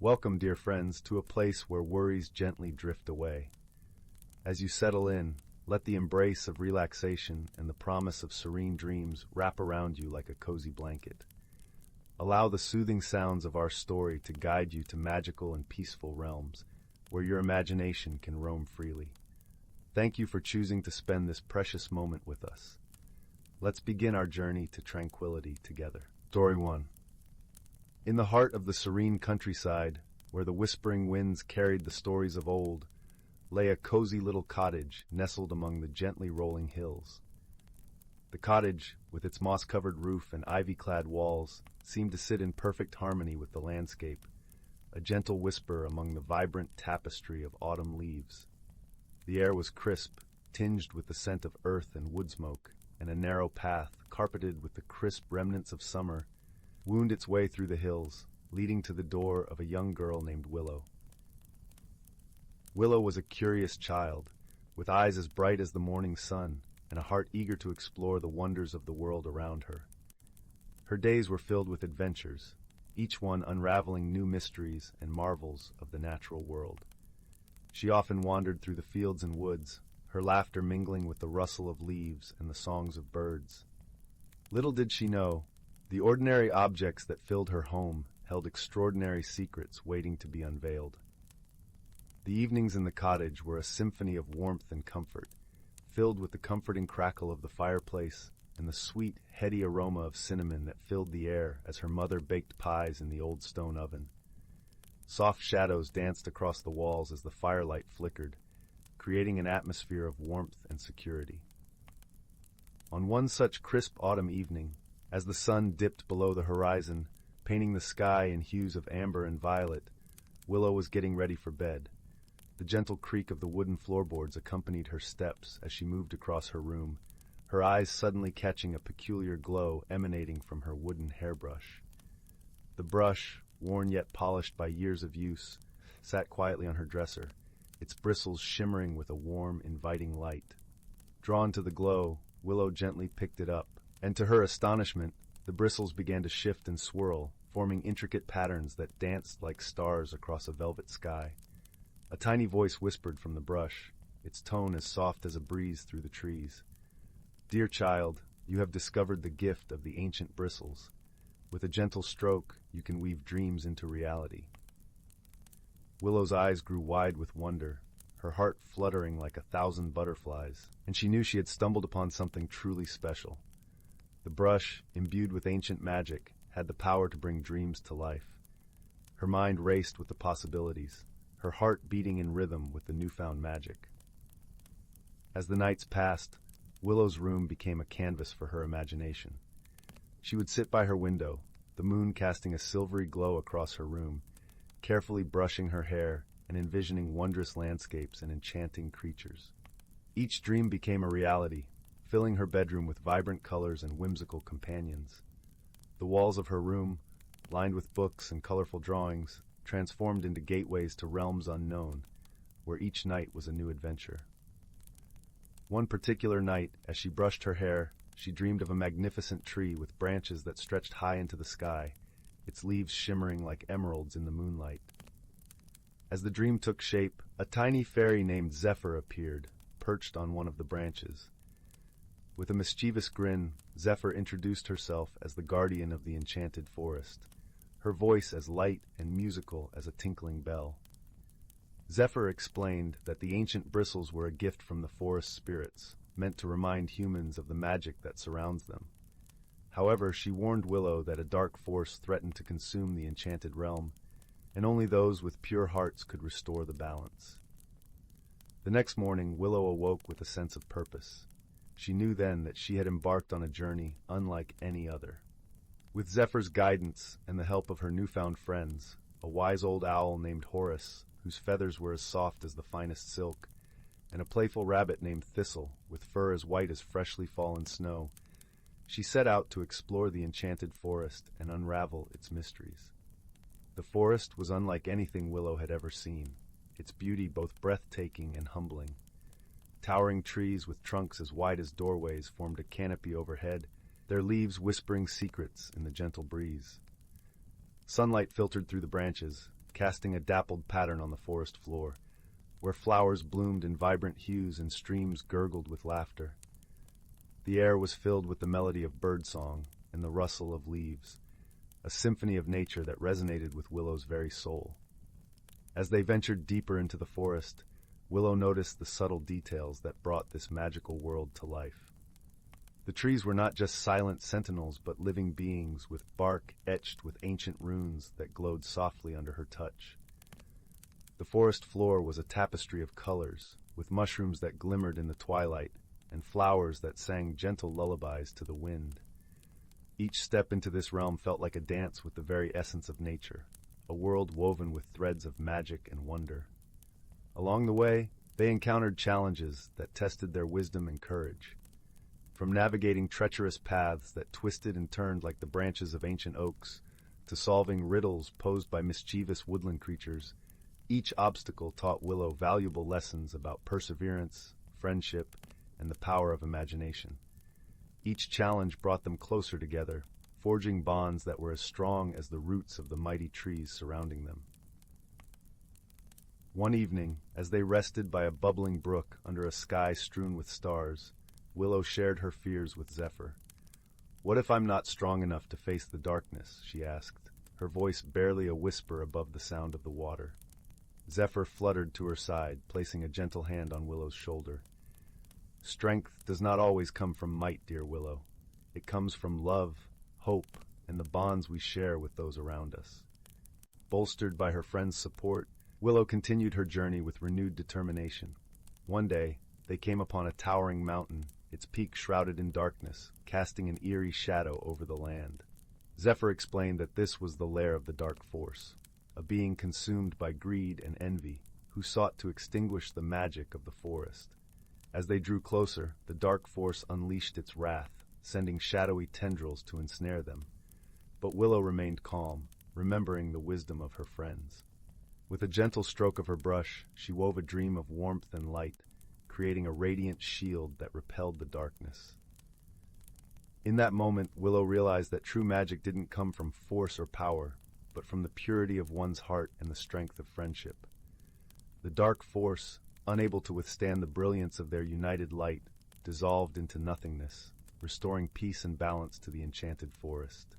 Welcome, dear friends, to a place where worries gently drift away. As you settle in, let the embrace of relaxation and the promise of serene dreams wrap around you like a cozy blanket. Allow the soothing sounds of our story to guide you to magical and peaceful realms, where your imagination can roam freely. Thank you for choosing to spend this precious moment with us. Let's begin our journey to tranquility together. Story 1. In the heart of the serene countryside, where the whispering winds carried the stories of old, lay a cozy little cottage nestled among the gently rolling hills. The cottage, with its moss-covered roof and ivy-clad walls, seemed to sit in perfect harmony with the landscape, a gentle whisper among the vibrant tapestry of autumn leaves. The air was crisp, tinged with the scent of earth and wood smoke, and a narrow path, carpeted with the crisp remnants of summer, wound its way through the hills, leading to the door of a young girl named Willow. Willow was a curious child, with eyes as bright as the morning sun and a heart eager to explore the wonders of the world around her. Her days were filled with adventures, each one unraveling new mysteries and marvels of the natural world. She often wandered through the fields and woods, her laughter mingling with the rustle of leaves and the songs of birds. Little did she know, the ordinary objects that filled her home held extraordinary secrets waiting to be unveiled. The evenings in the cottage were a symphony of warmth and comfort, filled with the comforting crackle of the fireplace and the sweet, heady aroma of cinnamon that filled the air as her mother baked pies in the old stone oven. Soft shadows danced across the walls as the firelight flickered, creating an atmosphere of warmth and security. On one such crisp autumn evening, as the sun dipped below the horizon, painting the sky in hues of amber and violet, Willow was getting ready for bed. The gentle creak of the wooden floorboards accompanied her steps as she moved across her room, her eyes suddenly catching a peculiar glow emanating from her wooden hairbrush. The brush, worn yet polished by years of use, sat quietly on her dresser, its bristles shimmering with a warm, inviting light. Drawn to the glow, Willow gently picked it up, and to her astonishment, the bristles began to shift and swirl, forming intricate patterns that danced like stars across a velvet sky. A tiny voice whispered from the brush, its tone as soft as a breeze through the trees. "Dear child, you have discovered the gift of the ancient bristles. With a gentle stroke, you can weave dreams into reality." Willow's eyes grew wide with wonder, her heart fluttering like 1,000 butterflies, and she knew she had stumbled upon something truly special. The brush, imbued with ancient magic, had the power to bring dreams to life. Her mind raced with the possibilities, her heart beating in rhythm with the newfound magic. As the nights passed, Willow's room became a canvas for her imagination. She would sit by her window, the moon casting a silvery glow across her room, carefully brushing her hair and envisioning wondrous landscapes and enchanting creatures. Each dream became a reality, filling her bedroom with vibrant colors and whimsical companions. The walls of her room, lined with books and colorful drawings, transformed into gateways to realms unknown, where each night was a new adventure. One particular night, as she brushed her hair, she dreamed of a magnificent tree with branches that stretched high into the sky, its leaves shimmering like emeralds in the moonlight. As the dream took shape, a tiny fairy named Zephyr appeared, perched on one of the branches. With a mischievous grin, Zephyr introduced herself as the guardian of the enchanted forest, her voice as light and musical as a tinkling bell. Zephyr explained that the ancient bristles were a gift from the forest spirits, meant to remind humans of the magic that surrounds them. However, she warned Willow that a dark force threatened to consume the enchanted realm, and only those with pure hearts could restore the balance. The next morning, Willow awoke with a sense of purpose. She knew then that she had embarked on a journey unlike any other. With Zephyr's guidance and the help of her newfound friends, a wise old owl named Horace, whose feathers were as soft as the finest silk, and a playful rabbit named Thistle, with fur as white as freshly fallen snow, she set out to explore the enchanted forest and unravel its mysteries. The forest was unlike anything Willow had ever seen, its beauty both breathtaking and humbling. Towering trees with trunks as wide as doorways formed a canopy overhead, their leaves whispering secrets in the gentle breeze. Sunlight filtered through the branches, casting a dappled pattern on the forest floor, where flowers bloomed in vibrant hues and streams gurgled with laughter. The air was filled with the melody of birdsong and the rustle of leaves, a symphony of nature that resonated with Willow's very soul. As they ventured deeper into the forest, Willow noticed the subtle details that brought this magical world to life. The trees were not just silent sentinels, but living beings with bark etched with ancient runes that glowed softly under her touch. The forest floor was a tapestry of colors, with mushrooms that glimmered in the twilight and flowers that sang gentle lullabies to the wind. Each step into this realm felt like a dance with the very essence of nature, a world woven with threads of magic and wonder. Along the way, they encountered challenges that tested their wisdom and courage. From navigating treacherous paths that twisted and turned like the branches of ancient oaks, to solving riddles posed by mischievous woodland creatures, each obstacle taught Willow valuable lessons about perseverance, friendship, and the power of imagination. Each challenge brought them closer together, forging bonds that were as strong as the roots of the mighty trees surrounding them. One evening, as they rested by a bubbling brook under a sky strewn with stars, Willow shared her fears with Zephyr. "What if I'm not strong enough to face the darkness?" she asked, her voice barely a whisper above the sound of the water. Zephyr fluttered to her side, placing a gentle hand on Willow's shoulder. "Strength does not always come from might, dear Willow. It comes from love, hope, and the bonds we share with those around us." Bolstered by her friend's support, Willow continued her journey with renewed determination. One day, they came upon a towering mountain, its peak shrouded in darkness, casting an eerie shadow over the land. Zephyr explained that this was the lair of the Dark Force, a being consumed by greed and envy, who sought to extinguish the magic of the forest. As they drew closer, the Dark Force unleashed its wrath, sending shadowy tendrils to ensnare them. But Willow remained calm, remembering the wisdom of her friends. With a gentle stroke of her brush, she wove a dream of warmth and light, creating a radiant shield that repelled the darkness. In that moment, Willow realized that true magic didn't come from force or power, but from the purity of one's heart and the strength of friendship. The Dark Force, unable to withstand the brilliance of their united light, dissolved into nothingness, restoring peace and balance to the enchanted forest.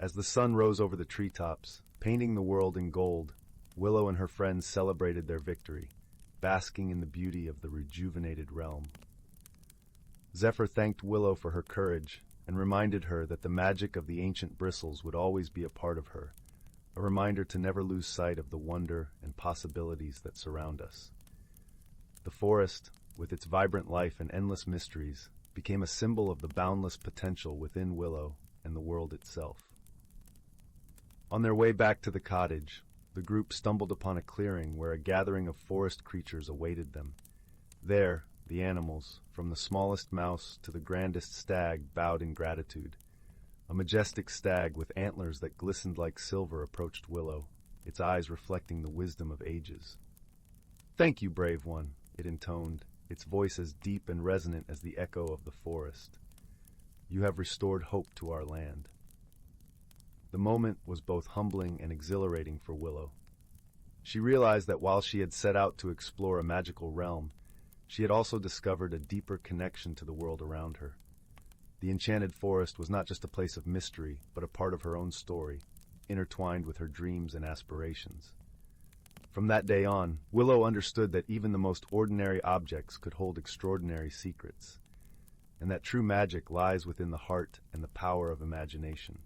As the sun rose over the treetops, painting the world in gold, Willow and her friends celebrated their victory, basking in the beauty of the rejuvenated realm. Zephyr thanked Willow for her courage and reminded her that the magic of the ancient bristles would always be a part of her, a reminder to never lose sight of the wonder and possibilities that surround us. The forest, with its vibrant life and endless mysteries, became a symbol of the boundless potential within Willow and the world itself. On their way back to the cottage, the group stumbled upon a clearing where a gathering of forest creatures awaited them. There, the animals, from the smallest mouse to the grandest stag, bowed in gratitude. A majestic stag with antlers that glistened like silver approached Willow, its eyes reflecting the wisdom of ages. "Thank you, brave one," it intoned, its voice as deep and resonant as the echo of the forest. "You have restored hope to our land." The moment was both humbling and exhilarating for Willow. She realized that while she had set out to explore a magical realm, she had also discovered a deeper connection to the world around her. The enchanted forest was not just a place of mystery, but a part of her own story, intertwined with her dreams and aspirations. From that day on, Willow understood that even the most ordinary objects could hold extraordinary secrets, and that true magic lies within the heart and the power of imagination.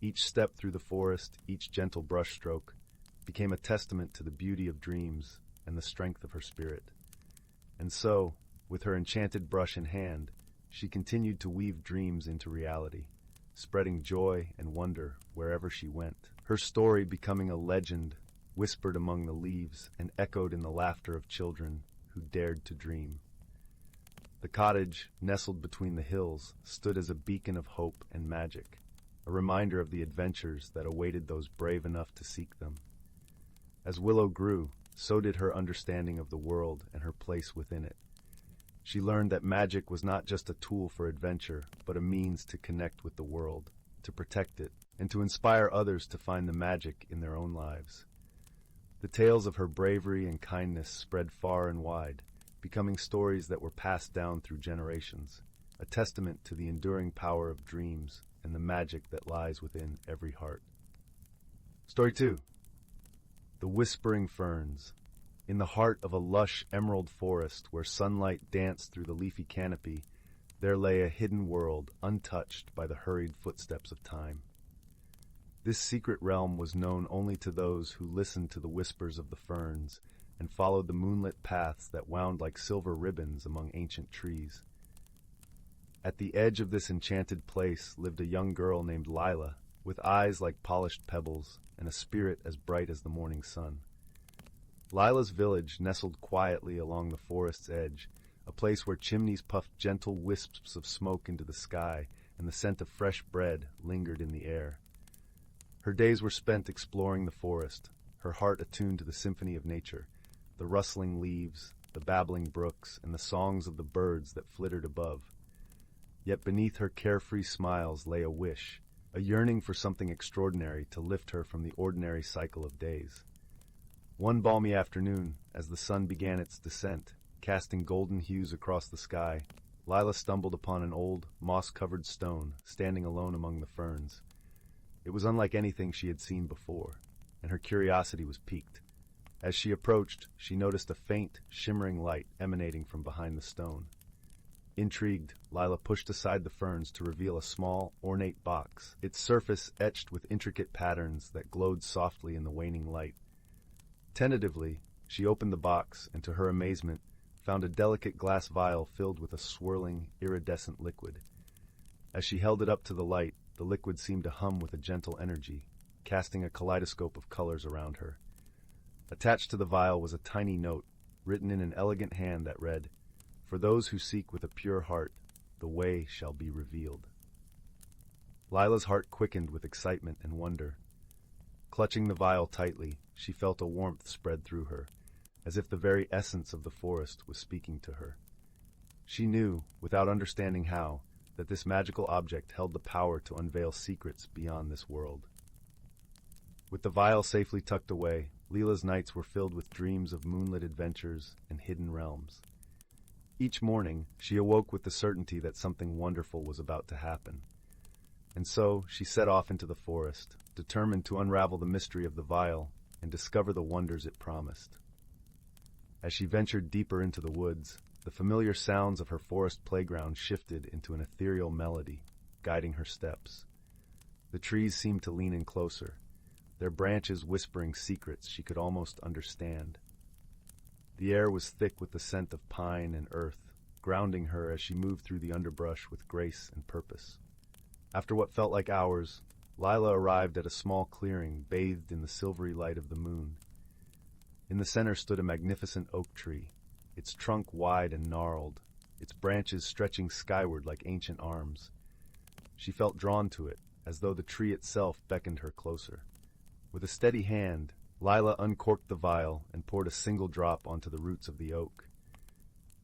Each step through the forest, each gentle brushstroke, became a testament to the beauty of dreams and the strength of her spirit. And so, with her enchanted brush in hand, she continued to weave dreams into reality, spreading joy and wonder wherever she went. Her story becoming a legend, whispered among the leaves and echoed in the laughter of children who dared to dream. The cottage, nestled between the hills, stood as a beacon of hope and magic, a reminder of the adventures that awaited those brave enough to seek them. As Willow grew, so did her understanding of the world and her place within it. She learned that magic was not just a tool for adventure, but a means to connect with the world, to protect it, and to inspire others to find the magic in their own lives. The tales of her bravery and kindness spread far and wide, becoming stories that were passed down through generations, a testament to the enduring power of dreams and the magic that lies within every heart. Story 2. The Whispering Ferns. In the heart of a lush emerald forest where sunlight danced through the leafy canopy, there lay a hidden world untouched by the hurried footsteps of time. This secret realm was known only to those who listened to the whispers of the ferns and followed the moonlit paths that wound like silver ribbons among ancient trees. At the edge of this enchanted place lived a young girl named Lila, with eyes like polished pebbles and a spirit as bright as the morning sun. Lila's village nestled quietly along the forest's edge, a place where chimneys puffed gentle wisps of smoke into the sky and the scent of fresh bread lingered in the air. Her days were spent exploring the forest, her heart attuned to the symphony of nature, the rustling leaves, the babbling brooks, and the songs of the birds that flittered above. Yet beneath her carefree smiles lay a wish, a yearning for something extraordinary to lift her from the ordinary cycle of days. One balmy afternoon, as the sun began its descent, casting golden hues across the sky, Lila stumbled upon an old, moss-covered stone standing alone among the ferns. It was unlike anything she had seen before, and her curiosity was piqued. As she approached, she noticed a faint, shimmering light emanating from behind the stone. Intrigued, Lila pushed aside the ferns to reveal a small, ornate box, its surface etched with intricate patterns that glowed softly in the waning light. Tentatively, she opened the box and, to her amazement, found a delicate glass vial filled with a swirling, iridescent liquid. As she held it up to the light, the liquid seemed to hum with a gentle energy, casting a kaleidoscope of colors around her. Attached to the vial was a tiny note, written in an elegant hand that read, "For those who seek with a pure heart, the way shall be revealed." Lila's heart quickened with excitement and wonder. Clutching the vial tightly, she felt a warmth spread through her, as if the very essence of the forest was speaking to her. She knew, without understanding how, that this magical object held the power to unveil secrets beyond this world. With the vial safely tucked away, Lila's nights were filled with dreams of moonlit adventures and hidden realms. Each morning, she awoke with the certainty that something wonderful was about to happen. And so, she set off into the forest, determined to unravel the mystery of the vial and discover the wonders it promised. As she ventured deeper into the woods, the familiar sounds of her forest playground shifted into an ethereal melody, guiding her steps. The trees seemed to lean in closer, their branches whispering secrets she could almost understand. The air was thick with the scent of pine and earth, grounding her as she moved through the underbrush with grace and purpose. After what felt like hours, Lila arrived at a small clearing bathed in the silvery light of the moon. In the center stood a magnificent oak tree, its trunk wide and gnarled, its branches stretching skyward like ancient arms. She felt drawn to it, as though the tree itself beckoned her closer. With a steady hand, Lila uncorked the vial and poured a single drop onto the roots of the oak.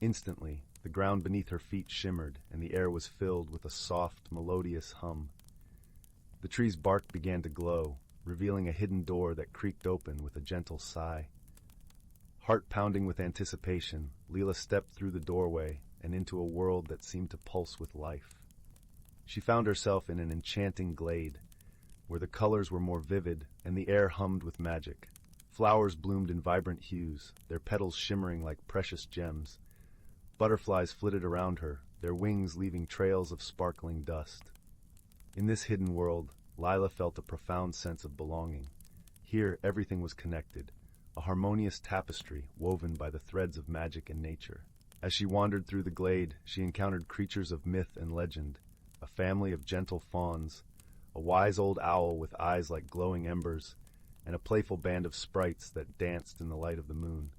Instantly, the ground beneath her feet shimmered, and the air was filled with a soft, melodious hum. The tree's bark began to glow, revealing a hidden door that creaked open with a gentle sigh. Heart pounding with anticipation, Lila stepped through the doorway and into a world that seemed to pulse with life. She found herself in an enchanting glade, where the colors were more vivid and the air hummed with magic. Flowers bloomed in vibrant hues, their petals shimmering like precious gems. Butterflies flitted around her, their wings leaving trails of sparkling dust. In this hidden world, Lila felt a profound sense of belonging. Here, everything was connected, a harmonious tapestry woven by the threads of magic and nature. As she wandered through the glade, she encountered creatures of myth and legend, a family of gentle fawns, a wise old owl with eyes like glowing embers, and a playful band of sprites that danced in the light of the moon.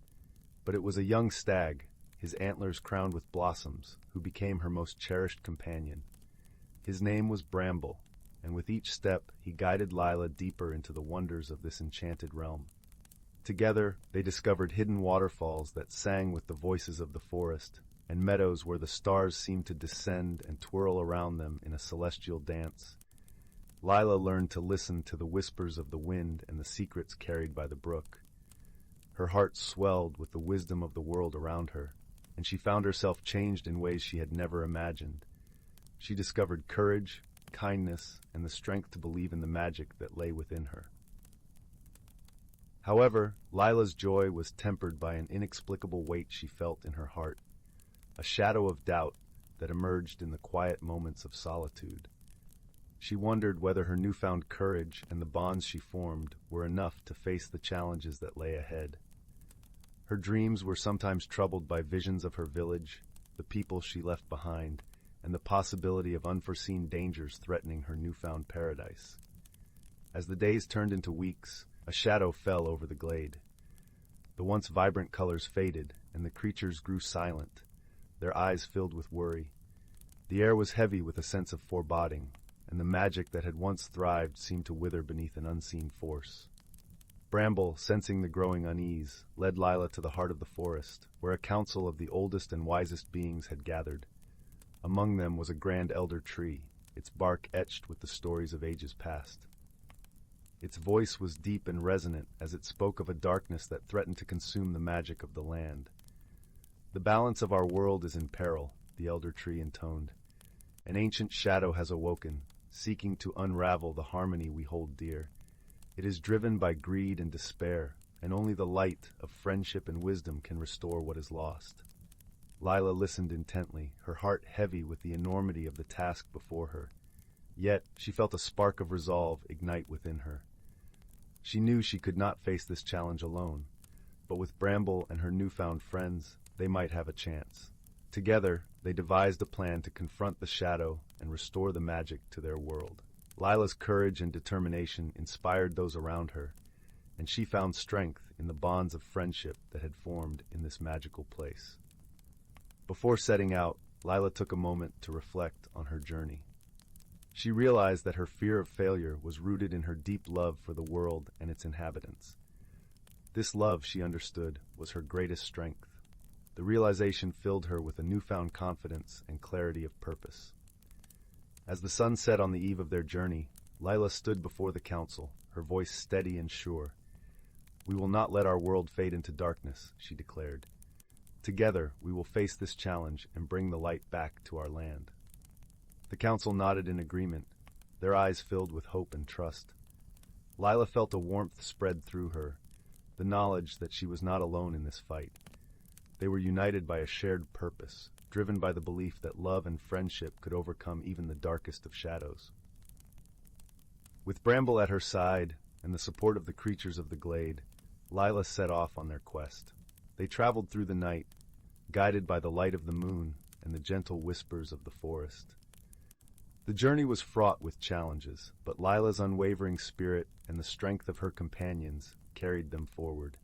But it was a young stag, his antlers crowned with blossoms, who became her most cherished companion. His name was Bramble, and with each step he guided Lila deeper into the wonders of this enchanted realm. Together, they discovered hidden waterfalls that sang with the voices of the forest, and meadows where the stars seemed to descend and twirl around them in a celestial dance. Lila learned to listen to the whispers of the wind and the secrets carried by the brook. Her heart swelled with the wisdom of the world around her, and she found herself changed in ways she had never imagined. She discovered courage, kindness, and the strength to believe in the magic that lay within her. However, Lila's joy was tempered by an inexplicable weight she felt in her heart, a shadow of doubt that emerged in the quiet moments of solitude. She wondered whether her newfound courage and the bonds she formed were enough to face the challenges that lay ahead. Her dreams were sometimes troubled by visions of her village, the people she left behind, and the possibility of unforeseen dangers threatening her newfound paradise. As the days turned into weeks, a shadow fell over the glade. The once vibrant colors faded, and the creatures grew silent, their eyes filled with worry. The air was heavy with a sense of foreboding, and the magic that had once thrived seemed to wither beneath an unseen force. Bramble, sensing the growing unease, led Lila to the heart of the forest, where a council of the oldest and wisest beings had gathered. Among them was a grand elder tree, its bark etched with the stories of ages past. Its voice was deep and resonant as it spoke of a darkness that threatened to consume the magic of the land. "The balance of our world is in peril," the elder tree intoned. "An ancient shadow has awoken, seeking to unravel the harmony we hold dear. It is driven by greed and despair, and only the light of friendship and wisdom can restore what is lost." Lila listened intently, her heart heavy with the enormity of the task before her. Yet she felt a spark of resolve ignite within her. She knew she could not face this challenge alone, but with Bramble and her newfound friends, they might have a chance. Together, they devised a plan to confront the shadow and restore the magic to their world. Lila's courage and determination inspired those around her, and she found strength in the bonds of friendship that had formed in this magical place. Before setting out, Lila took a moment to reflect on her journey. She realized that her fear of failure was rooted in her deep love for the world and its inhabitants. This love, she understood, was her greatest strength. The realization filled her with a newfound confidence and clarity of purpose. As the sun set on the eve of their journey, Lila stood before the council, her voice steady and sure. "We will not let our world fade into darkness," she declared. "Together, we will face this challenge and bring the light back to our land." The council nodded in agreement, their eyes filled with hope and trust. Lila felt a warmth spread through her, the knowledge that she was not alone in this fight. They were united by a shared purpose, driven by the belief that love and friendship could overcome even the darkest of shadows. With Bramble at her side and the support of the creatures of the glade, Lila set off on their quest. They traveled through the night, guided by the light of the moon and the gentle whispers of the forest. The journey was fraught with challenges, but Lila's unwavering spirit and the strength of her companions carried them forward.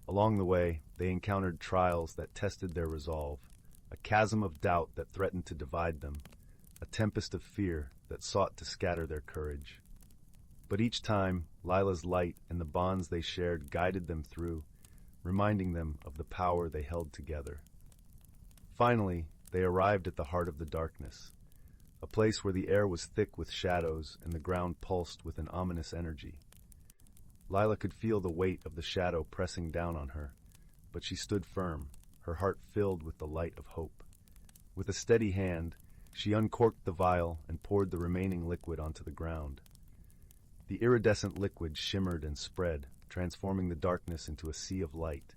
Along the way, they encountered trials that tested their resolve, a chasm of doubt that threatened to divide them, a tempest of fear that sought to scatter their courage. But each time, Lila's light and the bonds they shared guided them through, reminding them of the power they held together. Finally, they arrived at the heart of the darkness, a place where the air was thick with shadows and the ground pulsed with an ominous energy. Lila could feel the weight of the shadow pressing down on her, but she stood firm, her heart filled with the light of hope. With a steady hand, she uncorked the vial and poured the remaining liquid onto the ground. The iridescent liquid shimmered and spread, transforming the darkness into a sea of light.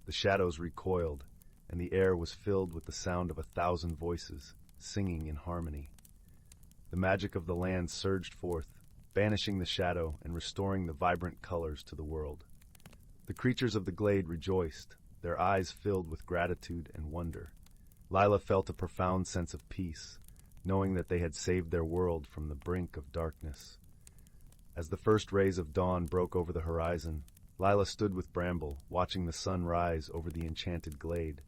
The shadows recoiled, and the air was filled with the sound of 1,000 voices, singing in harmony. The magic of the land surged forth, banishing the shadow and restoring the vibrant colors to the world. The creatures of the glade rejoiced, their eyes filled with gratitude and wonder. Lila felt a profound sense of peace, knowing that they had saved their world from the brink of darkness. As the first rays of dawn broke over the horizon, Lila stood with Bramble, watching the sun rise over the enchanted glade.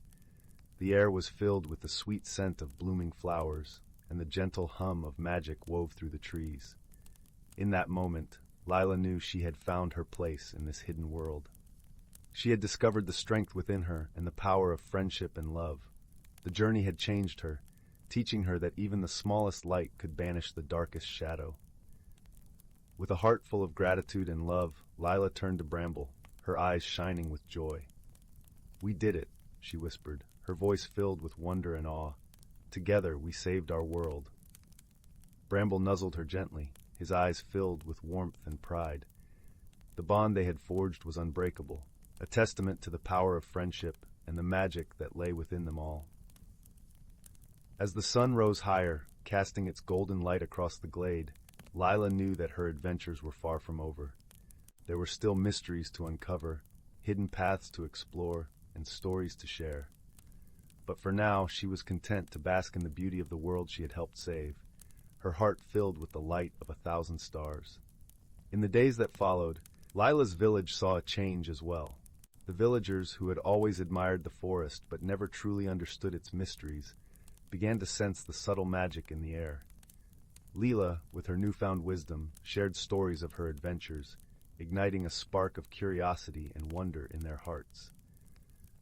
The air was filled with the sweet scent of blooming flowers, and the gentle hum of magic wove through the trees. In that moment, Lila knew she had found her place in this hidden world. She had discovered the strength within her and the power of friendship and love. The journey had changed her, teaching her that even the smallest light could banish the darkest shadow. With a heart full of gratitude and love, Lila turned to Bramble, her eyes shining with joy. "We did it," she whispered, her voice filled with wonder and awe. "Together we saved our world." Bramble nuzzled her gently, his eyes filled with warmth and pride. The bond they had forged was unbreakable, a testament to the power of friendship and the magic that lay within them all. As the sun rose higher, casting its golden light across the glade, Lila knew that her adventures were far from over. There were still mysteries to uncover, hidden paths to explore, and stories to share. But for now, she was content to bask in the beauty of the world she had helped save, her heart filled with the light of 1,000 stars. In the days that followed, Lila's village saw a change as well. The villagers, who had always admired the forest but never truly understood its mysteries, began to sense the subtle magic in the air. Lila, with her newfound wisdom, shared stories of her adventures, igniting a spark of curiosity and wonder in their hearts.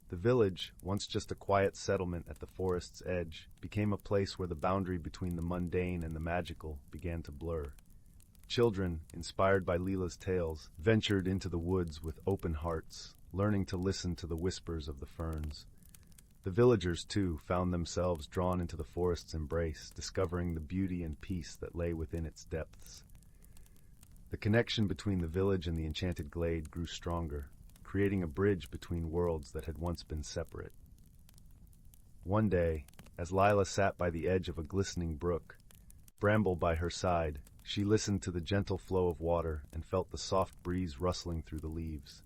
The village, once just a quiet settlement at the forest's edge, became a place where the boundary between the mundane and the magical began to blur. Children, inspired by Lila's tales, ventured into the woods with open hearts, learning to listen to the whispers of the ferns. The villagers, too, found themselves drawn into the forest's embrace, discovering the beauty and peace that lay within its depths. The connection between the village and the enchanted glade grew stronger, creating a bridge between worlds that had once been separate. One day, as Lila sat by the edge of a glistening brook, Bramble by her side, she listened to the gentle flow of water and felt the soft breeze rustling through the leaves.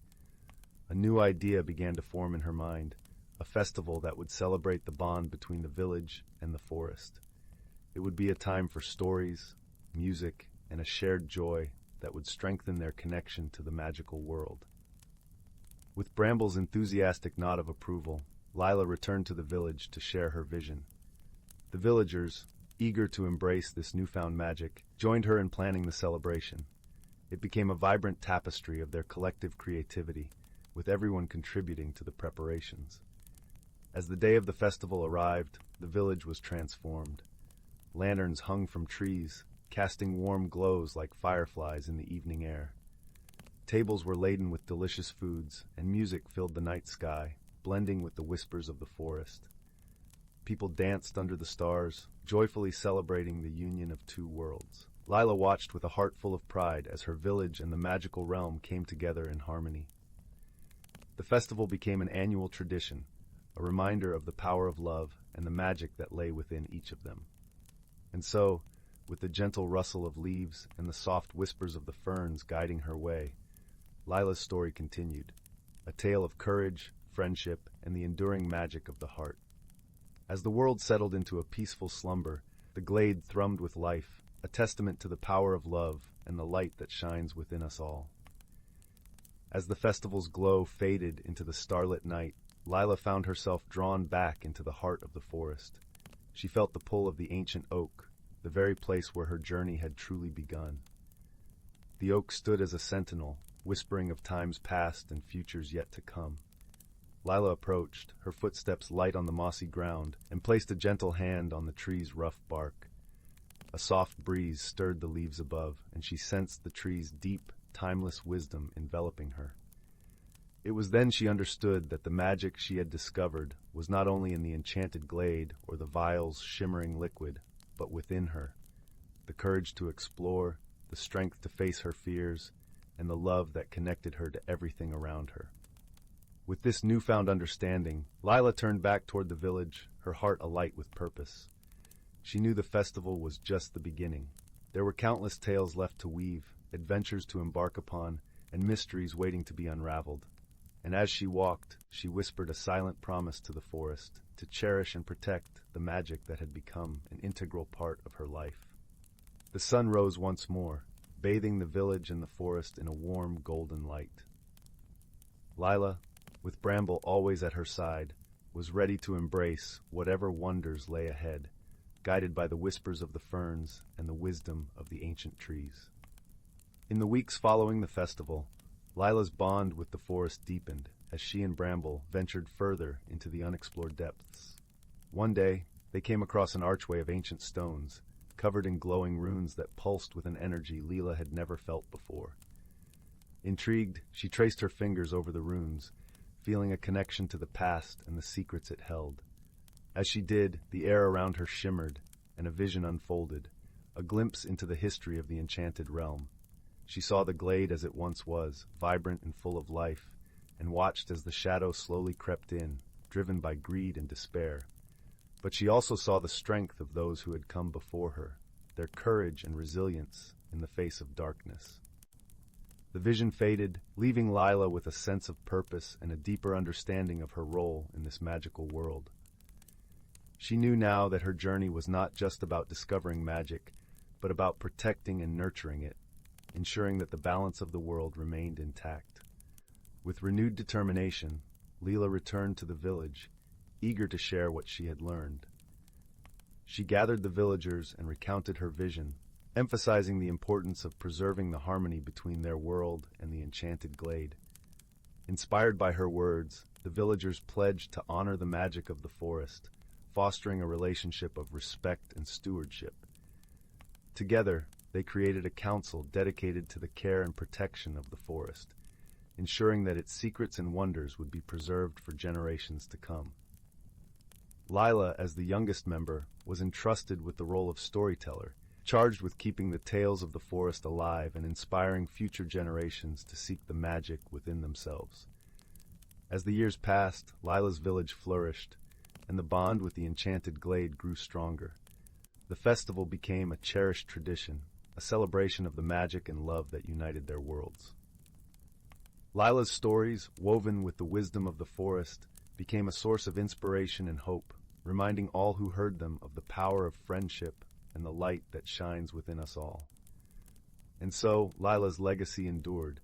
A new idea began to form in her mind, a festival that would celebrate the bond between the village and the forest. It would be a time for stories, music, and a shared joy that would strengthen their connection to the magical world. With Bramble's enthusiastic nod of approval, Lila returned to the village to share her vision. The villagers, eager to embrace this newfound magic, joined her in planning the celebration. It became a vibrant tapestry of their collective creativity, with everyone contributing to the preparations. As the day of the festival arrived, the village was transformed. Lanterns hung from trees, casting warm glows like fireflies in the evening air. Tables were laden with delicious foods, and music filled the night sky, blending with the whispers of the forest. People danced under the stars, joyfully celebrating the union of two worlds. Lila watched with a heart full of pride as her village and the magical realm came together in harmony. The festival became an annual tradition, a reminder of the power of love and the magic that lay within each of them. And so, with the gentle rustle of leaves and the soft whispers of the ferns guiding her way, Lila's story continued, a tale of courage, friendship, and the enduring magic of the heart. As the world settled into a peaceful slumber, the glade thrummed with life, a testament to the power of love and the light that shines within us all. As the festival's glow faded into the starlit night, Lila found herself drawn back into the heart of the forest. She felt the pull of the ancient oak, the very place where her journey had truly begun. The oak stood as a sentinel, whispering of times past and futures yet to come. Lila approached, her footsteps light on the mossy ground, and placed a gentle hand on the tree's rough bark. A soft breeze stirred the leaves above, and she sensed the tree's deep, timeless wisdom enveloping her. It was then she understood that the magic she had discovered was not only in the enchanted glade or the vial's shimmering liquid, but within her. The courage to explore, the strength to face her fears, and the love that connected her to everything around her. With this newfound understanding, Lila turned back toward the village, her heart alight with purpose. She knew the festival was just the beginning. There were countless tales left to weave, adventures to embark upon, and mysteries waiting to be unraveled. And as she walked, she whispered a silent promise to the forest, to cherish and protect the magic that had become an integral part of her life. The sun rose once more, bathing the village and the forest in a warm golden light. Lila, with Bramble always at her side, was ready to embrace whatever wonders lay ahead, guided by the whispers of the ferns and the wisdom of the ancient trees. In the weeks following the festival, Lila's bond with the forest deepened as she and Bramble ventured further into the unexplored depths. One day, they came across an archway of ancient stones, covered in glowing runes that pulsed with an energy Leela had never felt before. Intrigued, she traced her fingers over the runes, feeling a connection to the past and the secrets it held. As she did, the air around her shimmered, and a vision unfolded, a glimpse into the history of the enchanted realm. She saw the glade as it once was, vibrant and full of life, and watched as the shadow slowly crept in, driven by greed and despair. But she also saw the strength of those who had come before her, their courage and resilience in the face of darkness. The vision faded, leaving Lila with a sense of purpose and a deeper understanding of her role in this magical world. She knew now that her journey was not just about discovering magic, but about protecting and nurturing it, ensuring that the balance of the world remained intact. With renewed determination, Leela returned to the village, eager to share what she had learned. She gathered the villagers and recounted her vision, emphasizing the importance of preserving the harmony between their world and the enchanted glade. Inspired by her words, the villagers pledged to honor the magic of the forest, fostering a relationship of respect and stewardship. Together, they created a council dedicated to the care and protection of the forest, ensuring that its secrets and wonders would be preserved for generations to come. Lila, as the youngest member, was entrusted with the role of storyteller, charged with keeping the tales of the forest alive and inspiring future generations to seek the magic within themselves. As the years passed, Lila's village flourished, and the bond with the enchanted glade grew stronger. The festival became a cherished tradition, a celebration of the magic and love that united their worlds. Lila's stories, woven with the wisdom of the forest, became a source of inspiration and hope, reminding all who heard them of the power of friendship and the light that shines within us all. And so, Lila's legacy endured,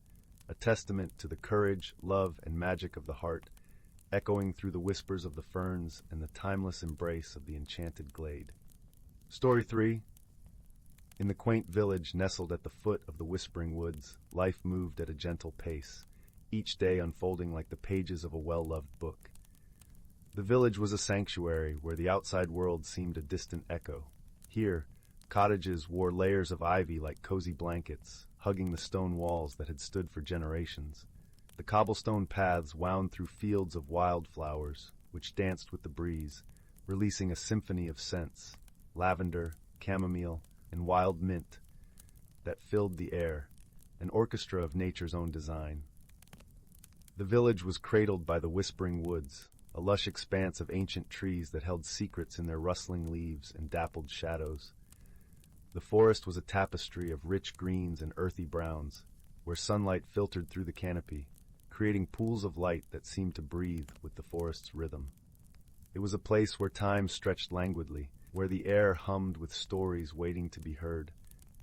a testament to the courage, love, and magic of the heart, echoing through the whispers of the ferns and the timeless embrace of the enchanted glade. Story 3. In the quaint village nestled at the foot of the Whispering Woods, life moved at a gentle pace, each day unfolding like the pages of a well-loved book. The village was a sanctuary where the outside world seemed a distant echo. Here, cottages wore layers of ivy like cozy blankets, hugging the stone walls that had stood for generations. The cobblestone paths wound through fields of wildflowers, which danced with the breeze, releasing a symphony of scents, lavender, chamomile, and wild mint, that filled the air, an orchestra of nature's own design. The village was cradled by the Whispering Woods, a lush expanse of ancient trees that held secrets in their rustling leaves and dappled shadows. The forest was a tapestry of rich greens and earthy browns, where sunlight filtered through the canopy, creating pools of light that seemed to breathe with the forest's rhythm. It was a place where time stretched languidly, where the air hummed with stories waiting to be heard,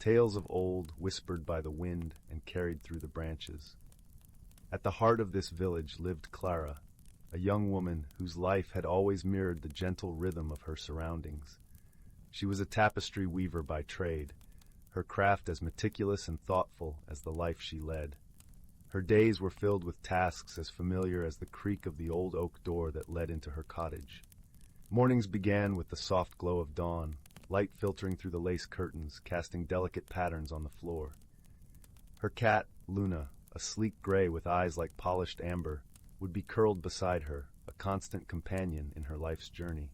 tales of old whispered by the wind and carried through the branches. At the heart of this village lived Clara, a young woman whose life had always mirrored the gentle rhythm of her surroundings. She was a tapestry weaver by trade, her craft as meticulous and thoughtful as the life she led. Her days were filled with tasks as familiar as the creak of the old oak door that led into her cottage. Mornings began with the soft glow of dawn, light filtering through the lace curtains, casting delicate patterns on the floor. Her cat, Luna, a sleek gray with eyes like polished amber, would be curled beside her, a constant companion in her life's journey.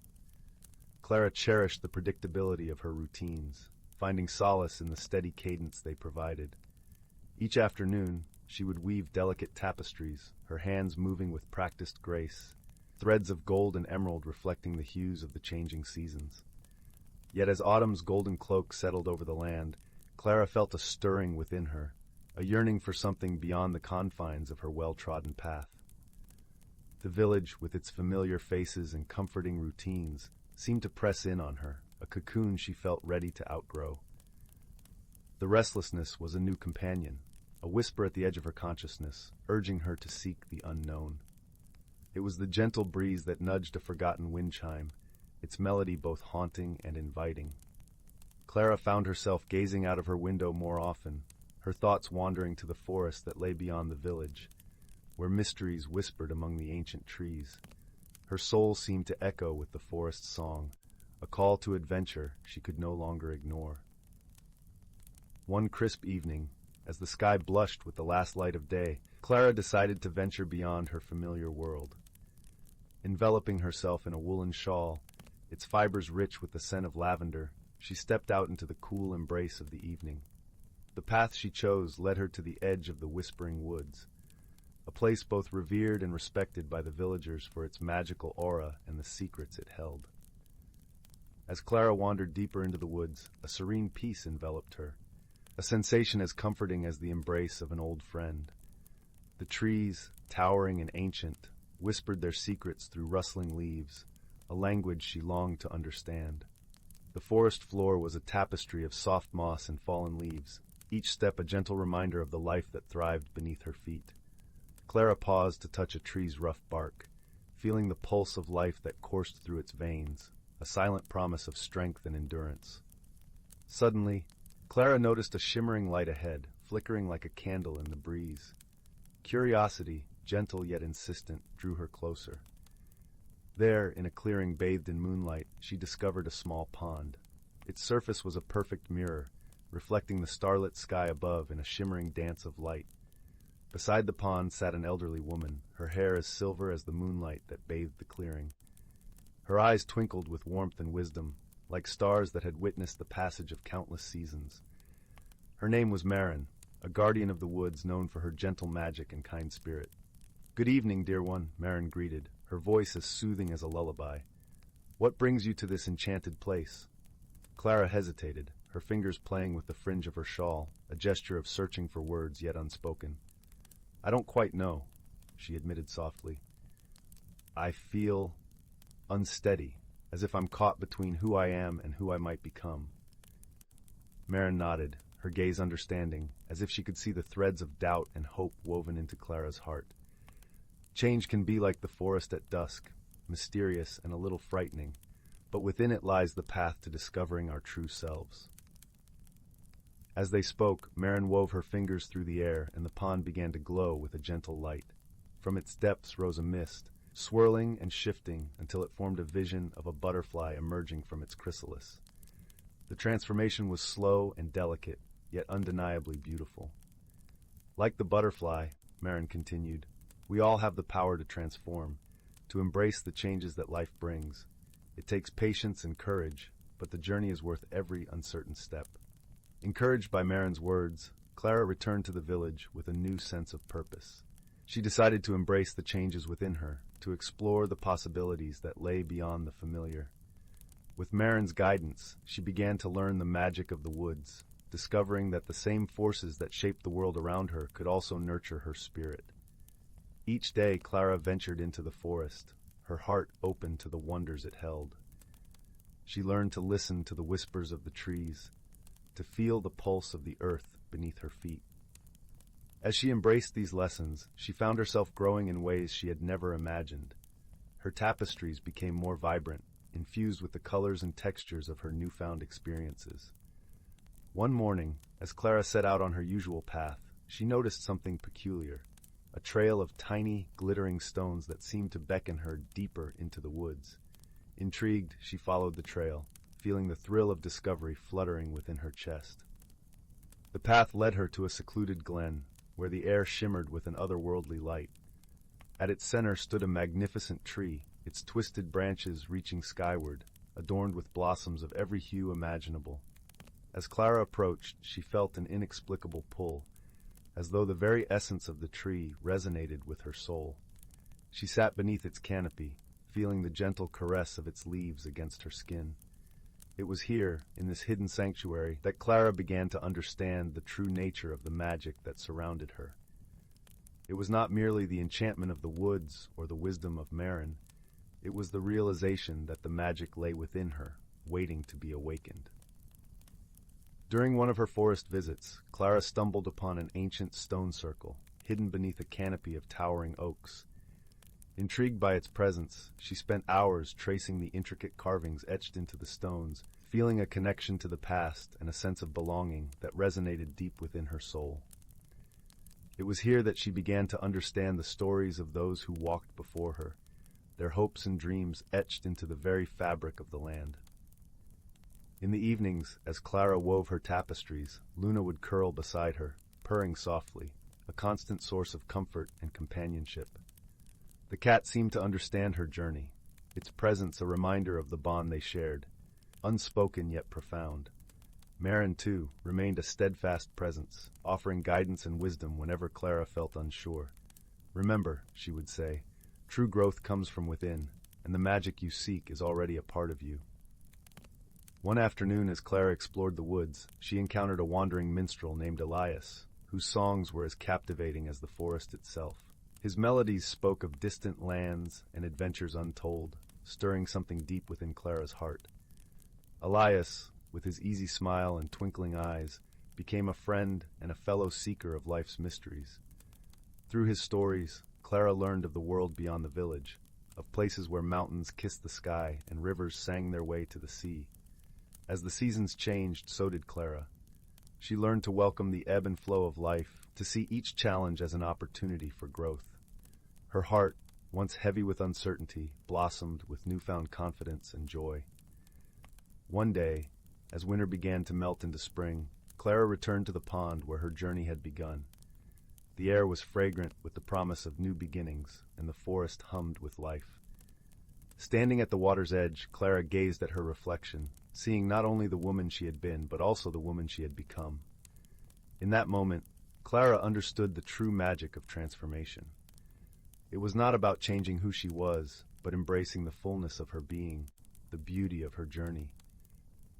Clara cherished the predictability of her routines, finding solace in the steady cadence they provided. Each afternoon, she would weave delicate tapestries, her hands moving with practiced grace, threads of gold and emerald reflecting the hues of the changing seasons. Yet as autumn's golden cloak settled over the land, Clara felt a stirring within her, a yearning for something beyond the confines of her well-trodden path. The village, with its familiar faces and comforting routines, seemed to press in on her, a cocoon she felt ready to outgrow. The restlessness was a new companion, a whisper at the edge of her consciousness, urging her to seek the unknown. It was the gentle breeze that nudged a forgotten wind chime, its melody both haunting and inviting. Clara found herself gazing out of her window more often, her thoughts wandering to the forest that lay beyond the village, where mysteries whispered among the ancient trees. Her soul seemed to echo with the forest's song, a call to adventure she could no longer ignore. One crisp evening, as the sky blushed with the last light of day, Clara decided to venture beyond her familiar world. Enveloping herself in a woolen shawl, its fibers rich with the scent of lavender, she stepped out into the cool embrace of the evening. The path she chose led her to the edge of the Whispering Woods, a place both revered and respected by the villagers for its magical aura and the secrets it held. As Clara wandered deeper into the woods, a serene peace enveloped her, a sensation as comforting as the embrace of an old friend. The trees, towering and ancient, whispered their secrets through rustling leaves, a language she longed to understand. The forest floor was a tapestry of soft moss and fallen leaves, each step a gentle reminder of the life that thrived beneath her feet. Clara paused to touch a tree's rough bark, feeling the pulse of life that coursed through its veins, a silent promise of strength and endurance. Suddenly, Clara noticed a shimmering light ahead, flickering like a candle in the breeze. Curiosity, gentle yet insistent, drew her closer. There, in a clearing bathed in moonlight, she discovered a small pond. Its surface was a perfect mirror, reflecting the starlit sky above in a shimmering dance of light. Beside the pond sat an elderly woman, her hair as silver as the moonlight that bathed the clearing. Her eyes twinkled with warmth and wisdom, like stars that had witnessed the passage of countless seasons. Her name was Marin, a guardian of the woods known for her gentle magic and kind spirit. "Good evening, dear one," Marin greeted, her voice as soothing as a lullaby. "What brings you to this enchanted place?" Clara hesitated, her fingers playing with the fringe of her shawl, a gesture of searching for words yet unspoken. "I don't quite know," she admitted softly. "I feel unsteady, as if I'm caught between who I am and who I might become." Marin nodded, her gaze understanding, as if she could see the threads of doubt and hope woven into Clara's heart. Change can be like the forest at dusk, mysterious and a little frightening, but within it lies the path to discovering our true selves. As they spoke, Marin wove her fingers through the air, and the pond began to glow with a gentle light. From its depths rose a mist, swirling and shifting until it formed a vision of a butterfly emerging from its chrysalis. The transformation was slow and delicate, yet undeniably beautiful. "Like the butterfly," Marin continued, "we all have the power to transform, to embrace the changes that life brings. It takes patience and courage, but the journey is worth every uncertain step." Encouraged by Marin's words, Clara returned to the village with a new sense of purpose. She decided to embrace the changes within her, to explore the possibilities that lay beyond the familiar. With Marin's guidance, she began to learn the magic of the woods, discovering that the same forces that shaped the world around her could also nurture her spirit. Each day, Clara ventured into the forest, her heart open to the wonders it held. She learned to listen to the whispers of the trees, to feel the pulse of the earth beneath her feet. As she embraced these lessons, she found herself growing in ways she had never imagined. Her tapestries became more vibrant, infused with the colors and textures of her newfound experiences. One morning, as Clara set out on her usual path, she noticed something peculiar, a trail of tiny, glittering stones that seemed to beckon her deeper into the woods. Intrigued, she followed the trail, feeling the thrill of discovery fluttering within her chest. The path led her to a secluded glen, where the air shimmered with an otherworldly light. At its center stood a magnificent tree, its twisted branches reaching skyward, adorned with blossoms of every hue imaginable. As Clara approached, she felt an inexplicable pull, as though the very essence of the tree resonated with her soul. She sat beneath its canopy, feeling the gentle caress of its leaves against her skin. It was here, in this hidden sanctuary, that Clara began to understand the true nature of the magic that surrounded her. It was not merely the enchantment of the woods or the wisdom of Marin. It was the realization that the magic lay within her, waiting to be awakened. During one of her forest visits, Clara stumbled upon an ancient stone circle, hidden beneath a canopy of towering oaks. Intrigued by its presence, she spent hours tracing the intricate carvings etched into the stones, feeling a connection to the past and a sense of belonging that resonated deep within her soul. It was here that she began to understand the stories of those who walked before her, their hopes and dreams etched into the very fabric of the land. In the evenings, as Clara wove her tapestries, Luna would curl beside her, purring softly, a constant source of comfort and companionship. The cat seemed to understand her journey, its presence a reminder of the bond they shared, unspoken yet profound. Marin, too, remained a steadfast presence, offering guidance and wisdom whenever Clara felt unsure. "Remember," she would say, "true growth comes from within, and the magic you seek is already a part of you." One afternoon, as Clara explored the woods, she encountered a wandering minstrel named Elias, whose songs were as captivating as the forest itself. His melodies spoke of distant lands and adventures untold, stirring something deep within Clara's heart. Elias, with his easy smile and twinkling eyes, became a friend and a fellow seeker of life's mysteries. Through his stories, Clara learned of the world beyond the village, of places where mountains kissed the sky and rivers sang their way to the sea. As the seasons changed, so did Clara. She learned to welcome the ebb and flow of life, to see each challenge as an opportunity for growth. Her heart, once heavy with uncertainty, blossomed with newfound confidence and joy. One day, as winter began to melt into spring, Clara returned to the pond where her journey had begun. The air was fragrant with the promise of new beginnings, and the forest hummed with life. Standing at the water's edge, Clara gazed at her reflection, seeing not only the woman she had been, but also the woman she had become. In that moment, Clara understood the true magic of transformation. It was not about changing who she was, but embracing the fullness of her being, the beauty of her journey.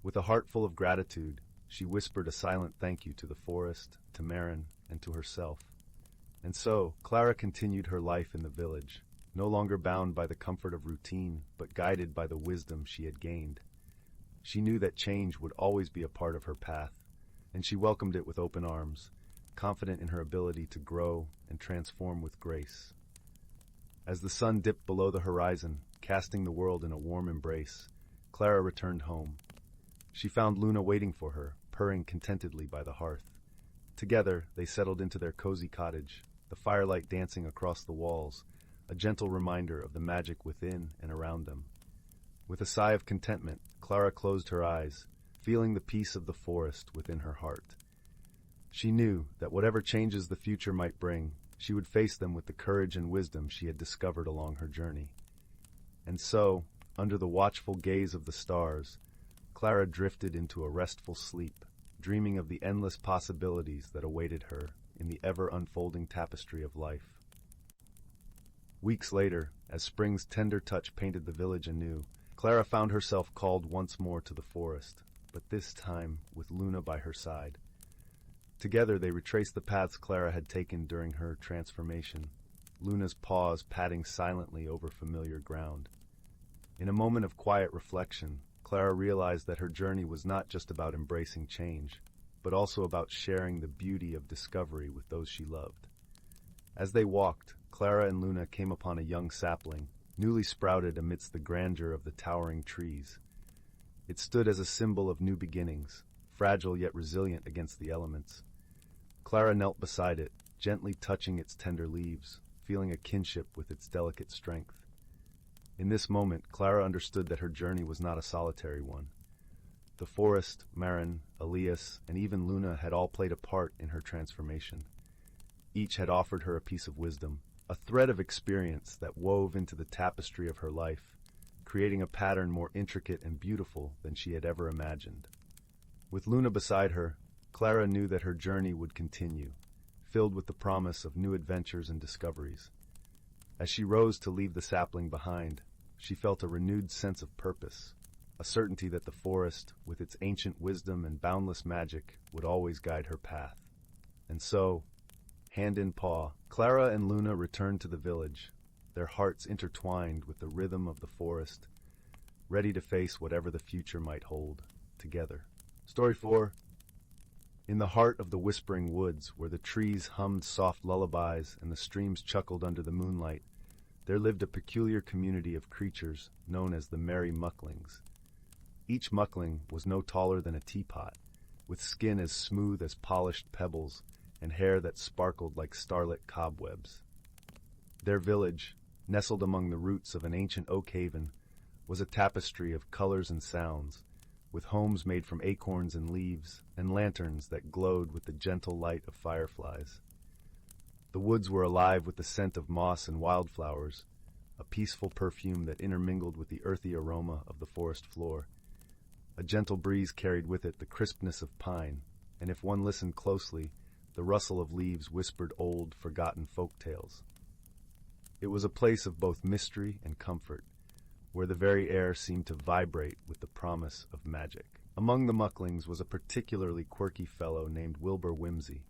With a heart full of gratitude, she whispered a silent thank you to the forest, to Marin, and to herself. And so, Clara continued her life in the village, no longer bound by the comfort of routine, but guided by the wisdom she had gained. She knew that change would always be a part of her path, and she welcomed it with open arms, confident in her ability to grow and transform with grace. As the sun dipped below the horizon, casting the world in a warm embrace, Clara returned home. She found Luna waiting for her, purring contentedly by the hearth. Together, they settled into their cozy cottage, the firelight dancing across the walls, a gentle reminder of the magic within and around them. With a sigh of contentment, Clara closed her eyes, feeling the peace of the forest within her heart. She knew that whatever changes the future might bring, she would face them with the courage and wisdom she had discovered along her journey. And so, under the watchful gaze of the stars, Clara drifted into a restful sleep, dreaming of the endless possibilities that awaited her in the ever-unfolding tapestry of life. Weeks later, as spring's tender touch painted the village anew, Clara found herself called once more to the forest, but this time with Luna by her side. Together they retraced the paths Clara had taken during her transformation, Luna's paws padding silently over familiar ground. In a moment of quiet reflection, Clara realized that her journey was not just about embracing change, but also about sharing the beauty of discovery with those she loved. As they walked, Clara and Luna came upon a young sapling, newly sprouted amidst the grandeur of the towering trees. It stood as a symbol of new beginnings, fragile yet resilient against the elements. Clara knelt beside it, gently touching its tender leaves, feeling a kinship with its delicate strength. In this moment, Clara understood that her journey was not a solitary one. The forest, Marin, Elias, and even Luna had all played a part in her transformation. Each had offered her a piece of wisdom, a thread of experience that wove into the tapestry of her life, creating a pattern more intricate and beautiful than she had ever imagined. With Luna beside her, Clara knew that her journey would continue, filled with the promise of new adventures and discoveries. As she rose to leave the sapling behind, she felt a renewed sense of purpose, a certainty that the forest, with its ancient wisdom and boundless magic, would always guide her path. And so, hand in paw, Clara and Luna returned to the village, their hearts intertwined with the rhythm of the forest, ready to face whatever the future might hold, together. Story 4. In the heart of the whispering woods, where the trees hummed soft lullabies and the streams chuckled under the moonlight, there lived a peculiar community of creatures known as the Merry Mucklings. Each muckling was no taller than a teapot, with skin as smooth as polished pebbles and hair that sparkled like starlit cobwebs. Their village, nestled among the roots of an ancient oak haven, was a tapestry of colors and sounds, with homes made from acorns and leaves, and lanterns that glowed with the gentle light of fireflies. The woods were alive with the scent of moss and wildflowers, a peaceful perfume that intermingled with the earthy aroma of the forest floor. A gentle breeze carried with it the crispness of pine, and if one listened closely, the rustle of leaves whispered old, forgotten folk tales. It was a place of both mystery and comfort, where the very air seemed to vibrate with the promise of magic. Among the mucklings was a particularly quirky fellow named Wilbur Whimsy.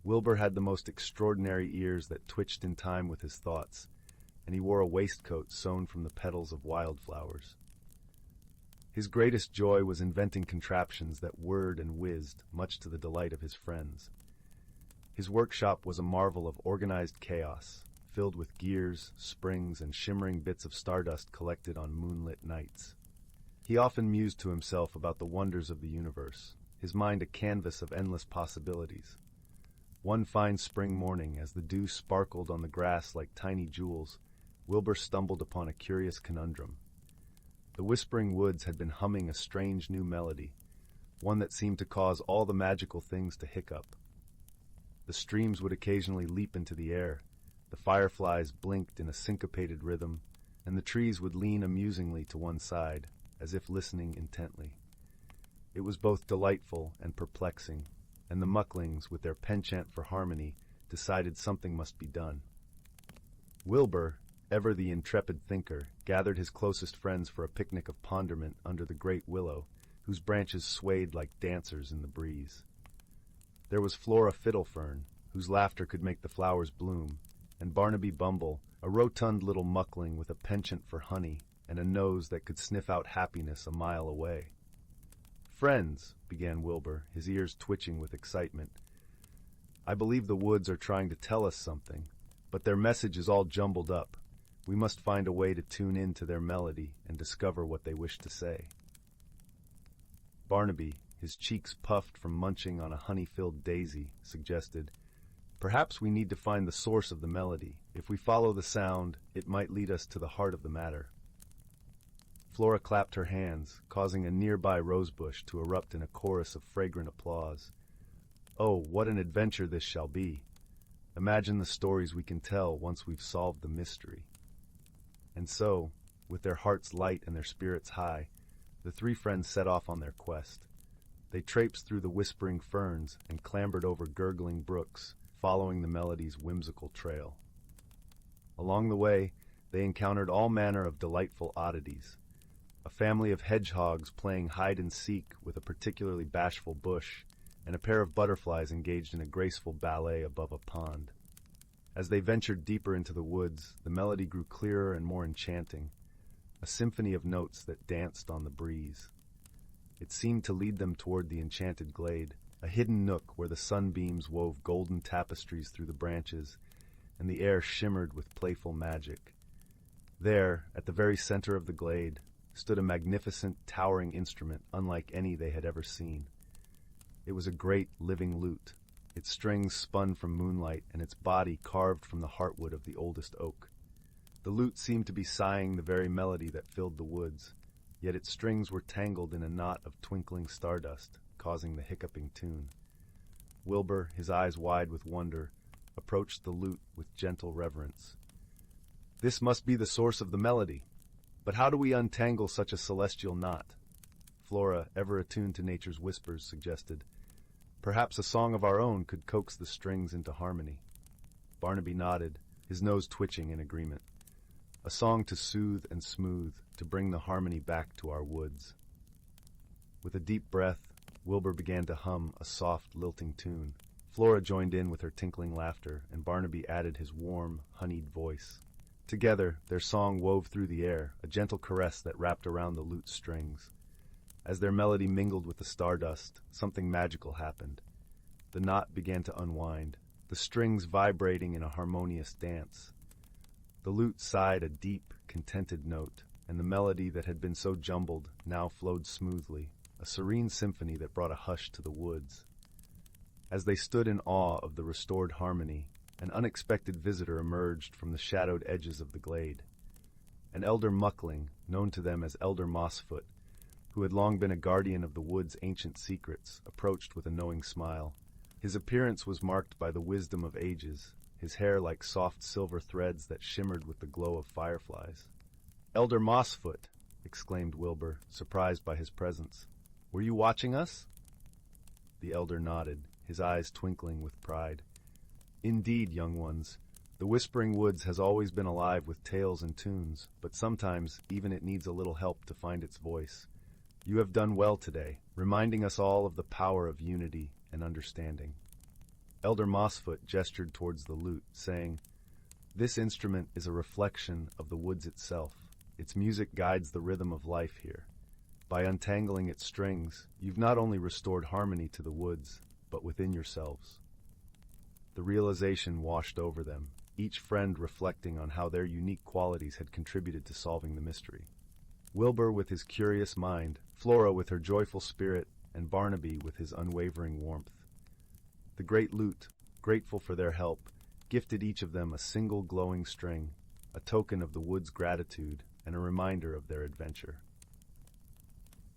Wilbur had the most extraordinary ears that twitched in time with his thoughts, and he wore a waistcoat sewn from the petals of wildflowers. His greatest joy was inventing contraptions that whirred and whizzed, much to the delight of his friends. His workshop was a marvel of organized chaos, filled with gears, springs, and shimmering bits of stardust collected on moonlit nights. He often mused to himself about the wonders of the universe, his mind a canvas of endless possibilities. One fine spring morning, as the dew sparkled on the grass like tiny jewels, Wilbur stumbled upon a curious conundrum. The whispering woods had been humming a strange new melody, one that seemed to cause all the magical things to hiccup. The streams would occasionally leap into the air, the fireflies blinked in a syncopated rhythm, and the trees would lean amusingly to one side, as if listening intently. It was both delightful and perplexing, and the mucklings, with their penchant for harmony, decided something must be done. Wilbur, ever the intrepid thinker, gathered his closest friends for a picnic of ponderment under the great willow, whose branches swayed like dancers in the breeze. There was Flora Fiddlefern, whose laughter could make the flowers bloom, and Barnaby Bumble, a rotund little muckling with a penchant for honey and a nose that could sniff out happiness a mile away. "Friends," began Wilbur, his ears twitching with excitement, "I believe the woods are trying to tell us something, but their message is all jumbled up. We must find a way to tune in to their melody and discover what they wish to say." Barnaby, his cheeks puffed from munching on a honey-filled daisy, suggested, "Perhaps we need to find the source of the melody. If we follow the sound, it might lead us to the heart of the matter." Flora clapped her hands, causing a nearby rosebush to erupt in a chorus of fragrant applause. "Oh, what an adventure this shall be! Imagine the stories we can tell once we've solved the mystery." And so, with their hearts light and their spirits high, the three friends set off on their quest. They traipsed through the whispering ferns and clambered over gurgling brooks, following the melody's whimsical trail. Along the way, they encountered all manner of delightful oddities. A family of hedgehogs playing hide-and-seek with a particularly bashful bush, and a pair of butterflies engaged in a graceful ballet above a pond. As they ventured deeper into the woods, the melody grew clearer and more enchanting, a symphony of notes that danced on the breeze. It seemed to lead them toward the enchanted glade, a hidden nook where the sunbeams wove golden tapestries through the branches, and the air shimmered with playful magic. There, at the very center of the glade, stood a magnificent, towering instrument unlike any they had ever seen. It was a great, living lute, its strings spun from moonlight and its body carved from the heartwood of the oldest oak. The lute seemed to be sighing the very melody that filled the woods, yet its strings were tangled in a knot of twinkling stardust, causing the hiccuping tune. Wilbur, his eyes wide with wonder, approached the lute with gentle reverence. "This must be the source of the melody. But how do we untangle such a celestial knot?" Flora, ever attuned to nature's whispers, suggested, "Perhaps a song of our own could coax the strings into harmony." Barnaby nodded, his nose twitching in agreement. "A song to soothe and smooth, to bring the harmony back to our woods." With a deep breath, Wilbur began to hum a soft, lilting tune. Flora joined in with her tinkling laughter, and Barnaby added his warm, honeyed voice. Together, their song wove through the air, a gentle caress that wrapped around the lute's strings. As their melody mingled with the stardust, something magical happened. The knot began to unwind, the strings vibrating in a harmonious dance. The lute sighed a deep, contented note, and the melody that had been so jumbled now flowed smoothly, a serene symphony that brought a hush to the woods. As they stood in awe of the restored harmony, an unexpected visitor emerged from the shadowed edges of the glade. An elder muckling, known to them as Elder Mossfoot, who had long been a guardian of the wood's ancient secrets, approached with a knowing smile. His appearance was marked by the wisdom of ages, his hair like soft silver threads that shimmered with the glow of fireflies. "Elder Mossfoot," exclaimed Wilbur, surprised by his presence. "Were you watching us?" The elder nodded, his eyes twinkling with pride. "Indeed, young ones. The Whispering Woods has always been alive with tales and tunes, but sometimes even it needs a little help to find its voice. You have done well today, reminding us all of the power of unity and understanding." Elder Mossfoot gestured towards the lute, saying, "This instrument is a reflection of the woods itself. Its music guides the rhythm of life here. By untangling its strings, you've not only restored harmony to the woods, but within yourselves." The realization washed over them, each friend reflecting on how their unique qualities had contributed to solving the mystery. Wilbur with his curious mind, Flora with her joyful spirit, and Barnaby with his unwavering warmth. The great lute, grateful for their help, gifted each of them a single glowing string, a token of the wood's gratitude and a reminder of their adventure.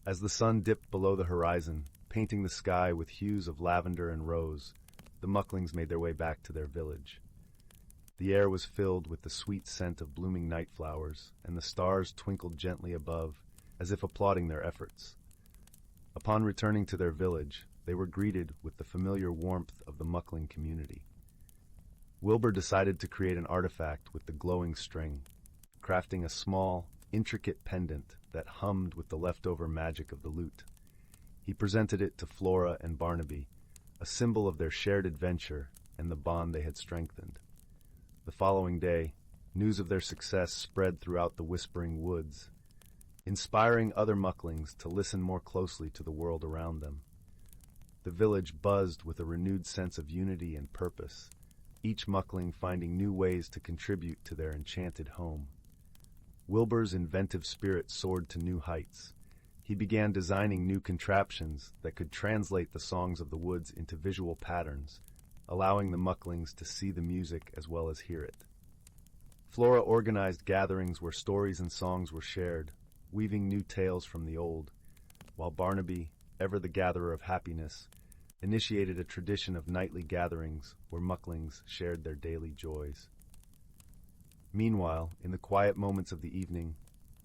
As the sun dipped below the horizon, painting the sky with hues of lavender and rose, the Mucklings made their way back to their village. The air was filled with the sweet scent of blooming night flowers, and the stars twinkled gently above, as if applauding their efforts. Upon returning to their village, they were greeted with the familiar warmth of the Muckling community. Wilbur decided to create an artifact with the glowing string, crafting a small, intricate pendant that hummed with the leftover magic of the lute. He presented it to Flora and Barnaby, a symbol of their shared adventure and the bond they had strengthened. The following day, news of their success spread throughout the Whispering Woods, inspiring other Mucklings to listen more closely to the world around them. The village buzzed with a renewed sense of unity and purpose, each Muckling finding new ways to contribute to their enchanted home. Wilbur's inventive spirit soared to new heights. He began designing new contraptions that could translate the songs of the woods into visual patterns, allowing the Mucklings to see the music as well as hear it. Flora organized gatherings where stories and songs were shared, weaving new tales from the old, while Barnaby, ever the gatherer of happiness, initiated a tradition of nightly gatherings where Mucklings shared their daily joys. Meanwhile, in the quiet moments of the evening,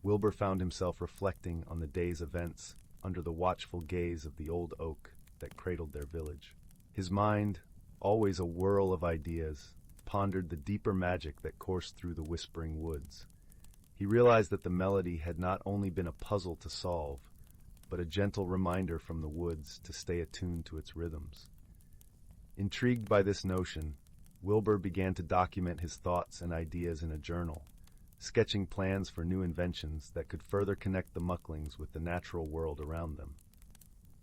Wilbur found himself reflecting on the day's events under the watchful gaze of the old oak that cradled their village. His mind, always a whirl of ideas, pondered the deeper magic that coursed through the Whispering Woods. He realized that the melody had not only been a puzzle to solve, but a gentle reminder from the woods to stay attuned to its rhythms. Intrigued by this notion, Wilbur began to document his thoughts and ideas in a journal, sketching plans for new inventions that could further connect the Mucklings with the natural world around them.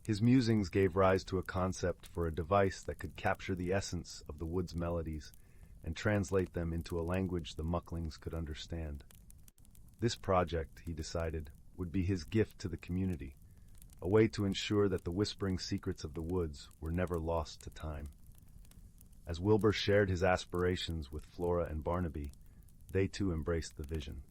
His musings gave rise to a concept for a device that could capture the essence of the wood's melodies and translate them into a language the Mucklings could understand. This project, he decided, would be his gift to the community, a way to ensure that the whispering secrets of the woods were never lost to time. As Wilbur shared his aspirations with Flora and Barnaby, they too embraced the vision.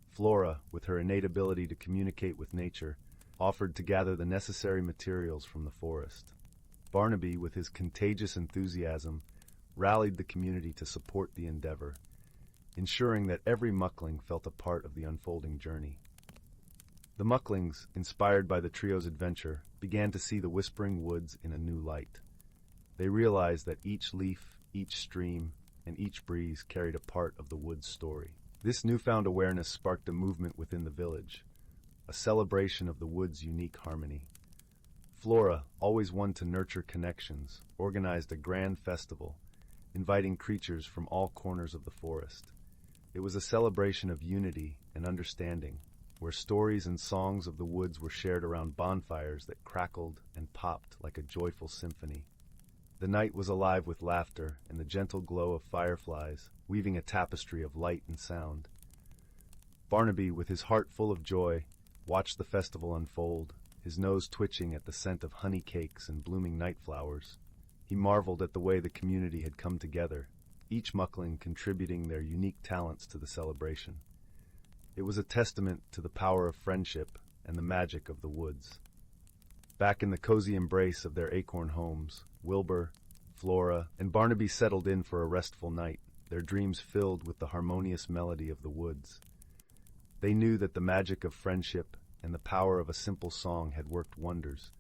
Flora, with her innate ability to communicate with nature, offered to gather the necessary materials from the forest. Barnaby, with his contagious enthusiasm, rallied the community to support the endeavor, ensuring that every Muckling felt a part of the unfolding journey. The Mucklings, inspired by the trio's adventure, began to see the Whispering Woods in a new light. They realized that each leaf, each stream, and each breeze carried a part of the wood's story. This newfound awareness sparked a movement within the village, a celebration of the wood's unique harmony. Flora, always one to nurture connections, organized a grand festival, inviting creatures from all corners of the forest. It was a celebration of unity and understanding, where stories and songs of the woods were shared around bonfires that crackled and popped like a joyful symphony. The night was alive with laughter and the gentle glow of fireflies, weaving a tapestry of light and sound. Barnaby, with his heart full of joy, watched the festival unfold, his nose twitching at the scent of honey cakes and blooming night flowers. He marveled at the way the community had come together, each Muckling contributing their unique talents to the celebration. It was a testament to the power of friendship and the magic of the woods. Back in the cozy embrace of their acorn homes, Wilbur, Flora, and Barnaby settled in for a restful night, their dreams filled with the harmonious melody of the woods. They knew that the magic of friendship and the power of a simple song had worked wonders,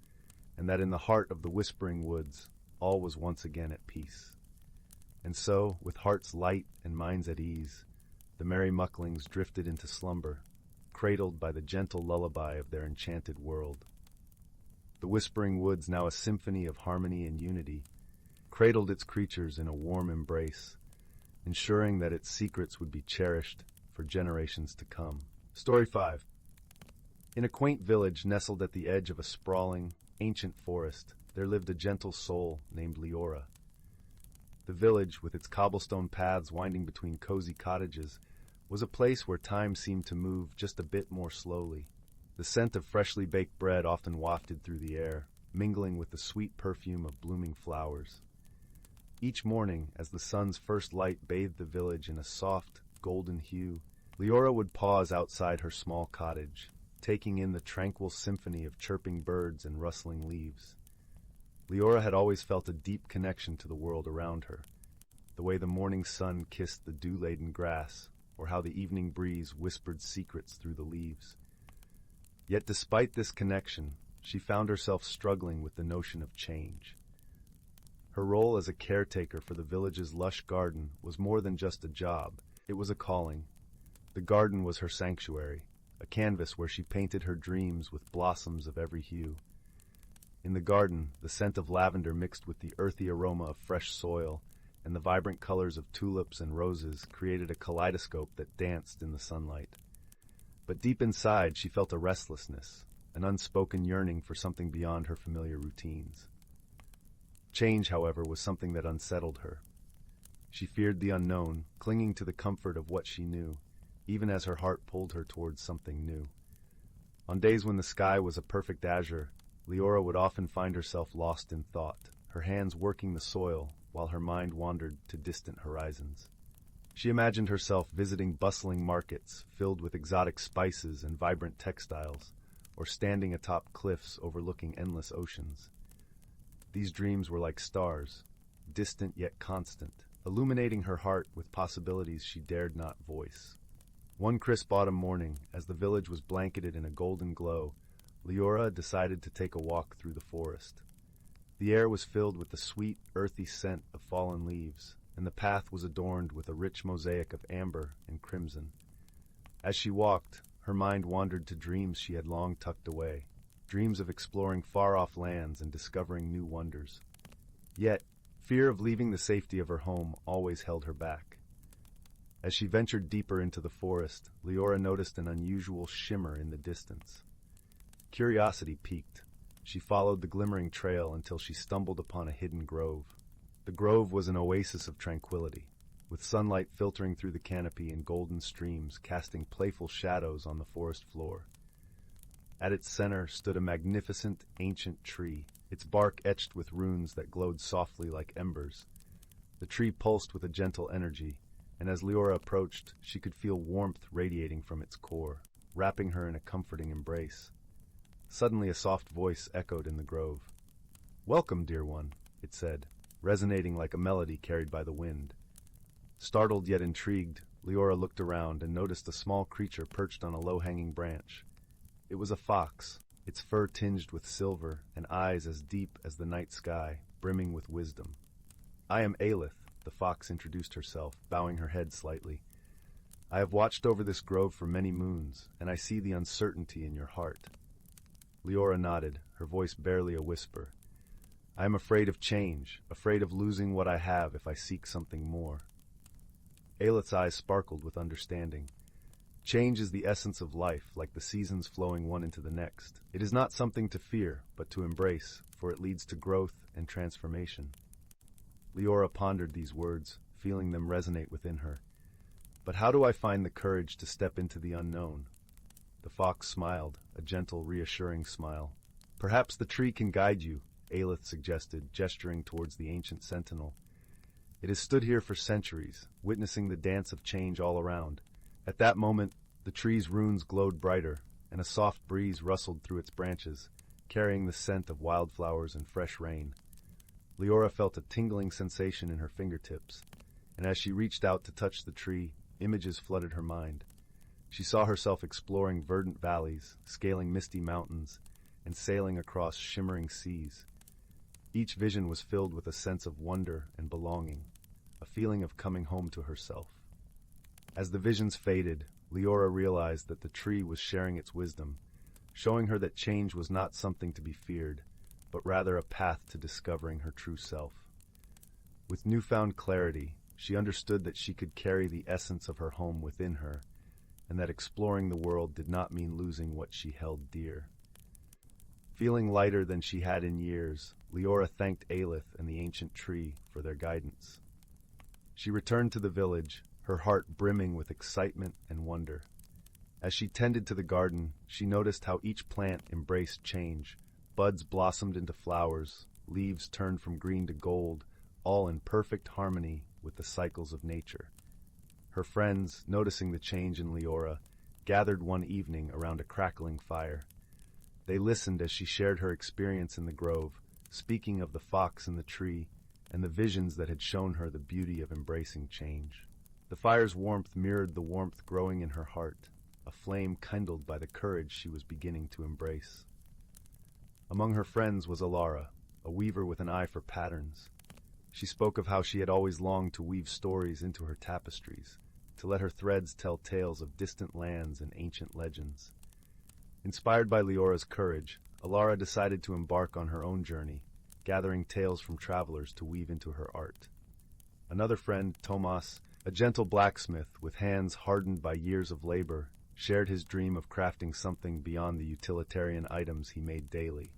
and that in the heart of the whispering woods, all was once again at peace. And so, with hearts light and minds at ease, the merry mucklings drifted into slumber, cradled by the gentle lullaby of their enchanted world. The whispering woods, now a symphony of harmony and unity, cradled its creatures in a warm embrace, ensuring that its secrets would be cherished for generations to come. Story 5. In a quaint village nestled at the edge of a sprawling, ancient forest, there lived a gentle soul named Leora. The village, with its cobblestone paths winding between cozy cottages, was a place where time seemed to move just a bit more slowly. The scent of freshly baked bread often wafted through the air, mingling with the sweet perfume of blooming flowers. Each morning, as the sun's first light bathed the village in a soft, golden hue, Leora would pause outside her small cottage, taking in the tranquil symphony of chirping birds and rustling leaves. Leora had always felt a deep connection to the world around her, the way the morning sun kissed the dew-laden grass, or how the evening breeze whispered secrets through the leaves. Yet despite this connection, she found herself struggling with the notion of change. Her role as a caretaker for the village's lush garden was more than just a job, it was a calling. The garden was her sanctuary, a canvas where she painted her dreams with blossoms of every hue. In the garden, the scent of lavender mixed with the earthy aroma of fresh soil and the vibrant colors of tulips and roses created a kaleidoscope that danced in the sunlight. But deep inside, she felt a restlessness, an unspoken yearning for something beyond her familiar routines. Change, however, was something that unsettled her. She feared the unknown, clinging to the comfort of what she knew, even as her heart pulled her towards something new. On days when the sky was a perfect azure, Leora would often find herself lost in thought, her hands working the soil while her mind wandered to distant horizons. She imagined herself visiting bustling markets filled with exotic spices and vibrant textiles, or standing atop cliffs overlooking endless oceans. These dreams were like stars, distant yet constant, illuminating her heart with possibilities she dared not voice. One crisp autumn morning, as the village was blanketed in a golden glow, Leora decided to take a walk through the forest. The air was filled with the sweet, earthy scent of fallen leaves, and the path was adorned with a rich mosaic of amber and crimson. As she walked, her mind wandered to dreams she had long tucked away, dreams of exploring far-off lands and discovering new wonders. Yet, fear of leaving the safety of her home always held her back. As she ventured deeper into the forest, Leora noticed an unusual shimmer in the distance. Curiosity piqued. She followed the glimmering trail until she stumbled upon a hidden grove. The grove was an oasis of tranquility, with sunlight filtering through the canopy in golden streams, casting playful shadows on the forest floor. At its center stood a magnificent, ancient tree, its bark etched with runes that glowed softly like embers. The tree pulsed with a gentle energy, and as Leora approached, she could feel warmth radiating from its core, wrapping her in a comforting embrace. Suddenly a soft voice echoed in the grove. "Welcome, dear one," it said, resonating like a melody carried by the wind. Startled yet intrigued, Leora looked around and noticed a small creature perched on a low-hanging branch. It was a fox, its fur tinged with silver and eyes as deep as the night sky, brimming with wisdom. "I am Aelith," the fox introduced herself, bowing her head slightly. "I have watched over this grove for many moons, and I see the uncertainty in your heart." Leora nodded, her voice barely a whisper. "I am afraid of change, afraid of losing what I have if I seek something more." Aelith's eyes sparkled with understanding. Change is the essence of life, like the seasons flowing one into the next. It is not something to fear, but to embrace, for it leads to growth and transformation. Leora pondered these words, feeling them resonate within her. "But how do I find the courage to step into the unknown?" The fox smiled, a gentle, reassuring smile. "Perhaps the tree can guide you," Aelith suggested, gesturing towards the ancient sentinel. "It has stood here for centuries, witnessing the dance of change all around." At that moment, the tree's runes glowed brighter, and a soft breeze rustled through its branches, carrying the scent of wildflowers and fresh rain. Leora felt a tingling sensation in her fingertips, and as she reached out to touch the tree, images flooded her mind. She saw herself exploring verdant valleys, scaling misty mountains, and sailing across shimmering seas. Each vision was filled with a sense of wonder and belonging, a feeling of coming home to herself. As the visions faded, Leora realized that the tree was sharing its wisdom, showing her that change was not something to be feared, but rather a path to discovering her true self. With newfound clarity, she understood that she could carry the essence of her home within her, and that exploring the world did not mean losing what she held dear. Feeling lighter than she had in years, Leora thanked Aelith and the ancient tree for their guidance. She returned to the village, her heart brimming with excitement and wonder. As she tended to the garden, she noticed how each plant embraced change. Buds blossomed into flowers, leaves turned from green to gold, all in perfect harmony with the cycles of nature. Her friends, noticing the change in Leora, gathered one evening around a crackling fire. They listened as she shared her experience in the grove, speaking of the fox in the tree and the visions that had shown her the beauty of embracing change. The fire's warmth mirrored the warmth growing in her heart, a flame kindled by the courage she was beginning to embrace. Among her friends was Alara, a weaver with an eye for patterns. She spoke of how she had always longed to weave stories into her tapestries, to let her threads tell tales of distant lands and ancient legends. Inspired by Leora's courage, Alara decided to embark on her own journey, gathering tales from travelers to weave into her art. Another friend, Tomas, a gentle blacksmith with hands hardened by years of labor, shared his dream of crafting something beyond the utilitarian items he made daily.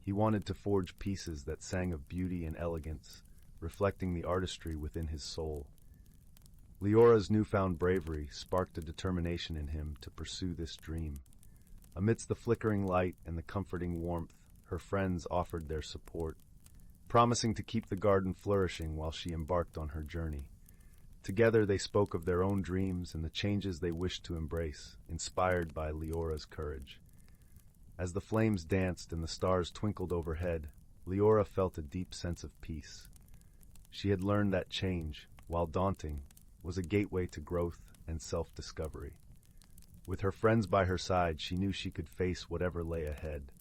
He wanted to forge pieces that sang of beauty and elegance, reflecting the artistry within his soul. Leora's newfound bravery sparked a determination in him to pursue this dream. Amidst the flickering light and the comforting warmth, her friends offered their support, promising to keep the garden flourishing while she embarked on her journey. Together they spoke of their own dreams and the changes they wished to embrace, inspired by Leora's courage. As the flames danced and the stars twinkled overhead, Leora felt a deep sense of peace. She had learned that change, while daunting, was a gateway to growth and self-discovery. With her friends by her side, she knew she could face whatever lay ahead.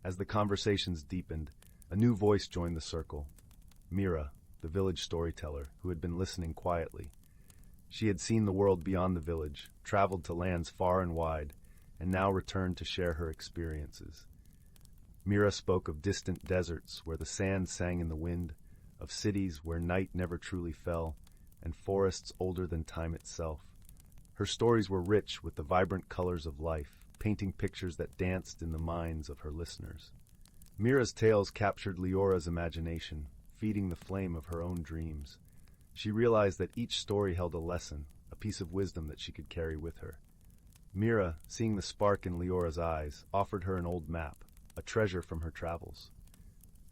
As the conversations deepened, a new voice joined the circle. Mira, the village storyteller, who had been listening quietly. She had seen the world beyond the village, traveled to lands far and wide, and now returned to share her experiences. Mira spoke of distant deserts where the sand sang in the wind, of cities where night never truly fell, and forests older than time itself. Her stories were rich with the vibrant colors of life, painting pictures that danced in the minds of her listeners. Mira's tales captured Leora's imagination, feeding the flame of her own dreams. She realized that each story held a lesson, a piece of wisdom that she could carry with her. Mira, seeing the spark in Leora's eyes, offered her an old map, a treasure from her travels.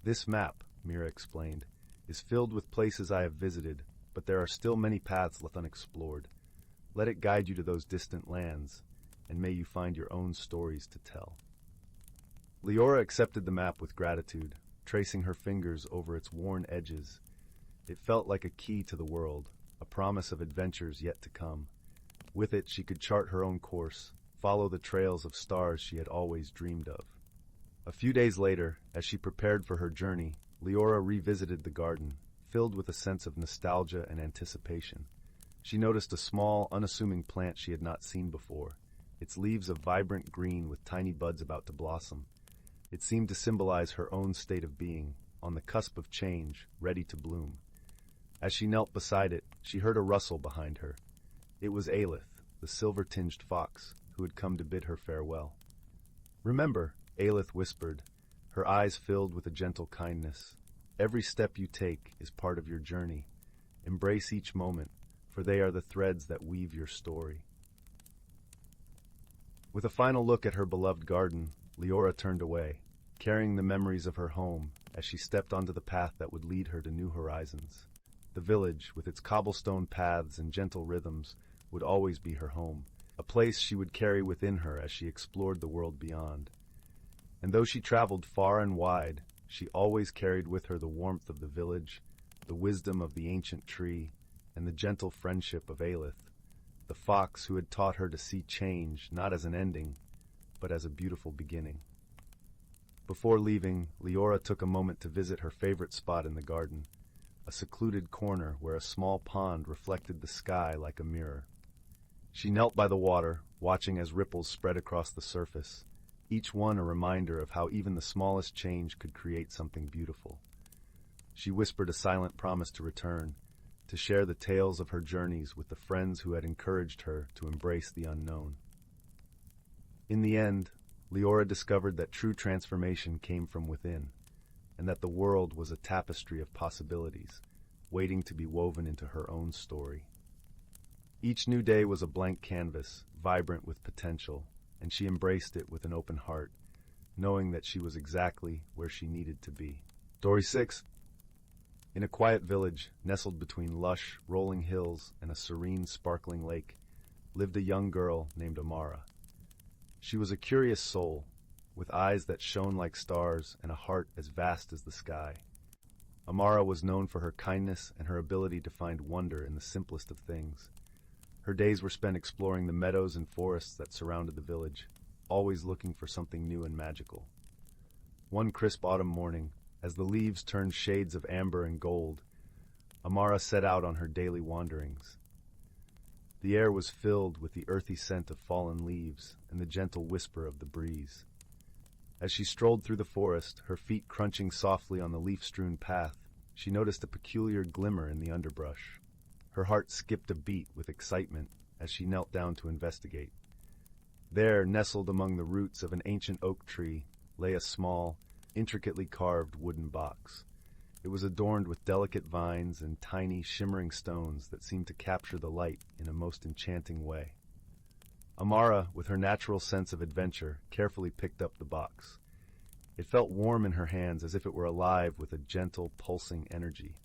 "This map," Mira explained, "is filled with places I have visited, but there are still many paths left unexplored. Let it guide you to those distant lands, and may you find your own stories to tell." Leora accepted the map with gratitude, tracing her fingers over its worn edges. It felt like a key to the world, a promise of adventures yet to come. With it, she could chart her own course, follow the trails of stars she had always dreamed of. A few days later, as she prepared for her journey, Leora revisited the garden, filled with a sense of nostalgia and anticipation. She noticed a small, unassuming plant she had not seen before, its leaves of vibrant green with tiny buds about to blossom. It seemed to symbolize her own state of being, on the cusp of change, ready to bloom. As she knelt beside it, she heard a rustle behind her. It was Aelith, the silver-tinged fox, who had come to bid her farewell. "Remember," Aelith whispered, her eyes filled with a gentle kindness, "every step you take is part of your journey. Embrace each moment, for they are the threads that weave your story." With a final look at her beloved garden, Leora turned away, carrying the memories of her home as she stepped onto the path that would lead her to new horizons. The village, with its cobblestone paths and gentle rhythms, would always be her home, a place she would carry within her as she explored the world beyond. And though she traveled far and wide, she always carried with her the warmth of the village, the wisdom of the ancient tree, and the gentle friendship of Aelith, the fox who had taught her to see change not as an ending, but as a beautiful beginning. Before leaving, Leora took a moment to visit her favorite spot in the garden, a secluded corner where a small pond reflected the sky like a mirror. She knelt by the water, watching as ripples spread across the surface, each one a reminder of how even the smallest change could create something beautiful. She whispered a silent promise to return, to share the tales of her journeys with the friends who had encouraged her to embrace the unknown. In the end, Leora discovered that true transformation came from within, and that the world was a tapestry of possibilities, waiting to be woven into her own story. Each new day was a blank canvas, vibrant with potential, and she embraced it with an open heart, knowing that she was exactly where she needed to be. Story 6. In a quiet village, nestled between lush, rolling hills and a serene, sparkling lake, lived a young girl named Amara. She was a curious soul, with eyes that shone like stars and a heart as vast as the sky. Amara was known for her kindness and her ability to find wonder in the simplest of things. Her days were spent exploring the meadows and forests that surrounded the village, always looking for something new and magical. One crisp autumn morning, as the leaves turned shades of amber and gold, Amara set out on her daily wanderings. The air was filled with the earthy scent of fallen leaves and the gentle whisper of the breeze. As she strolled through the forest, her feet crunching softly on the leaf-strewn path, she noticed a peculiar glimmer in the underbrush. Her heart skipped a beat with excitement as she knelt down to investigate. There, nestled among the roots of an ancient oak tree, lay a small, intricately carved wooden box. It was adorned with delicate vines and tiny, shimmering stones that seemed to capture the light in a most enchanting way. Amara, with her natural sense of adventure, carefully picked up the box. It felt warm in her hands as if it were alive with a gentle, pulsing energy.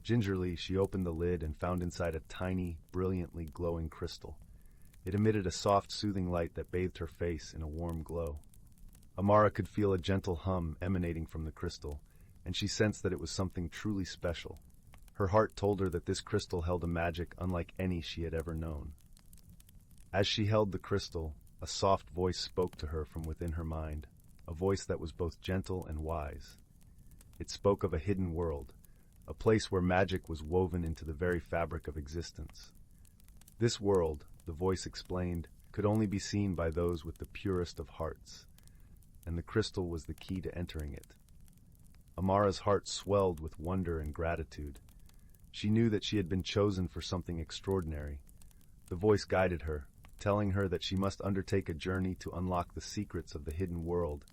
Gingerly, she opened the lid and found inside a tiny, brilliantly glowing crystal. It emitted a soft, soothing light that bathed her face in a warm glow. Amara could feel a gentle hum emanating from the crystal, and she sensed that it was something truly special. Her heart told her that this crystal held a magic unlike any she had ever known. As she held the crystal, a soft voice spoke to her from within her mind, a voice that was both gentle and wise. It spoke of a hidden world, a place where magic was woven into the very fabric of existence. This world, the voice explained, could only be seen by those with the purest of hearts, and the crystal was the key to entering it. Amara's heart swelled with wonder and gratitude. She knew that she had been chosen for something extraordinary. The voice guided her, telling her that she must undertake a journey to unlock the secrets of the hidden world,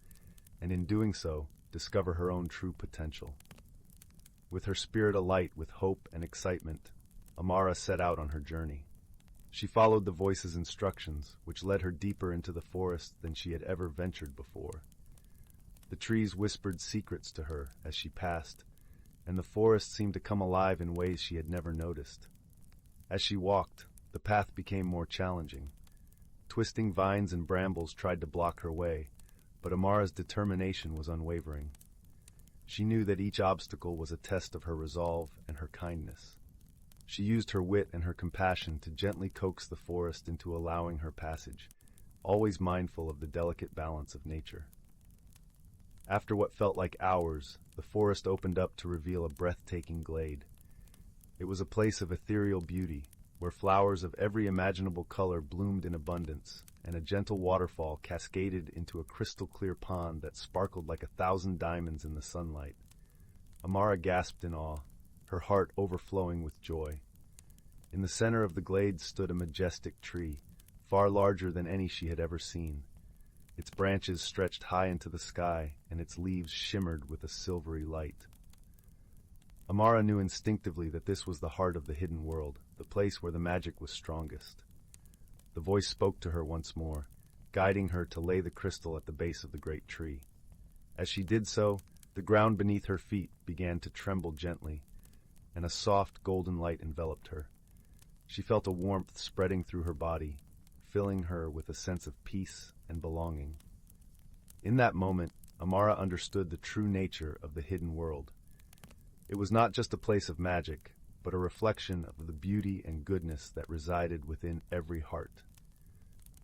and in doing so, discover her own true potential. With her spirit alight with hope and excitement, Amara set out on her journey. She followed the voice's instructions, which led her deeper into the forest than she had ever ventured before. The trees whispered secrets to her as she passed, and the forest seemed to come alive in ways she had never noticed. As she walked, the path became more challenging. Twisting vines and brambles tried to block her way, but Amara's determination was unwavering. She knew that each obstacle was a test of her resolve and her kindness. She used her wit and her compassion to gently coax the forest into allowing her passage, always mindful of the delicate balance of nature. After what felt like hours, the forest opened up to reveal a breathtaking glade. It was a place of ethereal beauty, where flowers of every imaginable color bloomed in abundance, and a gentle waterfall cascaded into a crystal-clear pond that sparkled like 1,000 diamonds in the sunlight. Amara gasped in awe, her heart overflowing with joy. In the center of the glade stood a majestic tree, far larger than any she had ever seen. Its branches stretched high into the sky, and its leaves shimmered with a silvery light. Amara knew instinctively that this was the heart of the hidden world, the place where the magic was strongest. The voice spoke to her once more, guiding her to lay the crystal at the base of the great tree. As she did so, the ground beneath her feet began to tremble gently, and a soft golden light enveloped her. She felt a warmth spreading through her body, filling her with a sense of peace and belonging. In that moment, Amara understood the true nature of the hidden world. It was not just a place of magic, but a reflection of the beauty and goodness that resided within every heart.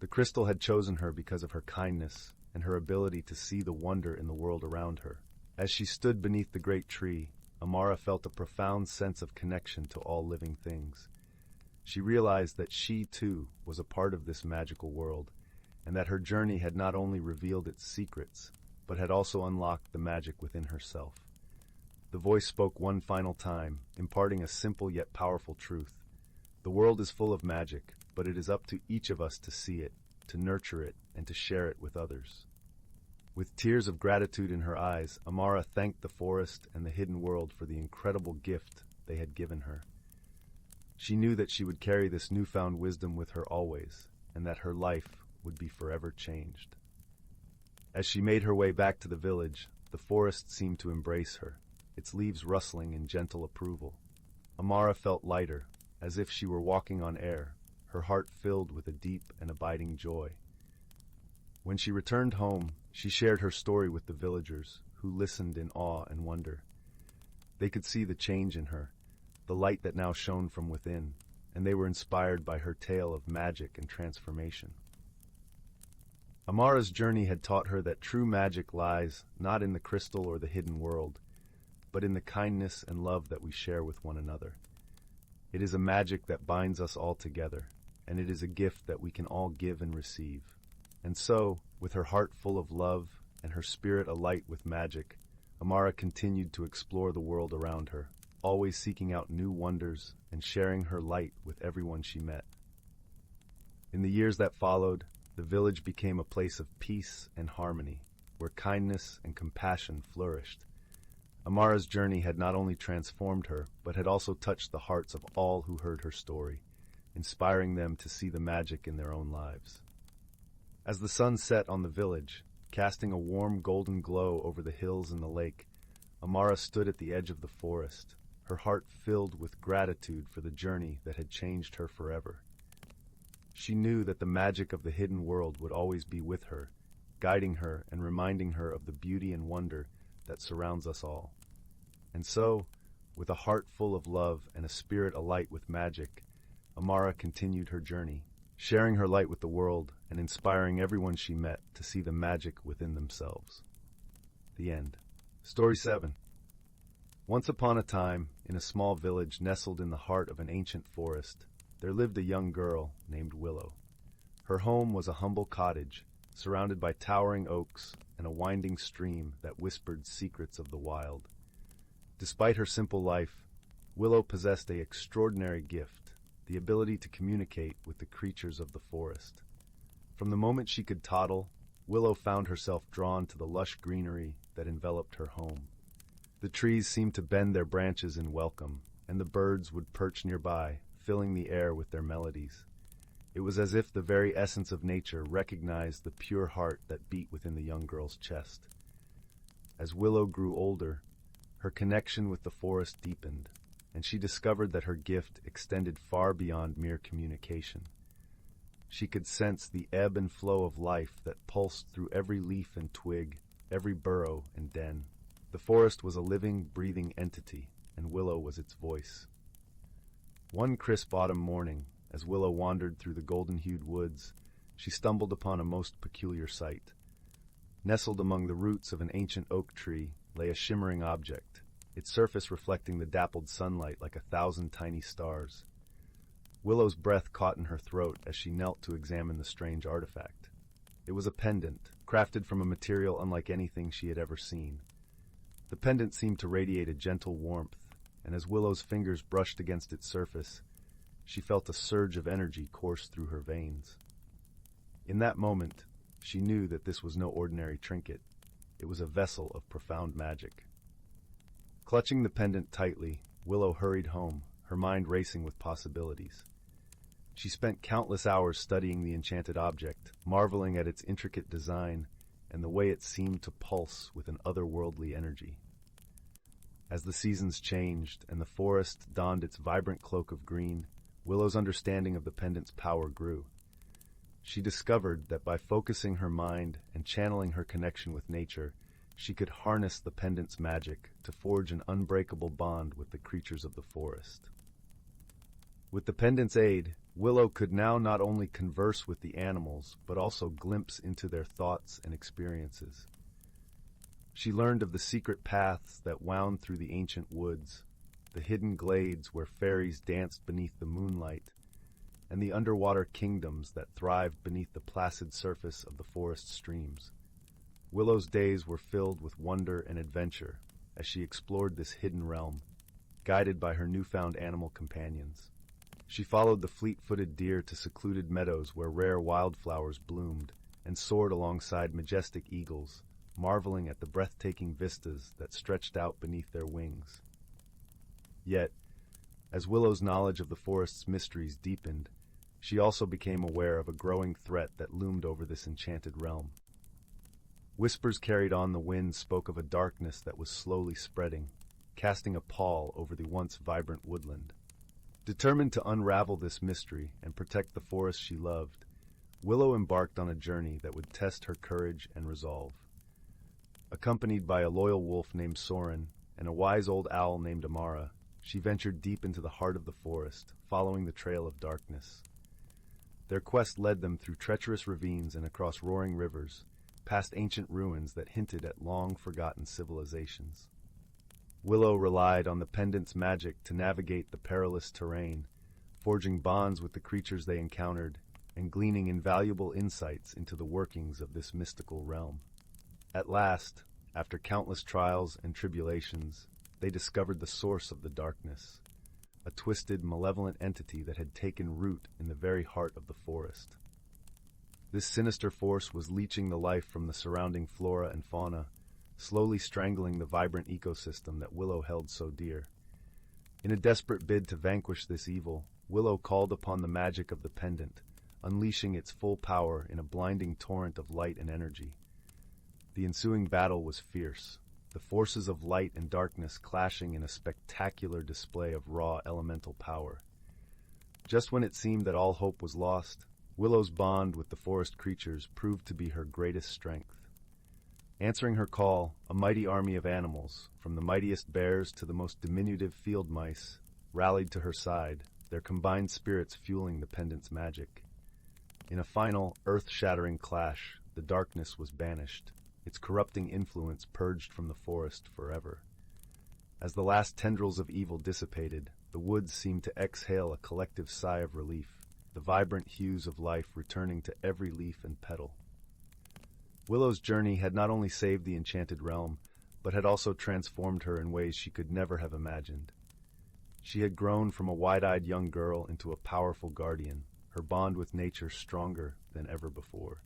The crystal had chosen her because of her kindness and her ability to see the wonder in the world around her. As she stood beneath the great tree, Amara felt a profound sense of connection to all living things. She realized that she, too, was a part of this magical world, and that her journey had not only revealed its secrets, but had also unlocked the magic within herself. The voice spoke one final time, imparting a simple yet powerful truth. The world is full of magic, but it is up to each of us to see it, to nurture it, and to share it with others. With tears of gratitude in her eyes, Amara thanked the forest and the hidden world for the incredible gift they had given her. She knew that she would carry this newfound wisdom with her always, and that her life would be forever changed. As she made her way back to the village, the forest seemed to embrace her, its leaves rustling in gentle approval. Amara felt lighter, as if she were walking on air, her heart filled with a deep and abiding joy. When she returned home, she shared her story with the villagers, who listened in awe and wonder. They could see the change in her, the light that now shone from within, and they were inspired by her tale of magic and transformation. Amara's journey had taught her that true magic lies not in the crystal or the hidden world, but in the kindness and love that we share with one another. It is a magic that binds us all together, and it is a gift that we can all give and receive. And so, with her heart full of love and her spirit alight with magic, Amara continued to explore the world around her, always seeking out new wonders and sharing her light with everyone she met. In the years that followed, the village became a place of peace and harmony, where kindness and compassion flourished. Amara's journey had not only transformed her, but had also touched the hearts of all who heard her story, inspiring them to see the magic in their own lives. As the sun set on the village, casting a warm golden glow over the hills and the lake, Amara stood at the edge of the forest, her heart filled with gratitude for the journey that had changed her forever. She knew that the magic of the hidden world would always be with her, guiding her and reminding her of the beauty and wonder that surrounds us all. And so, with a heart full of love and a spirit alight with magic, Amara continued her journey, sharing her light with the world and inspiring everyone she met to see the magic within themselves. The end. Story 7. Once upon a time, in a small village nestled in the heart of an ancient forest, there lived a young girl named Willow. Her home was a humble cottage, surrounded by towering oaks and a winding stream that whispered secrets of the wild. Despite her simple life, Willow possessed an extraordinary gift, the ability to communicate with the creatures of the forest. From the moment she could toddle, Willow found herself drawn to the lush greenery that enveloped her home. The trees seemed to bend their branches in welcome, and the birds would perch nearby, filling the air with their melodies. It was as if the very essence of nature recognized the pure heart that beat within the young girl's chest. As Willow grew older, her connection with the forest deepened, and she discovered that her gift extended far beyond mere communication. She could sense the ebb and flow of life that pulsed through every leaf and twig, every burrow and den. The forest was a living, breathing entity, and Willow was its voice. One crisp autumn morning, as Willow wandered through the golden-hued woods, she stumbled upon a most peculiar sight. Nestled among the roots of an ancient oak tree lay a shimmering object, its surface reflecting the dappled sunlight like 1,000 tiny stars. Willow's breath caught in her throat as she knelt to examine the strange artifact. It was a pendant, crafted from a material unlike anything she had ever seen. The pendant seemed to radiate a gentle warmth, and as Willow's fingers brushed against its surface, she felt a surge of energy course through her veins. In that moment, she knew that this was no ordinary trinket. It was a vessel of profound magic. Clutching the pendant tightly, Willow hurried home, her mind racing with possibilities. She spent countless hours studying the enchanted object, marveling at its intricate design and the way it seemed to pulse with an otherworldly energy. As the seasons changed and the forest donned its vibrant cloak of green, Willow's understanding of the pendant's power grew. She discovered that by focusing her mind and channeling her connection with nature, she could harness the pendant's magic to forge an unbreakable bond with the creatures of the forest. With the pendant's aid, Willow could now not only converse with the animals, but also glimpse into their thoughts and experiences. She learned of the secret paths that wound through the ancient woods, the hidden glades where fairies danced beneath the moonlight, and the underwater kingdoms that thrived beneath the placid surface of the forest streams. Willow's days were filled with wonder and adventure as she explored this hidden realm, guided by her newfound animal companions. She followed the fleet-footed deer to secluded meadows where rare wildflowers bloomed, and soared alongside majestic eagles, marveling at the breathtaking vistas that stretched out beneath their wings. Yet, as Willow's knowledge of the forest's mysteries deepened, she also became aware of a growing threat that loomed over this enchanted realm. Whispers carried on the wind spoke of a darkness that was slowly spreading, casting a pall over the once vibrant woodland. Determined to unravel this mystery and protect the forest she loved, Willow embarked on a journey that would test her courage and resolve. Accompanied by a loyal wolf named Soren and a wise old owl named Amara, she ventured deep into the heart of the forest, following the trail of darkness. Their quest led them through treacherous ravines and across roaring rivers, past ancient ruins that hinted at long-forgotten civilizations. Willow relied on the pendant's magic to navigate the perilous terrain, forging bonds with the creatures they encountered and gleaning invaluable insights into the workings of this mystical realm. At last, after countless trials and tribulations, they discovered the source of the darkness, a twisted, malevolent entity that had taken root in the very heart of the forest. This sinister force was leeching the life from the surrounding flora and fauna, slowly strangling the vibrant ecosystem that Willow held so dear. In a desperate bid to vanquish this evil, Willow called upon the magic of the pendant, unleashing its full power in a blinding torrent of light and energy. The ensuing battle was fierce, the forces of light and darkness clashing in a spectacular display of raw elemental power. Just when it seemed that all hope was lost, Willow's bond with the forest creatures proved to be her greatest strength. Answering her call, a mighty army of animals, from the mightiest bears to the most diminutive field mice, rallied to her side, their combined spirits fueling the pendant's magic. In a final, earth-shattering clash, the darkness was banished, its corrupting influence purged from the forest forever. As the last tendrils of evil dissipated, the woods seemed to exhale a collective sigh of relief, the vibrant hues of life returning to every leaf and petal. Willow's journey had not only saved the enchanted realm, but had also transformed her in ways she could never have imagined. She had grown from a wide-eyed young girl into a powerful guardian, her bond with nature stronger than ever before.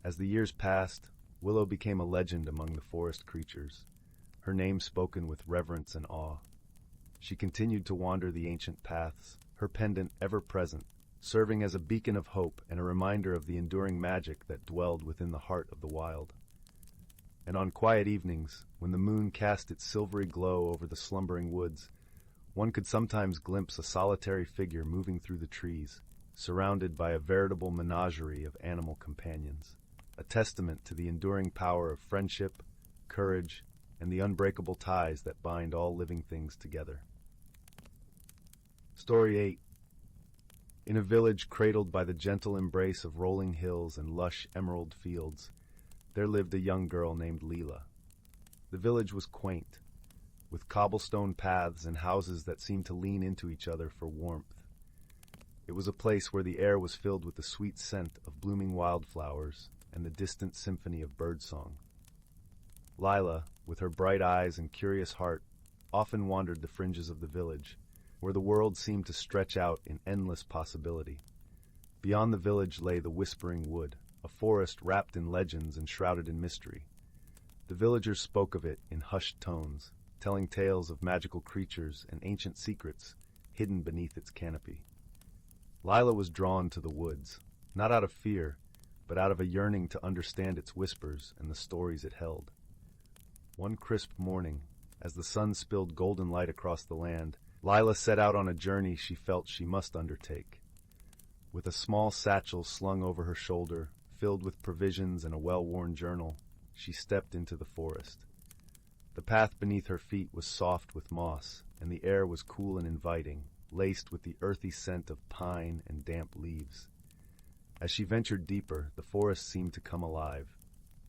As the years passed, Willow became a legend among the forest creatures, her name spoken with reverence and awe. She continued to wander the ancient paths, her pendant ever present, serving as a beacon of hope and a reminder of the enduring magic that dwelled within the heart of the wild. And on quiet evenings, when the moon cast its silvery glow over the slumbering woods, one could sometimes glimpse a solitary figure moving through the trees, surrounded by a veritable menagerie of animal companions, a testament to the enduring power of friendship, courage, and the unbreakable ties that bind all living things together. Story 8. In a village cradled by the gentle embrace of rolling hills and lush emerald fields, there lived a young girl named Leela. The village was quaint, with cobblestone paths and houses that seemed to lean into each other for warmth. It was a place where the air was filled with the sweet scent of blooming wildflowers and the distant symphony of birdsong. Lila, with her bright eyes and curious heart, often wandered the fringes of the village, where the world seemed to stretch out in endless possibility. Beyond the village lay the Whispering Wood, a forest wrapped in legends and shrouded in mystery. The villagers spoke of it in hushed tones, telling tales of magical creatures and ancient secrets hidden beneath its canopy. Lila was drawn to the woods, not out of fear, but out of a yearning to understand its whispers and the stories it held. One crisp morning, as the sun spilled golden light across the land, Lila set out on a journey she felt she must undertake. With a small satchel slung over her shoulder, filled with provisions and a well-worn journal, she stepped into the forest. The path beneath her feet was soft with moss, and the air was cool and inviting, laced with the earthy scent of pine and damp leaves. As she ventured deeper, the forest seemed to come alive.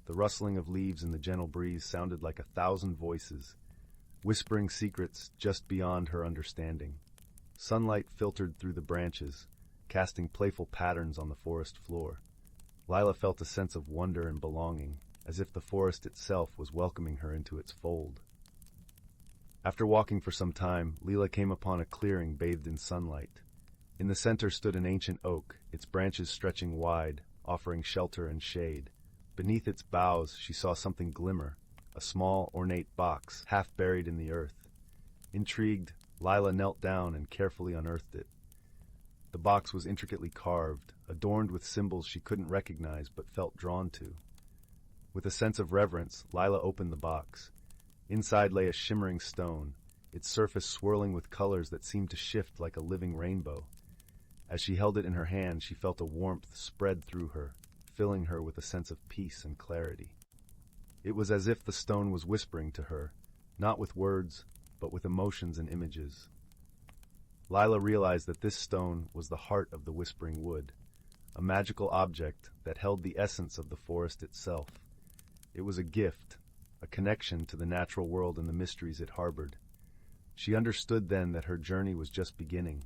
The rustling of leaves in the gentle breeze sounded like 1,000 voices, whispering secrets just beyond her understanding. Sunlight filtered through the branches, casting playful patterns on the forest floor. Lila felt a sense of wonder and belonging, as if the forest itself was welcoming her into its fold. After walking for some time, Lila came upon a clearing bathed in sunlight. In the center stood an ancient oak, its branches stretching wide, offering shelter and shade. Beneath its boughs, she saw something glimmer, a small, ornate box, half buried in the earth. Intrigued, Lila knelt down and carefully unearthed it. The box was intricately carved, adorned with symbols she couldn't recognize but felt drawn to. With a sense of reverence, Lila opened the box. Inside lay a shimmering stone, its surface swirling with colors that seemed to shift like a living rainbow. As she held it in her hand, she felt a warmth spread through her, filling her with a sense of peace and clarity. It was as if the stone was whispering to her, not with words, but with emotions and images. Lila realized that this stone was the heart of the Whispering Wood, a magical object that held the essence of the forest itself. It was a gift, a connection to the natural world and the mysteries it harbored. She understood then that her journey was just beginning,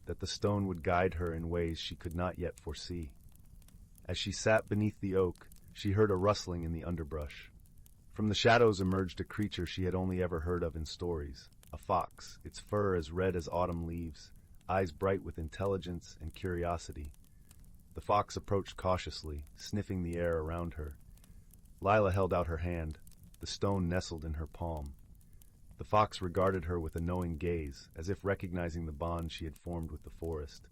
that the stone would guide her in ways she could not yet foresee. As she sat beneath the oak, she heard a rustling in the underbrush. From the shadows emerged a creature she had only ever heard of in stories, a fox, its fur as red as autumn leaves, eyes bright with intelligence and curiosity. The fox approached cautiously, sniffing the air around her. Lila held out her hand. The stone nestled in her palm. The fox regarded her with a knowing gaze, as if recognizing the bond she had formed with the forest.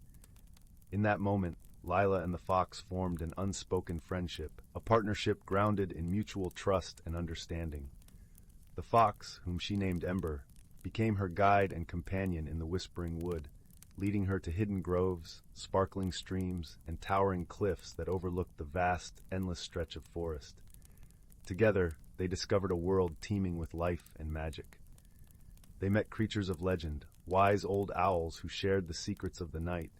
In that moment, Lila and the fox formed an unspoken friendship, a partnership grounded in mutual trust and understanding. The fox, whom she named Ember, became her guide and companion in the Whispering Wood, leading her to hidden groves, sparkling streams, and towering cliffs that overlooked the vast, endless stretch of forest. Together, they discovered a world teeming with life and magic. They met creatures of legend, wise old owls who shared the secrets of the night,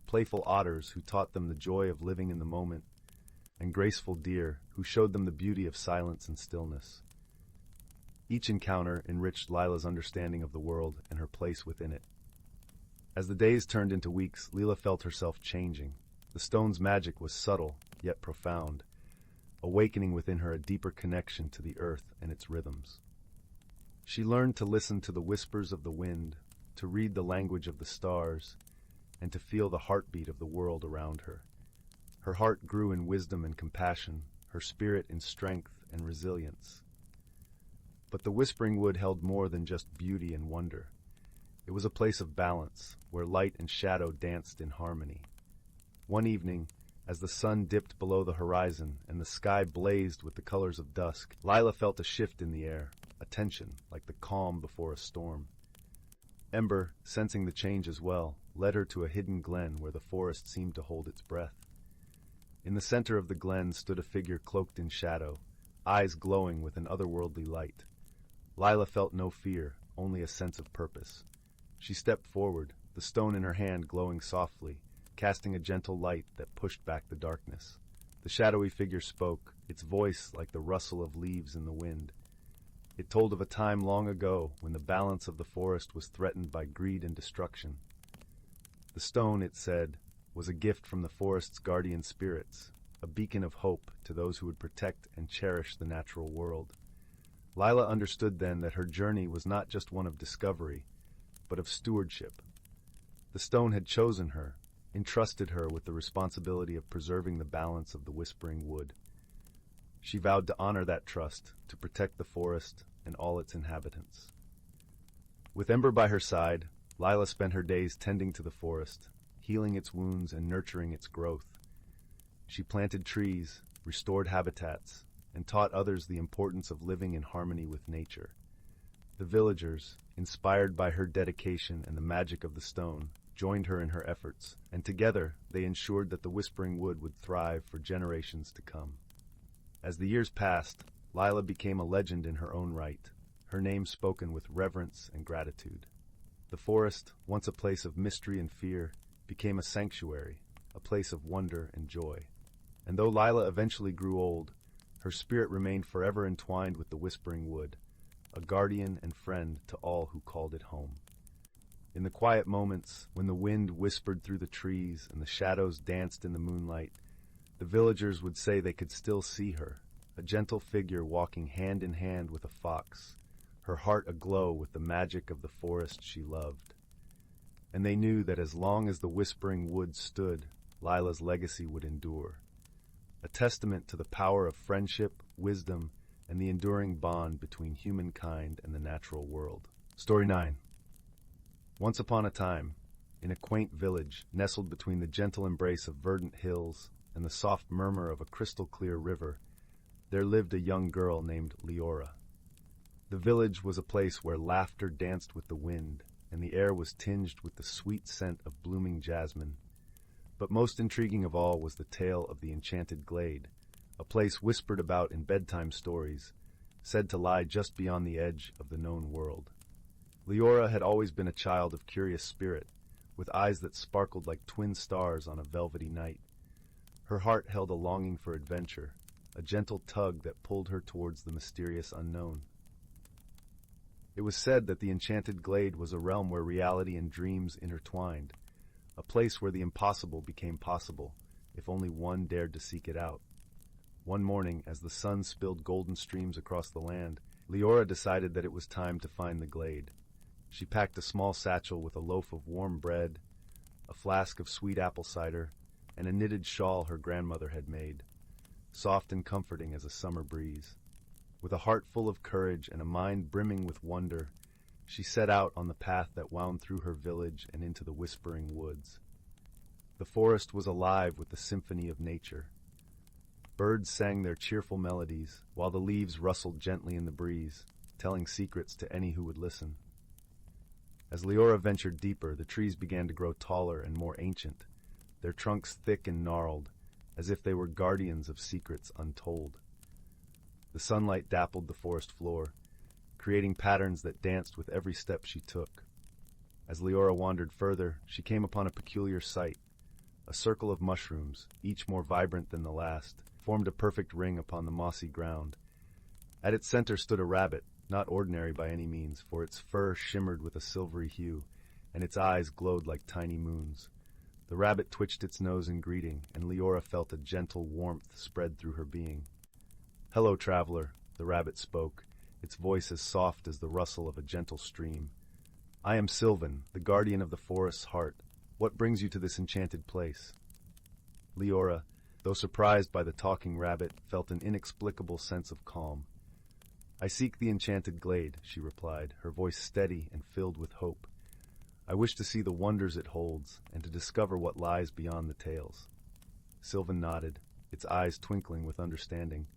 playful otters who taught them the joy of living in the moment, and graceful deer who showed them the beauty of silence and stillness. Each encounter enriched Lila's understanding of the world and her place within it. As the days turned into weeks, Lila felt herself changing. The stone's magic was subtle, yet profound, awakening within her a deeper connection to the earth and its rhythms. She learned to listen to the whispers of the wind, to read the language of the stars, and to feel the heartbeat of the world around her. Her heart grew in wisdom and compassion, her spirit in strength and resilience. But the Whispering Wood held more than just beauty and wonder. It was a place of balance, where light and shadow danced in harmony. One evening, as the sun dipped below the horizon and the sky blazed with the colors of dusk, Lila felt a shift in the air, a tension like the calm before a storm. Ember, sensing the change as well, led her to a hidden glen where the forest seemed to hold its breath. In the center of the glen stood a figure cloaked in shadow, eyes glowing with an otherworldly light. Lila felt no fear, only a sense of purpose. She stepped forward, the stone in her hand glowing softly, casting a gentle light that pushed back the darkness. The shadowy figure spoke, its voice like the rustle of leaves in the wind. It told of a time long ago when the balance of the forest was threatened by greed and destruction. The stone, it said, was a gift from the forest's guardian spirits, a beacon of hope to those who would protect and cherish the natural world. Lila understood then that her journey was not just one of discovery, but of stewardship. The stone had chosen her, entrusted her with the responsibility of preserving the balance of the Whispering Wood. She vowed to honor that trust, to protect the forest and all its inhabitants. With Ember by her side, Lila spent her days tending to the forest, healing its wounds and nurturing its growth. She planted trees, restored habitats, and taught others the importance of living in harmony with nature. The villagers, inspired by her dedication and the magic of the stone, joined her in her efforts, and together they ensured that the Whispering Wood would thrive for generations to come. As the years passed, Lila became a legend in her own right, her name spoken with reverence and gratitude. The forest, once a place of mystery and fear, became a sanctuary, a place of wonder and joy. And though Lila eventually grew old, her spirit remained forever entwined with the Whispering Wood, a guardian and friend to all who called it home. In the quiet moments, when the wind whispered through the trees and the shadows danced in the moonlight, the villagers would say they could still see her, a gentle figure walking hand in hand with a fox, her heart aglow with the magic of the forest she loved. And they knew that as long as the Whispering Wood stood, Lila's legacy would endure, a testament to the power of friendship, wisdom, and the enduring bond between humankind and the natural world. Story 9. Once upon a time, in a quaint village nestled between the gentle embrace of verdant hills and the soft murmur of a crystal-clear river, there lived a young girl named Leora. The village was a place where laughter danced with the wind, and the air was tinged with the sweet scent of blooming jasmine. But most intriguing of all was the tale of the Enchanted Glade, a place whispered about in bedtime stories, said to lie just beyond the edge of the known world. Leora had always been a child of curious spirit, with eyes that sparkled like twin stars on a velvety night. Her heart held a longing for adventure, a gentle tug that pulled her towards the mysterious unknown. It was said that the Enchanted Glade was a realm where reality and dreams intertwined, a place where the impossible became possible, if only one dared to seek it out. One morning, as the sun spilled golden streams across the land, Leora decided that it was time to find the glade. She packed a small satchel with a loaf of warm bread, a flask of sweet apple cider, and a knitted shawl her grandmother had made, soft and comforting as a summer breeze. With a heart full of courage and a mind brimming with wonder, she set out on the path that wound through her village and into the Whispering Woods. The forest was alive with the symphony of nature. Birds sang their cheerful melodies, while the leaves rustled gently in the breeze, telling secrets to any who would listen. As Leora ventured deeper, the trees began to grow taller and more ancient, their trunks thick and gnarled, as if they were guardians of secrets untold. The sunlight dappled the forest floor, creating patterns that danced with every step she took. As Leora wandered further, she came upon a peculiar sight. A circle of mushrooms, each more vibrant than the last, formed a perfect ring upon the mossy ground. At its center stood a rabbit, not ordinary by any means, for its fur shimmered with a silvery hue, and its eyes glowed like tiny moons. The rabbit twitched its nose in greeting, and Leora felt a gentle warmth spread through her being. "Hello, traveler," the rabbit spoke, its voice as soft as the rustle of a gentle stream. "I am Sylvan, the guardian of the forest's heart. What brings you to this enchanted place?" Leora, though surprised by the talking rabbit, felt an inexplicable sense of calm. "I seek the Enchanted Glade," she replied, her voice steady and filled with hope. "I wish to see the wonders it holds, and to discover what lies beyond the tales." Sylvan nodded, its eyes twinkling with understanding.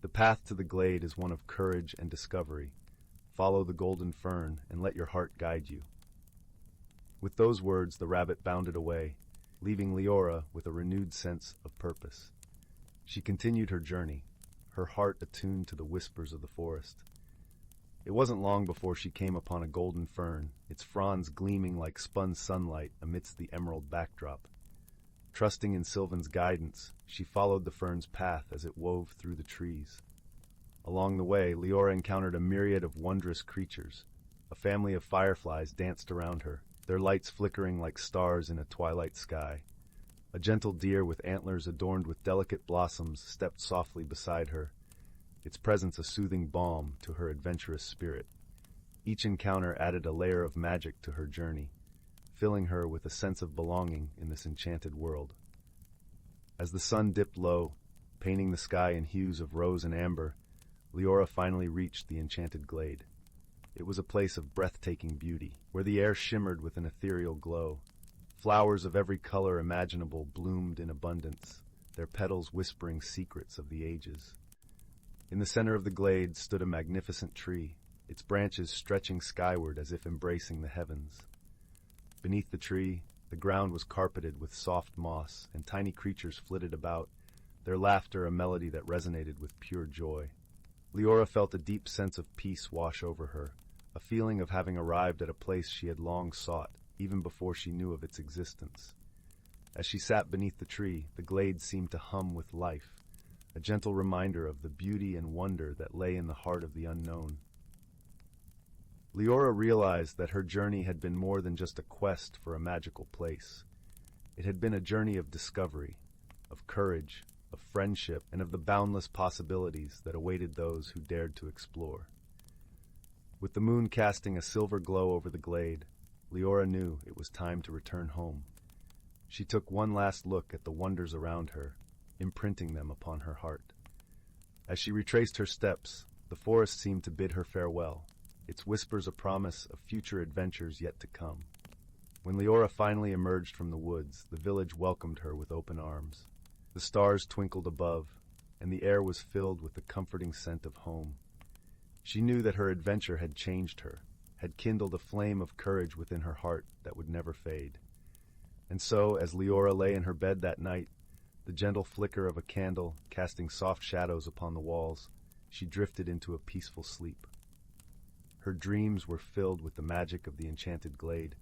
"The path to the glade is one of courage and discovery. Follow the golden fern, and let your heart guide you." With those words, the rabbit bounded away, leaving Leora with a renewed sense of purpose. She continued her journey, her heart attuned to the whispers of the forest. It wasn't long before she came upon a golden fern, its fronds gleaming like spun sunlight amidst the emerald backdrop. Trusting in Sylvan's guidance, she followed the fern's path as it wove through the trees. Along the way, Leora encountered a myriad of wondrous creatures. A family of fireflies danced around her, their lights flickering like stars in a twilight sky. A gentle deer with antlers adorned with delicate blossoms stepped softly beside her, its presence a soothing balm to her adventurous spirit. Each encounter added a layer of magic to her journey, filling her with a sense of belonging in this enchanted world. As the sun dipped low, painting the sky in hues of rose and amber, Leora finally reached the Enchanted Glade. It was a place of breathtaking beauty, where the air shimmered with an ethereal glow. Flowers of every color imaginable bloomed in abundance, their petals whispering secrets of the ages. In the center of the glade stood a magnificent tree, its branches stretching skyward as if embracing the heavens. Beneath the tree, the ground was carpeted with soft moss, and tiny creatures flitted about, their laughter a melody that resonated with pure joy. Leora felt a deep sense of peace wash over her, a feeling of having arrived at a place she had long sought, even before she knew of its existence. As she sat beneath the tree, the glade seemed to hum with life, a gentle reminder of the beauty and wonder that lay in the heart of the unknown. Leora realized that her journey had been more than just a quest for a magical place. It had been a journey of discovery, of courage, of friendship, and of the boundless possibilities that awaited those who dared to explore. With the moon casting a silver glow over the glade, Leora knew it was time to return home. She took one last look at the wonders around her, imprinting them upon her heart. As she retraced her steps, the forest seemed to bid her farewell, its whispers a promise of future adventures yet to come. When Leora finally emerged from the woods, the village welcomed her with open arms. The stars twinkled above, and the air was filled with the comforting scent of home. She knew that her adventure had changed her, had kindled a flame of courage within her heart that would never fade. And so, as Leora lay in her bed that night, the gentle flicker of a candle casting soft shadows upon the walls, she drifted into a peaceful sleep. Her dreams were filled with the magic of the enchanted glade,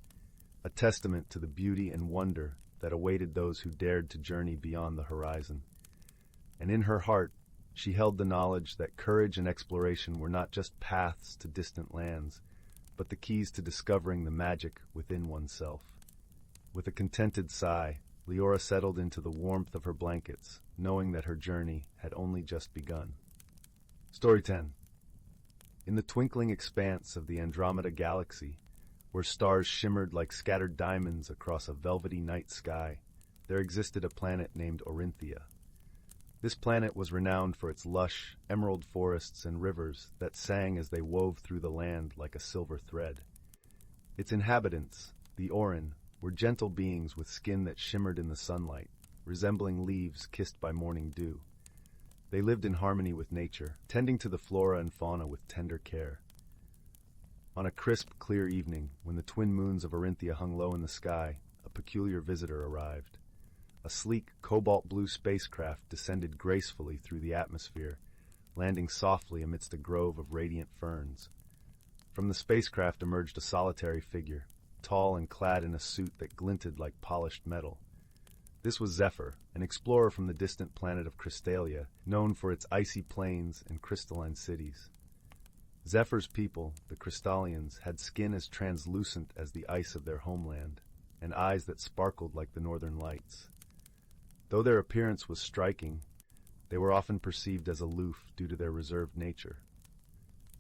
a testament to the beauty and wonder that awaited those who dared to journey beyond the horizon. And in her heart, she held the knowledge that courage and exploration were not just paths to distant lands, but the keys to discovering the magic within oneself. With a contented sigh, Leora settled into the warmth of her blankets, knowing that her journey had only just begun. Story 10. In the twinkling expanse of the Andromeda Galaxy, where stars shimmered like scattered diamonds across a velvety night sky, there existed a planet named Orinthia. This planet was renowned for its lush, emerald forests and rivers that sang as they wove through the land like a silver thread. Its inhabitants, the Orin, were gentle beings with skin that shimmered in the sunlight, resembling leaves kissed by morning dew. They lived in harmony with nature, tending to the flora and fauna with tender care. On a crisp, clear evening, when the twin moons of Orinthia hung low in the sky, a peculiar visitor arrived. A sleek, cobalt-blue spacecraft descended gracefully through the atmosphere, landing softly amidst a grove of radiant ferns. From the spacecraft emerged a solitary figure, tall and clad in a suit that glinted like polished metal. This was Zephyr, an explorer from the distant planet of Crystalia, known for its icy plains and crystalline cities. Zephyr's people, the Crystallians, had skin as translucent as the ice of their homeland, and eyes that sparkled like the northern lights. Though their appearance was striking, they were often perceived as aloof due to their reserved nature.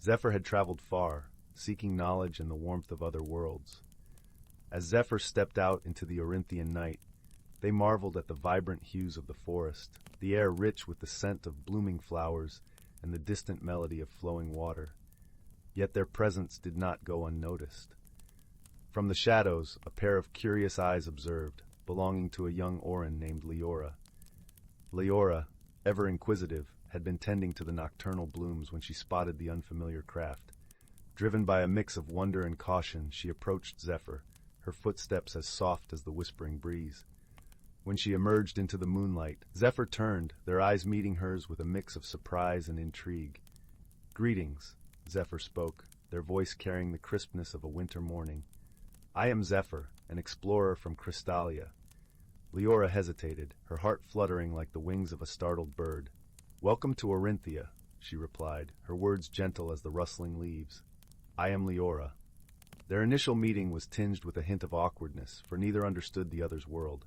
Zephyr had traveled far, seeking knowledge in the warmth of other worlds. As Zephyr stepped out into the Orinthian night, they marveled at the vibrant hues of the forest, the air rich with the scent of blooming flowers and the distant melody of flowing water. Yet their presence did not go unnoticed. From the shadows, a pair of curious eyes observed, belonging to a young Orin named Leora. Leora, ever inquisitive, had been tending to the nocturnal blooms when she spotted the unfamiliar craft. Driven by a mix of wonder and caution, she approached Zephyr, her footsteps as soft as the whispering breeze. When she emerged into the moonlight, Zephyr turned, their eyes meeting hers with a mix of surprise and intrigue. "Greetings," Zephyr spoke, their voice carrying the crispness of a winter morning. "I am Zephyr, an explorer from Crystalia." Leora hesitated, her heart fluttering like the wings of a startled bird. "Welcome to Orinthia," she replied, her words gentle as the rustling leaves. "I am Leora." Their initial meeting was tinged with a hint of awkwardness, for neither understood the other's world.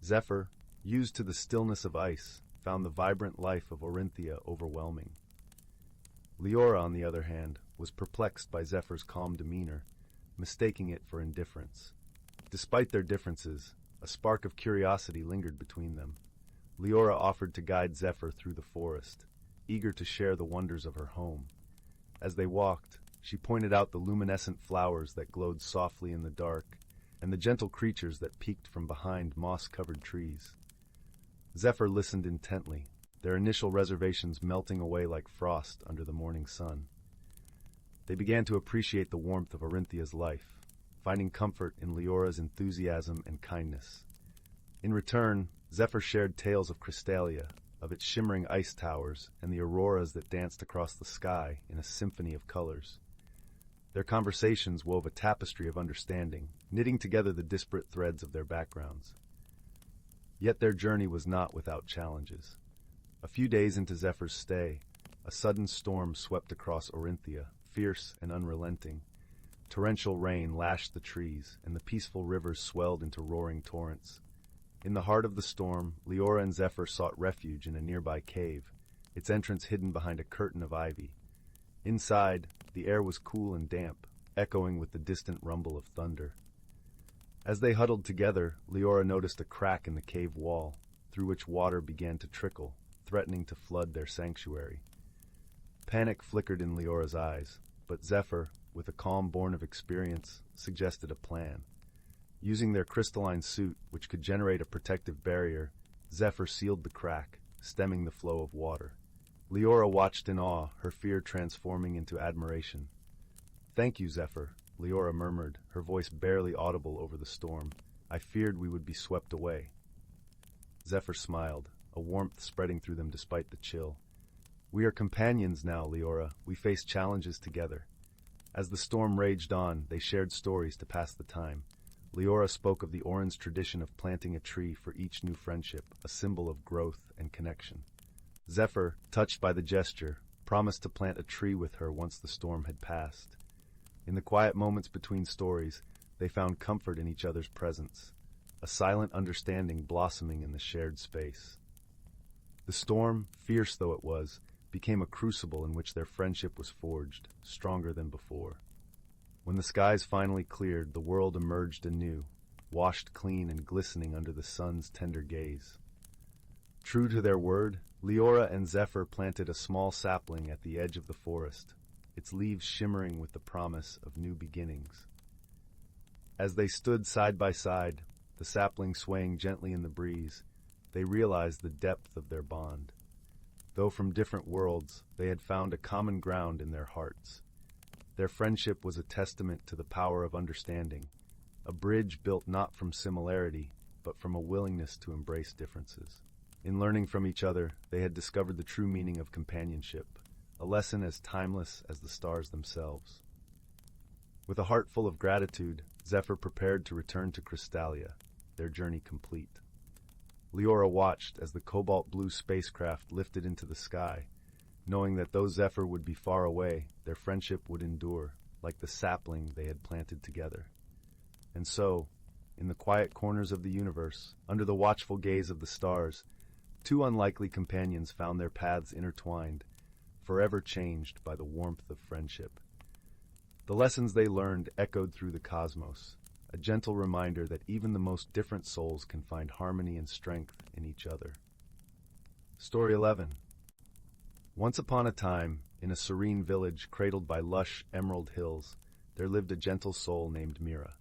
Zephyr, used to the stillness of ice, found the vibrant life of Orinthia overwhelming. Leora, on the other hand, was perplexed by Zephyr's calm demeanor, mistaking it for indifference. Despite their differences, a spark of curiosity lingered between them. Leora offered to guide Zephyr through the forest, eager to share the wonders of her home. As they walked, she pointed out the luminescent flowers that glowed softly in the dark, and the gentle creatures that peeked from behind moss-covered trees. Zephyr listened intently, their initial reservations melting away like frost under the morning sun. They began to appreciate the warmth of Orinthia's life, finding comfort in Leora's enthusiasm and kindness. In return, Zephyr shared tales of Crystallia, of its shimmering ice towers and the auroras that danced across the sky in a symphony of colors. Their conversations wove a tapestry of understanding, knitting together the disparate threads of their backgrounds. Yet their journey was not without challenges. A few days into Zephyr's stay, a sudden storm swept across Orinthia, fierce and unrelenting. Torrential rain lashed the trees, and the peaceful rivers swelled into roaring torrents. In the heart of the storm, Leora and Zephyr sought refuge in a nearby cave, its entrance hidden behind a curtain of ivy. Inside, the air was cool and damp, echoing with the distant rumble of thunder. As they huddled together, Leora noticed a crack in the cave wall, through which water began to trickle, threatening to flood their sanctuary. Panic flickered in Leora's eyes, but Zephyr, with a calm born of experience, suggested a plan. Using their crystalline suit, which could generate a protective barrier, Zephyr sealed the crack, stemming the flow of water. Leora watched in awe, her fear transforming into admiration. "Thank you, Zephyr," Leora murmured, her voice barely audible over the storm. "I feared we would be swept away." Zephyr smiled, a warmth spreading through them despite the chill. "We are companions now, Leora. We face challenges together." As the storm raged on, they shared stories to pass the time. Leora spoke of the Oran's tradition of planting a tree for each new friendship, a symbol of growth and connection. Zephyr, touched by the gesture, promised to plant a tree with her once the storm had passed. In the quiet moments between stories, they found comfort in each other's presence, a silent understanding blossoming in the shared space. The storm, fierce though it was, became a crucible in which their friendship was forged, stronger than before. When the skies finally cleared, the world emerged anew, washed clean and glistening under the sun's tender gaze. True to their word, Leora and Zephyr planted a small sapling at the edge of the forest, its leaves shimmering with the promise of new beginnings. As they stood side by side, the sapling swaying gently in the breeze, they realized the depth of their bond. Though from different worlds, they had found a common ground in their hearts. Their friendship was a testament to the power of understanding, a bridge built not from similarity, but from a willingness to embrace differences. In learning from each other, they had discovered the true meaning of companionship, a lesson as timeless as the stars themselves. With a heart full of gratitude, Zephyr prepared to return to Crystallia, their journey complete. Leora watched as the cobalt-blue spacecraft lifted into the sky, knowing that though Zephyr would be far away, their friendship would endure, like the sapling they had planted together. And so, in the quiet corners of the universe, under the watchful gaze of the stars, two unlikely companions found their paths intertwined, forever changed by the warmth of friendship. The lessons they learned echoed through the cosmos, a gentle reminder that even the most different souls can find harmony and strength in each other. Story 11. Once upon a time, in a serene village cradled by lush emerald hills, there lived a gentle soul named Mira.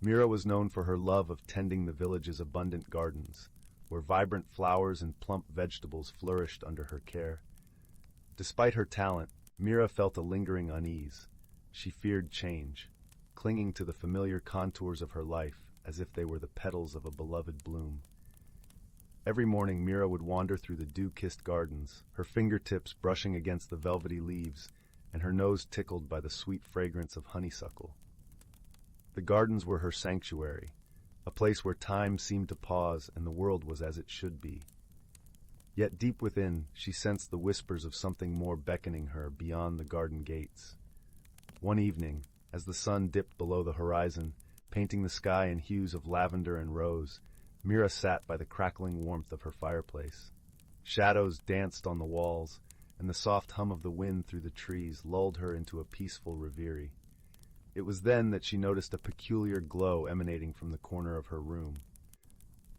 Mira was known for her love of tending the village's abundant gardens, where vibrant flowers and plump vegetables flourished under her care. Despite her talent, Mira felt a lingering unease. She feared change, clinging to the familiar contours of her life as if they were the petals of a beloved bloom. Every morning Mira would wander through the dew-kissed gardens, her fingertips brushing against the velvety leaves, and her nose tickled by the sweet fragrance of honeysuckle. The gardens were her sanctuary, a place where time seemed to pause and the world was as it should be. Yet deep within, she sensed the whispers of something more beckoning her beyond the garden gates. One evening, as the sun dipped below the horizon, painting the sky in hues of lavender and rose, Mira sat by the crackling warmth of her fireplace. Shadows danced on the walls, and the soft hum of the wind through the trees lulled her into a peaceful reverie. It was then that she noticed a peculiar glow emanating from the corner of her room.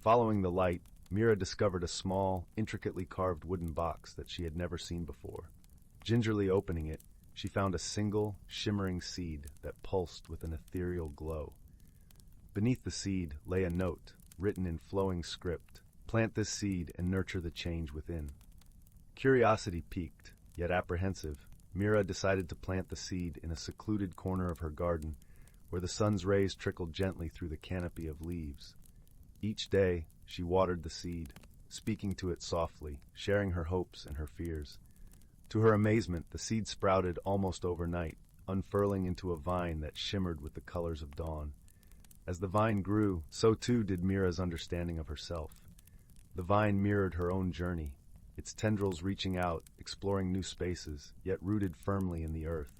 Following the light, Mira discovered a small, intricately carved wooden box that she had never seen before. Gingerly opening it, she found a single, shimmering seed that pulsed with an ethereal glow. Beneath the seed lay a note, written in flowing script. Plant this seed and nurture the change within. Curiosity piqued, yet apprehensive, Mira decided to plant the seed in a secluded corner of her garden, where the sun's rays trickled gently through the canopy of leaves. Each day, she watered the seed, speaking to it softly, sharing her hopes and her fears. To her amazement, the seed sprouted almost overnight, unfurling into a vine that shimmered with the colors of dawn. As the vine grew, so too did Mira's understanding of herself. The vine mirrored her own journey, its tendrils reaching out, exploring new spaces, yet rooted firmly in the earth.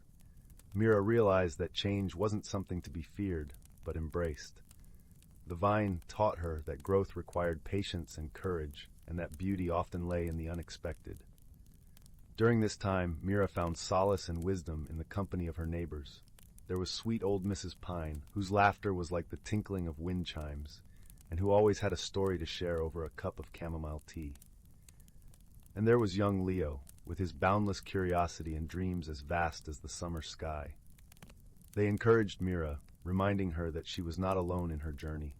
Mira realized that change wasn't something to be feared, but embraced. The vine taught her that growth required patience and courage, and that beauty often lay in the unexpected. During this time, Mira found solace and wisdom in the company of her neighbors. There was sweet old Mrs. Pine, whose laughter was like the tinkling of wind chimes, and who always had a story to share over a cup of chamomile tea. And there was young Leo, with his boundless curiosity and dreams as vast as the summer sky. They encouraged Mira, reminding her that she was not alone in her journey.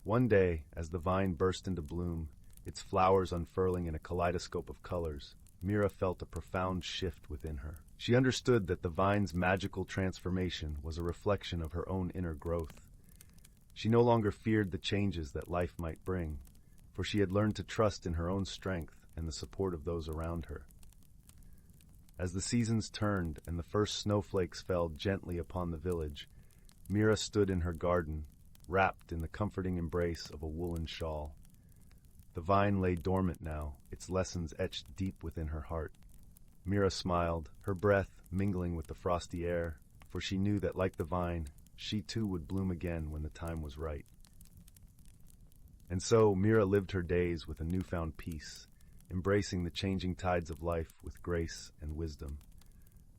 One day, as the vine burst into bloom, its flowers unfurling in a kaleidoscope of colors, Mira felt a profound shift within her. She understood that the vine's magical transformation was a reflection of her own inner growth. She no longer feared the changes that life might bring, for she had learned to trust in her own strength and the support of those around her. As the seasons turned and the first snowflakes fell gently upon the village, Mira stood in her garden, wrapped in the comforting embrace of a woolen shawl. The vine lay dormant now, its lessons etched deep within her heart. Mira smiled, her breath mingling with the frosty air, for she knew that, like the vine, she too would bloom again when the time was right. And so Mira lived her days with a newfound peace, embracing the changing tides of life with grace and wisdom.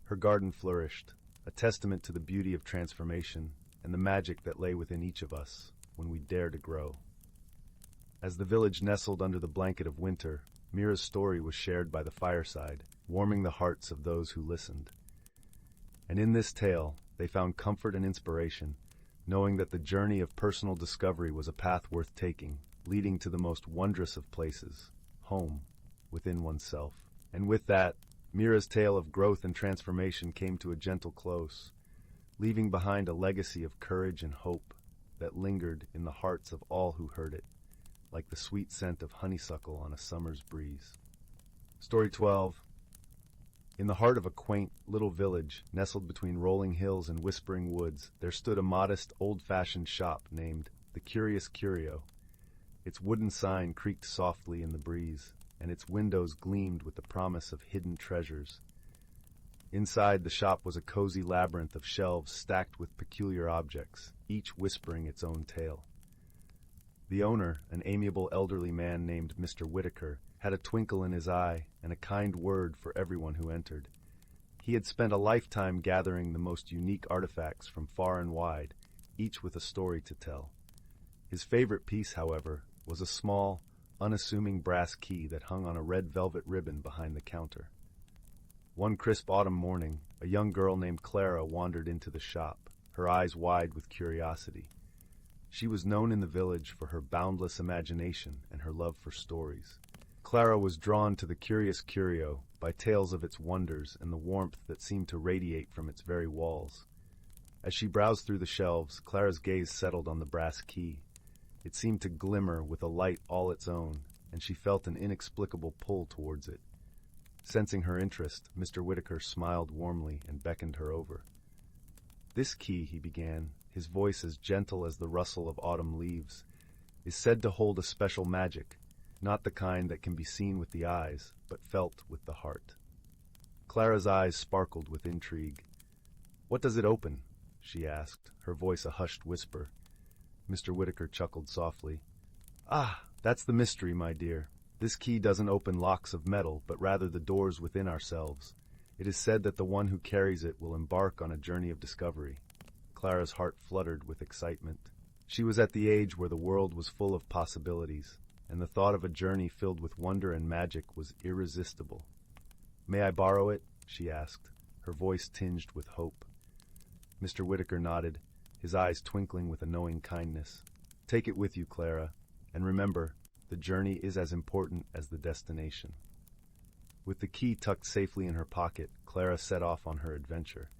Her garden flourished, a testament to the beauty of transformation and the magic that lay within each of us when we dare to grow. As the village nestled under the blanket of winter, Mira's story was shared by the fireside, warming the hearts of those who listened. And in this tale, they found comfort and inspiration, knowing that the journey of personal discovery was a path worth taking, leading to the most wondrous of places, home, within oneself. And with that, Mira's tale of growth and transformation came to a gentle close, leaving behind a legacy of courage and hope that lingered in the hearts of all who heard it, like the sweet scent of honeysuckle on a summer's breeze. Story 12. In the heart of a quaint little village, nestled between rolling hills and whispering woods, there stood a modest, old-fashioned shop named The Curious Curio. Its wooden sign creaked softly in the breeze, and its windows gleamed with the promise of hidden treasures. Inside the shop was a cozy labyrinth of shelves stacked with peculiar objects, each whispering its own tale. The owner, an amiable elderly man named Mr. Whitaker, had a twinkle in his eye and a kind word for everyone who entered. He had spent a lifetime gathering the most unique artifacts from far and wide, each with a story to tell. His favorite piece, however, was a small, unassuming brass key that hung on a red velvet ribbon behind the counter. One crisp autumn morning, a young girl named Clara wandered into the shop, her eyes wide with curiosity. She was known in the village for her boundless imagination and her love for stories. Clara was drawn to the curious curio by tales of its wonders and the warmth that seemed to radiate from its very walls. As she browsed through the shelves, Clara's gaze settled on the brass key. It seemed to glimmer with a light all its own, and she felt an inexplicable pull towards it. Sensing her interest, Mr. Whitaker smiled warmly and beckoned her over. "This key," he began, his voice as gentle as the rustle of autumn leaves, "is said to hold a special magic, not the kind that can be seen with the eyes, but felt with the heart." Clara's eyes sparkled with intrigue. "What does it open?" she asked, her voice a hushed whisper. Mr. Whitaker chuckled softly. "Ah, that's the mystery, my dear. This key doesn't open locks of metal, but rather the doors within ourselves. It is said that the one who carries it will embark on a journey of discovery." Clara's heart fluttered with excitement. She was at the age where the world was full of possibilities, and the thought of a journey filled with wonder and magic was irresistible. "May I borrow it?" she asked, her voice tinged with hope. Mr. Whitaker nodded, his eyes twinkling with a knowing kindness. "Take it with you, Clara, and remember, the journey is as important as the destination." With the key tucked safely in her pocket, Clara set off on her adventure.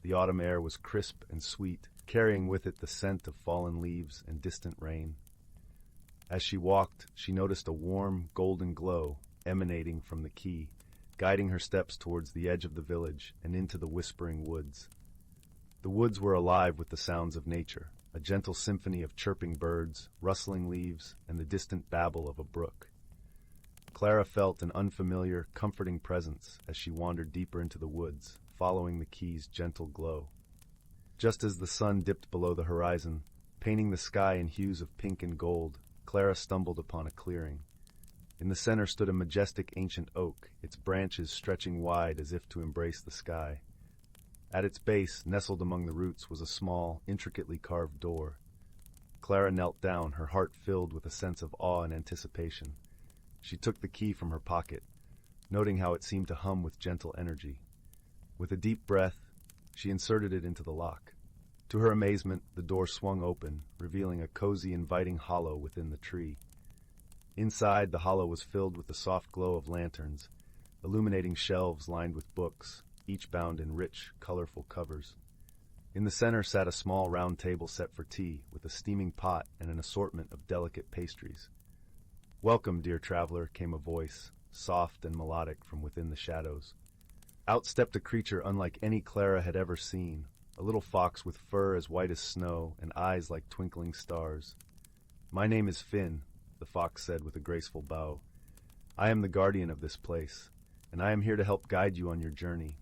The autumn air was crisp and sweet, carrying with it the scent of fallen leaves and distant rain. As she walked, she noticed a warm, golden glow emanating from the key, guiding her steps towards the edge of the village and into the whispering woods. The woods were alive with the sounds of nature, a gentle symphony of chirping birds, rustling leaves, and the distant babble of a brook. Clara felt an unfamiliar, comforting presence as she wandered deeper into the woods, following the key's gentle glow. Just as the sun dipped below the horizon, painting the sky in hues of pink and gold, Clara stumbled upon a clearing. In the center stood a majestic ancient oak, its branches stretching wide as if to embrace the sky. At its base, nestled among the roots, was a small, intricately carved door. Clara knelt down, her heart filled with a sense of awe and anticipation. She took the key from her pocket, noting how it seemed to hum with gentle energy. With a deep breath, she inserted it into the lock. To her amazement, the door swung open, revealing a cozy, inviting hollow within the tree. Inside, the hollow was filled with the soft glow of lanterns, illuminating shelves lined with books, each bound in rich, colorful covers. In the center sat a small round table set for tea, with a steaming pot and an assortment of delicate pastries. "Welcome, dear traveler," came a voice, soft and melodic from within the shadows. Out stepped a creature unlike any Clara had ever seen, a little fox with fur as white as snow and eyes like twinkling stars. "My name is Finn," the fox said with a graceful bow. "I am the guardian of this place, and I am here to help guide you on your journey."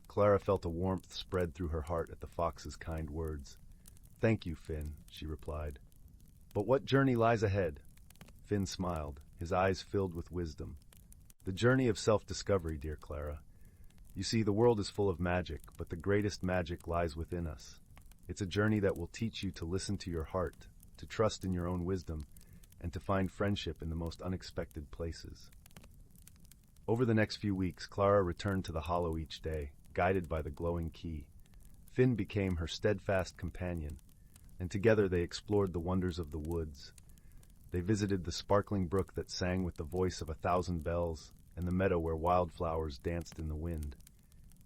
Clara felt a warmth spread through her heart at the fox's kind words. "Thank you, Finn," she replied. "But what journey lies ahead?" Finn smiled, his eyes filled with wisdom. "The journey of self-discovery, dear Clara. You see, the world is full of magic, but the greatest magic lies within us. It's a journey that will teach you to listen to your heart, to trust in your own wisdom, and to find friendship in the most unexpected places." Over the next few weeks, Clara returned to the hollow each day, guided by the glowing key. Finn became her steadfast companion, and together they explored the wonders of the woods. They visited the sparkling brook that sang with the voice of 1,000 bells, and the meadow where wildflowers danced in the wind.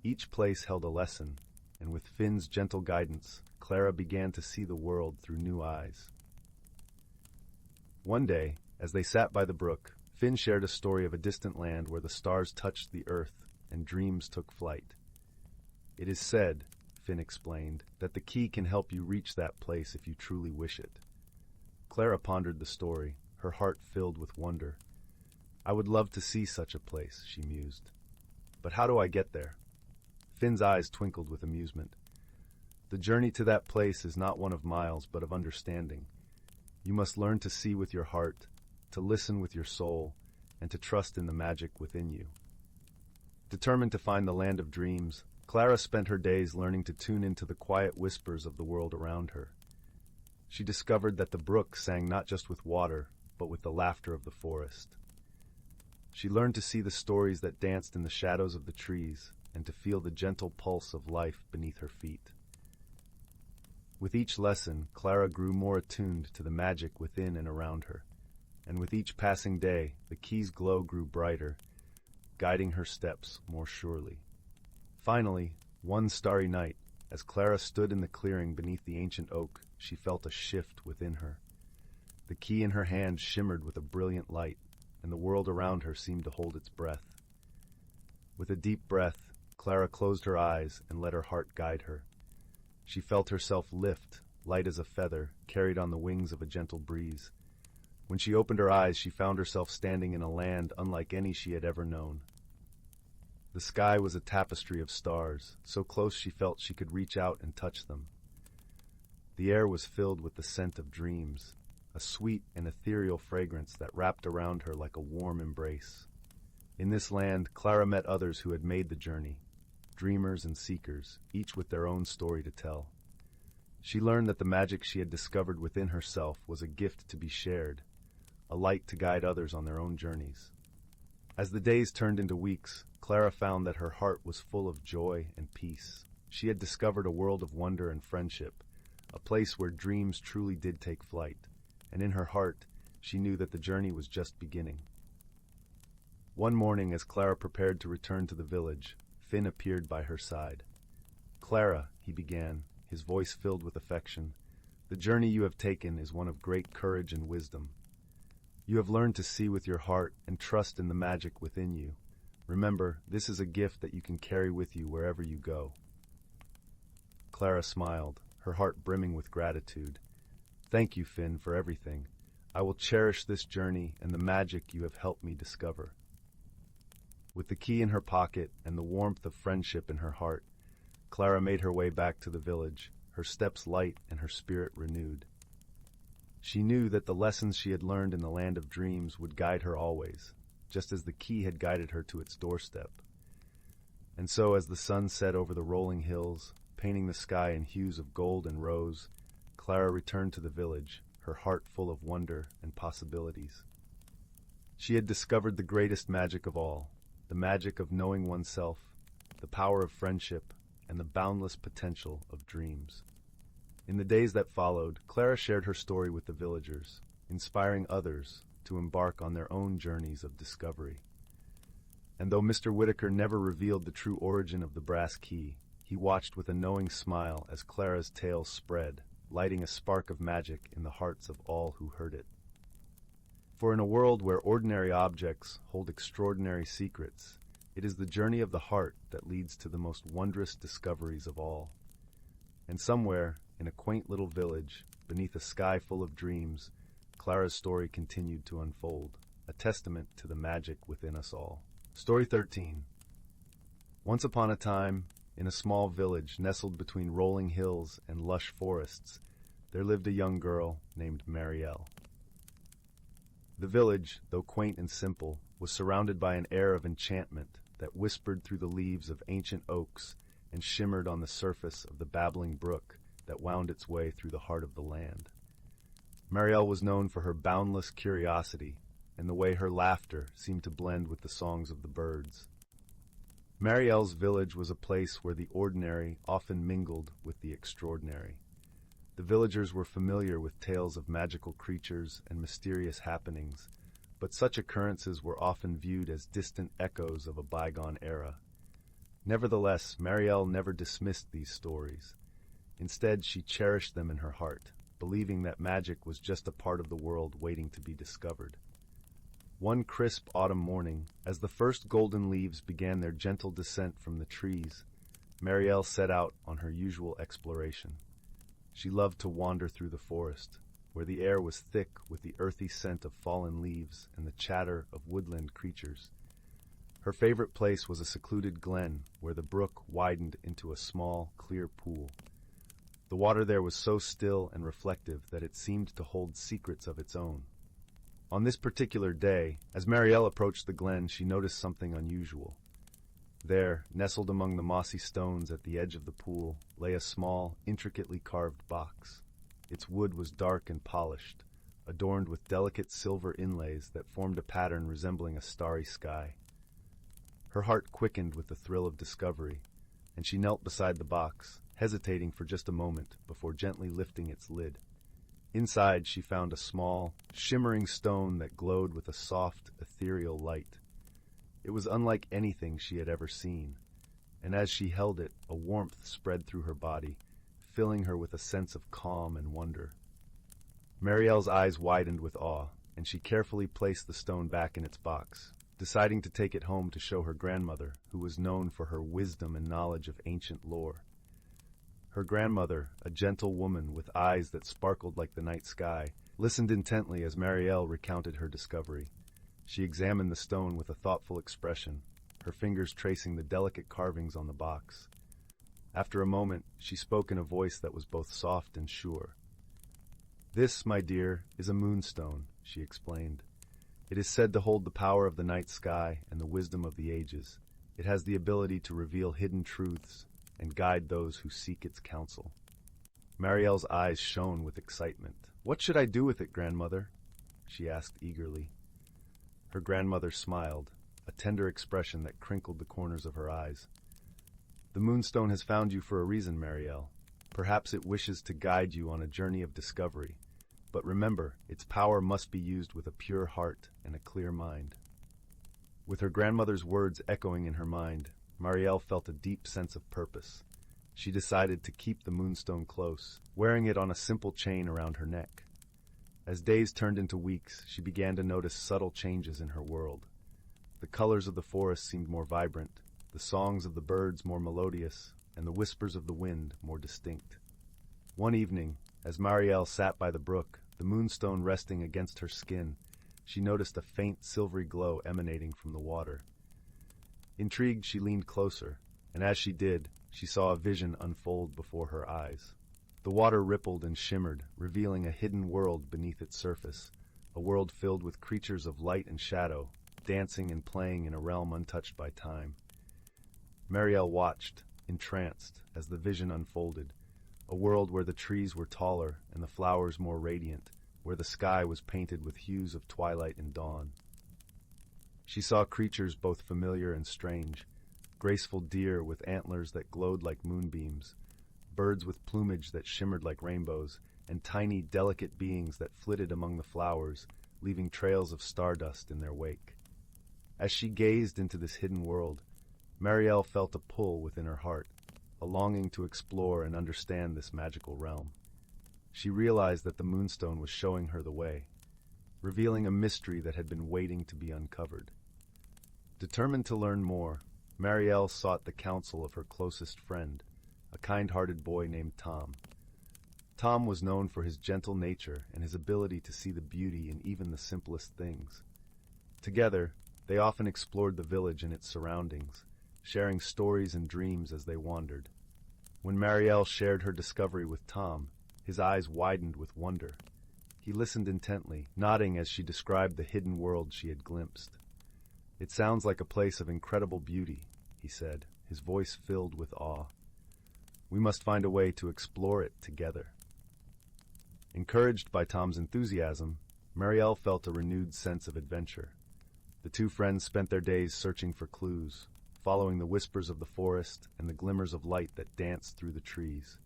Each place held a lesson, and with Finn's gentle guidance, Clara began to see the world through new eyes. One day, as they sat by the brook, Finn shared a story of a distant land where the stars touched the earth and dreams took flight. "It is said," Finn explained, "that the key can help you reach that place if you truly wish it." Clara pondered the story, her heart filled with wonder. "I would love to see such a place," she mused. "But how do I get there?" Finn's eyes twinkled with amusement. "The journey to that place is not one of miles, but of understanding. You must learn to see with your heart, to listen with your soul, and to trust in the magic within you." Determined to find the land of dreams, Clara spent her days learning to tune into the quiet whispers of the world around her. She discovered that the brook sang not just with water, but with the laughter of the forest. She learned to see the stories that danced in the shadows of the trees, and to feel the gentle pulse of life beneath her feet. With each lesson, Clara grew more attuned to the magic within and around her, and with each passing day, the key's glow grew brighter, guiding her steps more surely. Finally, one starry night, as Clara stood in the clearing beneath the ancient oak, she felt a shift within her. The key in her hand shimmered with a brilliant light, and the world around her seemed to hold its breath. With a deep breath, Clara closed her eyes and let her heart guide her. She felt herself lift, light as a feather, carried on the wings of a gentle breeze. When she opened her eyes, she found herself standing in a land unlike any she had ever known. The sky was a tapestry of stars, so close she felt she could reach out and touch them. The air was filled with the scent of dreams, a sweet and ethereal fragrance that wrapped around her like a warm embrace. In this land, Clara met others who had made the journey, dreamers and seekers, each with their own story to tell. She learned that the magic she had discovered within herself was a gift to be shared, a light to guide others on their own journeys. As the days turned into weeks, Clara found that her heart was full of joy and peace. She had discovered a world of wonder and friendship, a place where dreams truly did take flight, and in her heart, she knew that the journey was just beginning. One morning, as Clara prepared to return to the village, Finn appeared by her side. "Clara," he began, his voice filled with affection. "The journey you have taken is one of great courage and wisdom. You have learned to see with your heart and trust in the magic within you. Remember, this is a gift that you can carry with you wherever you go." Clara smiled, her heart brimming with gratitude. "Thank you, Finn, for everything. I will cherish this journey and the magic you have helped me discover." With the key in her pocket and the warmth of friendship in her heart, Clara made her way back to the village, her steps light and her spirit renewed. She knew that the lessons she had learned in the land of dreams would guide her always, just as the key had guided her to its doorstep. And so as the sun set over the rolling hills, painting the sky in hues of gold and rose, Clara returned to the village, her heart full of wonder and possibilities. She had discovered the greatest magic of all, the magic of knowing oneself, the power of friendship, and the boundless potential of dreams. In the days that followed, Clara shared her story with the villagers, inspiring others to embark on their own journeys of discovery. And though Mr. Whitaker never revealed the true origin of the brass key, he watched with a knowing smile as Clara's tale spread, lighting a spark of magic in the hearts of all who heard it. For in a world where ordinary objects hold extraordinary secrets, it is the journey of the heart that leads to the most wondrous discoveries of all. And somewhere, in a quaint little village, beneath a sky full of dreams, Clara's story continued to unfold, a testament to the magic within us all. Story 13. Once upon a time, in a small village nestled between rolling hills and lush forests, there lived a young girl named Marielle. The village, though quaint and simple, was surrounded by an air of enchantment that whispered through the leaves of ancient oaks and shimmered on the surface of the babbling brook that wound its way through the heart of the land. Marielle was known for her boundless curiosity and the way her laughter seemed to blend with the songs of the birds. Marielle's village was a place where the ordinary often mingled with the extraordinary. The villagers were familiar with tales of magical creatures and mysterious happenings, but such occurrences were often viewed as distant echoes of a bygone era. Nevertheless, Marielle never dismissed these stories. Instead, she cherished them in her heart, believing that magic was just a part of the world waiting to be discovered. One crisp autumn morning, as the first golden leaves began their gentle descent from the trees, Marielle set out on her usual exploration. She loved to wander through the forest, where the air was thick with the earthy scent of fallen leaves and the chatter of woodland creatures. Her favorite place was a secluded glen where the brook widened into a small, clear pool. The water there was so still and reflective that it seemed to hold secrets of its own. On this particular day, as Marielle approached the glen, she noticed something unusual. There, nestled among the mossy stones at the edge of the pool, lay a small, intricately carved box. Its wood was dark and polished, adorned with delicate silver inlays that formed a pattern resembling a starry sky. Her heart quickened with the thrill of discovery, and she knelt beside the box, hesitating for just a moment before gently lifting its lid. Inside, she found a small, shimmering stone that glowed with a soft, ethereal light. It was unlike anything she had ever seen, and as she held it, a warmth spread through her body, filling her with a sense of calm and wonder. Marielle's eyes widened with awe, and she carefully placed the stone back in its box, deciding to take it home to show her grandmother, who was known for her wisdom and knowledge of ancient lore. Her grandmother, a gentle woman with eyes that sparkled like the night sky, listened intently as Marielle recounted her discovery. She examined the stone with a thoughtful expression, her fingers tracing the delicate carvings on the box. After a moment, she spoke in a voice that was both soft and sure. "This, my dear, is a moonstone," she explained. "It is said to hold the power of the night sky and the wisdom of the ages. It has the ability to reveal hidden truths and guide those who seek its counsel." Marielle's eyes shone with excitement. "What should I do with it, grandmother?" she asked eagerly. Her grandmother smiled, a tender expression that crinkled the corners of her eyes. "The moonstone has found you for a reason, Marielle. Perhaps it wishes to guide you on a journey of discovery. But remember, its power must be used with a pure heart and a clear mind." With her grandmother's words echoing in her mind, Marielle felt a deep sense of purpose. she decided to keep the moonstone close, wearing it on a simple chain around her neck. As days turned into weeks, she began to notice subtle changes in her world. The colors of the forest seemed more vibrant, the songs of the birds more melodious, and the whispers of the wind more distinct. One evening, as Marielle sat by the brook, the moonstone resting against her skin, she noticed a faint silvery glow emanating from the water. Intrigued, she leaned closer, and as she did, she saw a vision unfold before her eyes. The water rippled and shimmered, revealing a hidden world beneath its surface, a world filled with creatures of light and shadow, dancing and playing in a realm untouched by time. Marielle watched, entranced, as the vision unfolded, a world where the trees were taller and the flowers more radiant, where the sky was painted with hues of twilight and dawn. She saw creatures both familiar and strange, graceful deer with antlers that glowed like moonbeams, birds with plumage that shimmered like rainbows, and tiny, delicate beings that flitted among the flowers, leaving trails of stardust in their wake. As she gazed into this hidden world, Marielle felt a pull within her heart, a longing to explore and understand this magical realm. She realized that the moonstone was showing her the way, revealing a mystery that had been waiting to be uncovered. Determined to learn more, Marielle sought the counsel of her closest friend, a kind-hearted boy named Tom. Tom was known for his gentle nature and his ability to see the beauty in even the simplest things. Together, they often explored the village and its surroundings, sharing stories and dreams as they wandered. When Marielle shared her discovery with Tom, his eyes widened with wonder. He listened intently, nodding as she described the hidden world she had glimpsed. "It sounds like a place of incredible beauty," he said, his voice filled with awe. "We must find a way to explore it together." Encouraged by Tom's enthusiasm, Marielle felt a renewed sense of adventure. The two friends spent their days searching for clues, following the whispers of the forest and the glimmers of light that danced through the trees.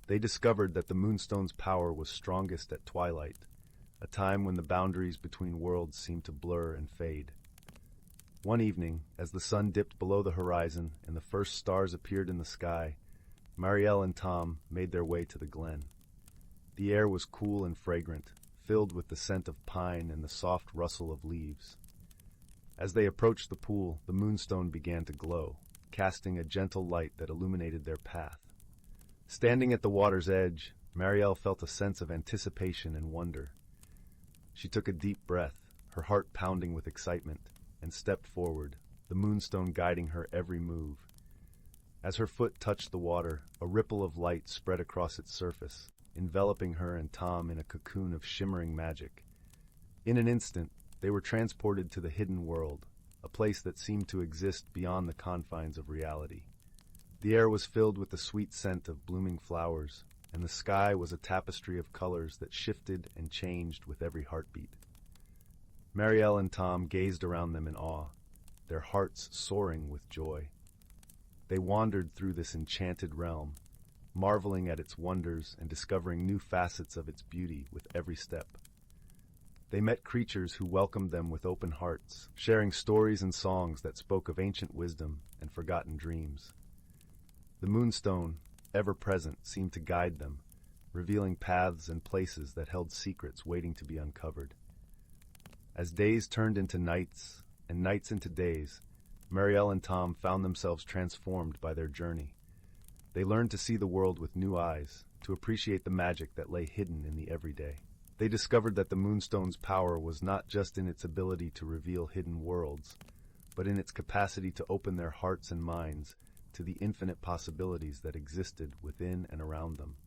They discovered that the moonstone's power was strongest at twilight, a time when the boundaries between worlds seemed to blur and fade. One evening, as the sun dipped below the horizon and the first stars appeared in the sky, Marielle and Tom made their way to the glen. The air was cool and fragrant, filled with the scent of pine and the soft rustle of leaves. As they approached the pool, the moonstone began to glow, casting a gentle light that illuminated their path. Standing at the water's edge, Marielle felt a sense of anticipation and wonder. She took a deep breath, her heart pounding with excitement, and stepped forward, the moonstone guiding her every move. As her foot touched the water, a ripple of light spread across its surface, enveloping her and Tom in a cocoon of shimmering magic. In an instant, they were transported to the hidden world, a place that seemed to exist beyond the confines of reality. The air was filled with the sweet scent of blooming flowers, and the sky was a tapestry of colors that shifted and changed with every heartbeat. Marielle and Tom gazed around them in awe, their hearts soaring with joy. They wandered through this enchanted realm, marveling at its wonders and discovering new facets of its beauty with every step. They met creatures who welcomed them with open hearts, sharing stories and songs that spoke of ancient wisdom and forgotten dreams. The moonstone, ever present, seemed to guide them, revealing paths and places that held secrets waiting to be uncovered. As days turned into nights and nights into days, Marielle and Tom found themselves transformed by their journey. They learned to see the world with new eyes, to appreciate the magic that lay hidden in the everyday. They discovered that the moonstone's power was not just in its ability to reveal hidden worlds, but in its capacity to open their hearts and minds to the infinite possibilities that existed within and around them.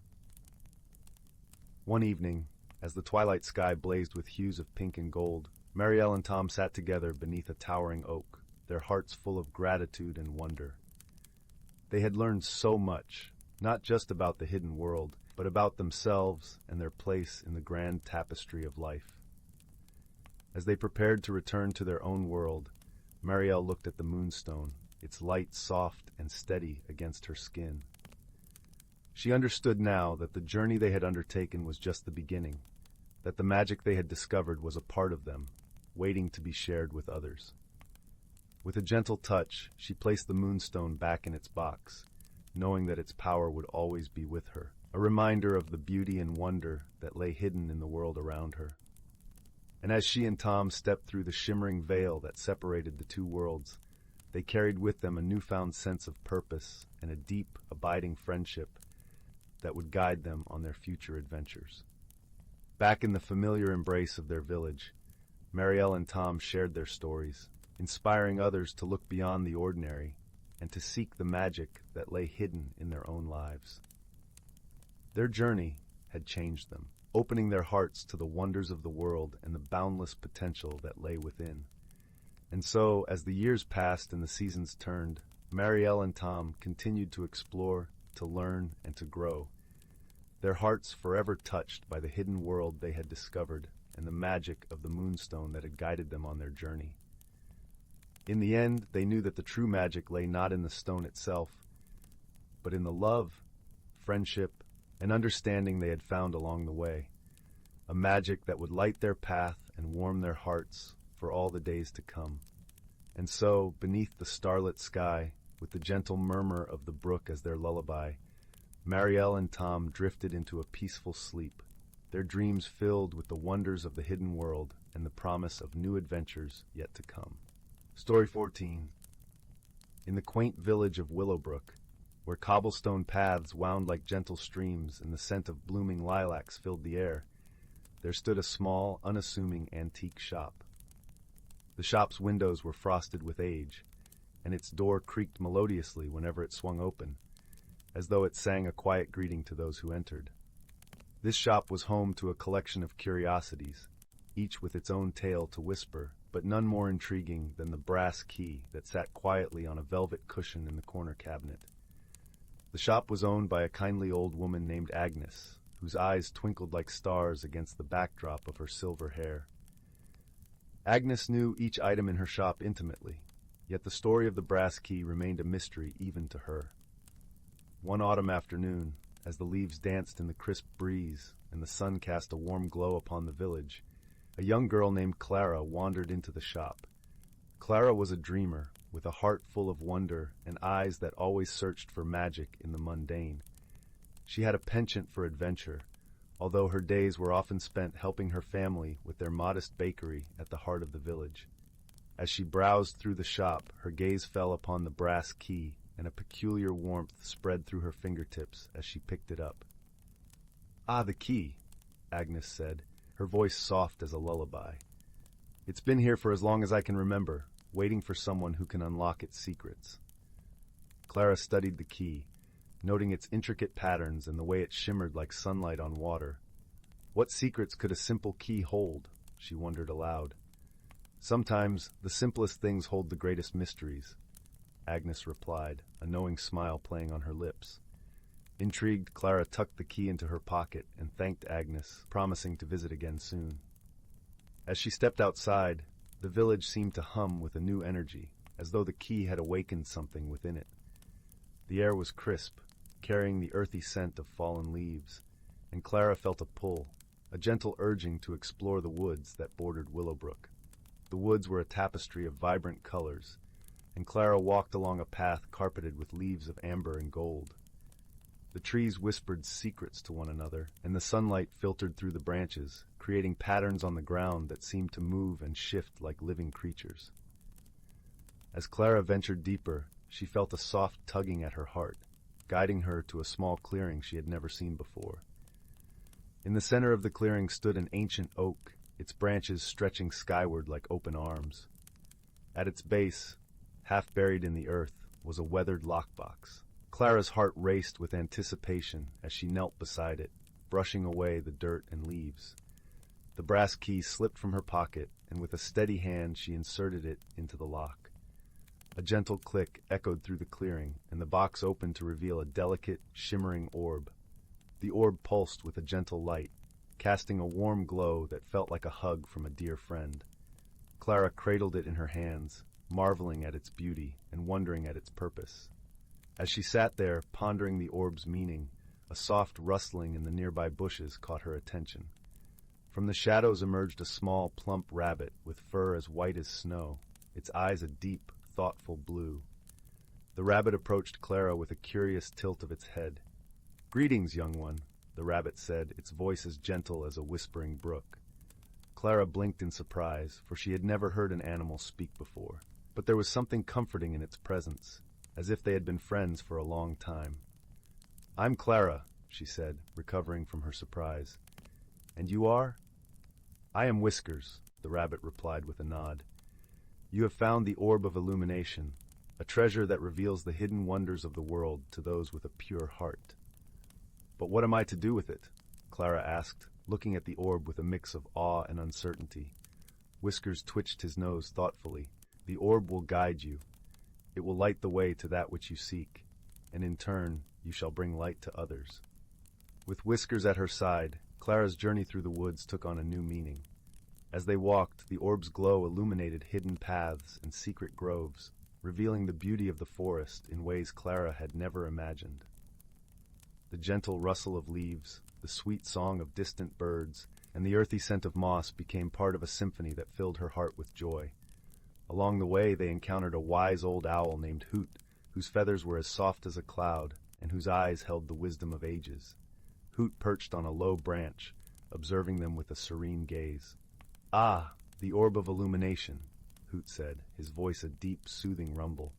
One evening, as the twilight sky blazed with hues of pink and gold, Marielle and Tom sat together beneath a towering oak, their hearts full of gratitude and wonder. They had learned so much, not just about the hidden world, but about themselves and their place in the grand tapestry of life. As they prepared to return to their own world, Marielle looked at the moonstone, its light soft and steady against her skin. She understood now that the journey they had undertaken was just the beginning, that the magic they had discovered was a part of them, waiting to be shared with others. With a gentle touch, she placed the moonstone back in its box, knowing that its power would always be with her, a reminder of the beauty and wonder that lay hidden in the world around her. And as she and Tom stepped through the shimmering veil that separated the two worlds, they carried with them a newfound sense of purpose and a deep, abiding friendship that would guide them on their future adventures. Back in the familiar embrace of their village, Marielle and Tom shared their stories, inspiring others to look beyond the ordinary and to seek the magic that lay hidden in their own lives. Their journey had changed them, opening their hearts to the wonders of the world and the boundless potential that lay within. And so, as the years passed and the seasons turned, Marielle and Tom continued to explore, to learn, and to grow, their hearts forever touched by the hidden world they had discovered and the magic of the moonstone that had guided them on their journey. In the end, they knew that the true magic lay not in the stone itself, but in the love, friendship, and understanding they had found along the way, a magic that would light their path and warm their hearts for all the days to come. And so, beneath the starlit sky, with the gentle murmur of the brook as their lullaby, Marielle and Tom drifted into a peaceful sleep, their dreams filled with the wonders of the hidden world and the promise of new adventures yet to come. Story 14. In the quaint village of Willowbrook, where cobblestone paths wound like gentle streams and the scent of blooming lilacs filled the air, there stood a small, unassuming antique shop. The shop's windows were frosted with age, and its door creaked melodiously whenever it swung open, as though it sang a quiet greeting to those who entered. This shop was home to a collection of curiosities, each with its own tale to whisper, but none more intriguing than the brass key that sat quietly on a velvet cushion in the corner cabinet. The shop was owned by a kindly old woman named Agnes, whose eyes twinkled like stars against the backdrop of her silver hair. Agnes knew each item in her shop intimately, yet the story of the brass key remained a mystery even to her. One autumn afternoon, as the leaves danced in the crisp breeze and the sun cast a warm glow upon the village, a young girl named Clara wandered into the shop. Clara was a dreamer, with a heart full of wonder and eyes that always searched for magic in the mundane. She had a penchant for adventure, although her days were often spent helping her family with their modest bakery at the heart of the village. As she browsed through the shop, her gaze fell upon the brass key, and a peculiar warmth spread through her fingertips as she picked it up. "Ah, the key," Agnes said, her voice soft as a lullaby. "It's been here for as long as I can remember, waiting for someone who can unlock its secrets." Clara studied the key, noting its intricate patterns and the way it shimmered like sunlight on water. What secrets could a simple key hold? She wondered aloud. "Sometimes the simplest things hold the greatest mysteries," Agnes replied, a knowing smile playing on her lips. Intrigued, Clara tucked the key into her pocket and thanked Agnes, promising to visit again soon. As she stepped outside, the village seemed to hum with a new energy, as though the key had awakened something within it. The air was crisp, carrying the earthy scent of fallen leaves, and Clara felt a pull, a gentle urging to explore the woods that bordered Willowbrook. The woods were a tapestry of vibrant colors, and Clara walked along a path carpeted with leaves of amber and gold. The trees whispered secrets to one another, and the sunlight filtered through the branches, creating patterns on the ground that seemed to move and shift like living creatures. As Clara ventured deeper, she felt a soft tugging at her heart, guiding her to a small clearing she had never seen before. In the center of the clearing stood an ancient oak, its branches stretching skyward like open arms. At its base, half buried in the earth, was a weathered lockbox. Clara's heart raced with anticipation as she knelt beside it, brushing away the dirt and leaves. The brass key slipped from her pocket, and with a steady hand she inserted it into the lock. A gentle click echoed through the clearing, and the box opened to reveal a delicate, shimmering orb. The orb pulsed with a gentle light, casting a warm glow that felt like a hug from a dear friend. Clara cradled it in her hands, marveling at its beauty and wondering at its purpose. As she sat there, pondering the orb's meaning, a soft rustling in the nearby bushes caught her attention. From the shadows emerged a small, plump rabbit with fur as white as snow, its eyes a deep, thoughtful blue. The rabbit approached Clara with a curious tilt of its head. "Greetings, young one," the rabbit said, its voice as gentle as a whispering brook. Clara blinked in surprise, for she had never heard an animal speak before. But there was something comforting in its presence, as if they had been friends for a long time. "I'm Clara," she said, recovering from her surprise. "And you are?" "I am Whiskers," the rabbit replied with a nod. "You have found the orb of illumination, a treasure that reveals the hidden wonders of the world to those with a pure heart." "But what am I to do with it?" Clara asked, looking at the orb with a mix of awe and uncertainty. Whiskers twitched his nose thoughtfully. "The orb will guide you. It will light the way to that which you seek, and in turn, you shall bring light to others." With Whiskers at her side, Clara's journey through the woods took on a new meaning. As they walked, the orb's glow illuminated hidden paths and secret groves, revealing the beauty of the forest in ways Clara had never imagined. The gentle rustle of leaves, the sweet song of distant birds, and the earthy scent of moss became part of a symphony that filled her heart with joy. Along the way, they encountered a wise old owl named Hoot, whose feathers were as soft as a cloud, and whose eyes held the wisdom of ages. Hoot perched on a low branch, observing them with a serene gaze. "Ah, the orb of illumination," Hoot said, his voice a deep, soothing rumble.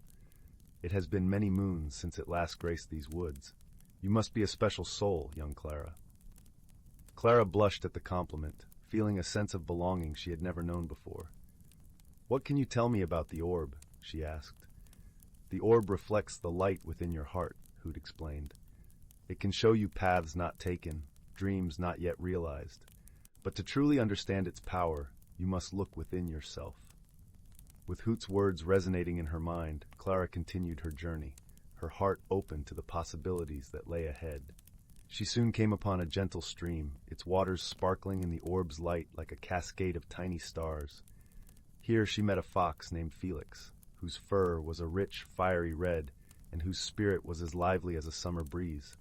"It has been many moons since it last graced these woods. You must be a special soul, young Clara." Clara blushed at the compliment, feeling a sense of belonging she had never known before. "What can you tell me about the orb?" she asked. "The orb reflects the light within your heart," Hoot explained. "It can show you paths not taken, dreams not yet realized. But to truly understand its power, you must look within yourself." With Hoot's words resonating in her mind, Clara continued her journey, her heart open to the possibilities that lay ahead. She soon came upon a gentle stream, its waters sparkling in the orb's light like a cascade of tiny stars. Here she met a fox named Felix, whose fur was a rich, fiery red, and whose spirit was as lively as a summer breeze.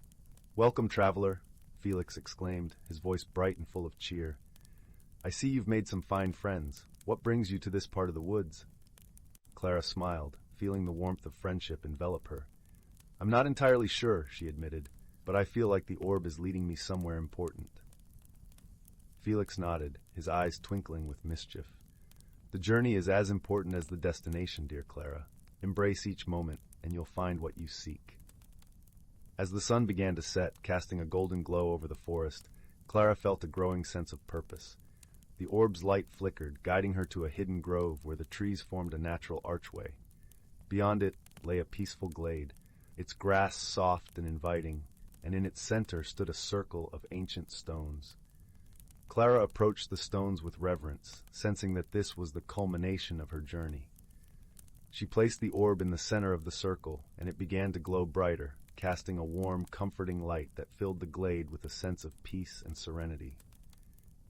"Welcome, traveler," Felix exclaimed, his voice bright and full of cheer. "I see you've made some fine friends. What brings you to this part of the woods?" Clara smiled, feeling the warmth of friendship envelop her. "I'm not entirely sure," she admitted, "but I feel like the orb is leading me somewhere important." Felix nodded, his eyes twinkling with mischief. "The journey is as important as the destination, dear Clara. Embrace each moment, and you'll find what you seek." As the sun began to set, casting a golden glow over the forest, Clara felt a growing sense of purpose. The orb's light flickered, guiding her to a hidden grove where the trees formed a natural archway. Beyond it lay a peaceful glade, its grass soft and inviting, and in its center stood a circle of ancient stones. Clara approached the stones with reverence, sensing that this was the culmination of her journey. She placed the orb in the center of the circle, and it began to glow brighter, casting a warm, comforting light that filled the glade with a sense of peace and serenity.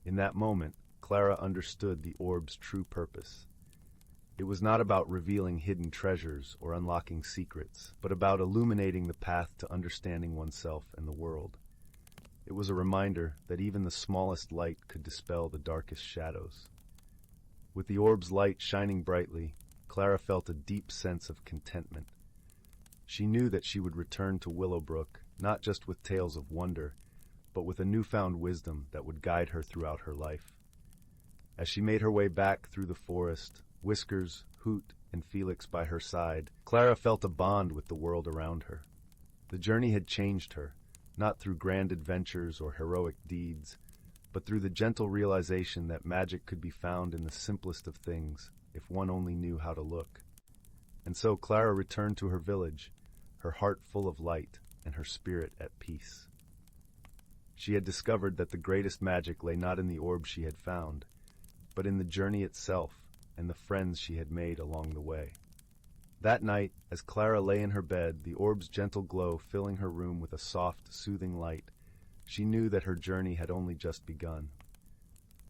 In that moment, Clara understood the orb's true purpose. It was not about revealing hidden treasures or unlocking secrets, but about illuminating the path to understanding oneself and the world. It was a reminder that even the smallest light could dispel the darkest shadows. With the orb's light shining brightly, Clara felt a deep sense of contentment. She knew that she would return to Willowbrook, not just with tales of wonder, but with a newfound wisdom that would guide her throughout her life. As she made her way back through the forest, Whiskers, Hoot, and Felix by her side, Clara felt a bond with the world around her. The journey had changed her, not through grand adventures or heroic deeds, but through the gentle realization that magic could be found in the simplest of things if one only knew how to look. And so Clara returned to her village, her heart full of light and her spirit at peace. She had discovered that the greatest magic lay not in the orb she had found, but in the journey itself and the friends she had made along the way. That night, as Clara lay in her bed, the orb's gentle glow filling her room with a soft, soothing light, she knew that her journey had only just begun.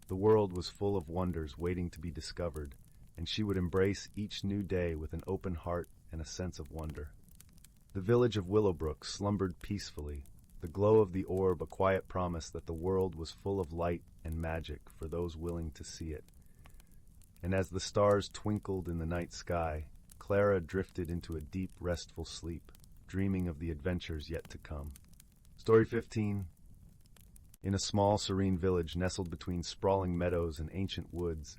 The world was full of wonders waiting to be discovered, and she would embrace each new day with an open heart and a sense of wonder. The village of Willowbrook slumbered peacefully, the glow of the orb a quiet promise that the world was full of light and magic for those willing to see it. And as the stars twinkled in the night sky, Clara drifted into a deep, restful sleep, dreaming of the adventures yet to come. Story 15. In a small, serene village nestled between sprawling meadows and ancient woods,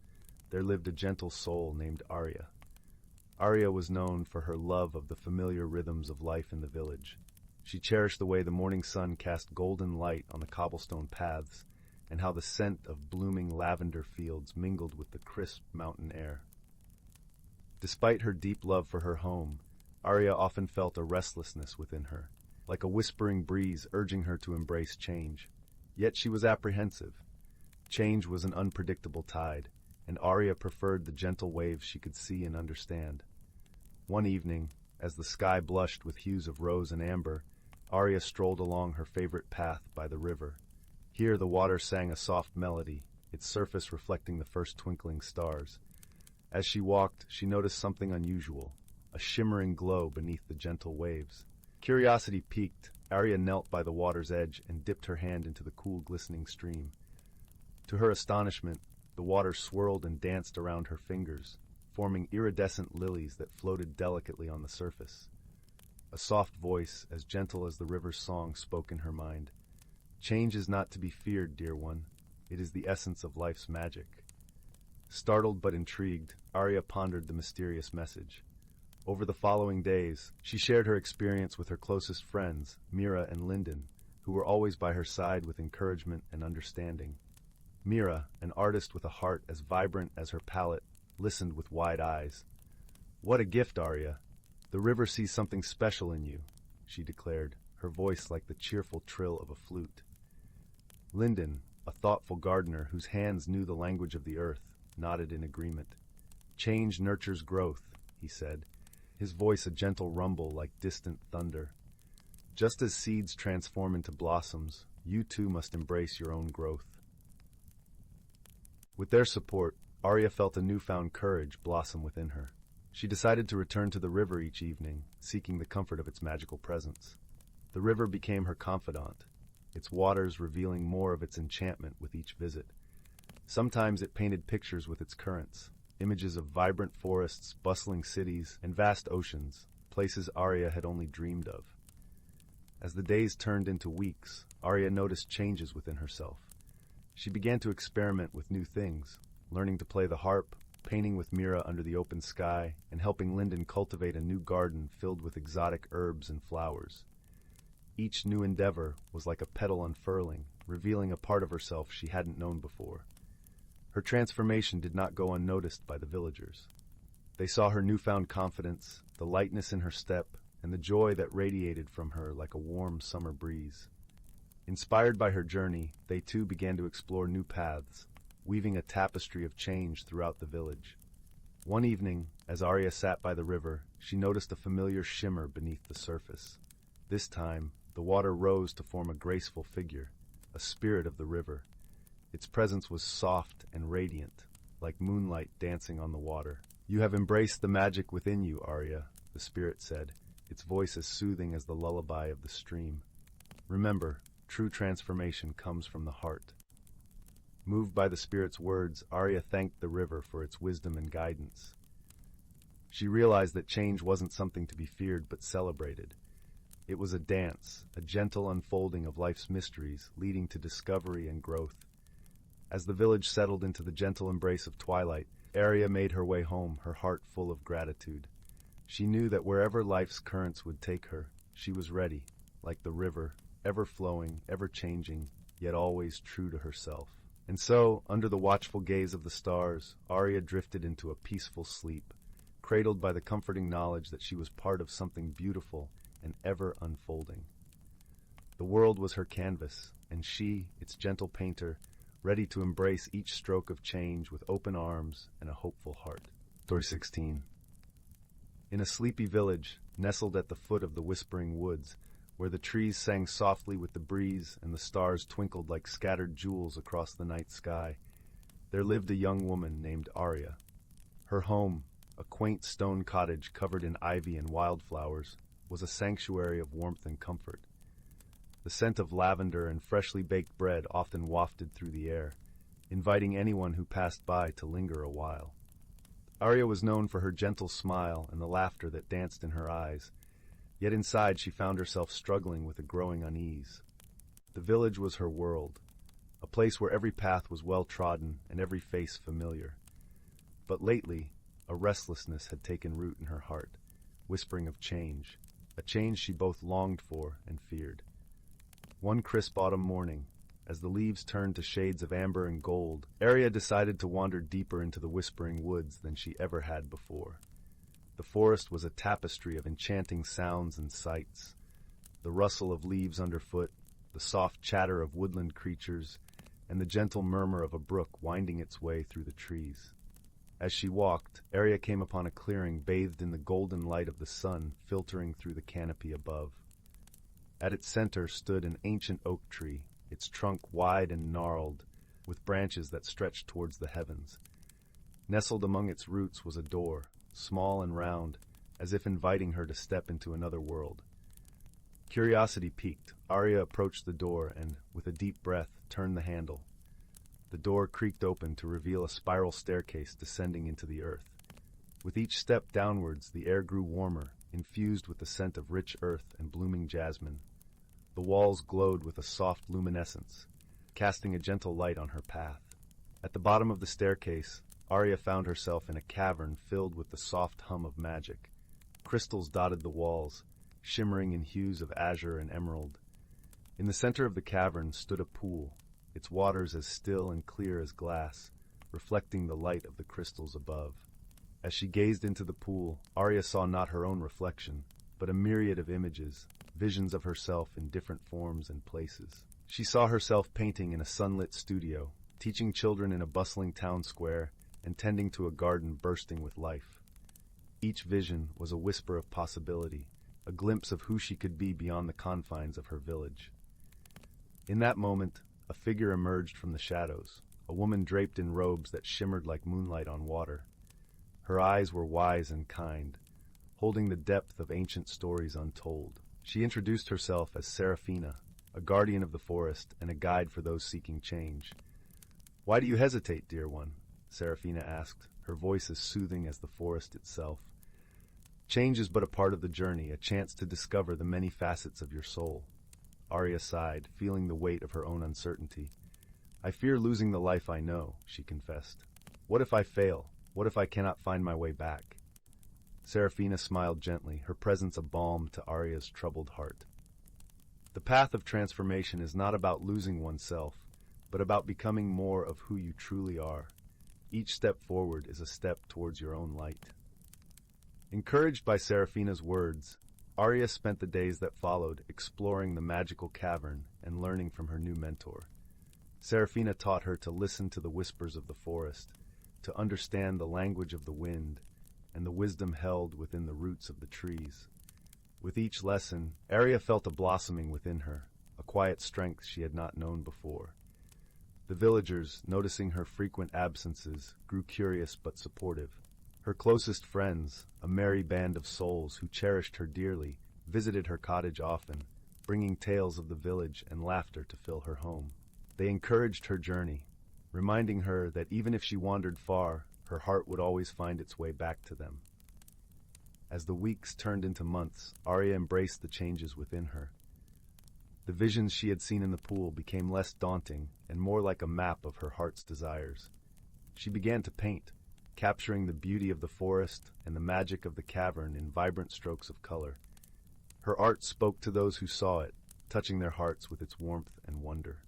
there lived a gentle soul named Arya. Arya was known for her love of the familiar rhythms of life in the village. She cherished the way the morning sun cast golden light on the cobblestone paths, and how the scent of blooming lavender fields mingled with the crisp mountain air. Despite her deep love for her home, Arya often felt a restlessness within her, like a whispering breeze urging her to embrace change. Yet she was apprehensive. Change was an unpredictable tide, and Arya preferred the gentle waves she could see and understand. One evening, as the sky blushed with hues of rose and amber, Arya strolled along her favorite path by the river. Here the water sang a soft melody, its surface reflecting the first twinkling stars. As she walked, she noticed something unusual, a shimmering glow beneath the gentle waves. Curiosity piqued, Arya knelt by the water's edge and dipped her hand into the cool, glistening stream. To her astonishment, the water swirled and danced around her fingers, forming iridescent lilies that floated delicately on the surface. A soft voice, as gentle as the river's song, spoke in her mind. Change is not to be feared, dear one. It is the essence of life's magic. Startled but intrigued, Arya pondered the mysterious message. Over the following days, she shared her experience with her closest friends, Mira and Lyndon, who were always by her side with encouragement and understanding. Mira, an artist with a heart as vibrant as her palette, listened with wide eyes. "What a gift, Arya! The river sees something special in you," she declared, her voice like the cheerful trill of a flute. Lyndon, a thoughtful gardener whose hands knew the language of the earth, nodded in agreement. "Change nurtures growth," he said, his voice a gentle rumble like distant thunder. "Just as seeds transform into blossoms, you too must embrace your own growth." With their support, Arya felt a newfound courage blossom within her. She decided to return to the river each evening, seeking the comfort of its magical presence. The river became her confidant, its waters revealing more of its enchantment with each visit. Sometimes it painted pictures with its currents, images of vibrant forests, bustling cities, and vast oceans, places Arya had only dreamed of. As the days turned into weeks, Arya noticed changes within herself. She began to experiment with new things, learning to play the harp, painting with Mira under the open sky, and helping Lyndon cultivate a new garden filled with exotic herbs and flowers. Each new endeavor was like a petal unfurling, revealing a part of herself she hadn't known before. Her transformation did not go unnoticed by the villagers. They saw her newfound confidence, the lightness in her step, and the joy that radiated from her like a warm summer breeze. Inspired by her journey, they too began to explore new paths, weaving a tapestry of change throughout the village. One evening, as Arya sat by the river, she noticed a familiar shimmer beneath the surface. This time, the water rose to form a graceful figure, a spirit of the river. Its presence was soft and radiant, like moonlight dancing on the water. "You have embraced the magic within you, Arya," the spirit said, its voice as soothing as the lullaby of the stream. "Remember, true transformation comes from the heart." Moved by the spirit's words, Arya thanked the river for its wisdom and guidance. She realized that change wasn't something to be feared but celebrated. It was a dance, a gentle unfolding of life's mysteries, leading to discovery and growth. As the village settled into the gentle embrace of twilight, Arya made her way home, her heart full of gratitude. She knew that wherever life's currents would take her, she was ready, like the river, ever flowing, ever changing, yet always true to herself. And so, under the watchful gaze of the stars, Arya drifted into a peaceful sleep, cradled by the comforting knowledge that she was part of something beautiful and ever unfolding. The world was her canvas, and she, its gentle painter, ready to embrace each stroke of change with open arms and a hopeful heart. Story 16. In a sleepy village, nestled at the foot of the whispering woods, where the trees sang softly with the breeze and the stars twinkled like scattered jewels across the night sky, there lived a young woman named Arya. Her home, a quaint stone cottage covered in ivy and wildflowers, was a sanctuary of warmth and comfort. The scent of lavender and freshly baked bread often wafted through the air, inviting anyone who passed by to linger a while. Arya was known for her gentle smile and the laughter that danced in her eyes, yet inside she found herself struggling with a growing unease. The village was her world, a place where every path was well-trodden and every face familiar. But lately, a restlessness had taken root in her heart, whispering of change, a change she both longed for and feared. One crisp autumn morning, as the leaves turned to shades of amber and gold, Arya decided to wander deeper into the whispering woods than she ever had before. The forest was a tapestry of enchanting sounds and sights. The rustle of leaves underfoot, the soft chatter of woodland creatures, and the gentle murmur of a brook winding its way through the trees. As she walked, Arya came upon a clearing bathed in the golden light of the sun filtering through the canopy above. At its center stood an ancient oak tree, its trunk wide and gnarled, with branches that stretched towards the heavens. Nestled among its roots was a door, small and round, as if inviting her to step into another world. Curiosity piqued, Arya approached the door and, with a deep breath, turned the handle. The door creaked open to reveal a spiral staircase descending into the earth. With each step downwards, the air grew warmer, infused with the scent of rich earth and blooming jasmine. The walls glowed with a soft luminescence, casting a gentle light on her path. At the bottom of the staircase, Arya found herself in a cavern filled with the soft hum of magic. Crystals dotted the walls, shimmering in hues of azure and emerald. In the center of the cavern stood a pool, its waters as still and clear as glass, reflecting the light of the crystals above. As she gazed into the pool, Arya saw not her own reflection, but a myriad of images, visions of herself in different forms and places. She saw herself painting in a sunlit studio, teaching children in a bustling town square, and tending to a garden bursting with life. Each vision was a whisper of possibility, a glimpse of who she could be beyond the confines of her village. In that moment, a figure emerged from the shadows, a woman draped in robes that shimmered like moonlight on water. Her eyes were wise and kind, holding the depth of ancient stories untold. She introduced herself as Seraphina, a guardian of the forest and a guide for those seeking change. "Why do you hesitate, dear one?" Seraphina asked, her voice as soothing as the forest itself. "Change is but a part of the journey, a chance to discover the many facets of your soul." Arya sighed, feeling the weight of her own uncertainty. "I fear losing the life I know," she confessed. "What if I fail? What if I cannot find my way back?" Seraphina smiled gently, her presence a balm to Arya's troubled heart. The path of transformation is not about losing oneself, but about becoming more of who you truly are. Each step forward is a step towards your own light. Encouraged by Seraphina's words, Arya spent the days that followed exploring the magical cavern and learning from her new mentor. Seraphina taught her to listen to the whispers of the forest, to understand the language of the wind, and the wisdom held within the roots of the trees. With each lesson, Arya felt a blossoming within her, a quiet strength she had not known before. The villagers, noticing her frequent absences, grew curious but supportive. Her closest friends, a merry band of souls who cherished her dearly, visited her cottage often, bringing tales of the village and laughter to fill her home. They encouraged her journey, reminding her that even if she wandered far, her heart would always find its way back to them. As the weeks turned into months, Arya embraced the changes within her. The visions she had seen in the pool became less daunting and more like a map of her heart's desires. She began to paint, capturing the beauty of the forest and the magic of the cavern in vibrant strokes of color. Her art spoke to those who saw it, touching their hearts with its warmth and wonder.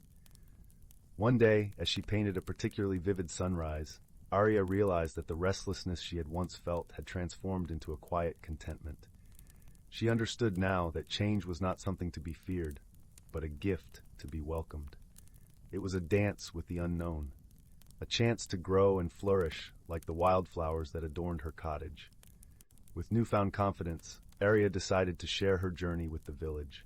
One day, as she painted a particularly vivid sunrise, Arya realized that the restlessness she had once felt had transformed into a quiet contentment. She understood now that change was not something to be feared, but a gift to be welcomed. It was a dance with the unknown, a chance to grow and flourish like the wildflowers that adorned her cottage. With newfound confidence, Arya decided to share her journey with the village.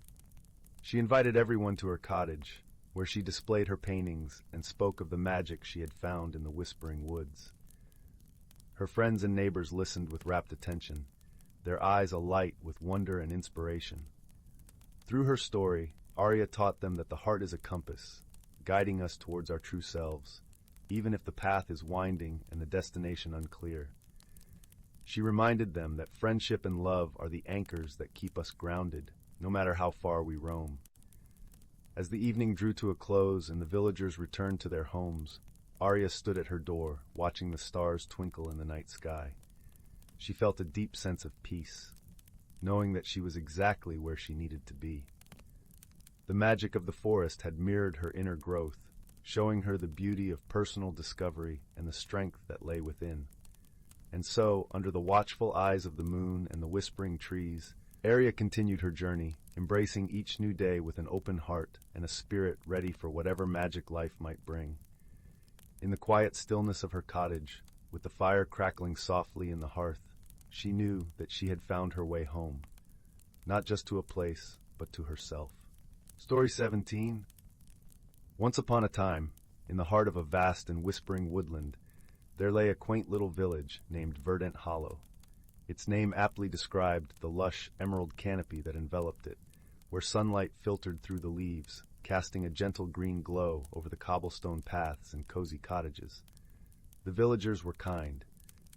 She invited everyone to her cottage, where she displayed her paintings and spoke of the magic she had found in the whispering woods. Her friends and neighbors listened with rapt attention, their eyes alight with wonder and inspiration. Through her story, Arya taught them that the heart is a compass, guiding us towards our true selves, even if the path is winding and the destination unclear. She reminded them that friendship and love are the anchors that keep us grounded, no matter how far we roam. As the evening drew to a close and the villagers returned to their homes, Arya stood at her door, watching the stars twinkle in the night sky. She felt a deep sense of peace, knowing that she was exactly where she needed to be. The magic of the forest had mirrored her inner growth, showing her the beauty of personal discovery and the strength that lay within. And so, under the watchful eyes of the moon and the whispering trees, Arya continued her journey, embracing each new day with an open heart and a spirit ready for whatever magic life might bring. In the quiet stillness of her cottage, with the fire crackling softly in the hearth, she knew that she had found her way home, not just to a place, but to herself. Story 17. Once upon a time, in the heart of a vast and whispering woodland, there lay a quaint little village named Verdant Hollow. Its name aptly described the lush emerald canopy that enveloped it, where sunlight filtered through the leaves, casting a gentle green glow over the cobblestone paths and cozy cottages. The villagers were kind,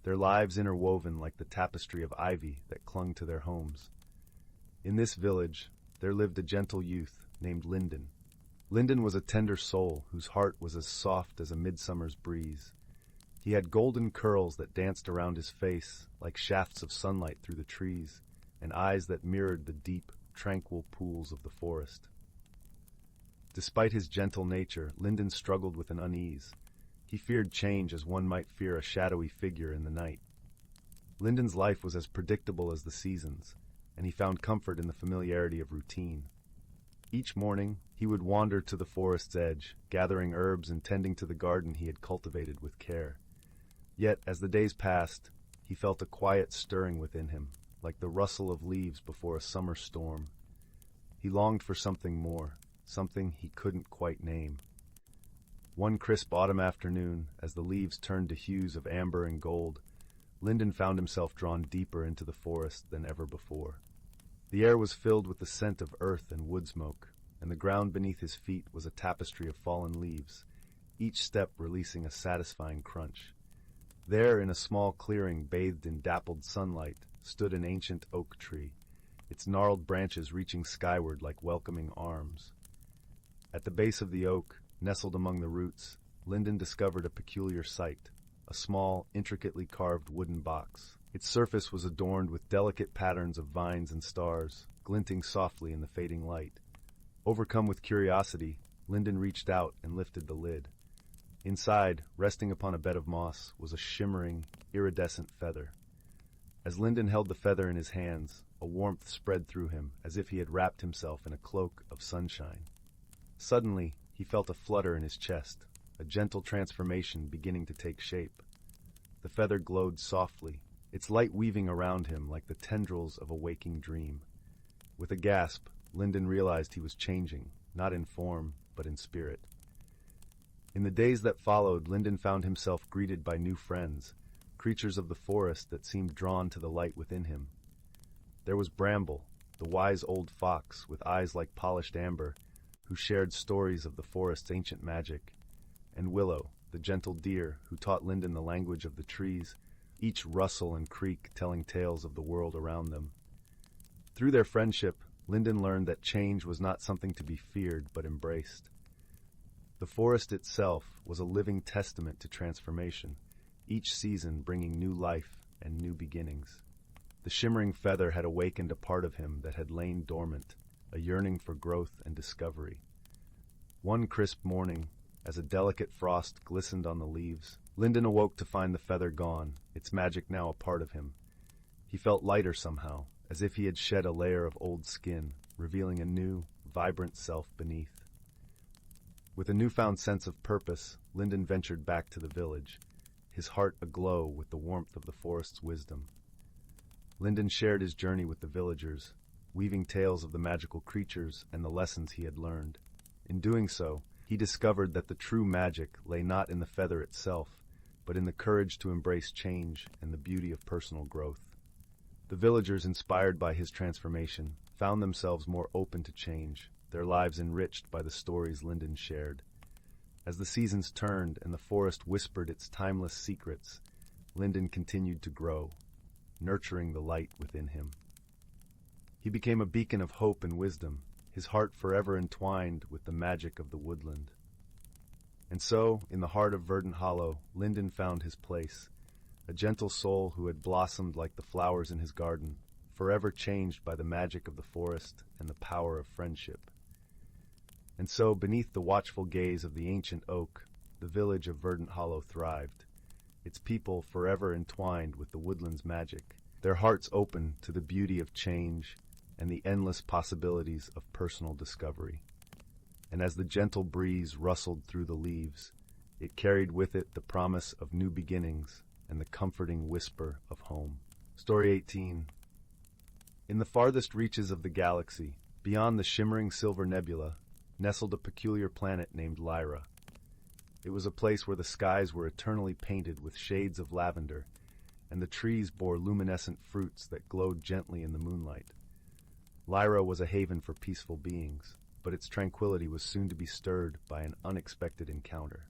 their lives interwoven like the tapestry of ivy that clung to their homes. In this village, there lived a gentle youth named Lyndon. Lyndon was a tender soul whose heart was as soft as a midsummer's breeze. He had golden curls that danced around his face like shafts of sunlight through the trees, and eyes that mirrored the deep, tranquil pools of the forest. Despite his gentle nature, Lyndon struggled with an unease. He feared change as one might fear a shadowy figure in the night. Lyndon's life was as predictable as the seasons, and he found comfort in the familiarity of routine. Each morning, he would wander to the forest's edge, gathering herbs and tending to the garden he had cultivated with care. Yet, as the days passed, he felt a quiet stirring within him, like the rustle of leaves before a summer storm. He longed for something more, something he couldn't quite name. One crisp autumn afternoon, as the leaves turned to hues of amber and gold, Lyndon found himself drawn deeper into the forest than ever before. The air was filled with the scent of earth and wood smoke, and the ground beneath his feet was a tapestry of fallen leaves, each step releasing a satisfying crunch. There, in a small clearing bathed in dappled sunlight, stood an ancient oak tree, its gnarled branches reaching skyward like welcoming arms. At the base of the oak, nestled among the roots, Lyndon discovered a peculiar sight, a small, intricately carved wooden box. Its surface was adorned with delicate patterns of vines and stars, glinting softly in the fading light. Overcome with curiosity, Lyndon reached out and lifted the lid. Inside, resting upon a bed of moss, was a shimmering, iridescent feather. As Lyndon held the feather in his hands, a warmth spread through him as if he had wrapped himself in a cloak of sunshine. Suddenly, he felt a flutter in his chest, a gentle transformation beginning to take shape. The feather glowed softly, its light weaving around him like the tendrils of a waking dream. With a gasp, Lyndon realized he was changing, not in form, but in spirit. In the days that followed, Lyndon found himself greeted by new friends, creatures of the forest that seemed drawn to the light within him. There was Bramble, the wise old fox with eyes like polished amber, who shared stories of the forest's ancient magic, and Willow, the gentle deer who taught Lyndon the language of the trees, each rustle and creak telling tales of the world around them. Through their friendship, Lyndon learned that change was not something to be feared but embraced. The forest itself was a living testament to transformation, each season bringing new life and new beginnings. The shimmering feather had awakened a part of him that had lain dormant, a yearning for growth and discovery. One crisp morning, as a delicate frost glistened on the leaves, Lyndon awoke to find the feather gone, its magic now a part of him. He felt lighter somehow, as if he had shed a layer of old skin, revealing a new, vibrant self beneath. With a newfound sense of purpose, Lyndon ventured back to the village, his heart aglow with the warmth of the forest's wisdom. Lyndon shared his journey with the villagers, weaving tales of the magical creatures and the lessons he had learned. In doing so, he discovered that the true magic lay not in the feather itself, but in the courage to embrace change and the beauty of personal growth. The villagers, inspired by his transformation, found themselves more open to change, their lives enriched by the stories Lyndon shared. As the seasons turned and the forest whispered its timeless secrets, Lyndon continued to grow, nurturing the light within him. He became a beacon of hope and wisdom, his heart forever entwined with the magic of the woodland. And so, in the heart of Verdant Hollow, Lyndon found his place, a gentle soul who had blossomed like the flowers in his garden, forever changed by the magic of the forest and the power of friendship. And so, beneath the watchful gaze of the ancient oak, the village of Verdant Hollow thrived, its people forever entwined with the woodland's magic, their hearts open to the beauty of change and the endless possibilities of personal discovery. And as the gentle breeze rustled through the leaves, it carried with it the promise of new beginnings and the comforting whisper of home. Story 18. In the farthest reaches of the galaxy, beyond the shimmering silver nebula, nestled a peculiar planet named Lyra. It was a place where the skies were eternally painted with shades of lavender, and the trees bore luminescent fruits that glowed gently in the moonlight. Lyra was a haven for peaceful beings, but its tranquility was soon to be stirred by an unexpected encounter.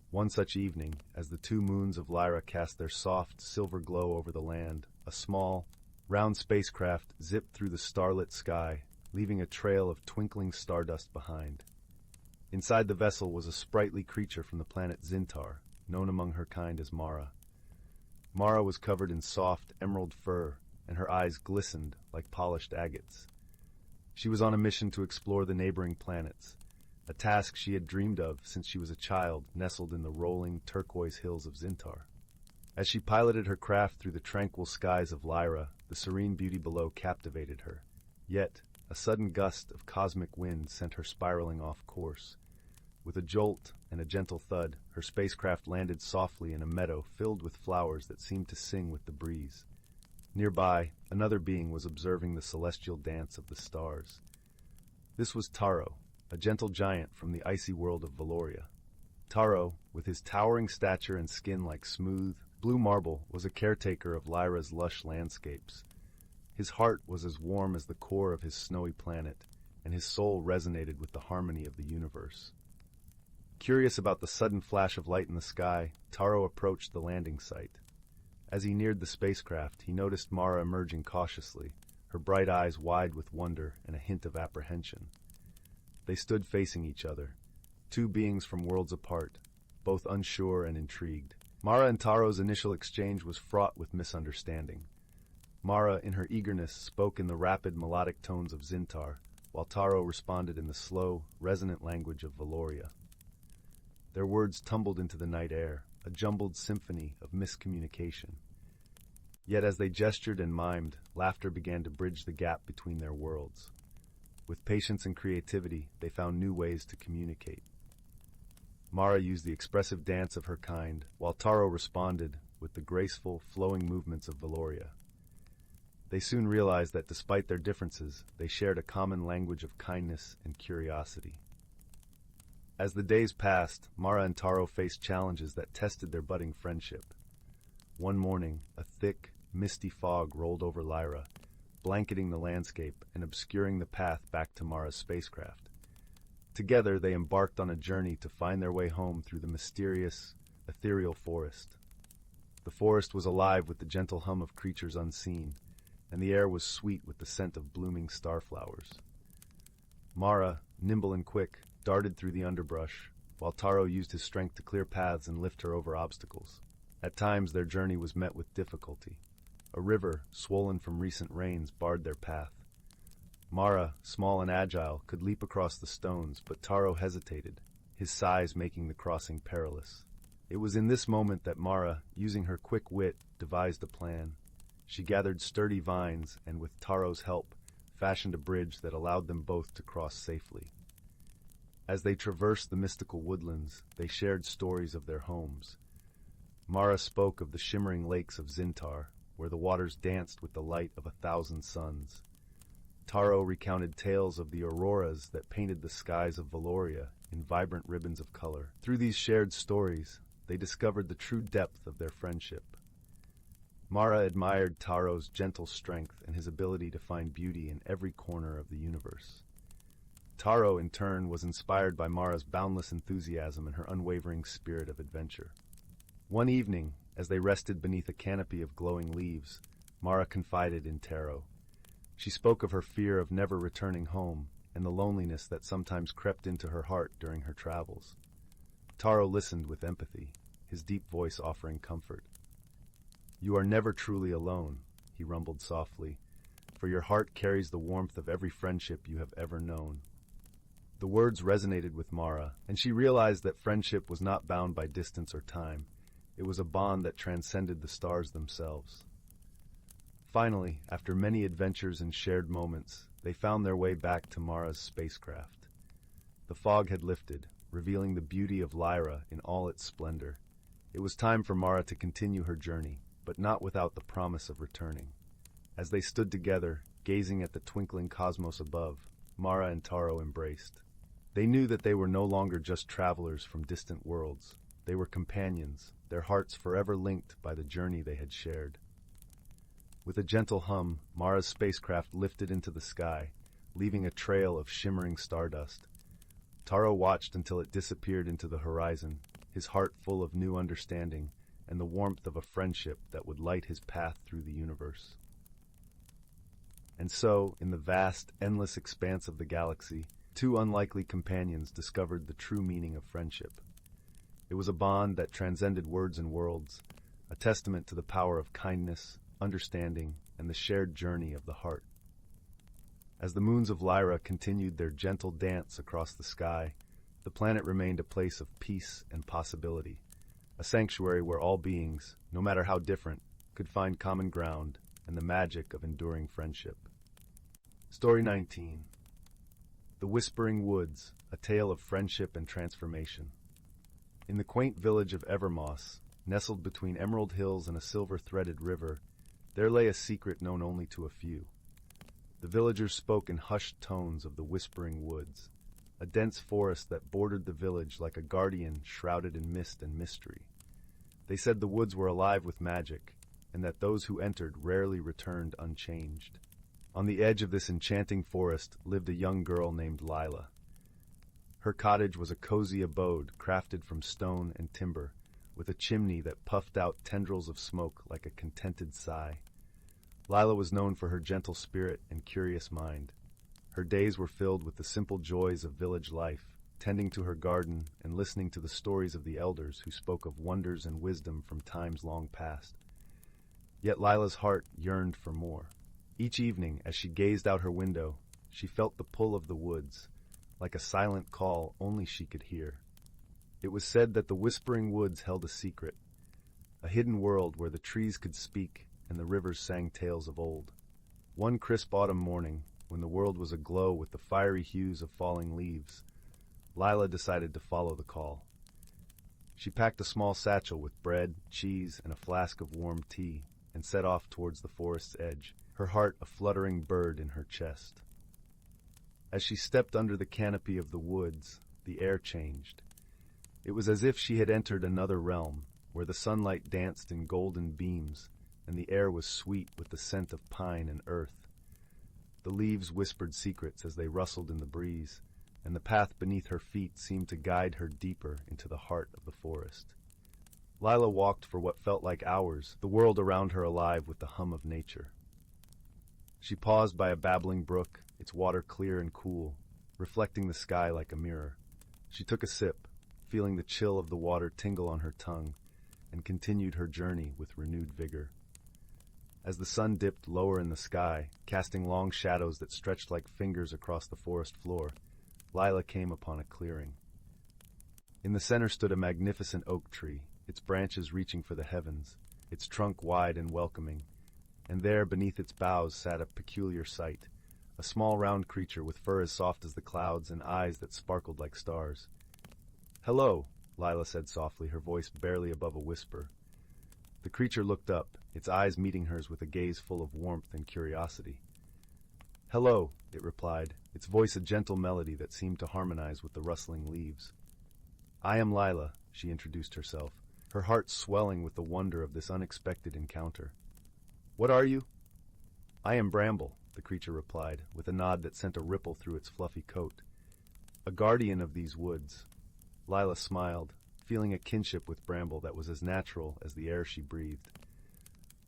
One such evening, as the two moons of Lyra cast their soft, silver glow over the land, a small, round spacecraft zipped through the starlit sky, leaving a trail of twinkling stardust behind. Inside the vessel was a sprightly creature from the planet Zintar, known among her kind as Mara. Mara was covered in soft, emerald fur, and her eyes glistened like polished agates. She was on a mission to explore the neighboring planets, a task she had dreamed of since she was a child nestled in the rolling turquoise hills of Zintar. As she piloted her craft through the tranquil skies of Lyra, the serene beauty below captivated her. Yet, a sudden gust of cosmic wind sent her spiraling off course. With a jolt and a gentle thud, her spacecraft landed softly in a meadow filled with flowers that seemed to sing with the breeze. Nearby, another being was observing the celestial dance of the stars. This was Taro, a gentle giant from the icy world of Valoria. Taro, with his towering stature and skin like smooth, blue marble, was a caretaker of Lyra's lush landscapes. His heart was as warm as the core of his snowy planet, and his soul resonated with the harmony of the universe. Curious about the sudden flash of light in the sky, Taro approached the landing site. As he neared the spacecraft, he noticed Mara emerging cautiously, her bright eyes wide with wonder and a hint of apprehension. They stood facing each other, two beings from worlds apart, both unsure and intrigued. Mara and Taro's initial exchange was fraught with misunderstanding. Mara, in her eagerness, spoke in the rapid melodic tones of Zintar, while Taro responded in the slow, resonant language of Valoria. Their words tumbled into the night air, a jumbled symphony of miscommunication. Yet as they gestured and mimed, laughter began to bridge the gap between their worlds. With patience and creativity, they found new ways to communicate. Mara used the expressive dance of her kind, while Taro responded with the graceful, flowing movements of Valoria. They soon realized that despite their differences, they shared a common language of kindness and curiosity. As the days passed, Mara and Taro faced challenges that tested their budding friendship. One morning, a thick, misty fog rolled over Lyra, blanketing the landscape and obscuring the path back to Mara's spacecraft. Together, they embarked on a journey to find their way home through the mysterious, ethereal forest. The forest was alive with the gentle hum of creatures unseen, and the air was sweet with the scent of blooming starflowers. Mara, nimble and quick, darted through the underbrush, while Taro used his strength to clear paths and lift her over obstacles. At times their journey was met with difficulty. A river, swollen from recent rains, barred their path. Mara, small and agile, could leap across the stones, but Taro hesitated, his size making the crossing perilous. It was in this moment that Mara, using her quick wit, devised a plan. She gathered sturdy vines and, with Taro's help, fashioned a bridge that allowed them both to cross safely. As they traversed the mystical woodlands, they shared stories of their homes. Mara spoke of the shimmering lakes of Zintar, where the waters danced with the light of 1,000 suns. Taro recounted tales of the auroras that painted the skies of Valoria in vibrant ribbons of color. Through these shared stories, they discovered the true depth of their friendship. Mara admired Taro's gentle strength and his ability to find beauty in every corner of the universe. Taro, in turn, was inspired by Mara's boundless enthusiasm and her unwavering spirit of adventure. One evening, As they rested beneath a canopy of glowing leaves, Mara confided in Taro. She spoke of her fear of never returning home and the loneliness that sometimes crept into her heart during her travels. Taro listened with empathy, his deep voice offering comfort. "You are never truly alone," he rumbled softly, "for your heart carries the warmth of every friendship you have ever known." The words resonated with Mara, and she realized that friendship was not bound by distance or time. It was a bond that transcended the stars themselves. Finally, after many adventures and shared moments, they found their way back to Mara's spacecraft. The fog had lifted, revealing the beauty of Lyra in all its splendor. It was time for Mara to continue her journey, but not without the promise of returning. As they stood together, gazing at the twinkling cosmos above, Mara and Taro embraced. They knew that they were no longer just travelers from distant worlds. They were companions, their hearts forever linked by the journey they had shared. With a gentle hum, Mara's spacecraft lifted into the sky, leaving a trail of shimmering stardust. Taro watched until it disappeared into the horizon, his heart full of new understanding and the warmth of a friendship that would light his path through the universe. And so, in the vast, endless expanse of the galaxy, two unlikely companions discovered the true meaning of friendship. It was a bond that transcended words and worlds, a testament to the power of kindness, understanding, and the shared journey of the heart. As the moons of Lyra continued their gentle dance across the sky, the planet remained a place of peace and possibility, a sanctuary where all beings, no matter how different, could find common ground and the magic of enduring friendship. Story 19. The Whispering Woods, a tale of friendship and transformation. In the quaint village of Evermoss, nestled between emerald hills and a silver-threaded river, there lay a secret known only to a few. The villagers spoke in hushed tones of the Whispering Woods, a dense forest that bordered the village like a guardian shrouded in mist and mystery. They said the woods were alive with magic, and that those who entered rarely returned unchanged. On the edge of this enchanting forest lived a young girl named Lila. Her cottage was a cozy abode crafted from stone and timber, with a chimney that puffed out tendrils of smoke like a contented sigh. Lila was known for her gentle spirit and curious mind. Her days were filled with the simple joys of village life, tending to her garden and listening to the stories of the elders who spoke of wonders and wisdom from times long past. Yet Lila's heart yearned for more. Each evening, as she gazed out her window, she felt the pull of the woods, like a silent call only she could hear. It was said that the Whispering Woods held a secret, a hidden world where the trees could speak and the rivers sang tales of old. One crisp autumn morning, when the world was aglow with the fiery hues of falling leaves, Lila decided to follow the call. She packed a small satchel with bread, cheese, and a flask of warm tea, and set off towards the forest's edge, her heart a fluttering bird in her chest. As she stepped under the canopy of the woods, the air changed. It was as if she had entered another realm, where the sunlight danced in golden beams, and the air was sweet with the scent of pine and earth. The leaves whispered secrets as they rustled in the breeze, and the path beneath her feet seemed to guide her deeper into the heart of the forest. Lila walked for what felt like hours, the world around her alive with the hum of nature. She paused by a babbling brook, its water clear and cool, reflecting the sky like a mirror. She took a sip, feeling the chill of the water tingle on her tongue, and continued her journey with renewed vigor. As the sun dipped lower in the sky, casting long shadows that stretched like fingers across the forest floor, Lila came upon a clearing. In the center stood a magnificent oak tree, its branches reaching for the heavens, its trunk wide and welcoming, and there beneath its boughs sat a peculiar sight, a small round creature with fur as soft as the clouds and eyes that sparkled like stars. "Hello," Lila said softly, her voice barely above a whisper. The creature looked up, its eyes meeting hers with a gaze full of warmth and curiosity. "Hello," it replied, its voice a gentle melody that seemed to harmonize with the rustling leaves. "I am Lila," she introduced herself, her heart swelling with the wonder of this unexpected encounter. "What are you?" "I am Bramble," the creature replied, with a nod that sent a ripple through its fluffy coat. "A guardian of these woods." Lila smiled, feeling a kinship with Bramble that was as natural as the air she breathed.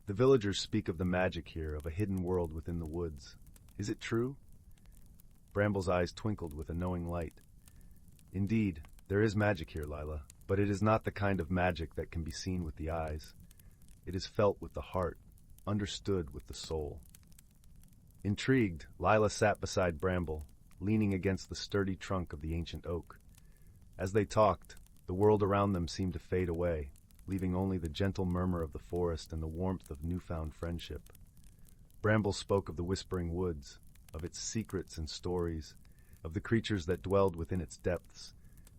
The villagers speak of the magic here, of a hidden world within the woods. Is it true? Bramble's eyes twinkled with a knowing light. Indeed, there is magic here, Lila, but it is not the kind of magic that can be seen with the eyes. It is felt with the heart, understood with the soul. Intrigued, Lila sat beside Bramble, leaning against the sturdy trunk of the ancient oak. As they talked, the world around them seemed to fade away, leaving only the gentle murmur of the forest and the warmth of newfound friendship. Bramble spoke of the whispering woods, of its secrets and stories, of the creatures that dwelled within its depths,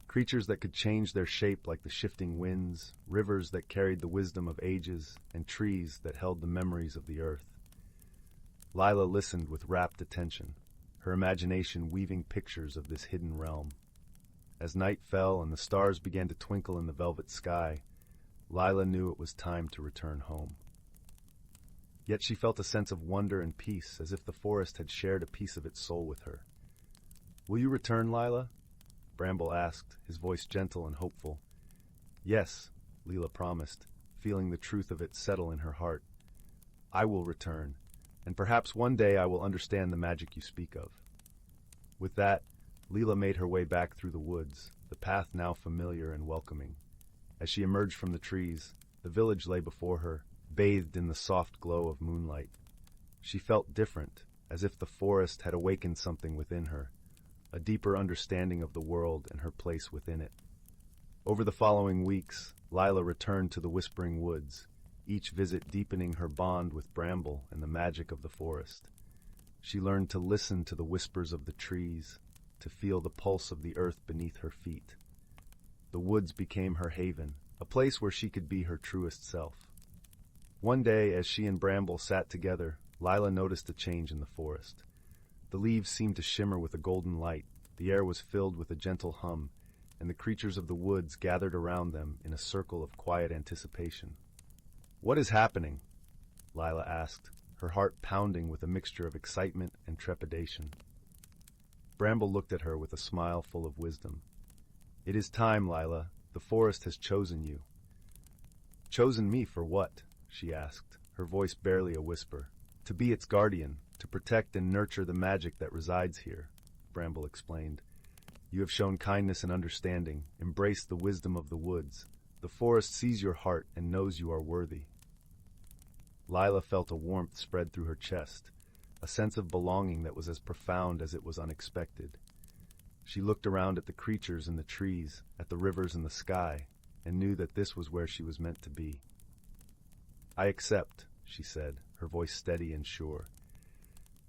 creatures that could change their shape like the shifting winds, rivers that carried the wisdom of ages, and trees that held the memories of the earth. Lila listened with rapt attention, her imagination weaving pictures of this hidden realm. As night fell and the stars began to twinkle in the velvet sky, Lila knew it was time to return home. Yet she felt a sense of wonder and peace, as if the forest had shared a piece of its soul with her. "Will you return, Lila?" Bramble asked, his voice gentle and hopeful. "Yes," Lila promised, feeling the truth of it settle in her heart. "I will return, and perhaps one day I will understand the magic you speak of." With that, Lila made her way back through the woods, the path now familiar and welcoming. As she emerged from the trees, the village lay before her, bathed in the soft glow of moonlight. She felt different, as if the forest had awakened something within her, a deeper understanding of the world and her place within it. Over the following weeks, Lila returned to the Whispering Woods, each visit deepening her bond with Bramble and the magic of the forest. She learned to listen to the whispers of the trees, to feel the pulse of the earth beneath her feet. The woods became her haven, a place where she could be her truest self. One day, as she and Bramble sat together, Lila noticed a change in the forest. The leaves seemed to shimmer with a golden light, the air was filled with a gentle hum, and the creatures of the woods gathered around them in a circle of quiet anticipation. "What is happening?" Lila asked, her heart pounding with a mixture of excitement and trepidation. Bramble looked at her with a smile full of wisdom. "It is time, Lila. The forest has chosen you." "Chosen me for what?" she asked, her voice barely a whisper. "To be its guardian, to protect and nurture the magic that resides here," Bramble explained. "You have shown kindness and understanding, embraced the wisdom of the woods. The forest sees your heart and knows you are worthy." Lila felt a warmth spread through her chest, a sense of belonging that was as profound as it was unexpected. She looked around at the creatures in the trees, at the rivers and the sky, and knew that this was where she was meant to be. "I accept," she said, her voice steady and sure.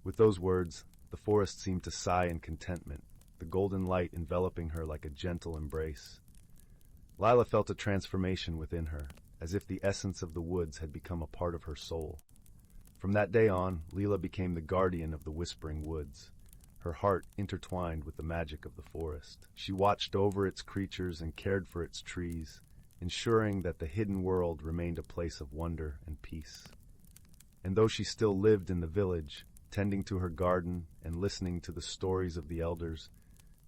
With those words, the forest seemed to sigh in contentment, the golden light enveloping her like a gentle embrace. Lila felt a transformation within her, as if the essence of the woods had become a part of her soul. From that day on, Lila became the guardian of the Whispering Woods, her heart intertwined with the magic of the forest. She watched over its creatures and cared for its trees, ensuring that the hidden world remained a place of wonder and peace. And though she still lived in the village, tending to her garden and listening to the stories of the elders,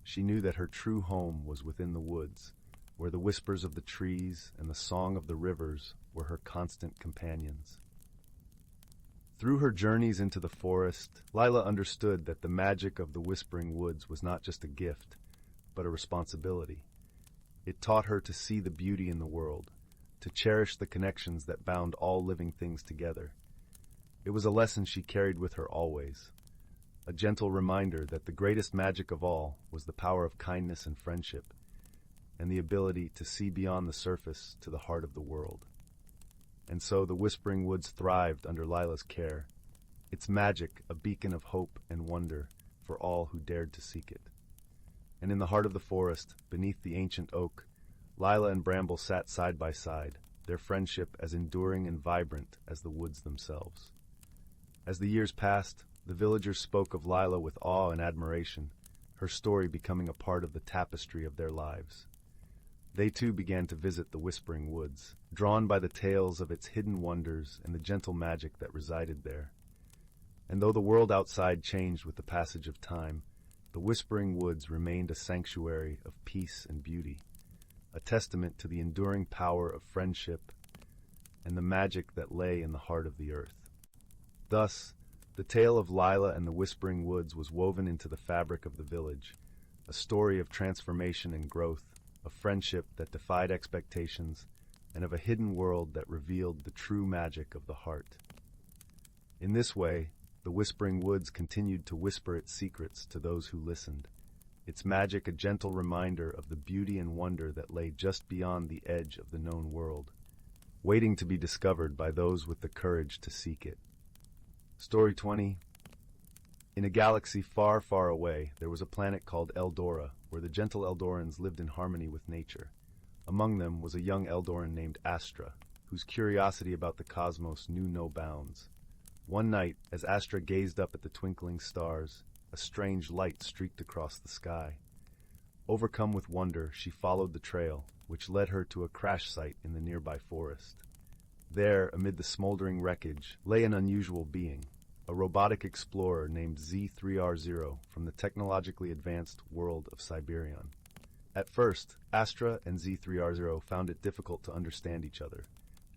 she knew that her true home was within the woods, where the whispers of the trees and the song of the rivers were her constant companions. Through her journeys into the forest, Lila understood that the magic of the Whispering Woods was not just a gift, but a responsibility. It taught her to see the beauty in the world, to cherish the connections that bound all living things together. It was a lesson she carried with her always, a gentle reminder that the greatest magic of all was the power of kindness and friendship, and the ability to see beyond the surface to the heart of the world. And so the Whispering Woods thrived under Lila's care, its magic a beacon of hope and wonder for all who dared to seek it. And in the heart of the forest, beneath the ancient oak, Lila and Bramble sat side by side, their friendship as enduring and vibrant as the woods themselves. As the years passed, the villagers spoke of Lila with awe and admiration, her story becoming a part of the tapestry of their lives. They too began to visit the Whispering Woods, drawn by the tales of its hidden wonders and the gentle magic that resided there. And though the world outside changed with the passage of time, the Whispering Woods remained a sanctuary of peace and beauty, a testament to the enduring power of friendship and the magic that lay in the heart of the earth. Thus, the tale of Lila and the Whispering Woods was woven into the fabric of the village, a story of transformation and growth, of friendship that defied expectations, and of a hidden world that revealed the true magic of the heart. In this way, the Whispering Woods continued to whisper its secrets to those who listened, its magic a gentle reminder of the beauty and wonder that lay just beyond the edge of the known world, waiting to be discovered by those with the courage to seek it. Story 20. In a galaxy far, far away, there was a planet called Eldora, where the gentle Eldorans lived in harmony with nature. Among them was a young Eldoran named Astra, whose curiosity about the cosmos knew no bounds. One night, as Astra gazed up at the twinkling stars, a strange light streaked across the sky. Overcome with wonder, she followed the trail, which led her to a crash site in the nearby forest. There, amid the smoldering wreckage, lay an unusual being, a robotic explorer named Z3R0 from the technologically advanced world of Siberion. At first, Astra and Z3R0 found it difficult to understand each other.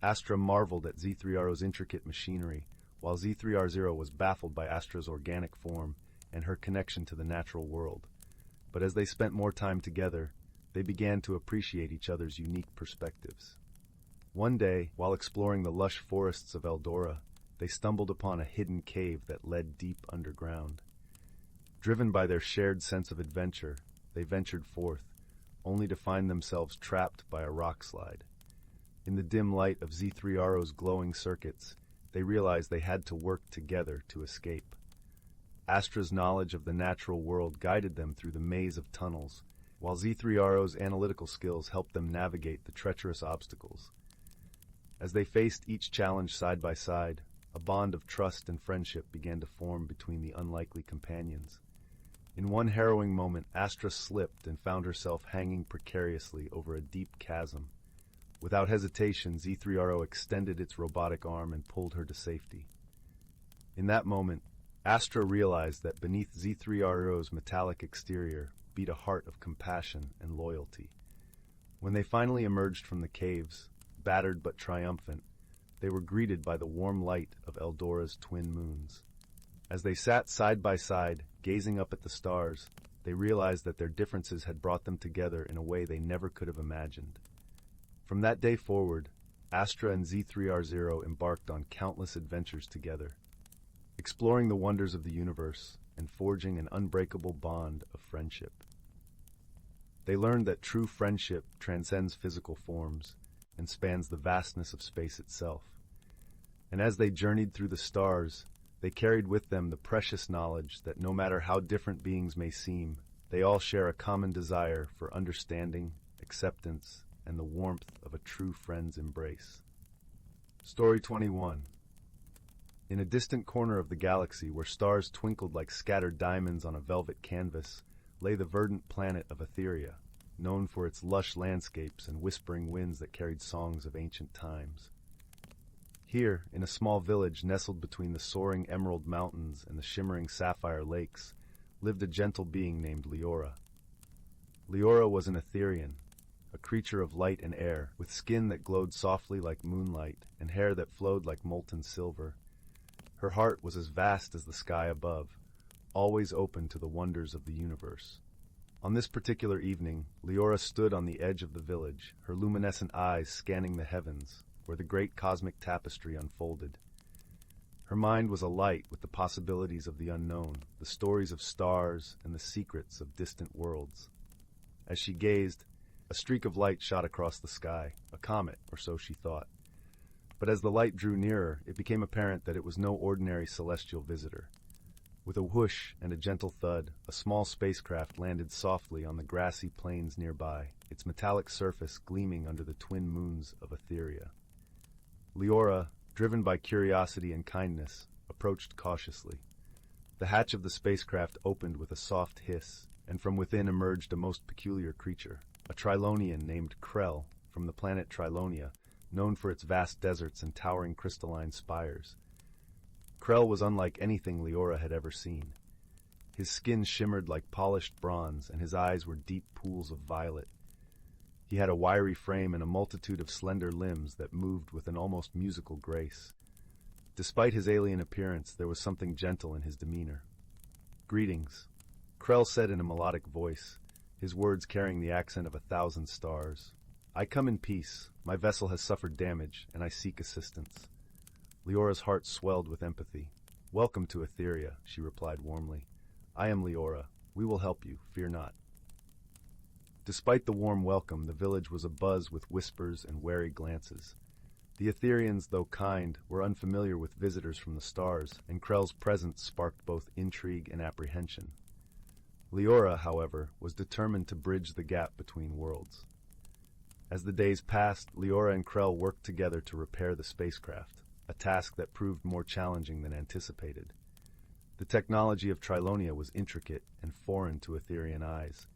Astra marveled at Z3R0's intricate machinery, while Z3R0 was baffled by Astra's organic form and her connection to the natural world. But as they spent more time together, they began to appreciate each other's unique perspectives. One day, while exploring the lush forests of Eldora, they stumbled upon a hidden cave that led deep underground. Driven by their shared sense of adventure, they ventured forth, only to find themselves trapped by a rock slide. In the dim light of Z3RO's glowing circuits, they realized they had to work together to escape. Astra's knowledge of the natural world guided them through the maze of tunnels, while Z3RO's analytical skills helped them navigate the treacherous obstacles. As they faced each challenge side by side, a bond of trust and friendship began to form between the unlikely companions. In one harrowing moment, Astra slipped and found herself hanging precariously over a deep chasm. Without hesitation, Z3RO extended its robotic arm and pulled her to safety. In that moment, Astra realized that beneath Z3RO's metallic exterior beat a heart of compassion and loyalty. When they finally emerged from the caves, battered but triumphant, they were greeted by the warm light of Eldora's twin moons. As they sat side by side, gazing up at the stars, they realized that their differences had brought them together in a way they never could have imagined. From that day forward, Astra and Z3R0 embarked on countless adventures together, exploring the wonders of the universe and forging an unbreakable bond of friendship. They learned that true friendship transcends physical forms and spans the vastness of space itself. And as they journeyed through the stars, they carried with them the precious knowledge that no matter how different beings may seem, they all share a common desire for understanding, acceptance, and the warmth of a true friend's embrace. Story 21. In a distant corner of the galaxy where stars twinkled like scattered diamonds on a velvet canvas, lay the verdant planet of Etheria, known for its lush landscapes and whispering winds that carried songs of ancient times. Here, in a small village nestled between the soaring emerald mountains and the shimmering sapphire lakes, lived a gentle being named Leora. Leora was an Etherian, a creature of light and air, with skin that glowed softly like moonlight and hair that flowed like molten silver. Her heart was as vast as the sky above, always open to the wonders of the universe. On this particular evening, Leora stood on the edge of the village, her luminescent eyes scanning the heavens, where the great cosmic tapestry unfolded. Her mind was alight with the possibilities of the unknown, the stories of stars, and the secrets of distant worlds. As she gazed, a streak of light shot across the sky, a comet, or so she thought. But as the light drew nearer, it became apparent that it was no ordinary celestial visitor. With a whoosh and a gentle thud, a small spacecraft landed softly on the grassy plains nearby, its metallic surface gleaming under the twin moons of Etheria. Leora, driven by curiosity and kindness, approached cautiously. The hatch of the spacecraft opened with a soft hiss, and from within emerged a most peculiar creature, a Trilonian named Krell, from the planet Trilonia, known for its vast deserts and towering crystalline spires. Krell was unlike anything Leora had ever seen. His skin shimmered like polished bronze, and his eyes were deep pools of violet. He had a wiry frame and a multitude of slender limbs that moved with an almost musical grace. Despite his alien appearance, there was something gentle in his demeanor. "Greetings," Krell said in a melodic voice, his words carrying the accent of 1,000 stars. "I come in peace. My vessel has suffered damage, and I seek assistance." Leora's heart swelled with empathy. "Welcome to Etheria," she replied warmly. "I am Leora. We will help you, fear not." Despite the warm welcome, the village was abuzz with whispers and wary glances. The Etherians, though kind, were unfamiliar with visitors from the stars, and Krell's presence sparked both intrigue and apprehension. Leora, however, was determined to bridge the gap between worlds. As the days passed, Leora and Krell worked together to repair the spacecraft, a task that proved more challenging than anticipated. The technology of Trilonia was intricate and foreign to Etherian eyes.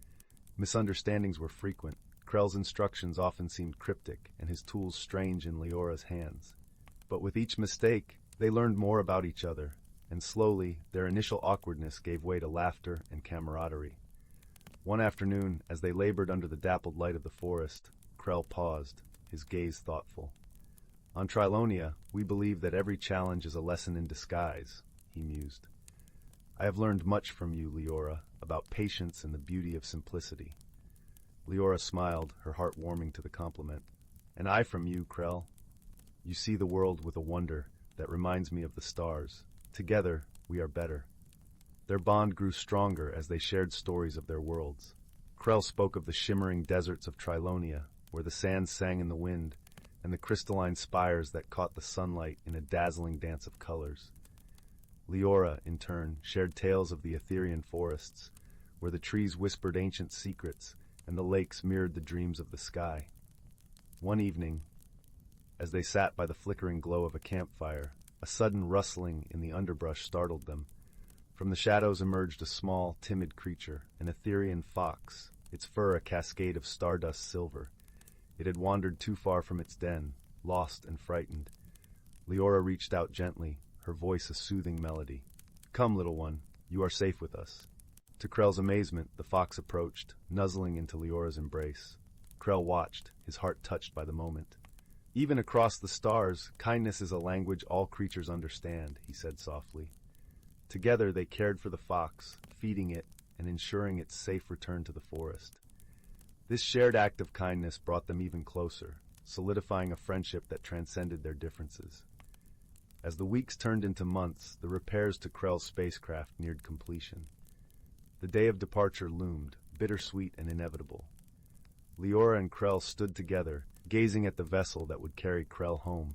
Misunderstandings were frequent. Krell's instructions often seemed cryptic, and his tools strange in Leora's hands. But with each mistake, they learned more about each other, and slowly, their initial awkwardness gave way to laughter and camaraderie. One afternoon, as they labored under the dappled light of the forest, Krell paused, his gaze thoughtful. "On Trilonia, we believe that every challenge is a lesson in disguise," he mused. "I have learned much from you, Leora, about patience and the beauty of simplicity." Leora smiled, her heart warming to the compliment. "And I from you, Krell. You see the world with a wonder that reminds me of the stars. Together, we are better." Their bond grew stronger as they shared stories of their worlds. Krell spoke of the shimmering deserts of Trilonia, where the sands sang in the wind, and the crystalline spires that caught the sunlight in a dazzling dance of colors. Leora, in turn, shared tales of the Etherian forests, where the trees whispered ancient secrets and the lakes mirrored the dreams of the sky. One evening, as they sat by the flickering glow of a campfire, a sudden rustling in the underbrush startled them. From the shadows emerged a small, timid creature, an Etherian fox, its fur a cascade of stardust silver. It had wandered too far from its den, lost and frightened. Leora reached out gently, her voice a soothing melody. "Come, little one, you are safe with us." To Krell's amazement, the fox approached, nuzzling into Leora's embrace. Krell watched, his heart touched by the moment. "Even across the stars, kindness is a language all creatures understand," he said softly. Together they cared for the fox, feeding it and ensuring its safe return to the forest. This shared act of kindness brought them even closer, solidifying a friendship that transcended their differences. As the weeks turned into months, the repairs to Krell's spacecraft neared completion. The day of departure loomed, bittersweet and inevitable. Leora and Krell stood together, gazing at the vessel that would carry Krell home.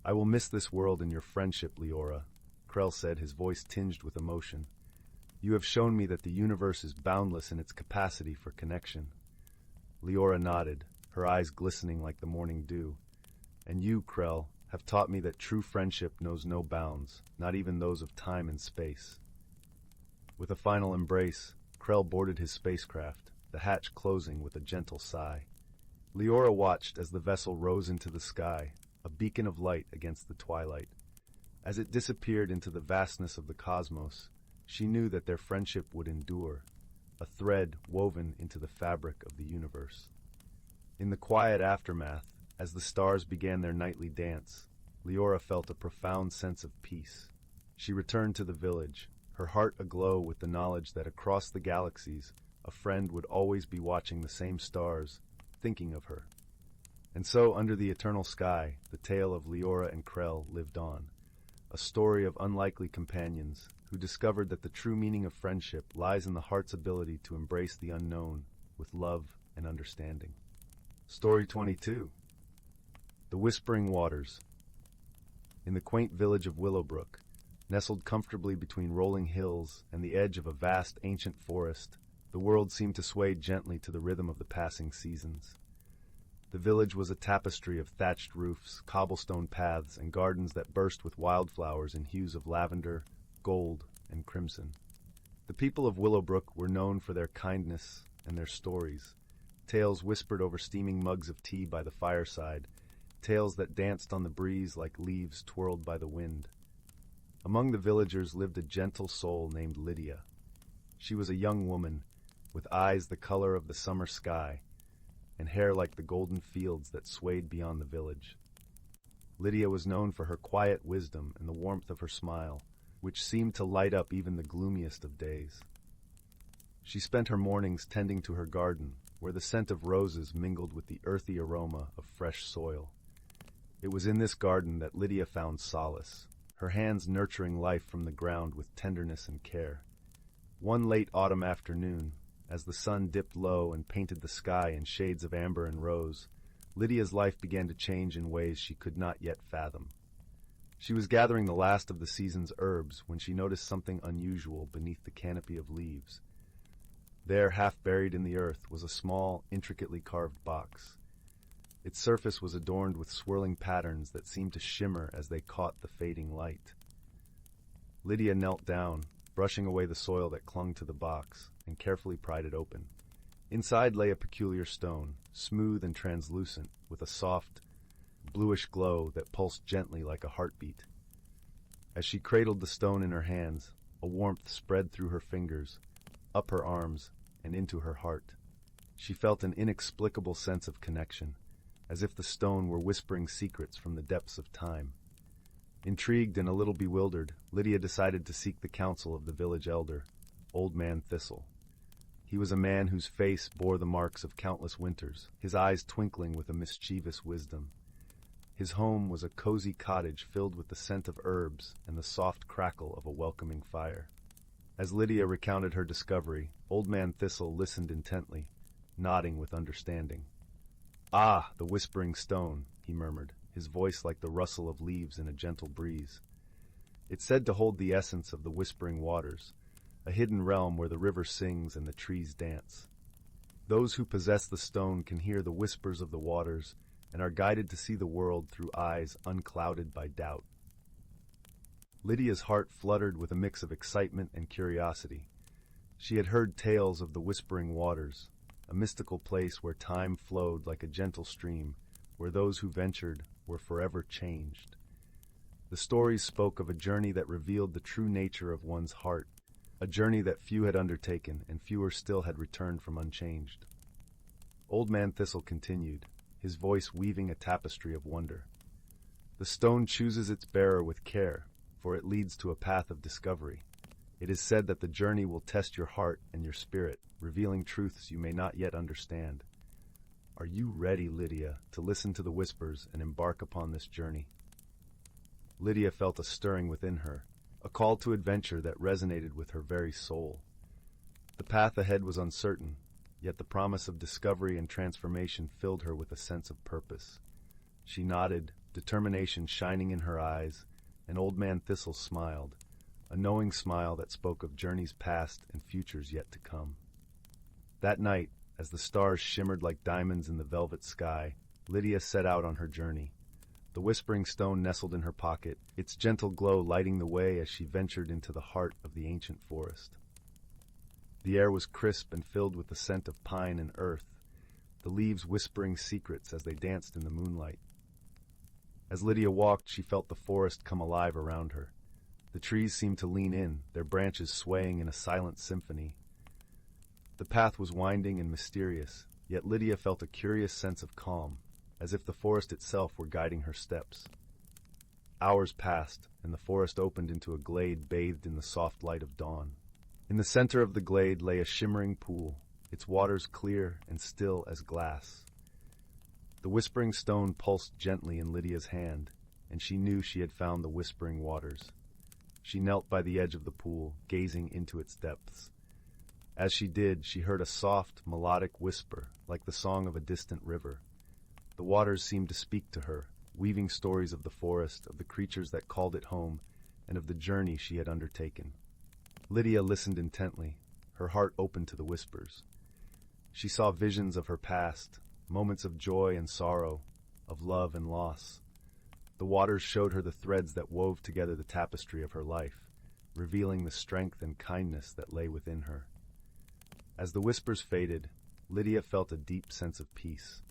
"I will miss this world and your friendship, Leora," Krell said, his voice tinged with emotion. "You have shown me that the universe is boundless in its capacity for connection." Leora nodded, her eyes glistening like the morning dew. "And you, Krell, have taught me that true friendship knows no bounds, not even those of time and space." With a final embrace, Krell boarded his spacecraft, the hatch closing with a gentle sigh. Leora watched as the vessel rose into the sky, a beacon of light against the twilight. As it disappeared into the vastness of the cosmos, she knew that their friendship would endure, a thread woven into the fabric of the universe. In the quiet aftermath, as the stars began their nightly dance, Leora felt a profound sense of peace. She returned to the village, her heart aglow with the knowledge that across the galaxies, a friend would always be watching the same stars, thinking of her. And so, under the eternal sky, the tale of Leora and Krell lived on, a story of unlikely companions who discovered that the true meaning of friendship lies in the heart's ability to embrace the unknown with love and understanding. Story 22. The Whispering Waters. In the quaint village of Willowbrook, nestled comfortably between rolling hills and the edge of a vast ancient forest, the world seemed to sway gently to the rhythm of the passing seasons. The village was a tapestry of thatched roofs, cobblestone paths, and gardens that burst with wildflowers in hues of lavender, gold, and crimson. The people of Willowbrook were known for their kindness and their stories, tales whispered over steaming mugs of tea by the fireside, tales that danced on the breeze like leaves twirled by the wind. Among the villagers lived a gentle soul named Lydia. She was a young woman, with eyes the color of the summer sky, and hair like the golden fields that swayed beyond the village. Lydia was known for her quiet wisdom and the warmth of her smile, which seemed to light up even the gloomiest of days. She spent her mornings tending to her garden, where the scent of roses mingled with the earthy aroma of fresh soil. It was in this garden that Lydia found solace, her hands nurturing life from the ground with tenderness and care. One late autumn afternoon, as the sun dipped low and painted the sky in shades of amber and rose, Lydia's life began to change in ways she could not yet fathom. She was gathering the last of the season's herbs when she noticed something unusual beneath the canopy of leaves. There, half buried in the earth, was a small, intricately carved box. Its surface was adorned with swirling patterns that seemed to shimmer as they caught the fading light. Lydia knelt down, brushing away the soil that clung to the box, and carefully pried it open. Inside lay a peculiar stone, smooth and translucent, with a soft, bluish glow that pulsed gently like a heartbeat. As she cradled the stone in her hands, a warmth spread through her fingers, up her arms, and into her heart. She felt an inexplicable sense of connection, as if the stone were whispering secrets from the depths of time. Intrigued and a little bewildered, Lydia decided to seek the counsel of the village elder, Old Man Thistle. He was a man whose face bore the marks of countless winters, his eyes twinkling with a mischievous wisdom. His home was a cozy cottage filled with the scent of herbs and the soft crackle of a welcoming fire. As Lydia recounted her discovery, Old Man Thistle listened intently, nodding with understanding. "Ah, the whispering stone," he murmured, his voice like the rustle of leaves in a gentle breeze. "It's said to hold the essence of the whispering waters, a hidden realm where the river sings and the trees dance. Those who possess the stone can hear the whispers of the waters and are guided to see the world through eyes unclouded by doubt." Lydia's heart fluttered with a mix of excitement and curiosity. She had heard tales of the Whispering Waters, a mystical place where time flowed like a gentle stream, where those who ventured were forever changed. The stories spoke of a journey that revealed the true nature of one's heart, a journey that few had undertaken and fewer still had returned from unchanged. Old Man Thistle continued, his voice weaving a tapestry of wonder. "The stone chooses its bearer with care, for it leads to a path of discovery. It is said that the journey will test your heart and your spirit, revealing truths you may not yet understand. Are you ready, Lydia, to listen to the whispers and embark upon this journey?" Lydia felt a stirring within her, a call to adventure that resonated with her very soul. The path ahead was uncertain, yet the promise of discovery and transformation filled her with a sense of purpose. She nodded, determination shining in her eyes, and Old Man Thistle smiled, a knowing smile that spoke of journeys past and futures yet to come. That night, as the stars shimmered like diamonds in the velvet sky, Lydia set out on her journey. The whispering stone nestled in her pocket, its gentle glow lighting the way as she ventured into the heart of the ancient forest. The air was crisp and filled with the scent of pine and earth, the leaves whispering secrets as they danced in the moonlight. As Lydia walked, she felt the forest come alive around her. The trees seemed to lean in, their branches swaying in a silent symphony. The path was winding and mysterious, yet Lydia felt a curious sense of calm, as if the forest itself were guiding her steps. Hours passed, and the forest opened into a glade bathed in the soft light of dawn. In the center of the glade lay a shimmering pool, its waters clear and still as glass. The whispering stone pulsed gently in Lydia's hand, and she knew she had found the whispering waters. She knelt by the edge of the pool, gazing into its depths. As she did, she heard a soft, melodic whisper, like the song of a distant river. The waters seemed to speak to her, weaving stories of the forest, of the creatures that called it home, and of the journey she had undertaken. Lydia listened intently, her heart open to the whispers. She saw visions of her past, moments of joy and sorrow, of love and loss. The waters showed her the threads that wove together the tapestry of her life, revealing the strength and kindness that lay within her. As the whispers faded, Lydia felt a deep sense of peace.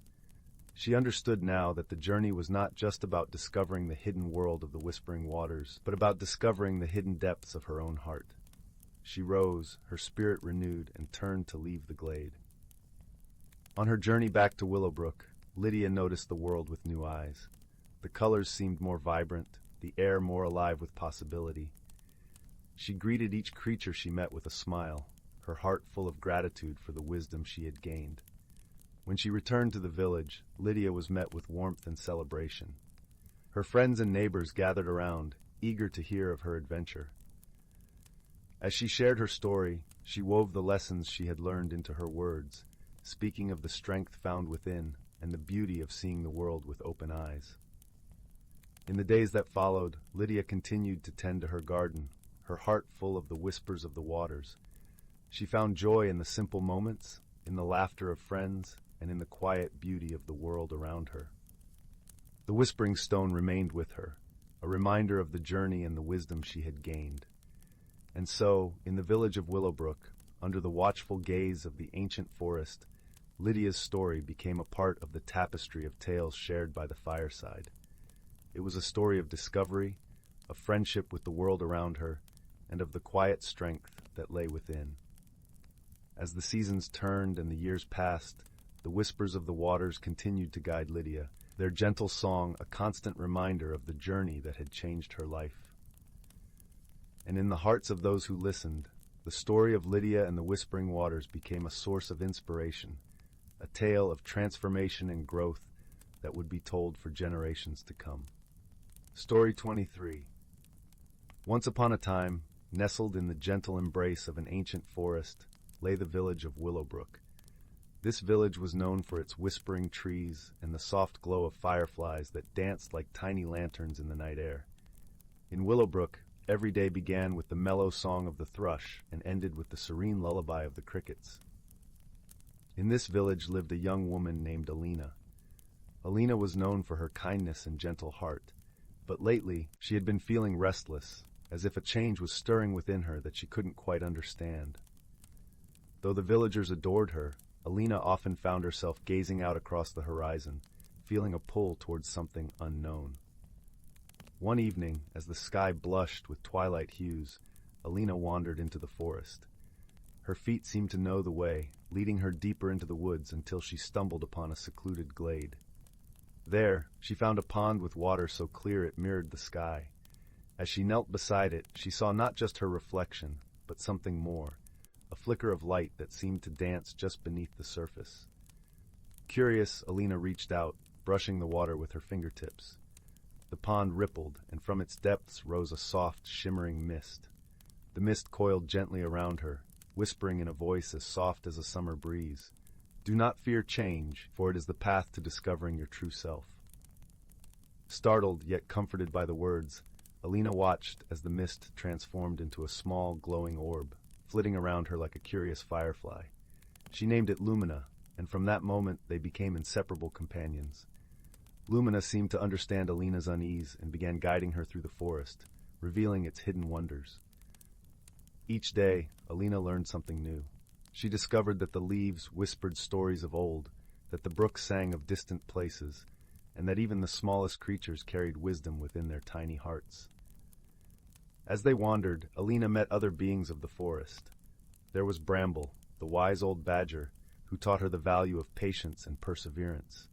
She understood now that the journey was not just about discovering the hidden world of the whispering waters, but about discovering the hidden depths of her own heart. She rose, her spirit renewed, and turned to leave the glade. On her journey back to Willowbrook, Lydia noticed the world with new eyes. The colors seemed more vibrant, the air more alive with possibility. She greeted each creature she met with a smile, her heart full of gratitude for the wisdom she had gained. When she returned to the village, Lydia was met with warmth and celebration. Her friends and neighbors gathered around, eager to hear of her adventure. As she shared her story, she wove the lessons she had learned into her words, speaking of the strength found within and the beauty of seeing the world with open eyes. In the days that followed, Lydia continued to tend to her garden, her heart full of the whispers of the waters. She found joy in the simple moments, in the laughter of friends, and in the quiet beauty of the world around her. The Whispering Stone remained with her, a reminder of the journey and the wisdom she had gained. And so, in the village of Willowbrook, under the watchful gaze of the ancient forest, Lydia's story became a part of the tapestry of tales shared by the fireside. It was a story of discovery, of friendship with the world around her, and of the quiet strength that lay within. As the seasons turned and the years passed, the whispers of the waters continued to guide Lydia, their gentle song a constant reminder of the journey that had changed her life. And in the hearts of those who listened, the story of Lydia and the Whispering Waters became a source of inspiration, a tale of transformation and growth that would be told for generations to come. Story 23. Once upon a time, nestled in the gentle embrace of an ancient forest, lay the village of Willowbrook. This village was known for its whispering trees and the soft glow of fireflies that danced like tiny lanterns in the night air. In Willowbrook, every day began with the mellow song of the thrush and ended with the serene lullaby of the crickets. In this village lived a young woman named Alina. Alina was known for her kindness and gentle heart, but lately she had been feeling restless, as if a change was stirring within her that she couldn't quite understand. Though the villagers adored her, Alina often found herself gazing out across the horizon, feeling a pull towards something unknown. One evening, as the sky blushed with twilight hues, Alina wandered into the forest. Her feet seemed to know the way, leading her deeper into the woods until she stumbled upon a secluded glade. There, she found a pond with water so clear it mirrored the sky. As she knelt beside it, she saw not just her reflection, but something more, a flicker of light that seemed to dance just beneath the surface. Curious, Alina reached out, brushing the water with her fingertips. The pond rippled, and from its depths rose a soft, shimmering mist. The mist coiled gently around her, whispering in a voice as soft as a summer breeze, "Do not fear change, for it is the path to discovering your true self." Startled, yet comforted by the words, Alina watched as the mist transformed into a small, glowing orb, flitting around her like a curious firefly. She named it Lumina, and from that moment they became inseparable companions. Lumina seemed to understand Alina's unease and began guiding her through the forest, revealing its hidden wonders. Each day, Alina learned something new. She discovered that the leaves whispered stories of old, that the brooks sang of distant places, and that even the smallest creatures carried wisdom within their tiny hearts. As they wandered, Alina met other beings of the forest. There was Bramble, the wise old badger, who taught her the value of patience and perseverance.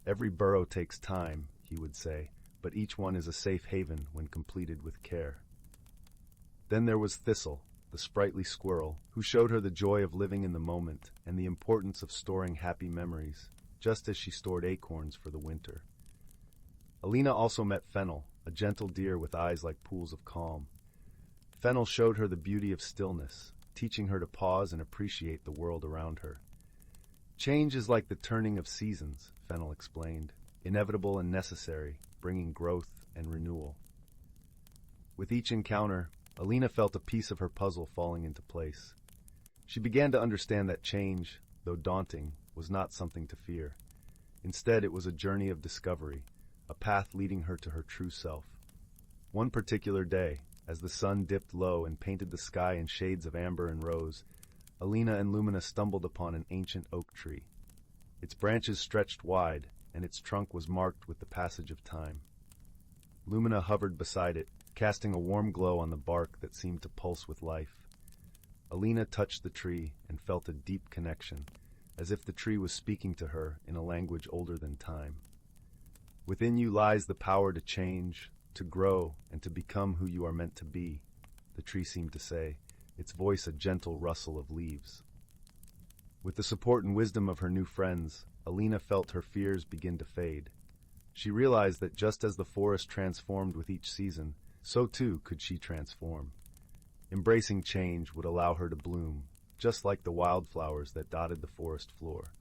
"Every burrow takes time," he would say, "but each one is a safe haven when completed with care." Then there was Thistle, the sprightly squirrel, who showed her the joy of living in the moment and the importance of storing happy memories, just as she stored acorns for the winter. Alina also met Fennel, a gentle deer with eyes like pools of calm. Fennel showed her the beauty of stillness, teaching her to pause and appreciate the world around her. "Change is like the turning of seasons," Fennel explained, "inevitable and necessary, bringing growth and renewal." With each encounter, Alina felt a piece of her puzzle falling into place. She began to understand that change, though daunting, was not something to fear. Instead, it was a journey of discovery, a path leading her to her true self. One particular day, as the sun dipped low and painted the sky in shades of amber and rose, Alina and Lumina stumbled upon an ancient oak tree. Its branches stretched wide, and its trunk was marked with the passage of time. Lumina hovered beside it, casting a warm glow on the bark that seemed to pulse with life. Alina touched the tree and felt a deep connection, as if the tree was speaking to her in a language older than time. Within you lies the power to change, to grow, and to become who you are meant to be, the tree seemed to say, its voice a gentle rustle of leaves. With the support and wisdom of her new friends, Alina felt her fears begin to fade. She realized that just as the forest transformed with each season, so too could she transform. Embracing change would allow her to bloom, just like the wildflowers that dotted the forest floor.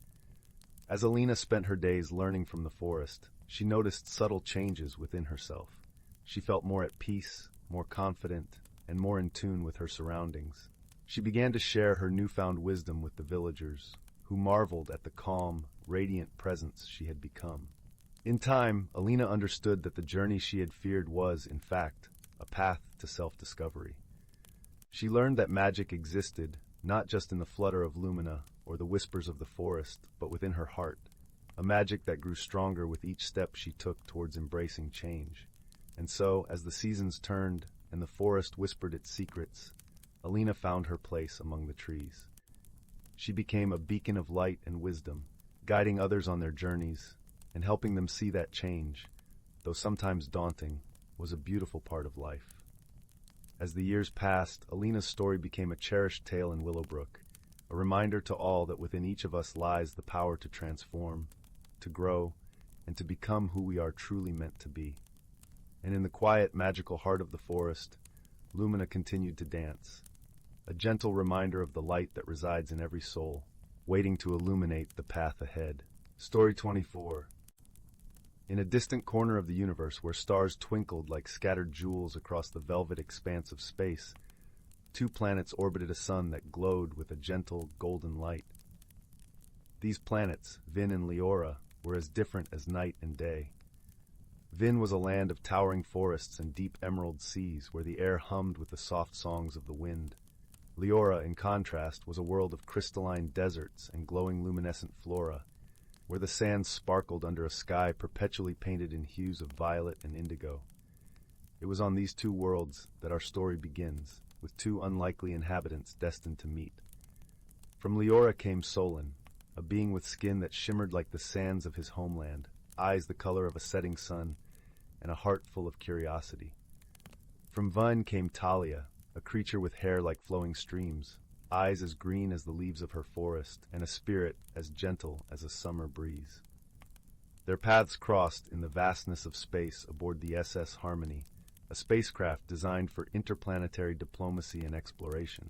As Alina spent her days learning from the forest, she noticed subtle changes within herself. She felt more at peace, more confident, and more in tune with her surroundings. She began to share her newfound wisdom with the villagers, who marveled at the calm, radiant presence she had become. In time, Alina understood that the journey she had feared was, in fact, a path to self-discovery. She learned that magic existed, not just in the flutter of lumina or the whispers of the forest, but within her heart, a magic that grew stronger with each step she took towards embracing change. And so, as the seasons turned and the forest whispered its secrets, Alina found her place among the trees. She became a beacon of light and wisdom, guiding others on their journeys and helping them see that change, though sometimes daunting, was a beautiful part of life. As the years passed, Alina's story became a cherished tale in Willowbrook, a reminder to all that within each of us lies the power to transform, to grow, and to become who we are truly meant to be. And in the quiet, magical heart of the forest, Lumina continued to dance, a gentle reminder of the light that resides in every soul, waiting to illuminate the path ahead. Story 24. In a distant corner of the universe where stars twinkled like scattered jewels across the velvet expanse of space, two planets orbited a sun that glowed with a gentle, golden light. These planets, Vin and Leora, were as different as night and day. Vin was a land of towering forests and deep emerald seas where the air hummed with the soft songs of the wind. Leora, in contrast, was a world of crystalline deserts and glowing luminescent flora, where the sands sparkled under a sky perpetually painted in hues of violet and indigo. It was on these two worlds that our story begins, with two unlikely inhabitants destined to meet. From Leora came Solon, a being with skin that shimmered like the sands of his homeland, eyes the color of a setting sun, and a heart full of curiosity. From Vun came Talia, a creature with hair like flowing streams, eyes as green as the leaves of her forest, and a spirit as gentle as a summer breeze. Their paths crossed in the vastness of space aboard the SS Harmony, a spacecraft designed for interplanetary diplomacy and exploration.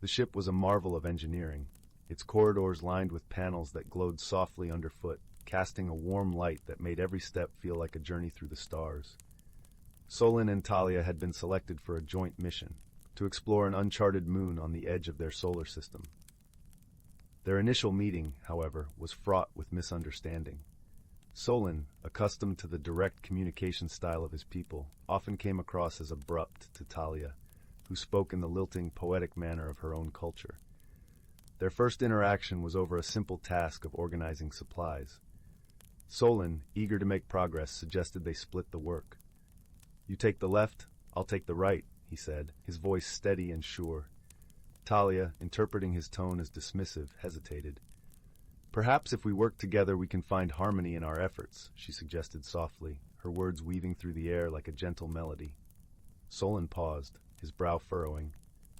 The ship was a marvel of engineering, its corridors lined with panels that glowed softly underfoot, casting a warm light that made every step feel like a journey through the stars. Solon and Talia had been selected for a joint mission, to explore an uncharted moon on the edge of their solar system. Their initial meeting, however, was fraught with misunderstanding. Solon, accustomed to the direct communication style of his people, often came across as abrupt to Talia, who spoke in the lilting, poetic manner of her own culture. Their first interaction was over a simple task of organizing supplies. Solon, eager to make progress, suggested they split the work. "You take the left, I'll take the right," he said, his voice steady and sure. Talia, interpreting his tone as dismissive, hesitated. "Perhaps if we work together we can find harmony in our efforts," she suggested softly, her words weaving through the air like a gentle melody. Solon paused, his brow furrowing.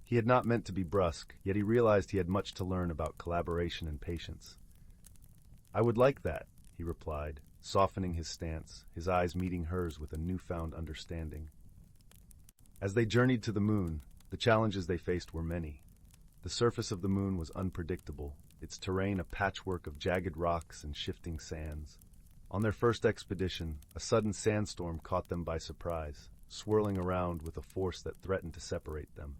He had not meant to be brusque, yet he realized he had much to learn about collaboration and patience. "I would like that," he replied, softening his stance, his eyes meeting hers with a newfound understanding. As they journeyed to the moon, the challenges they faced were many. The surface of the moon was unpredictable, its terrain a patchwork of jagged rocks and shifting sands. On their first expedition, a sudden sandstorm caught them by surprise, swirling around with a force that threatened to separate them.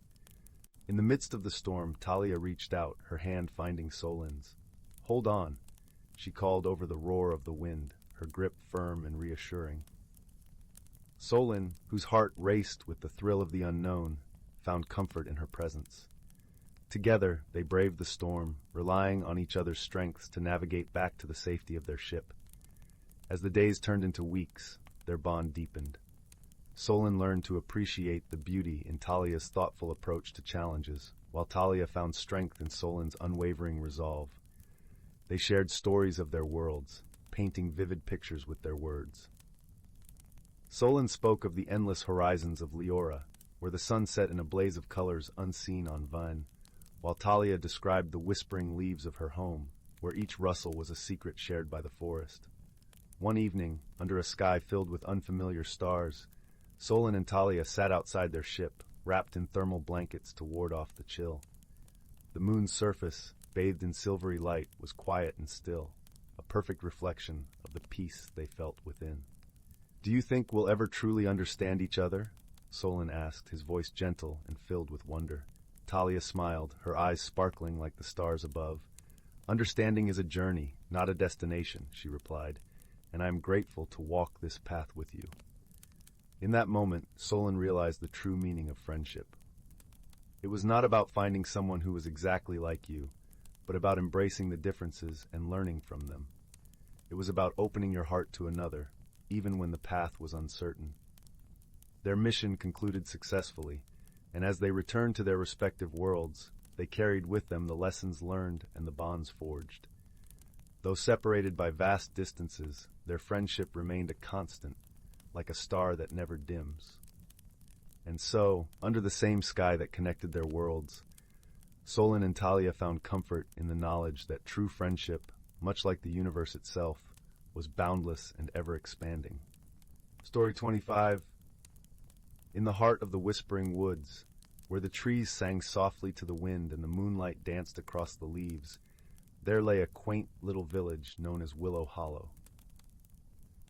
In the midst of the storm, Talia reached out, her hand finding Solon's. "Hold on," she called over the roar of the wind, her grip firm and reassuring. Solon, whose heart raced with the thrill of the unknown, found comfort in her presence. Together, they braved the storm, relying on each other's strengths to navigate back to the safety of their ship. As the days turned into weeks, their bond deepened. Solon learned to appreciate the beauty in Talia's thoughtful approach to challenges, while Talia found strength in Solon's unwavering resolve. They shared stories of their worlds, painting vivid pictures with their words. Solon spoke of the endless horizons of Leora, where the sun set in a blaze of colors unseen on Vine, while Talia described the whispering leaves of her home, where each rustle was a secret shared by the forest. One evening, under a sky filled with unfamiliar stars, Solon and Talia sat outside their ship, wrapped in thermal blankets to ward off the chill. The moon's surface, bathed in silvery light, was quiet and still, a perfect reflection of the peace they felt within. "Do you think we'll ever truly understand each other?" Solon asked, his voice gentle and filled with wonder. Talia smiled, her eyes sparkling like the stars above. "Understanding is a journey, not a destination," she replied, "and I am grateful to walk this path with you." In that moment, Solon realized the true meaning of friendship. It was not about finding someone who was exactly like you, but about embracing the differences and learning from them. It was about opening your heart to another, even when the path was uncertain. Their mission concluded successfully, and as they returned to their respective worlds, they carried with them the lessons learned and the bonds forged. Though separated by vast distances, their friendship remained a constant, like a star that never dims. And so, under the same sky that connected their worlds, Solon and Talia found comfort in the knowledge that true friendship, much like the universe itself, was boundless and ever-expanding. Story 25. In the heart of the whispering woods, where the trees sang softly to the wind and the moonlight danced across the leaves, there lay a quaint little village known as Willow Hollow.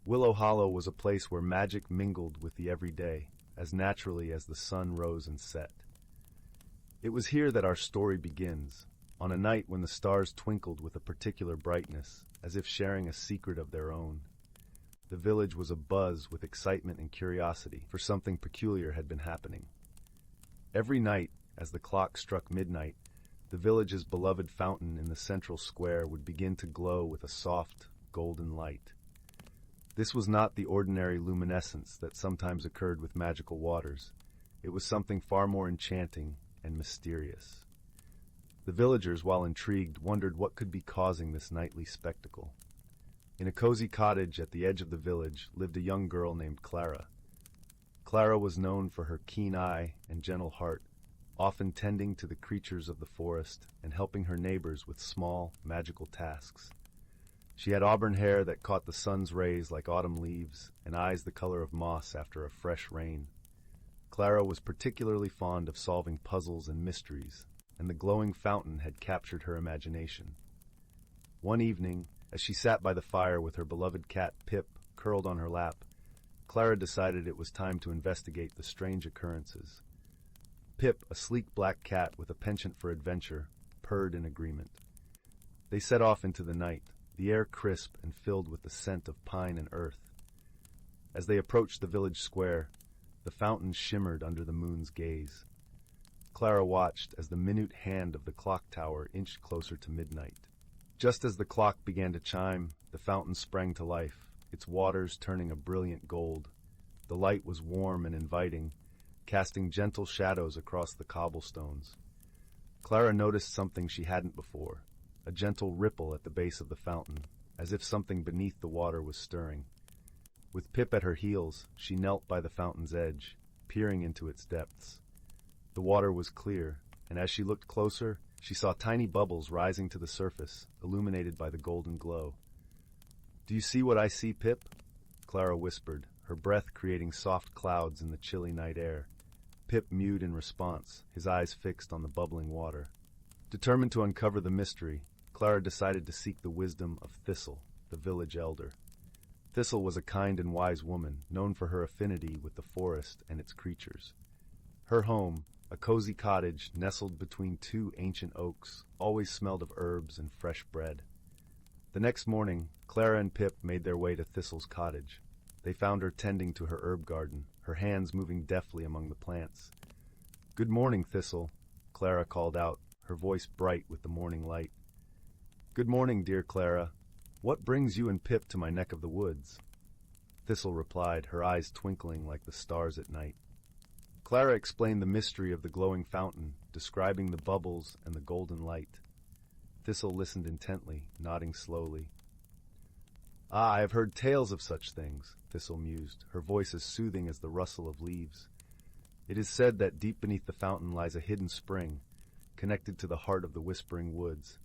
Willow Hollow was a place where magic mingled with the everyday, as naturally as the sun rose and set. It was here that our story begins, on a night when the stars twinkled with a particular brightness, as if sharing a secret of their own. The village was abuzz with excitement and curiosity, for something peculiar had been happening. Every night, as the clock struck midnight, the village's beloved fountain in the central square would begin to glow with a soft, golden light. This was not the ordinary luminescence that sometimes occurred with magical waters. It was something far more enchanting and mysterious. The villagers, while intrigued, wondered what could be causing this nightly spectacle. In a cozy cottage at the edge of the village lived a young girl named Clara. Clara was known for her keen eye and gentle heart, often tending to the creatures of the forest and helping her neighbors with small, magical tasks. She had auburn hair that caught the sun's rays like autumn leaves, and eyes the color of moss after a fresh rain. Clara was particularly fond of solving puzzles and mysteries, and the glowing fountain had captured her imagination. One evening, as she sat by the fire with her beloved cat Pip curled on her lap, Clara decided it was time to investigate the strange occurrences. Pip, a sleek black cat with a penchant for adventure, purred in agreement. They set off into the night, the air crisp and filled with the scent of pine and earth. As they approached the village square, the fountain shimmered under the moon's gaze. Clara watched as the minute hand of the clock tower inched closer to midnight. Just as the clock began to chime, the fountain sprang to life, its waters turning a brilliant gold. The light was warm and inviting, casting gentle shadows across the cobblestones. Clara noticed something she hadn't before, a gentle ripple at the base of the fountain, as if something beneath the water was stirring. With Pip at her heels, she knelt by the fountain's edge, peering into its depths. The water was clear, and as she looked closer, she saw tiny bubbles rising to the surface, illuminated by the golden glow. "Do you see what I see, Pip?" Clara whispered, her breath creating soft clouds in the chilly night air. Pip mewed in response, his eyes fixed on the bubbling water. Determined to uncover the mystery, Clara decided to seek the wisdom of Thistle, the village elder. Thistle was a kind and wise woman, known for her affinity with the forest and its creatures. Her home, a cozy cottage nestled between two ancient oaks, always smelled of herbs and fresh bread. The next morning, Clara and Pip made their way to Thistle's cottage. They found her tending to her herb garden, her hands moving deftly among the plants. "Good morning, Thistle," Clara called out, her voice bright with the morning light. "Good morning, dear Clara. What brings you and Pip to my neck of the woods?" Thistle replied, her eyes twinkling like the stars at night. Clara explained the mystery of the glowing fountain, describing the bubbles and the golden light. Thistle listened intently, nodding slowly. "Ah, I have heard tales of such things," Thistle mused, her voice as soothing as the rustle of leaves. "It is said that deep beneath the fountain lies a hidden spring, connected to the heart of the whispering woods.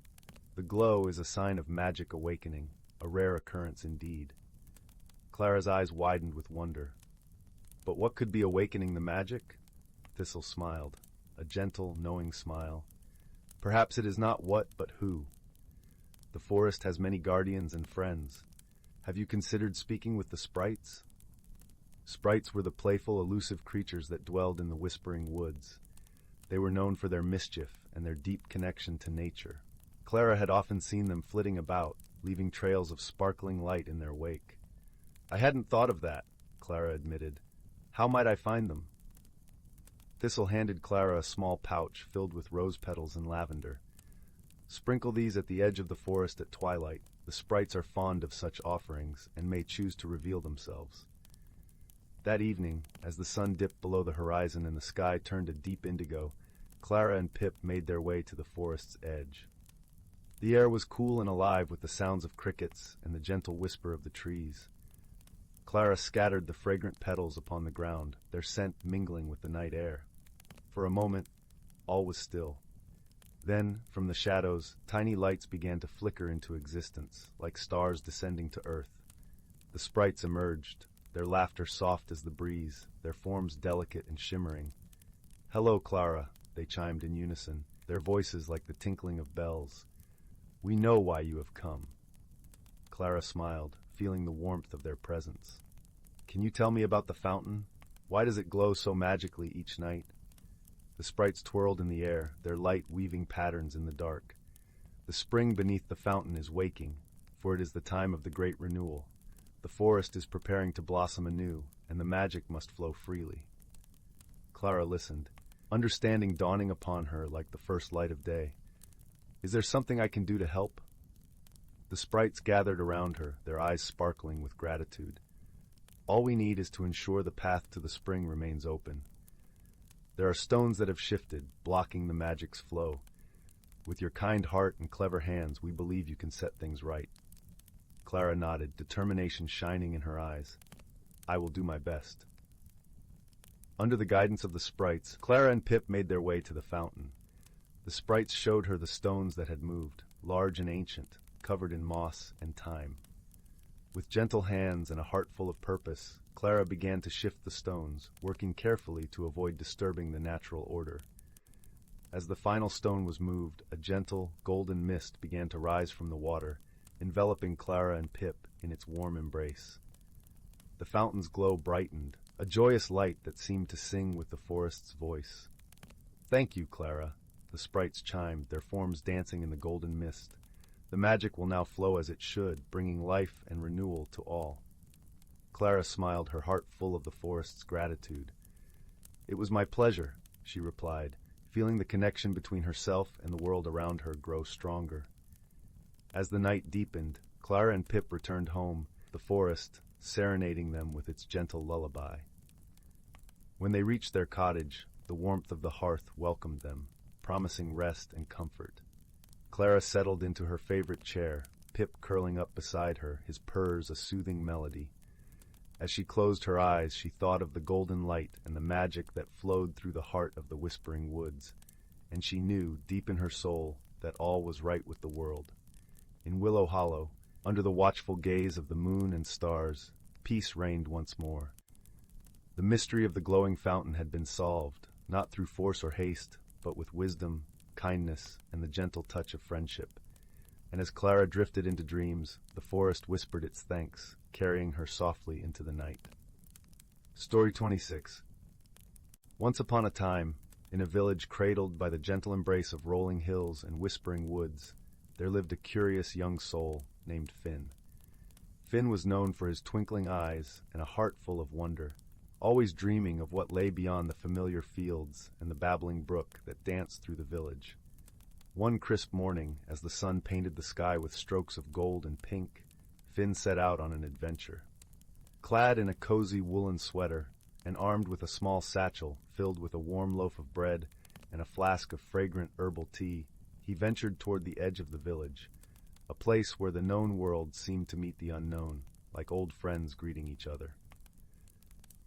The glow is a sign of magic awakening, a rare occurrence indeed." Clara's eyes widened with wonder. "But what could be awakening the magic?" Thistle smiled, a gentle, knowing smile. "Perhaps it is not what, but who. The forest has many guardians and friends. Have you considered speaking with the sprites?" Sprites were the playful, elusive creatures that dwelled in the whispering woods. They were known for their mischief and their deep connection to nature. Clara had often seen them flitting about, leaving trails of sparkling light in their wake. "I hadn't thought of that," Clara admitted. "How might I find them?" Thistle handed Clara a small pouch filled with rose petals and lavender. "Sprinkle these at the edge of the forest at twilight. The sprites are fond of such offerings and may choose to reveal themselves." That evening, as the sun dipped below the horizon and the sky turned a deep indigo, Clara and Pip made their way to the forest's edge. The air was cool and alive with the sounds of crickets and the gentle whisper of the trees. Clara scattered the fragrant petals upon the ground, their scent mingling with the night air. For a moment, all was still. Then, from the shadows, tiny lights began to flicker into existence, like stars descending to earth. The sprites emerged, their laughter soft as the breeze, their forms delicate and shimmering. "Hello, Clara," they chimed in unison, their voices like the tinkling of bells. "We know why you have come." Clara smiled, feeling the warmth of their presence. "Can you tell me about the fountain? Why does it glow so magically each night?" The sprites twirled in the air, their light weaving patterns in the dark. "The spring beneath the fountain is waking, for it is the time of the great renewal. The forest is preparing to blossom anew, and the magic must flow freely." Clara listened, understanding dawning upon her like the first light of day. "Is there something I can do to help?" The sprites gathered around her, their eyes sparkling with gratitude. "All we need is to ensure the path to the spring remains open. There are stones that have shifted, blocking the magic's flow. With your kind heart and clever hands, we believe you can set things right." Clara nodded, determination shining in her eyes. "I will do my best." Under the guidance of the sprites, Clara and Pip made their way to the fountain. The sprites showed her the stones that had moved, large and ancient, covered in moss and time. With gentle hands and a heart full of purpose, Clara began to shift the stones, working carefully to avoid disturbing the natural order. As the final stone was moved, a gentle, golden mist began to rise from the water, enveloping Clara and Pip in its warm embrace. The fountain's glow brightened, a joyous light that seemed to sing with the forest's voice. "Thank you, Clara," the sprites chimed, their forms dancing in the golden mist. "The magic will now flow as it should, bringing life and renewal to all." Clara smiled, her heart full of the forest's gratitude. "It was my pleasure," she replied, feeling the connection between herself and the world around her grow stronger. As the night deepened, Clara and Pip returned home, the forest serenading them with its gentle lullaby. When they reached their cottage, the warmth of the hearth welcomed them, promising rest and comfort. Clara settled into her favorite chair, Pip curling up beside her, his purrs a soothing melody. As she closed her eyes, she thought of the golden light and the magic that flowed through the heart of the whispering woods, and she knew, deep in her soul, that all was right with the world. In Willow Hollow, under the watchful gaze of the moon and stars, peace reigned once more. The mystery of the glowing fountain had been solved, not through force or haste, but with wisdom, kindness, and the gentle touch of friendship. And as Clara drifted into dreams, the forest whispered its thanks, carrying her softly into the night. Story 26. Once upon a time, in a village cradled by the gentle embrace of rolling hills and whispering woods, there lived a curious young soul named Finn. Finn was known for his twinkling eyes and a heart full of wonder, always dreaming of what lay beyond the familiar fields and the babbling brook that danced through the village. One crisp morning, as the sun painted the sky with strokes of gold and pink, Finn set out on an adventure. Clad in a cozy woolen sweater and armed with a small satchel filled with a warm loaf of bread and a flask of fragrant herbal tea, he ventured toward the edge of the village, a place where the known world seemed to meet the unknown, like old friends greeting each other.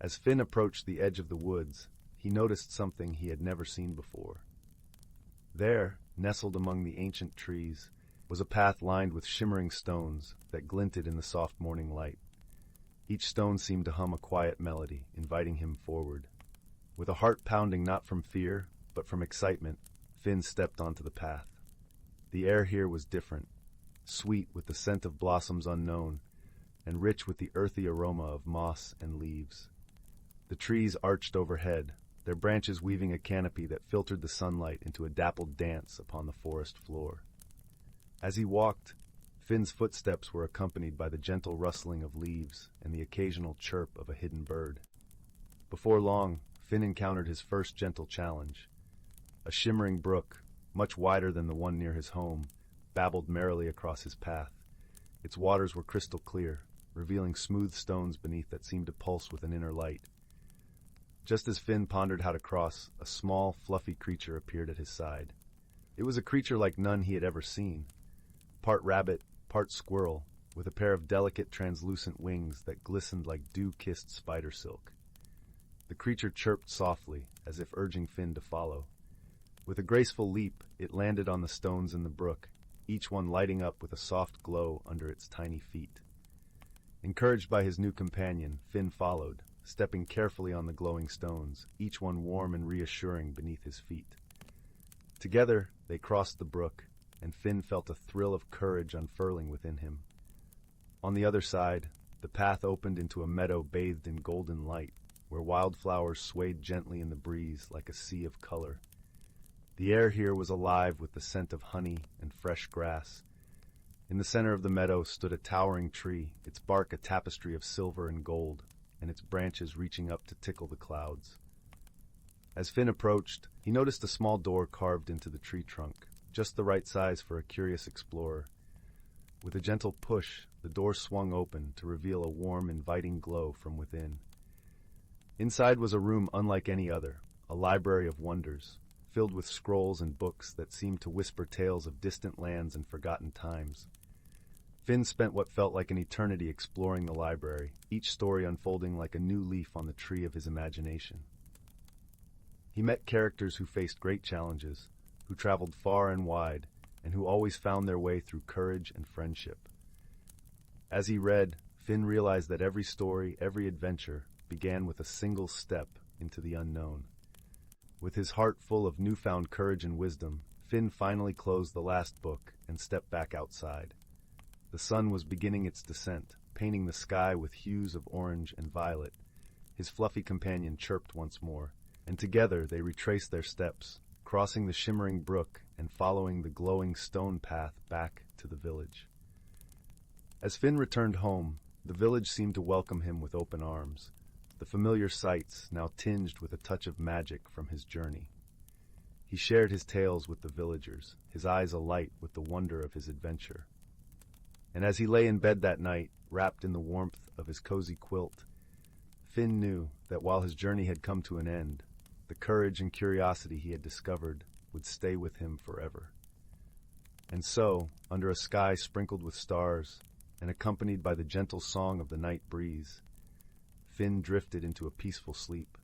As Finn approached the edge of the woods, he noticed something he had never seen before. There, nestled among the ancient trees, was a path lined with shimmering stones that glinted in the soft morning light. Each stone seemed to hum a quiet melody, inviting him forward. With a heart pounding not from fear, but from excitement, Finn stepped onto the path. The air here was different, sweet with the scent of blossoms unknown, and rich with the earthy aroma of moss and leaves. The trees arched overhead, their branches weaving a canopy that filtered the sunlight into a dappled dance upon the forest floor. As he walked, Finn's footsteps were accompanied by the gentle rustling of leaves and the occasional chirp of a hidden bird. Before long, Finn encountered his first gentle challenge. A shimmering brook, much wider than the one near his home, babbled merrily across his path. Its waters were crystal clear, revealing smooth stones beneath that seemed to pulse with an inner light. Just as Finn pondered how to cross, a small, fluffy creature appeared at his side. It was a creature like none he had ever seen. Part rabbit, part squirrel, with a pair of delicate, translucent wings that glistened like dew-kissed spider silk. The creature chirped softly, as if urging Finn to follow. With a graceful leap, it landed on the stones in the brook, each one lighting up with a soft glow under its tiny feet. Encouraged by his new companion, Finn followed, stepping carefully on the glowing stones, each one warm and reassuring beneath his feet. Together, they crossed the brook, and Finn felt a thrill of courage unfurling within him. On the other side, the path opened into a meadow bathed in golden light, where wildflowers swayed gently in the breeze like a sea of color. The air here was alive with the scent of honey and fresh grass. In the center of the meadow stood a towering tree, its bark a tapestry of silver and gold, and its branches reaching up to tickle the clouds. As Finn approached, he noticed a small door carved into the tree trunk, just the right size for a curious explorer. With a gentle push, the door swung open to reveal a warm, inviting glow from within. Inside was a room unlike any other, a library of wonders, filled with scrolls and books that seemed to whisper tales of distant lands and forgotten times. Finn spent what felt like an eternity exploring the library, each story unfolding like a new leaf on the tree of his imagination. He met characters who faced great challenges, who traveled far and wide, and who always found their way through courage and friendship. As he read, Finn realized that every story, every adventure, began with a single step into the unknown. With his heart full of newfound courage and wisdom, Finn finally closed the last book and stepped back outside. The sun was beginning its descent, painting the sky with hues of orange and violet. His fluffy companion chirped once more, and together they retraced their steps, crossing the shimmering brook and following the glowing stone path back to the village. As Finn returned home, the village seemed to welcome him with open arms, the familiar sights now tinged with a touch of magic from his journey. He shared his tales with the villagers, his eyes alight with the wonder of his adventure. And as he lay in bed that night, wrapped in the warmth of his cozy quilt, Finn knew that while his journey had come to an end, the courage and curiosity he had discovered would stay with him forever. And so, under a sky sprinkled with stars and accompanied by the gentle song of the night breeze, Finn drifted into a peaceful sleep,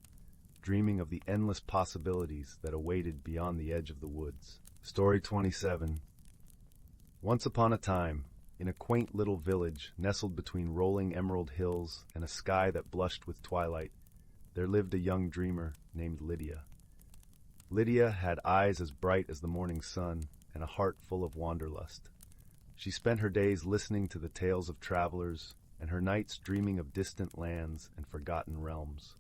dreaming of the endless possibilities that awaited beyond the edge of the woods. Story 27. Once upon a time, in a quaint little village nestled between rolling emerald hills and a sky that blushed with twilight, there lived a young dreamer named Lydia. Lydia had eyes as bright as the morning sun and a heart full of wanderlust. She spent her days listening to the tales of travelers and her nights dreaming of distant lands and forgotten realms.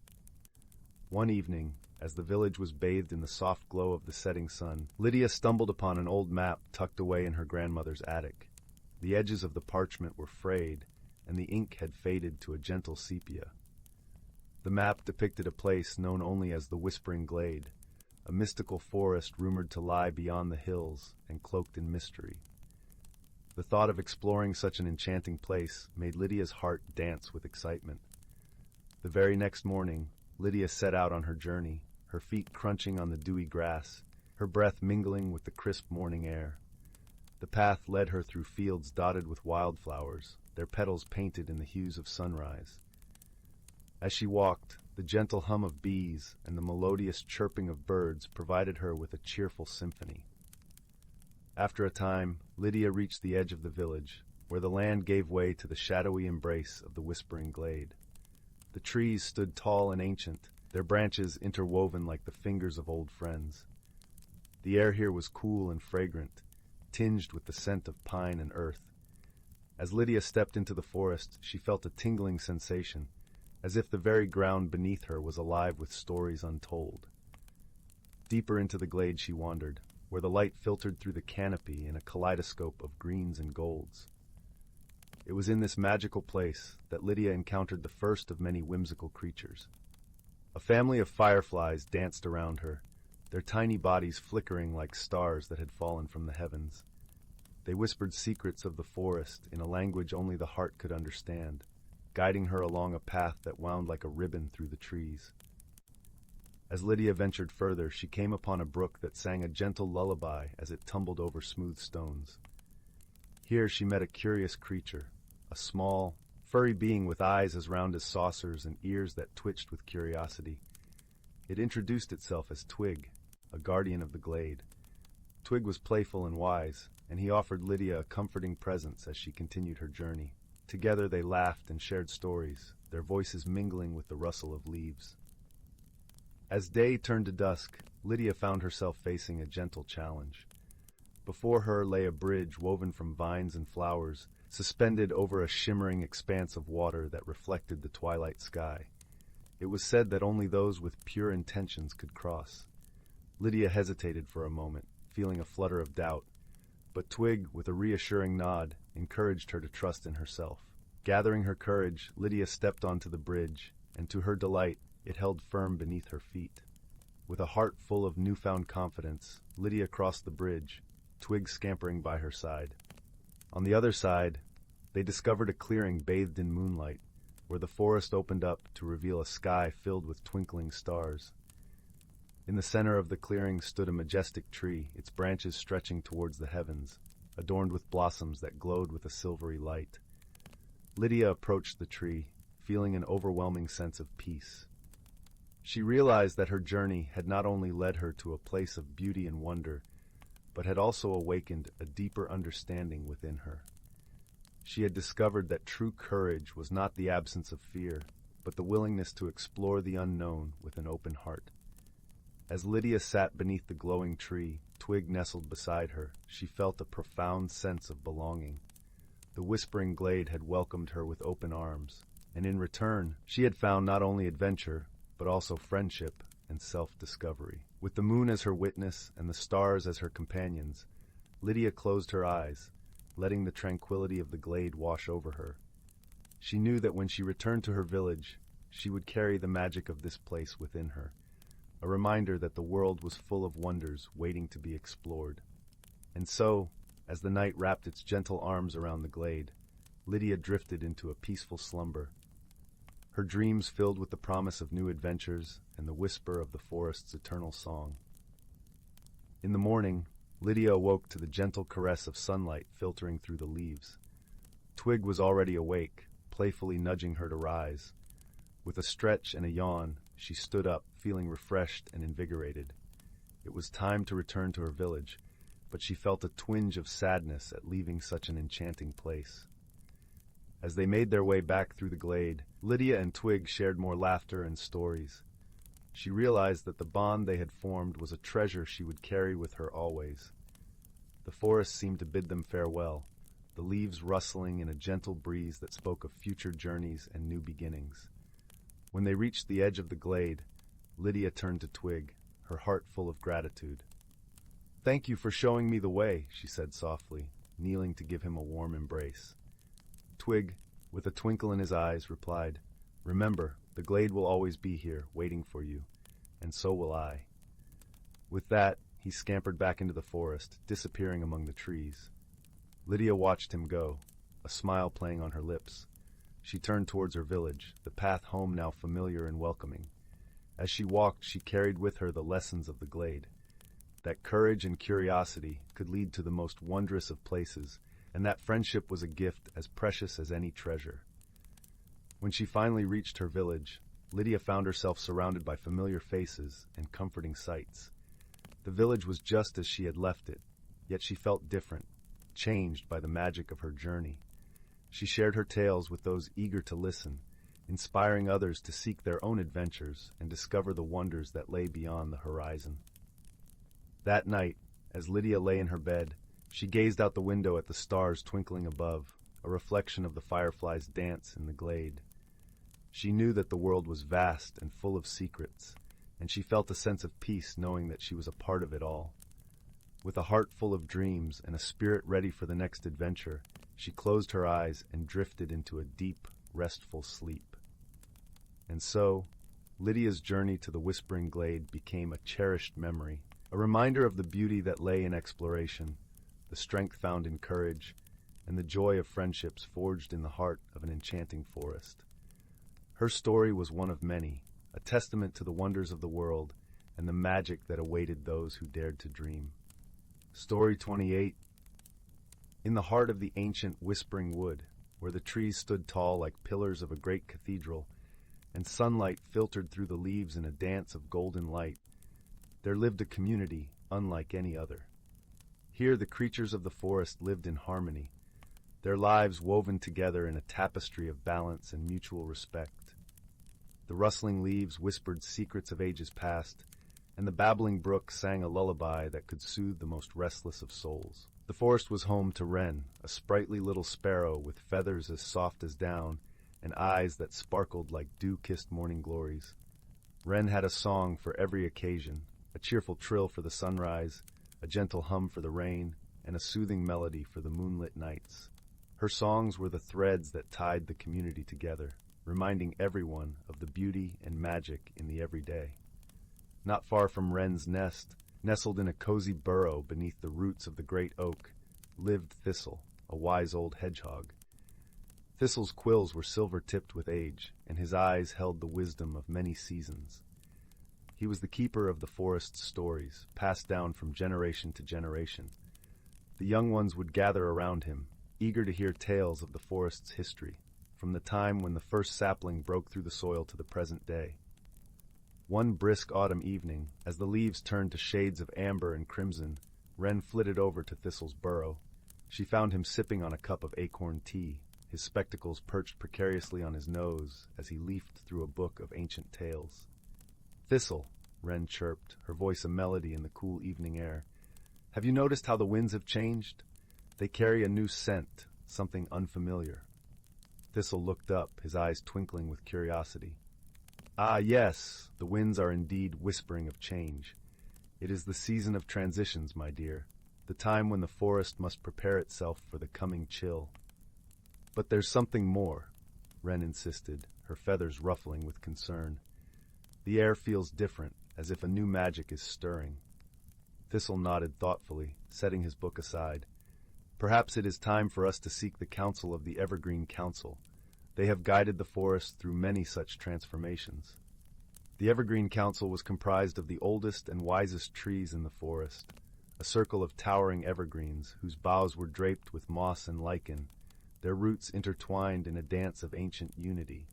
One evening, as the village was bathed in the soft glow of the setting sun, Lydia stumbled upon an old map tucked away in her grandmother's attic. The edges of the parchment were frayed, and the ink had faded to a gentle sepia. The map depicted a place known only as the Whispering Glade, a mystical forest rumored to lie beyond the hills and cloaked in mystery. The thought of exploring such an enchanting place made Lydia's heart dance with excitement. The very next morning, Lydia set out on her journey, her feet crunching on the dewy grass, her breath mingling with the crisp morning air. The path led her through fields dotted with wildflowers, their petals painted in the hues of sunrise. As she walked, the gentle hum of bees and the melodious chirping of birds provided her with a cheerful symphony. After a time, Lydia reached the edge of the village, where the land gave way to the shadowy embrace of the whispering glade. The trees stood tall and ancient, their branches interwoven like the fingers of old friends. The air here was cool and fragrant, tinged with the scent of pine and earth. As Lydia stepped into the forest, she felt a tingling sensation, as if the very ground beneath her was alive with stories untold. Deeper into the glade she wandered, where the light filtered through the canopy in a kaleidoscope of greens and golds. It was in this magical place that Lydia encountered the first of many whimsical creatures. A family of fireflies danced around her, their tiny bodies flickering like stars that had fallen from the heavens. They whispered secrets of the forest in a language only the heart could understand, guiding her along a path that wound like a ribbon through the trees. As Lydia ventured further, she came upon a brook that sang a gentle lullaby as it tumbled over smooth stones. Here she met a curious creature, a small, furry being with eyes as round as saucers and ears that twitched with curiosity. It introduced itself as Twig, a guardian of the glade. Twig was playful and wise, and he offered Lydia a comforting presence as she continued her journey. Together they laughed and shared stories, their voices mingling with the rustle of leaves. As day turned to dusk, Lydia found herself facing a gentle challenge. Before her lay a bridge woven from vines and flowers, suspended over a shimmering expanse of water that reflected the twilight sky. It was said that only those with pure intentions could cross. Lydia hesitated for a moment, feeling a flutter of doubt, but Twig, with a reassuring nod, encouraged her to trust in herself. Gathering her courage, Lydia stepped onto the bridge, and to her delight, it held firm beneath her feet. With a heart full of newfound confidence, Lydia crossed the bridge, Twig scampering by her side. On the other side, they discovered a clearing bathed in moonlight, where the forest opened up to reveal a sky filled with twinkling stars. In the center of the clearing stood a majestic tree, its branches stretching towards the heavens, adorned with blossoms that glowed with a silvery light. Lydia approached the tree, feeling an overwhelming sense of peace. She realized that her journey had not only led her to a place of beauty and wonder, but had also awakened a deeper understanding within her. She had discovered that true courage was not the absence of fear, but the willingness to explore the unknown with an open heart. As Lydia sat beneath the glowing tree, Twig nestled beside her, she felt a profound sense of belonging. The whispering glade had welcomed her with open arms, and in return, she had found not only adventure, but also friendship and self-discovery. With the moon as her witness and the stars as her companions, Lydia closed her eyes, letting the tranquility of the glade wash over her. She knew that when she returned to her village, she would carry the magic of this place within her, a reminder that the world was full of wonders waiting to be explored. And so, as the night wrapped its gentle arms around the glade, Lydia drifted into a peaceful slumber, her dreams filled with the promise of new adventures and the whisper of the forest's eternal song. In the morning, Lydia awoke to the gentle caress of sunlight filtering through the leaves. Twig was already awake, playfully nudging her to rise. With a stretch and a yawn, she stood up, feeling refreshed and invigorated. It was time to return to her village, but she felt a twinge of sadness at leaving such an enchanting place. As they made their way back through the glade, Lydia and Twig shared more laughter and stories. She realized that the bond they had formed was a treasure she would carry with her always. The forest seemed to bid them farewell, the leaves rustling in a gentle breeze that spoke of future journeys and new beginnings. When they reached the edge of the glade, Lydia turned to Twig, her heart full of gratitude. "Thank you for showing me the way," she said softly, kneeling to give him a warm embrace. Twig, with a twinkle in his eyes, replied, "Remember, the glade will always be here, waiting for you, and so will I." With that, he scampered back into the forest, disappearing among the trees. Lydia watched him go, a smile playing on her lips. She turned towards her village, the path home now familiar and welcoming. As she walked, she carried with her the lessons of the glade. that courage and curiosity could lead to the most wondrous of places, and that friendship was a gift as precious as any treasure. When she finally reached her village, Lydia found herself surrounded by familiar faces and comforting sights. The village was just as she had left it, yet she felt different, changed by the magic of her journey. She shared her tales with those eager to listen, inspiring others to seek their own adventures and discover the wonders that lay beyond the horizon. That night, as Lydia lay in her bed, she gazed out the window at the stars twinkling above, a reflection of the fireflies' dance in the glade. She knew that the world was vast and full of secrets, and she felt a sense of peace knowing that she was a part of it all. With a heart full of dreams and a spirit ready for the next adventure, she closed her eyes and drifted into a deep, restful sleep. And so, Lydia's journey to the Whispering Glade became a cherished memory, a reminder of the beauty that lay in exploration, the strength found in courage, and the joy of friendships forged in the heart of an enchanting forest. Her story was one of many, a testament to the wonders of the world and the magic that awaited those who dared to dream. Story 28. In the heart of the ancient Whispering Wood, where the trees stood tall like pillars of a great cathedral, and sunlight filtered through the leaves in a dance of golden light, there lived a community unlike any other. Here the creatures of the forest lived in harmony, their lives woven together in a tapestry of balance and mutual respect. The rustling leaves whispered secrets of ages past, and the babbling brook sang a lullaby that could soothe the most restless of souls. The forest was home to Wren, a sprightly little sparrow with feathers as soft as down and eyes that sparkled like dew-kissed morning glories. Wren had a song for every occasion, a cheerful trill for the sunrise, a gentle hum for the rain, and a soothing melody for the moonlit nights. Her songs were the threads that tied the community together, reminding everyone of the beauty and magic in the everyday. Not far from Wren's nest, nestled in a cozy burrow beneath the roots of the great oak, lived Thistle, a wise old hedgehog. Thistle's quills were silver-tipped with age, and his eyes held the wisdom of many seasons. He was the keeper of the forest's stories, passed down from generation to generation. The young ones would gather around him, eager to hear tales of the forest's history, from the time when the first sapling broke through the soil to the present day. One brisk autumn evening, as the leaves turned to shades of amber and crimson, Wren flitted over to Thistle's burrow. She found him sipping on a cup of acorn tea, his spectacles perched precariously on his nose as he leafed through a book of ancient tales. "Thistle," Wren chirped, her voice a melody in the cool evening air. "Have you noticed how the winds have changed? They carry a new scent, something unfamiliar." Thistle looked up, his eyes twinkling with curiosity. "Ah, yes, the winds are indeed whispering of change. It is the season of transitions, my dear, the time when the forest must prepare itself for the coming chill." "But there's something more," Wren insisted, her feathers ruffling with concern. "The air feels different, as if a new magic is stirring." Thistle nodded thoughtfully, setting his book aside. "Perhaps it is time for us to seek the counsel of the Evergreen Council. They have guided the forest through many such transformations." The Evergreen Council was comprised of the oldest and wisest trees in the forest, a circle of towering evergreens whose boughs were draped with moss and lichen, their roots intertwined in a dance of ancient unity.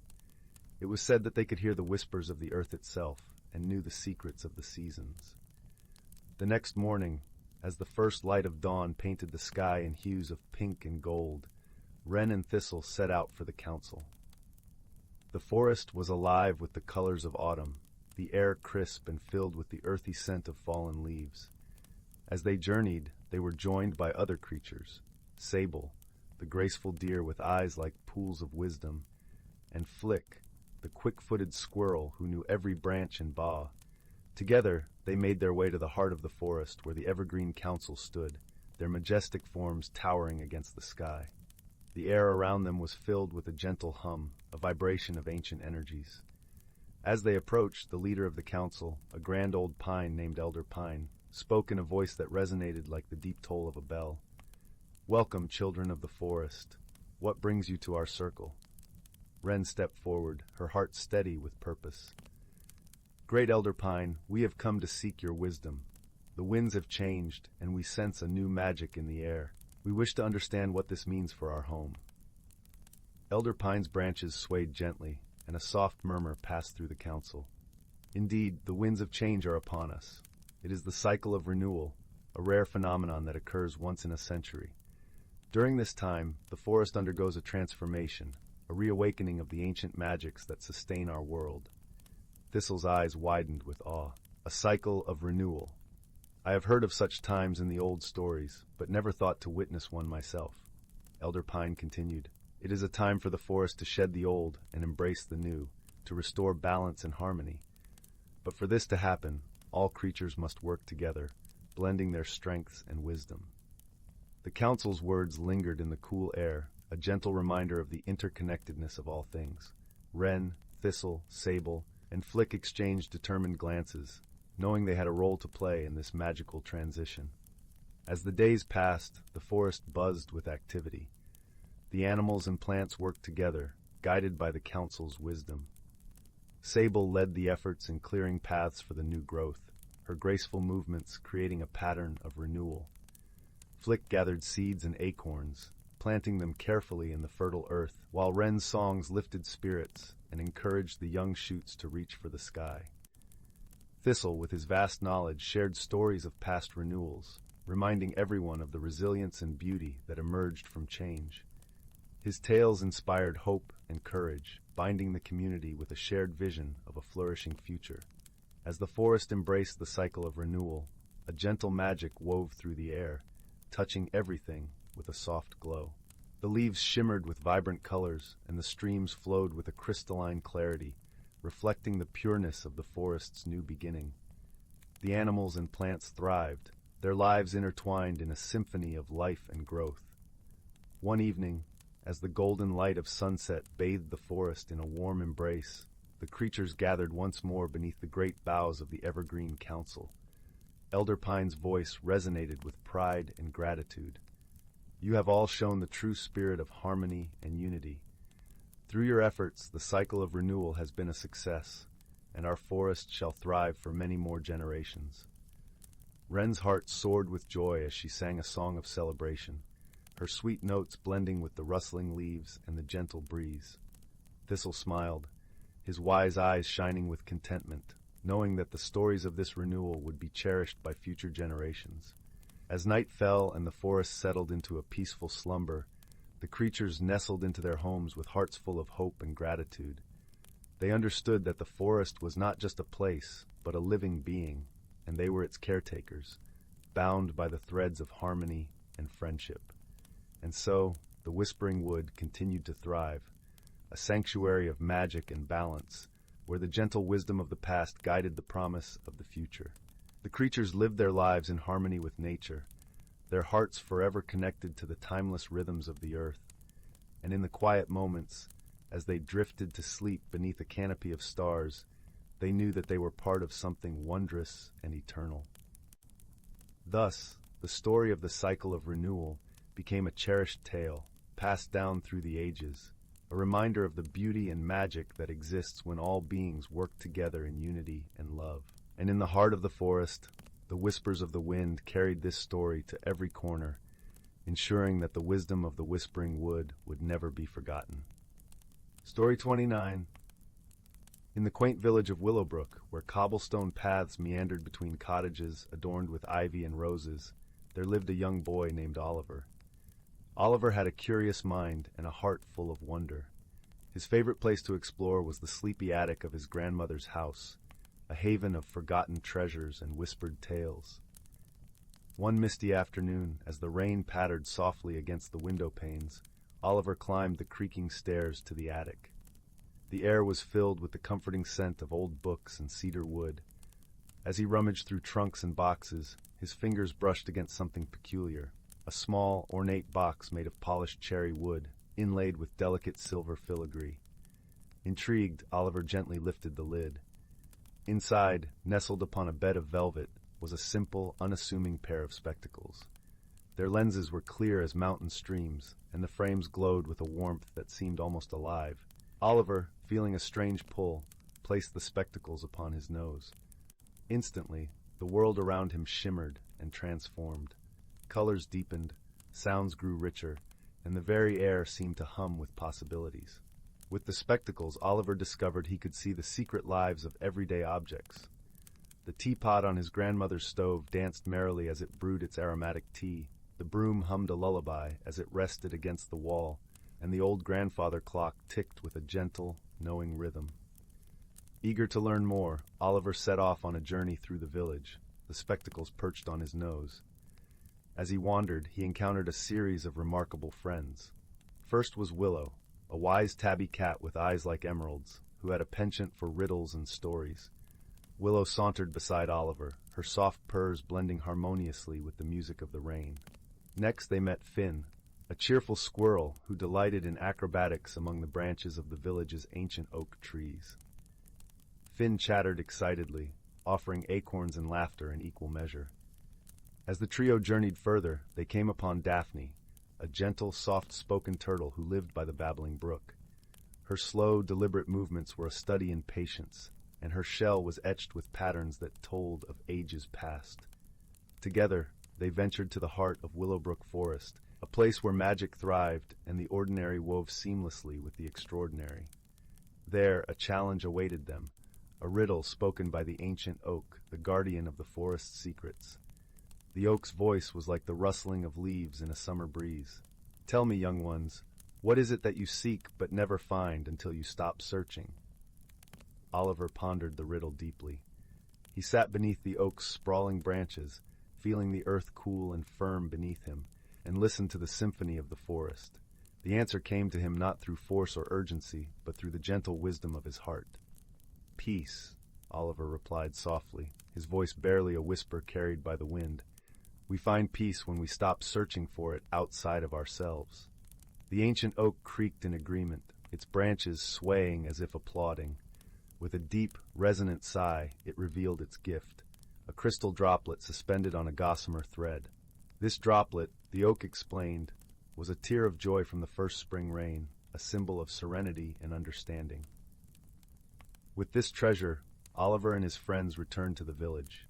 It was said that they could hear the whispers of the earth itself and knew the secrets of the seasons. The next morning, as the first light of dawn painted the sky in hues of pink and gold, Wren and Thistle set out for the council. The forest was alive with the colors of autumn, the air crisp and filled with the earthy scent of fallen leaves. As they journeyed, they were joined by other creatures, Sable, the graceful deer with eyes like pools of wisdom, and Flick, the quick-footed squirrel who knew every branch and bough. Together, they made their way to the heart of the forest where the Evergreen Council stood, their majestic forms towering against the sky. The air around them was filled with a gentle hum, a vibration of ancient energies. As they approached, the leader of the council, a grand old pine named Elder Pine, spoke in a voice that resonated like the deep toll of a bell. "Welcome, children of the forest. What brings you to our circle?" Wren stepped forward, her heart steady with purpose. "Great Elder Pine, we have come to seek your wisdom. The winds have changed, and we sense a new magic in the air. We wish to understand what this means for our home. Elder Pine's branches swayed gently, and a soft murmur passed through the council. Indeed, the winds of change are upon us. It is the cycle of renewal, a rare phenomenon that occurs once in a century. During this time, the forest undergoes a transformation, a reawakening of the ancient magics that sustain our world. Thistle's eyes widened with awe. A cycle of renewal. I have heard of such times in the old stories, but never thought to witness one myself. Elder Pine continued, "It is a time for the forest to shed the old and embrace the new, to restore balance and harmony. But for this to happen, all creatures must work together, blending their strengths and wisdom." The council's words lingered in the cool air, a gentle reminder of the interconnectedness of all things. Wren, Thistle, Sable, and Flick exchanged determined glances, knowing they had a role to play in this magical transition. As the days passed, the forest buzzed with activity. The animals and plants worked together, guided by the council's wisdom. Sable led the efforts in clearing paths for the new growth, her graceful movements creating a pattern of renewal. Flick gathered seeds and acorns, planting them carefully in the fertile earth, while Wren's songs lifted spirits and encouraged the young shoots to reach for the sky. Thistle, with his vast knowledge, shared stories of past renewals, reminding everyone of the resilience and beauty that emerged from change. His tales inspired hope and courage, binding the community with a shared vision of a flourishing future. As the forest embraced the cycle of renewal, a gentle magic wove through the air, touching everything with a soft glow. The leaves shimmered with vibrant colors, and the streams flowed with a crystalline clarity, reflecting the pureness of the forest's new beginning. The animals and plants thrived, their lives intertwined in a symphony of life and growth. One evening, as the golden light of sunset bathed the forest in a warm embrace, the creatures gathered once more beneath the great boughs of the evergreen council. Elder Pine's voice resonated with pride and gratitude. "You have all shown the true spirit of harmony and unity. Through your efforts, the cycle of renewal has been a success, and our forest shall thrive for many more generations." Wren's heart soared with joy as she sang a song of celebration, her sweet notes blending with the rustling leaves and the gentle breeze. Thistle smiled, his wise eyes shining with contentment, knowing that the stories of this renewal would be cherished by future generations. As night fell and the forest settled into a peaceful slumber, the creatures nestled into their homes with hearts full of hope and gratitude. They understood that the forest was not just a place, but a living being, and they were its caretakers, bound by the threads of harmony and friendship. And so, the Whispering Wood continued to thrive, a sanctuary of magic and balance, where the gentle wisdom of the past guided the promise of the future. The creatures lived their lives in harmony with nature, their hearts forever connected to the timeless rhythms of the earth. And in the quiet moments, as they drifted to sleep beneath a canopy of stars, they knew that they were part of something wondrous and eternal. Thus, the story of the cycle of renewal became a cherished tale, passed down through the ages, a reminder of the beauty and magic that exists when all beings work together in unity and love. And in the heart of the forest, the whispers of the wind carried this story to every corner, ensuring that the wisdom of the Whispering Wood would never be forgotten. Story 29. In the quaint village of Willowbrook, where cobblestone paths meandered between cottages adorned with ivy and roses, there lived a young boy named Oliver. Oliver had a curious mind and a heart full of wonder. His favorite place to explore was the sleepy attic of his grandmother's house, a haven of forgotten treasures and whispered tales. One misty afternoon, as the rain pattered softly against the window panes, Oliver climbed the creaking stairs to the attic. The air was filled with the comforting scent of old books and cedar wood. As he rummaged through trunks and boxes, his fingers brushed against something peculiar, a small, ornate box made of polished cherry wood, inlaid with delicate silver filigree. Intrigued, Oliver gently lifted the lid. Inside, nestled upon a bed of velvet, was a simple, unassuming pair of spectacles. Their lenses were clear as mountain streams, and the frames glowed with a warmth that seemed almost alive. Oliver, feeling a strange pull, placed the spectacles upon his nose. Instantly, The world around him shimmered and transformed. Colors deepened, sounds grew richer, and the very air seemed to hum with possibilities. With the spectacles, Oliver discovered he could see the secret lives of everyday objects. The teapot on his grandmother's stove danced merrily as it brewed its aromatic tea. The broom hummed a lullaby as it rested against the wall, and the old grandfather clock ticked with a gentle, knowing rhythm. Eager to learn more, Oliver set off on a journey through the village, the spectacles perched on his nose. As he wandered, he encountered a series of remarkable friends. First was Willow, a wise tabby cat with eyes like emeralds, who had a penchant for riddles and stories. Willow sauntered beside Oliver, her soft purrs blending harmoniously with the music of the rain. Next they met Finn, a cheerful squirrel who delighted in acrobatics among the branches of the village's ancient oak trees. Finn chattered excitedly, offering acorns and laughter in equal measure. As the trio journeyed further, they came upon Daphne, a gentle, soft-spoken turtle who lived by the babbling brook. Her slow, deliberate movements were a study in patience, and her shell was etched with patterns that told of ages past. Together, they ventured to the heart of Willowbrook Forest, a place where magic thrived and the ordinary wove seamlessly with the extraordinary. There, a challenge awaited them, a riddle spoken by the ancient oak, the guardian of the forest's secrets. The oak's voice was like the rustling of leaves in a summer breeze. "Tell me, young ones, what is it that you seek but never find until you stop searching?" Oliver pondered the riddle deeply. He sat beneath the oak's sprawling branches, feeling the earth cool and firm beneath him, and listened to the symphony of the forest. The answer came to him not through force or urgency, but through the gentle wisdom of his heart. "Peace," Oliver replied softly, his voice barely a whisper carried by the wind. "We find peace when we stop searching for it outside of ourselves." The ancient oak creaked in agreement, its branches swaying as if applauding. With a deep, resonant sigh, it revealed its gift, a crystal droplet suspended on a gossamer thread. This droplet, the oak explained, was a tear of joy from the first spring rain, a symbol of serenity and understanding. With this treasure, Oliver and his friends returned to the village.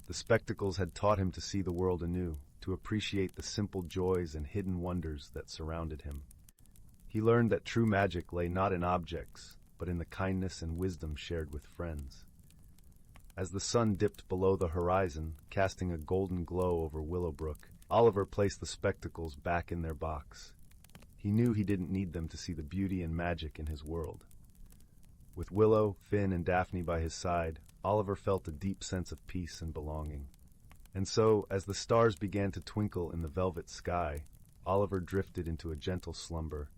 The spectacles had taught him to see the world anew, to appreciate the simple joys and hidden wonders that surrounded him. He learned that true magic lay not in objects, but in the kindness and wisdom shared with friends. As the sun dipped below the horizon, casting a golden glow over Willowbrook, Oliver placed the spectacles back in their box. He knew he didn't need them to see the beauty and magic in his world. With Willow, Finn, and Daphne by his side, Oliver felt a deep sense of peace and belonging. And so, as the stars began to twinkle in the velvet sky, Oliver drifted into a gentle slumber,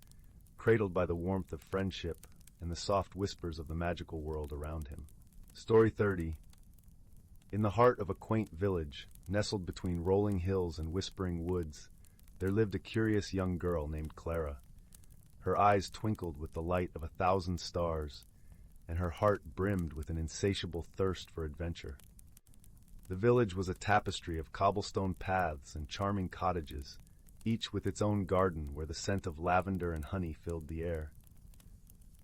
cradled by the warmth of friendship and the soft whispers of the magical world around him. Story 30. In the heart of a quaint village, nestled between rolling hills and whispering woods, there lived a curious young girl named Clara. Her eyes twinkled with the light of 1,000 stars, and her heart brimmed with an insatiable thirst for adventure. The village was a tapestry of cobblestone paths and charming cottages, each with its own garden where the scent of lavender and honey filled the air.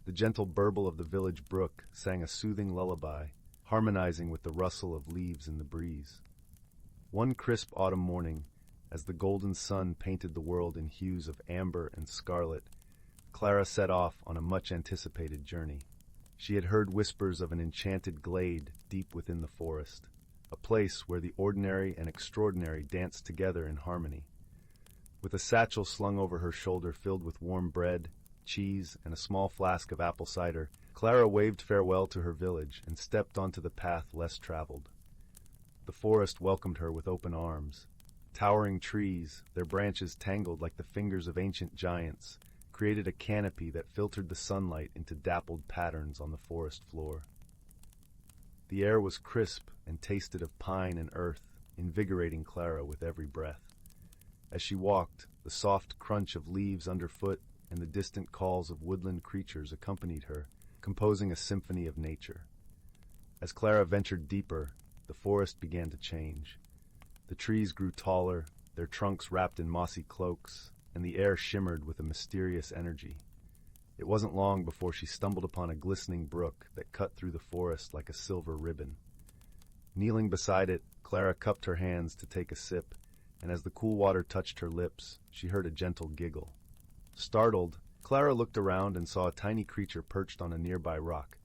The gentle burble of the village brook sang a soothing lullaby, harmonizing with the rustle of leaves in the breeze. One crisp autumn morning, as the golden sun painted the world in hues of amber and scarlet, Clara set off on a much-anticipated journey. She had heard whispers of an enchanted glade deep within the forest, a place where the ordinary and extraordinary danced together in harmony. With a satchel slung over her shoulder filled with warm bread, cheese, and a small flask of apple cider, Clara waved farewell to her village and stepped onto the path less traveled. The forest welcomed her with open arms. Towering trees, their branches tangled like the fingers of ancient giants, created a canopy that filtered the sunlight into dappled patterns on the forest floor. The air was crisp and tasted of pine and earth, invigorating Clara with every breath. As she walked, the soft crunch of leaves underfoot and the distant calls of woodland creatures accompanied her, composing a symphony of nature. As Clara ventured deeper, the forest began to change. The trees grew taller, their trunks wrapped in mossy cloaks, and the air shimmered with a mysterious energy. It wasn't long before she stumbled upon a glistening brook that cut through the forest like a silver ribbon. Kneeling beside it, Clara cupped her hands to take a sip, and as the cool water touched her lips, she heard a gentle giggle. Startled, Clara looked around and saw a tiny creature perched on a nearby rock.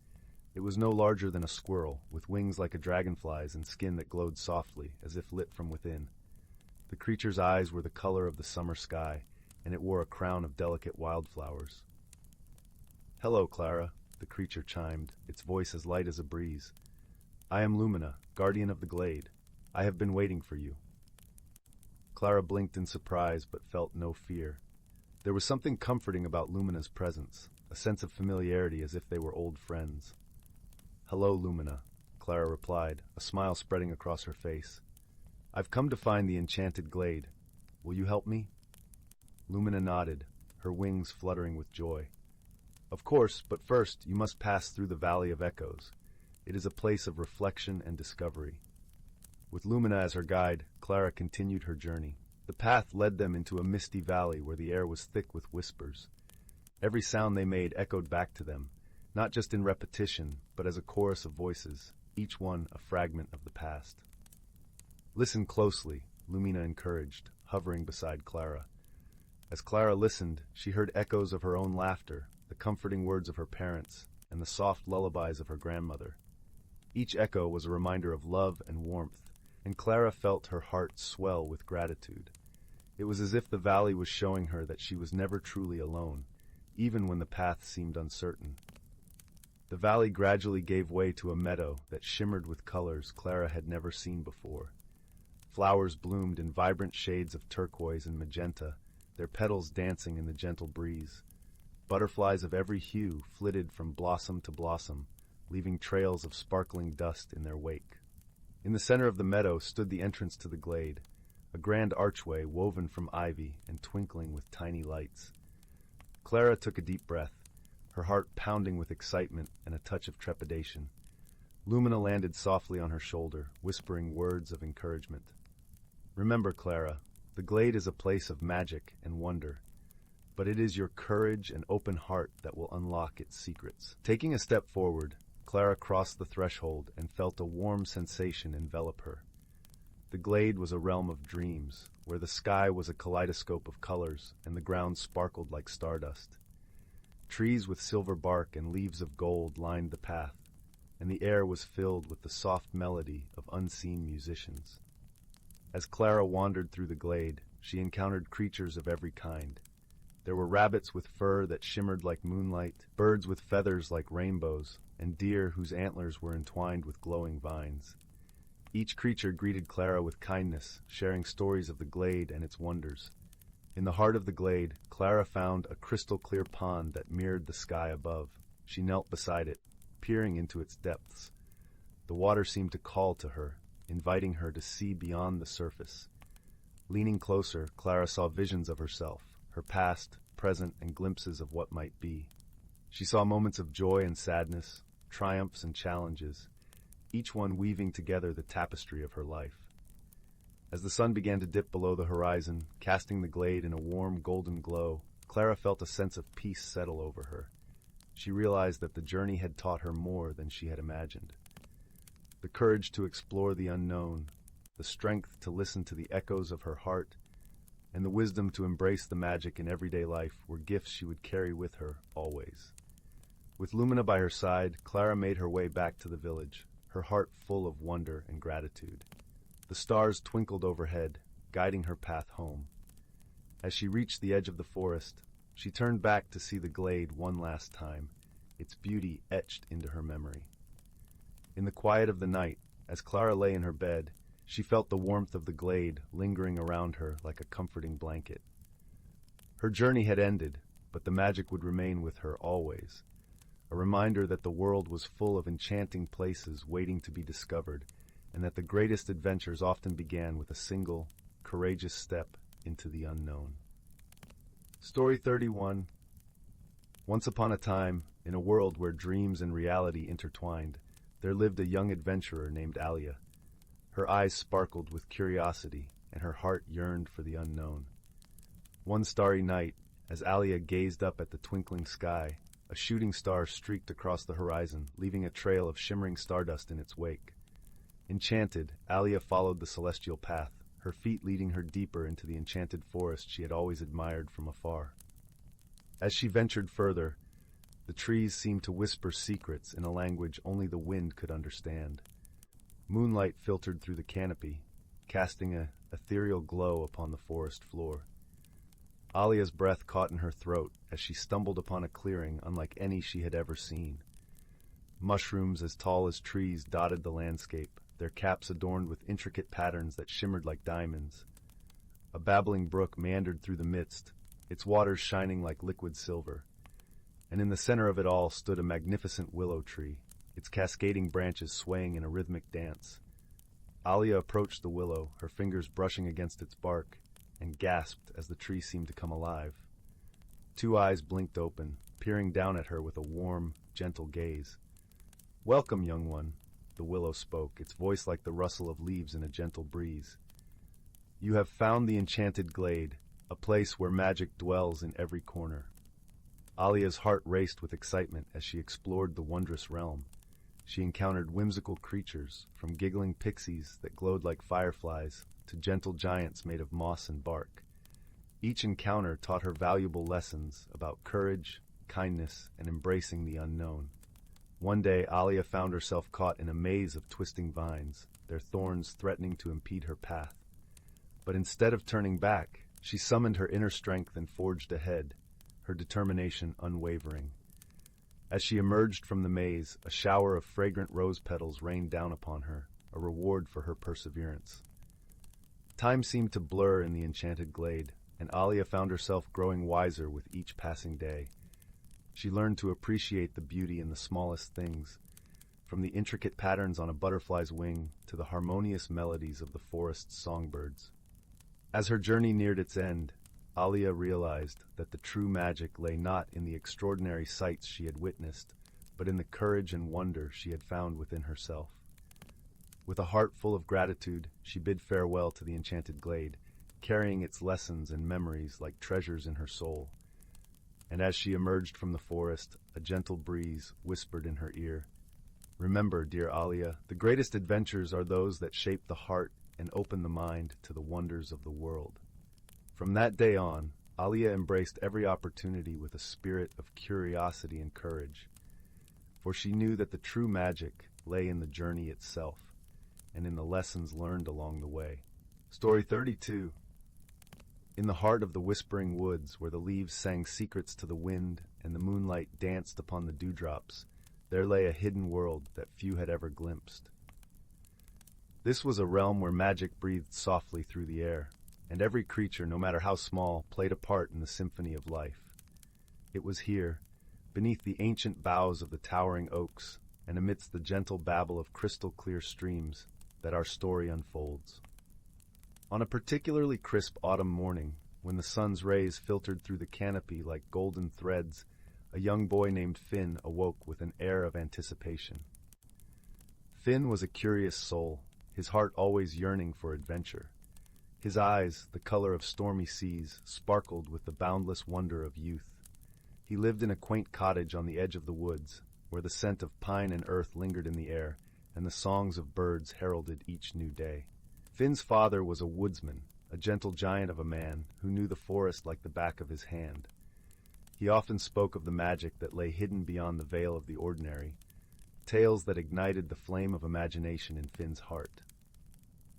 It was no larger than a squirrel, with wings like a dragonfly's and skin that glowed softly, as if lit from within. The creature's eyes were the color of the summer sky, and it wore a crown of delicate wildflowers. "Hello, Clara," the creature chimed, its voice as light as a breeze. "I am Lumina, guardian of the glade. I have been waiting for you." Clara blinked in surprise but felt no fear. There was something comforting about Lumina's presence, a sense of familiarity as if they were old friends. "Hello, Lumina," Clara replied, a smile spreading across her face. "I've come to find the Enchanted Glade. Will you help me?" Lumina nodded, her wings fluttering with joy. "Of course, but first you must pass through the Valley of Echoes. It is a place of reflection and discovery." With Lumina as her guide, Clara continued her journey. The path led them into a misty valley where the air was thick with whispers. Every sound they made echoed back to them, not just in repetition, but as a chorus of voices, each one a fragment of the past. "Listen closely," Lumina encouraged, hovering beside Clara. As Clara listened, she heard echoes of her own laughter, the comforting words of her parents, and the soft lullabies of her grandmother. Each echo was a reminder of love and warmth, and Clara felt her heart swell with gratitude. It was as if the valley was showing her that she was never truly alone, even when the path seemed uncertain. The valley gradually gave way to a meadow that shimmered with colors Clara had never seen before. Flowers bloomed in vibrant shades of turquoise and magenta, their petals dancing in the gentle breeze. Butterflies of every hue flitted from blossom to blossom, leaving trails of sparkling dust in their wake. In the center of the meadow stood the entrance to the glade, a grand archway woven from ivy and twinkling with tiny lights. Clara took a deep breath, her heart pounding with excitement and a touch of trepidation. Lumina landed softly on her shoulder, whispering words of encouragement. "Remember, Clara, the glade is a place of magic and wonder, but it is your courage and open heart that will unlock its secrets." Taking a step forward, Clara crossed the threshold and felt a warm sensation envelop her. The glade was a realm of dreams, where the sky was a kaleidoscope of colors and the ground sparkled like stardust. Trees with silver bark and leaves of gold lined the path, and the air was filled with the soft melody of unseen musicians. As Clara wandered through the glade, she encountered creatures of every kind. There were rabbits with fur that shimmered like moonlight, birds with feathers like rainbows, and deer whose antlers were entwined with glowing vines. Each creature greeted Clara with kindness, sharing stories of the glade and its wonders. In the heart of the glade, Clara found a crystal-clear pond that mirrored the sky above. She knelt beside it, peering into its depths. The water seemed to call to her, inviting her to see beyond the surface. Leaning closer, Clara saw visions of herself, her past, present, and glimpses of what might be. She saw moments of joy and sadness, triumphs and challenges, each one weaving together the tapestry of her life. As the sun began to dip below the horizon, casting the glade in a warm golden glow, Clara felt a sense of peace settle over her. She realized that the journey had taught her more than she had imagined. The courage to explore the unknown, the strength to listen to the echoes of her heart, and the wisdom to embrace the magic in everyday life were gifts she would carry with her always. With Lumina by her side, Clara made her way back to the village, her heart full of wonder and gratitude. The stars twinkled overhead, guiding her path home. As she reached the edge of the forest, she turned back to see the glade one last time, its beauty etched into her memory. In the quiet of the night, as Clara lay in her bed, she felt the warmth of the glade lingering around her like a comforting blanket. Her journey had ended, but the magic would remain with her always, a reminder that the world was full of enchanting places waiting to be discovered, and that the greatest adventures often began with a single, courageous step into the unknown. Story 31. Once upon a time, in a world where dreams and reality intertwined, there lived a young adventurer named Alia. Her eyes sparkled with curiosity, and her heart yearned for the unknown. One starry night, as Alia gazed up at the twinkling sky, a shooting star streaked across the horizon, leaving a trail of shimmering stardust in its wake. Enchanted, Alia followed the celestial path, her feet leading her deeper into the enchanted forest she had always admired from afar. As she ventured further, the trees seemed to whisper secrets in a language only the wind could understand. Moonlight filtered through the canopy, casting an ethereal glow upon the forest floor. Alia's breath caught in her throat as she stumbled upon a clearing unlike any she had ever seen. Mushrooms as tall as trees dotted the landscape, their caps adorned with intricate patterns that shimmered like diamonds. A babbling brook meandered through the midst, its waters shining like liquid silver. And in the center of it all stood a magnificent willow tree, its cascading branches swaying in a rhythmic dance. Alia approached the willow, her fingers brushing against its bark, and gasped as the tree seemed to come alive. Two eyes blinked open, peering down at her with a warm, gentle gaze. "Welcome, young one," the willow spoke, its voice like the rustle of leaves in a gentle breeze. "You have found the enchanted glade, a place where magic dwells in every corner." Alia's heart raced with excitement as she explored the wondrous realm. She encountered whimsical creatures, from giggling pixies that glowed like fireflies to gentle giants made of moss and bark. Each encounter taught her valuable lessons about courage, kindness, and embracing the unknown. One day, Alia found herself caught in a maze of twisting vines, their thorns threatening to impede her path. But instead of turning back, she summoned her inner strength and forged ahead, her determination unwavering. As she emerged from the maze, a shower of fragrant rose petals rained down upon her, a reward for her perseverance. Time seemed to blur in the enchanted glade, and Alia found herself growing wiser with each passing day. She learned to appreciate the beauty in the smallest things, from the intricate patterns on a butterfly's wing to the harmonious melodies of the forest's songbirds. As her journey neared its end, Alia realized that the true magic lay not in the extraordinary sights she had witnessed, but in the courage and wonder she had found within herself. With a heart full of gratitude, she bid farewell to the enchanted glade, carrying its lessons and memories like treasures in her soul. And as she emerged from the forest, a gentle breeze whispered in her ear, "Remember, dear Alia, the greatest adventures are those that shape the heart and open the mind to the wonders of the world." From that day on, Alia embraced every opportunity with a spirit of curiosity and courage, for she knew that the true magic lay in the journey itself and in the lessons learned along the way. Story 32. In the heart of the whispering woods, where the leaves sang secrets to the wind and the moonlight danced upon the dewdrops, there lay a hidden world that few had ever glimpsed. This was a realm where magic breathed softly through the air, and every creature, no matter how small, played a part in the symphony of life. It was here, beneath the ancient boughs of the towering oaks, and amidst the gentle babble of crystal-clear streams, that our story unfolds. On a particularly crisp autumn morning, when the sun's rays filtered through the canopy like golden threads, a young boy named Finn awoke with an air of anticipation. Finn was a curious soul, his heart always yearning for adventure. His eyes, the color of stormy seas, sparkled with the boundless wonder of youth. He lived in a quaint cottage on the edge of the woods, where the scent of pine and earth lingered in the air, and the songs of birds heralded each new day. Finn's father was a woodsman, a gentle giant of a man who knew the forest like the back of his hand. He often spoke of the magic that lay hidden beyond the veil of the ordinary, tales that ignited the flame of imagination in Finn's heart.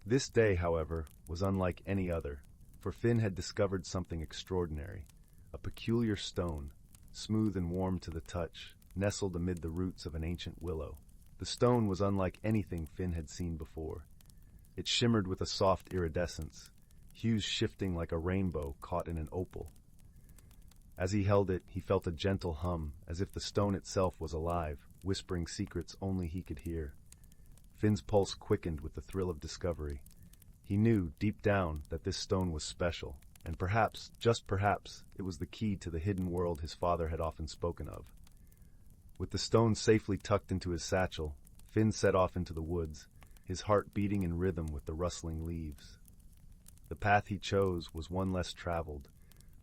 This day, however, was unlike any other, for Finn had discovered something extraordinary, a peculiar stone, smooth and warm to the touch, nestled amid the roots of an ancient willow. The stone was unlike anything Finn had seen before. It shimmered with a soft iridescence, hues shifting like a rainbow caught in an opal. As he held it, he felt a gentle hum, as if the stone itself was alive, whispering secrets only he could hear. Finn's pulse quickened with the thrill of discovery. He knew, deep down, that this stone was special, and perhaps, just perhaps, it was the key to the hidden world his father had often spoken of. With the stone safely tucked into his satchel, Finn set off into the woods, his heart beating in rhythm with the rustling leaves. The path he chose was one less traveled,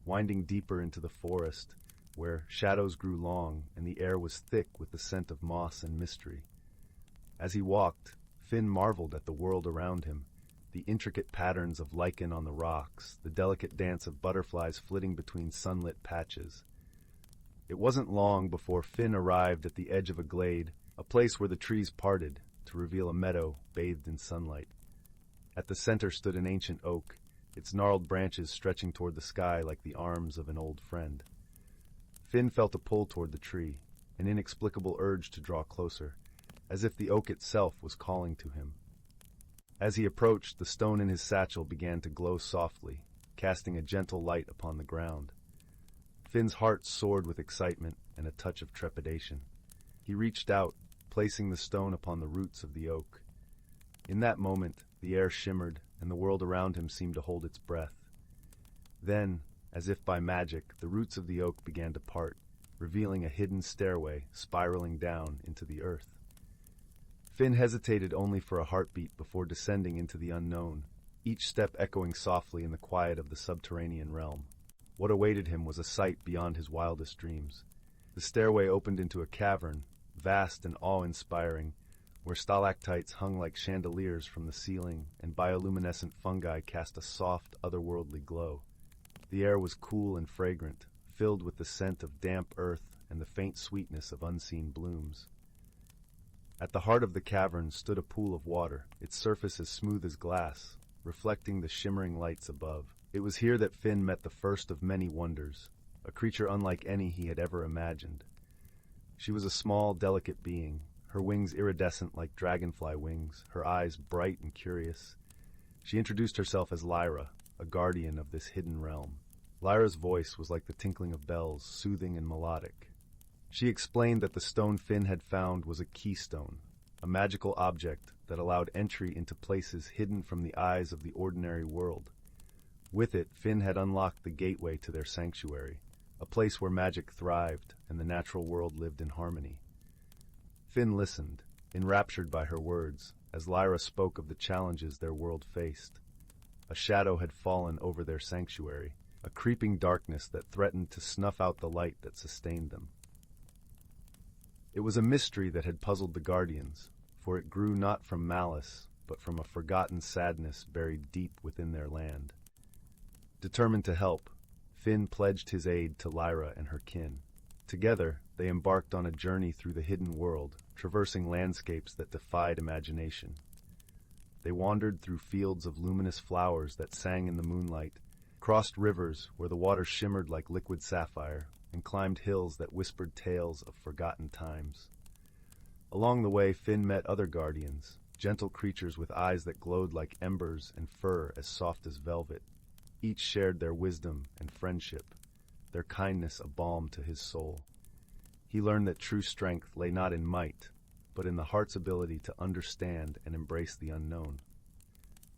winding deeper into the forest, where shadows grew long and the air was thick with the scent of moss and mystery. As he walked, Finn marveled at the world around him, the intricate patterns of lichen on the rocks, the delicate dance of butterflies flitting between sunlit patches. It wasn't long before Finn arrived at the edge of a glade, a place where the trees parted to reveal a meadow bathed in sunlight. At the center stood an ancient oak, its gnarled branches stretching toward the sky like the arms of an old friend. Finn felt a pull toward the tree, an inexplicable urge to draw closer, as if the oak itself was calling to him. As he approached, the stone in his satchel began to glow softly, casting a gentle light upon the ground. Finn's heart soared with excitement and a touch of trepidation. He reached out, placing the stone upon the roots of the oak. In that moment, the air shimmered, and the world around him seemed to hold its breath. Then, as if by magic, the roots of the oak began to part, revealing a hidden stairway spiraling down into the earth. Finn hesitated only for a heartbeat before descending into the unknown, each step echoing softly in the quiet of the subterranean realm. What awaited him was a sight beyond his wildest dreams. The stairway opened into a cavern, vast and awe-inspiring, where stalactites hung like chandeliers from the ceiling and bioluminescent fungi cast a soft, otherworldly glow. The air was cool and fragrant, filled with the scent of damp earth and the faint sweetness of unseen blooms. At the heart of the cavern stood a pool of water, its surface as smooth as glass, reflecting the shimmering lights above. It was here that Finn met the first of many wonders, a creature unlike any he had ever imagined. She was a small, delicate being, her wings iridescent like dragonfly wings, her eyes bright and curious. She introduced herself as Lyra, a guardian of this hidden realm. Lyra's voice was like the tinkling of bells, soothing and melodic. She explained that the stone Finn had found was a keystone, a magical object that allowed entry into places hidden from the eyes of the ordinary world. With it, Finn had unlocked the gateway to their sanctuary, a place where magic thrived and the natural world lived in harmony. Finn listened, enraptured by her words, as Lyra spoke of the challenges their world faced. A shadow had fallen over their sanctuary, a creeping darkness that threatened to snuff out the light that sustained them. It was a mystery that had puzzled the Guardians, for it grew not from malice, but from a forgotten sadness buried deep within their land. Determined to help, Finn pledged his aid to Lyra and her kin. Together, they embarked on a journey through the hidden world, traversing landscapes that defied imagination. They wandered through fields of luminous flowers that sang in the moonlight, crossed rivers where the water shimmered like liquid sapphire, and climbed hills that whispered tales of forgotten times. Along the way, Finn met other guardians, gentle creatures with eyes that glowed like embers and fur as soft as velvet. Each shared their wisdom and friendship, their kindness a balm to his soul. He learned that true strength lay not in might, but in the heart's ability to understand and embrace the unknown.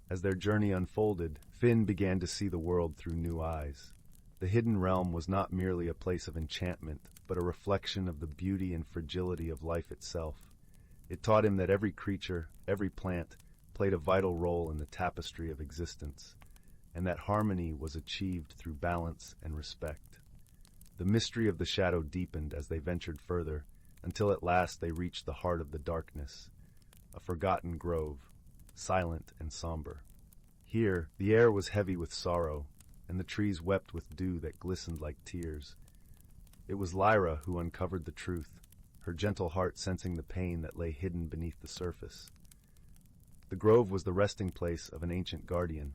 As their journey unfolded, Finn began to see the world through new eyes. The hidden realm was not merely a place of enchantment, but a reflection of the beauty and fragility of life itself. It taught him that every creature, every plant, played a vital role in the tapestry of existence, and that harmony was achieved through balance and respect. The mystery of the shadow deepened as they ventured further, until at last they reached the heart of the darkness, a forgotten grove, silent and somber. Here, the air was heavy with sorrow, and the trees wept with dew that glistened like tears. It was Lyra who uncovered the truth, her gentle heart sensing the pain that lay hidden beneath the surface. The grove was the resting place of an ancient guardian,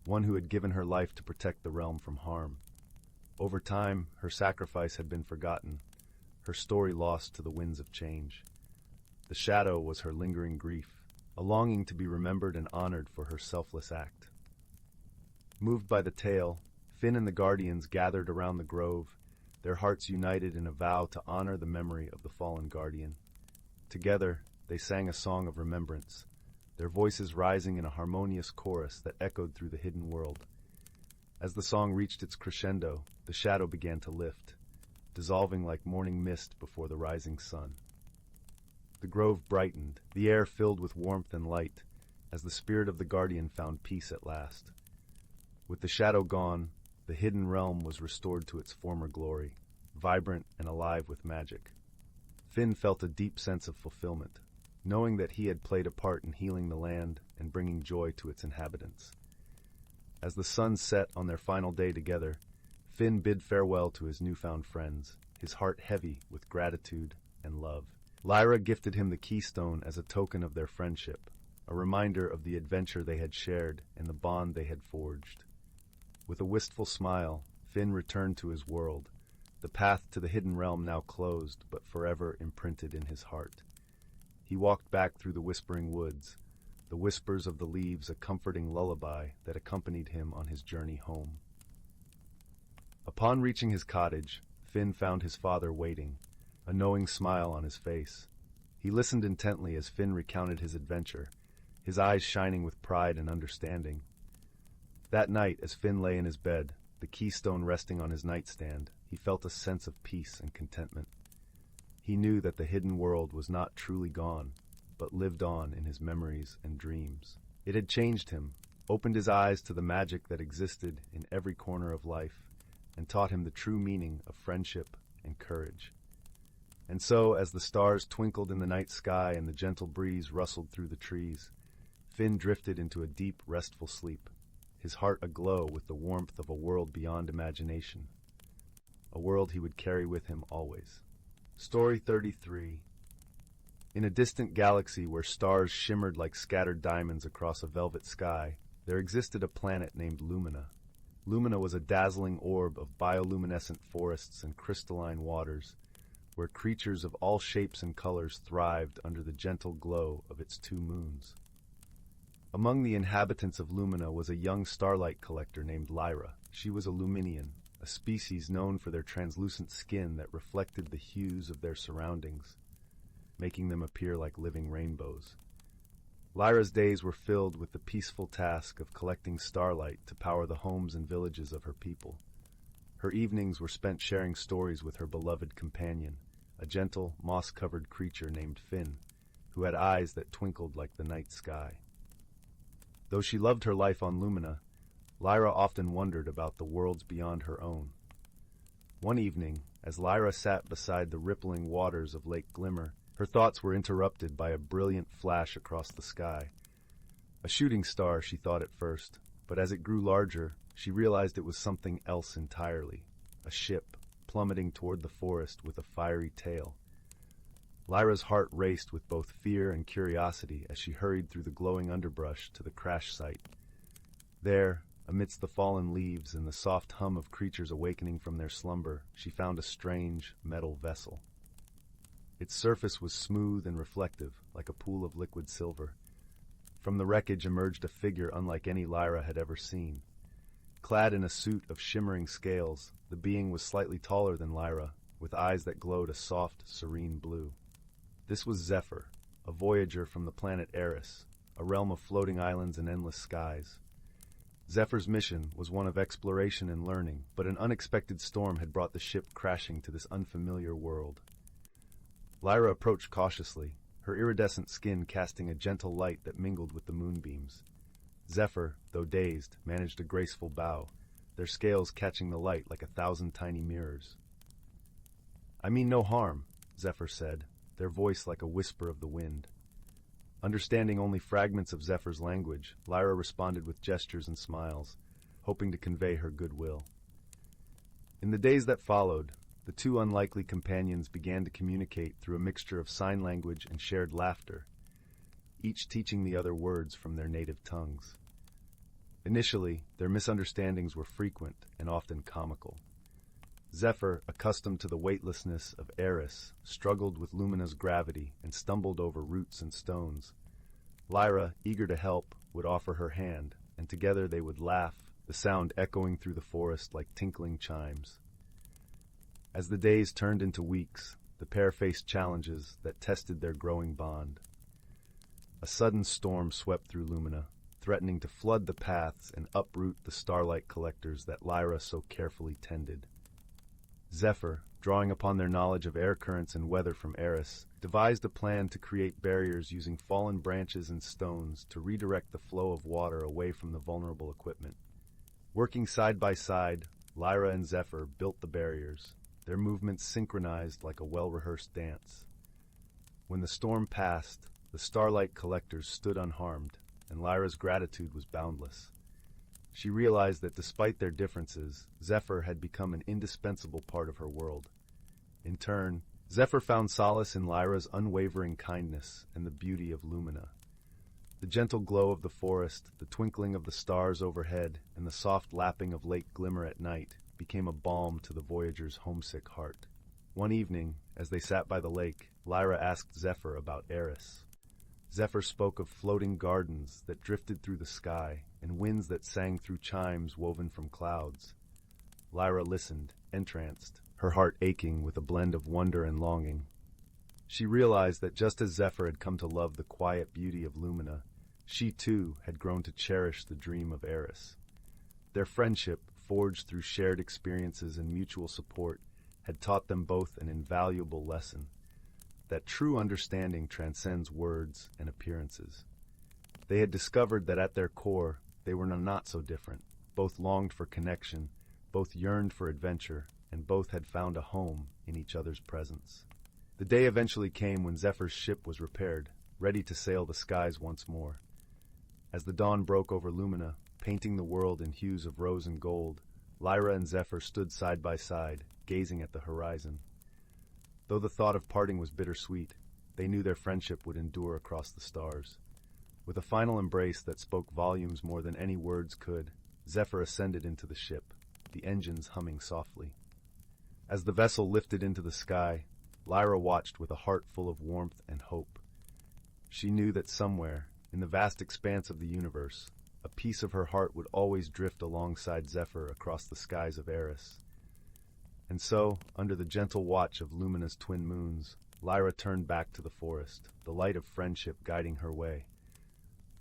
one who had given her life to protect the realm from harm. Over time, her sacrifice had been forgotten, her story lost to the winds of change. The shadow was her lingering grief, a longing to be remembered and honored for her selfless act. Moved by the tale, Finn and the Guardians gathered around the grove, their hearts united in a vow to honor the memory of the fallen guardian. Together, they sang a song of remembrance, their voices rising in a harmonious chorus that echoed through the hidden world. As the song reached its crescendo, the shadow began to lift, dissolving like morning mist before the rising sun. The grove brightened, the air filled with warmth and light, as the spirit of the guardian found peace at last. With the shadow gone, the hidden realm was restored to its former glory, vibrant and alive with magic. Finn felt a deep sense of fulfillment. knowing that he had played a part in healing the land and bringing joy to its inhabitants. As the sun set on their final day together, Finn bid farewell to his newfound friends, his heart heavy with gratitude and love. Lyra gifted him the keystone as a token of their friendship, a reminder of the adventure they had shared and the bond they had forged. With a wistful smile, Finn returned to his world, the path to the hidden realm now closed but forever imprinted in his heart. He walked back through the whispering woods, the whispers of the leaves a comforting lullaby that accompanied him on his journey home. Upon reaching his cottage, Finn found his father waiting, a knowing smile on his face. He listened intently as Finn recounted his adventure, his eyes shining with pride and understanding. That night, as Finn lay in his bed, the keystone resting on his nightstand, he felt a sense of peace and contentment. He knew that the hidden world was not truly gone, but lived on in his memories and dreams. It had changed him, opened his eyes to the magic that existed in every corner of life, and taught him the true meaning of friendship and courage. And so, as the stars twinkled in the night sky and the gentle breeze rustled through the trees, Finn drifted into a deep, restful sleep, his heart aglow with the warmth of a world beyond imagination, a world he would carry with him always. Story 33. In a distant galaxy where stars shimmered like scattered diamonds across a velvet sky, there existed a planet named Lumina. Lumina was a dazzling orb of bioluminescent forests and crystalline waters, where creatures of all shapes and colors thrived under the gentle glow of its 2 moons. Among the inhabitants of Lumina was a young starlight collector named Lyra. She was a Luminian, a species known for their translucent skin that reflected the hues of their surroundings, making them appear like living rainbows. Lyra's days were filled with the peaceful task of collecting starlight to power the homes and villages of her people. Her evenings were spent sharing stories with her beloved companion, a gentle, moss-covered creature named Finn, who had eyes that twinkled like the night sky. Though she loved her life on Lumina, Lyra often wondered about the worlds beyond her own. One evening, as Lyra sat beside the rippling waters of Lake Glimmer, her thoughts were interrupted by a brilliant flash across the sky. A shooting star, she thought at first, but as it grew larger, she realized it was something else entirely, a ship plummeting toward the forest with a fiery tail. Lyra's heart raced with both fear and curiosity as she hurried through the glowing underbrush to the crash site. There, amidst the fallen leaves and the soft hum of creatures awakening from their slumber, she found a strange, metal vessel. Its surface was smooth and reflective, like a pool of liquid silver. From the wreckage emerged a figure unlike any Lyra had ever seen. Clad in a suit of shimmering scales, the being was slightly taller than Lyra, with eyes that glowed a soft, serene blue. This was Zephyr, a voyager from the planet Eris, a realm of floating islands and endless skies. Zephyr's mission was one of exploration and learning, but an unexpected storm had brought the ship crashing to this unfamiliar world. Lyra approached cautiously, her iridescent skin casting a gentle light that mingled with the moonbeams. Zephyr, though dazed, managed a graceful bow, their scales catching the light like 1,000 tiny mirrors. "I mean no harm," Zephyr said, their voice like a whisper of the wind. Understanding only fragments of Zephyr's language, Lyra responded with gestures and smiles, hoping to convey her goodwill. In the days that followed, the 2 unlikely companions began to communicate through a mixture of sign language and shared laughter, each teaching the other words from their native tongues. Initially, their misunderstandings were frequent and often comical. Zephyr, accustomed to the weightlessness of Eris, struggled with Lumina's gravity and stumbled over roots and stones. Lyra, eager to help, would offer her hand, and together they would laugh, the sound echoing through the forest like tinkling chimes. As the days turned into weeks, the pair faced challenges that tested their growing bond. A sudden storm swept through Lumina, threatening to flood the paths and uproot the starlight collectors that Lyra so carefully tended. Zephyr, drawing upon their knowledge of air currents and weather from Eris, devised a plan to create barriers using fallen branches and stones to redirect the flow of water away from the vulnerable equipment. Working side by side, Lyra and Zephyr built the barriers, their movements synchronized like a well-rehearsed dance. When the storm passed, The starlight collectors stood unharmed, and Lyra's gratitude was boundless. She realized that despite their differences, Zephyr had become an indispensable part of her world. In turn, Zephyr found solace in Lyra's unwavering kindness and the beauty of Lumina. The gentle glow of the forest, the twinkling of the stars overhead, and the soft lapping of Lake Glimmer at night became a balm to the voyager's homesick heart. One evening, as they sat by the lake, Lyra asked Zephyr about Eris. Zephyr spoke of floating gardens that drifted through the sky and winds that sang through chimes woven from clouds. Lyra listened, entranced, her heart aching with a blend of wonder and longing. She realized that just as Zephyr had come to love the quiet beauty of Lumina, she too had grown to cherish the dream of Eris. Their friendship, forged through shared experiences and mutual support, had taught them both an invaluable lesson: that true understanding transcends words and appearances. They had discovered that at their core, they were not so different. Both longed for connection, both yearned for adventure, and both had found a home in each other's presence. The day eventually came when Zephyr's ship was repaired, ready to sail the skies once more. As the dawn broke over Lumina, painting the world in hues of rose and gold, Lyra and Zephyr stood side by side, gazing at the horizon. Though the thought of parting was bittersweet, they knew their friendship would endure across the stars. With a final embrace that spoke volumes more than any words could, Zephyr ascended into the ship, the engines humming softly. As the vessel lifted into the sky, Lyra watched with a heart full of warmth and hope. She knew that somewhere, in the vast expanse of the universe, a piece of her heart would always drift alongside Zephyr across the skies of Eris. And so, under the gentle watch of Lumina's twin moons, Lyra turned back to the forest, the light of friendship guiding her way.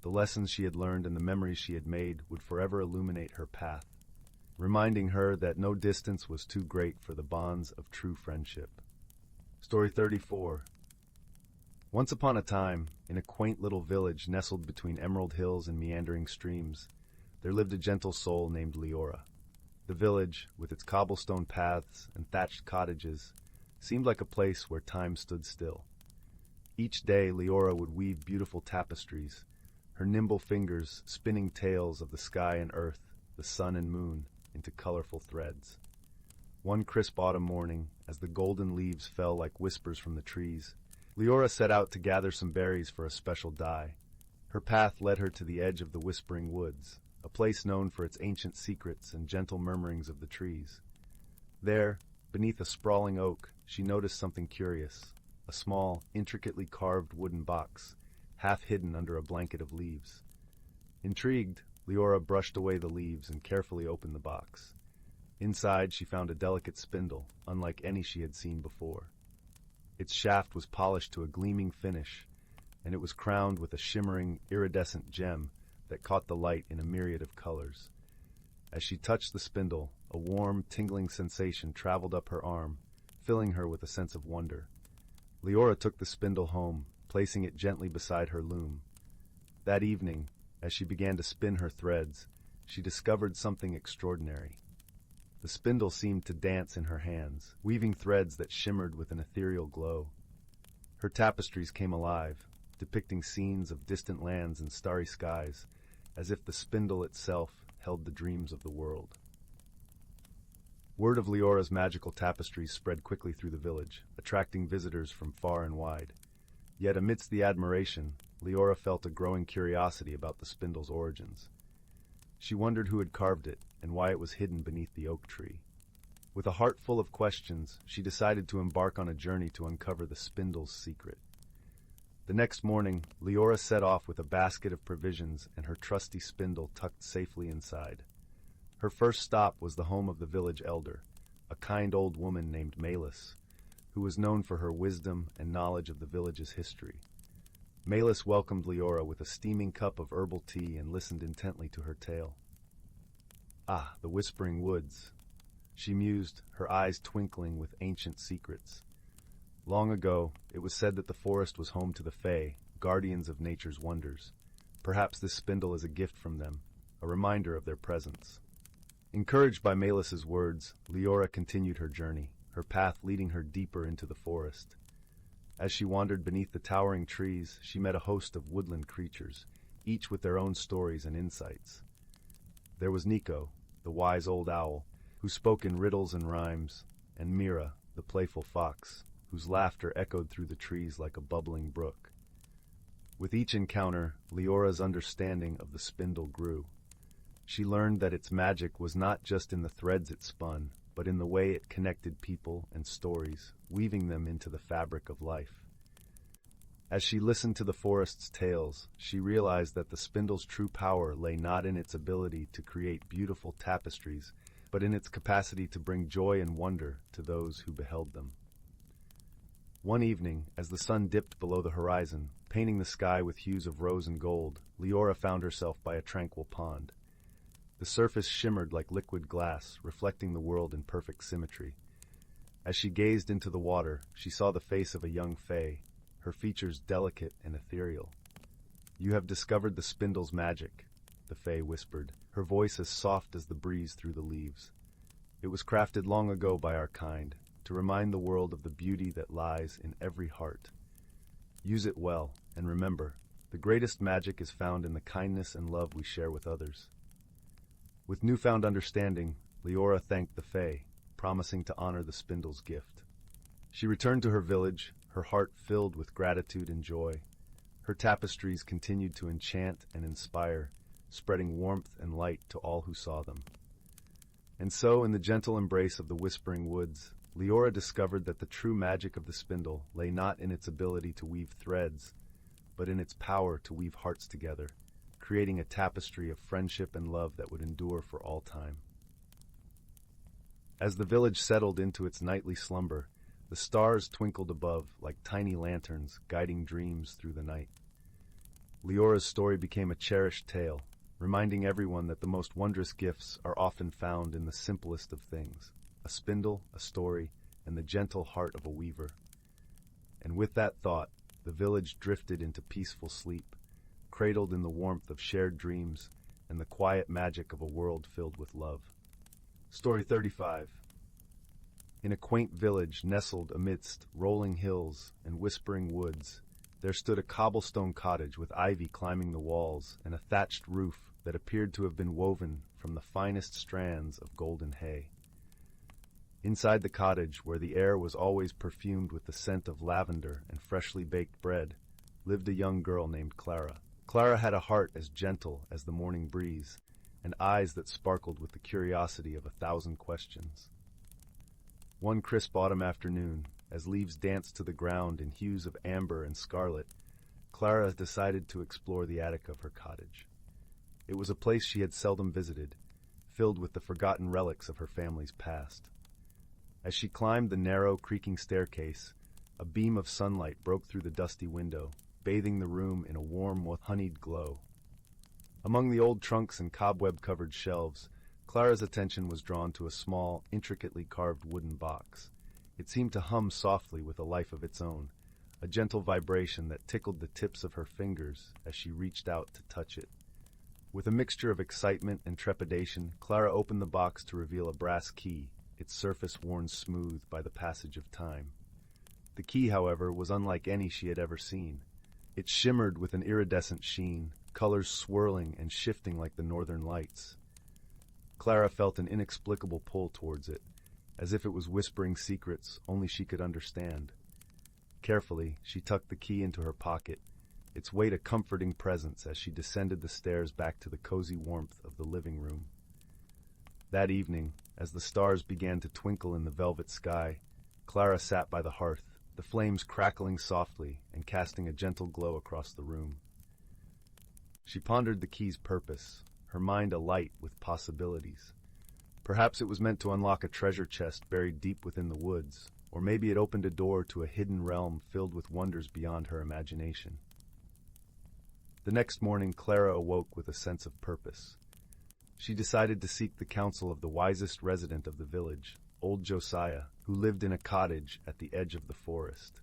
The lessons she had learned and the memories she had made would forever illuminate her path, reminding her that no distance was too great for the bonds of true friendship. Story 34. Once upon a time, in a quaint little village nestled between emerald hills and meandering streams, there lived a gentle soul named Leora. The village, with its cobblestone paths and thatched cottages, seemed like a place where time stood still. Each day Leora would weave beautiful tapestries, her nimble fingers spinning tales of the sky and earth, the sun and moon, into colorful threads. One crisp autumn morning, as the golden leaves fell like whispers from the trees, Leora set out to gather some berries for a special dye. Her path led her to the edge of the Whispering Woods, a place known for its ancient secrets and gentle murmurings of the trees. There, beneath a sprawling oak, she noticed something curious: a small, intricately carved wooden box, half hidden under a blanket of leaves. Intrigued, Leora brushed away the leaves and carefully opened the box. Inside, she found a delicate spindle, unlike any she had seen before. Its shaft was polished to a gleaming finish, and it was crowned with a shimmering, iridescent gem that caught the light in a myriad of colors. As she touched the spindle, a warm, tingling sensation traveled up her arm, filling her with a sense of wonder. Leora took the spindle home, placing it gently beside her loom. That evening, as she began to spin her threads, she discovered something extraordinary. The spindle seemed to dance in her hands, weaving threads that shimmered with an ethereal glow. Her tapestries came alive, depicting scenes of distant lands and starry skies, as if the spindle itself held the dreams of the world. Word of Leora's magical tapestries spread quickly through the village, attracting visitors from far and wide. Yet amidst the admiration, Leora felt a growing curiosity about the spindle's origins. She wondered who had carved it and why it was hidden beneath the oak tree. With a heart full of questions, she decided to embark on a journey to uncover the spindle's secret. The next morning, Leora set off with a basket of provisions and her trusty spindle tucked safely inside. Her first stop was the home of the village elder, a kind old woman named Malus, who was known for her wisdom and knowledge of the village's history. Malus welcomed Leora with a steaming cup of herbal tea and listened intently to her tale. Ah, the Whispering Woods, she mused, her eyes twinkling with ancient secrets. Long ago, it was said that the forest was home to the Fae, guardians of nature's wonders. Perhaps this spindle is a gift from them, a reminder of their presence. Encouraged by Malus's words, Leora continued her journey, her path leading her deeper into the forest. As she wandered beneath the towering trees, she met a host of woodland creatures, each with their own stories and insights. There was Nico, the wise old owl, who spoke in riddles and rhymes, and Mira, the playful fox, whose laughter echoed through the trees like a bubbling brook. With each encounter, Leora's understanding of the spindle grew. She learned that its magic was not just in the threads it spun, but in the way it connected people and stories, weaving them into the fabric of life. As she listened to the forest's tales, she realized that the spindle's true power lay not in its ability to create beautiful tapestries, but in its capacity to bring joy and wonder to those who beheld them. One evening, as the sun dipped below the horizon, painting the sky with hues of rose and gold, Leora found herself by a tranquil pond. The surface shimmered like liquid glass, reflecting the world in perfect symmetry. As she gazed into the water, she saw the face of a young fae, her features delicate and ethereal. "You have discovered the spindle's magic," the fae whispered, her voice as soft as the breeze through the leaves. "It was crafted long ago by our kind, to remind the world of the beauty that lies in every heart. Use it well, and remember, the greatest magic is found in the kindness and love we share with others." With newfound understanding, Leora thanked the fae, promising to honor the spindle's gift. She returned to her village, her heart filled with gratitude and joy. Her tapestries continued to enchant and inspire, spreading warmth and light to all who saw them. And so, in the gentle embrace of the whispering woods, Leora discovered that the true magic of the spindle lay not in its ability to weave threads, but in its power to weave hearts together, creating a tapestry of friendship and love that would endure for all time. As the village settled into its nightly slumber, the stars twinkled above like tiny lanterns guiding dreams through the night. Leora's story became a cherished tale, reminding everyone that the most wondrous gifts are often found in the simplest of things: a spindle, a story, and the gentle heart of a weaver. And with that thought, the village drifted into peaceful sleep, cradled in the warmth of shared dreams and the quiet magic of a world filled with love. Story 35. In a quaint village nestled amidst rolling hills and whispering woods, there stood a cobblestone cottage with ivy climbing the walls and a thatched roof that appeared to have been woven from the finest strands of golden hay. Inside the cottage, where the air was always perfumed with the scent of lavender and freshly baked bread, lived a young girl named Clara. Clara had a heart as gentle as the morning breeze, and eyes that sparkled with the curiosity of 1,000 questions. One crisp autumn afternoon, as leaves danced to the ground in hues of amber and scarlet, Clara decided to explore the attic of her cottage. It was a place she had seldom visited, filled with the forgotten relics of her family's past. As she climbed the narrow, creaking staircase, a beam of sunlight broke through the dusty window, bathing the room in a warm, honeyed glow. Among the old trunks and cobweb-covered shelves, Clara's attention was drawn to a small, intricately carved wooden box. It seemed to hum softly with a life of its own, a gentle vibration that tickled the tips of her fingers as she reached out to touch it. With a mixture of excitement and trepidation, Clara opened the box to reveal a brass key, its surface worn smooth by the passage of time. The key, however, was unlike any she had ever seen. It shimmered with an iridescent sheen, colors swirling and shifting like the northern lights. Clara felt an inexplicable pull towards it, as if it was whispering secrets only she could understand. Carefully, she tucked the key into her pocket, its weight a comforting presence as she descended the stairs back to the cozy warmth of the living room. That evening, as the stars began to twinkle in the velvet sky, Clara sat by the hearth, the flames crackling softly and casting a gentle glow across the room. She pondered the key's purpose, her mind alight with possibilities. Perhaps it was meant to unlock a treasure chest buried deep within the woods, or maybe it opened a door to a hidden realm filled with wonders beyond her imagination. The next morning, Clara awoke with a sense of purpose. She decided to seek the counsel of the wisest resident of the village, old Josiah, who lived in a cottage at the edge of the forest.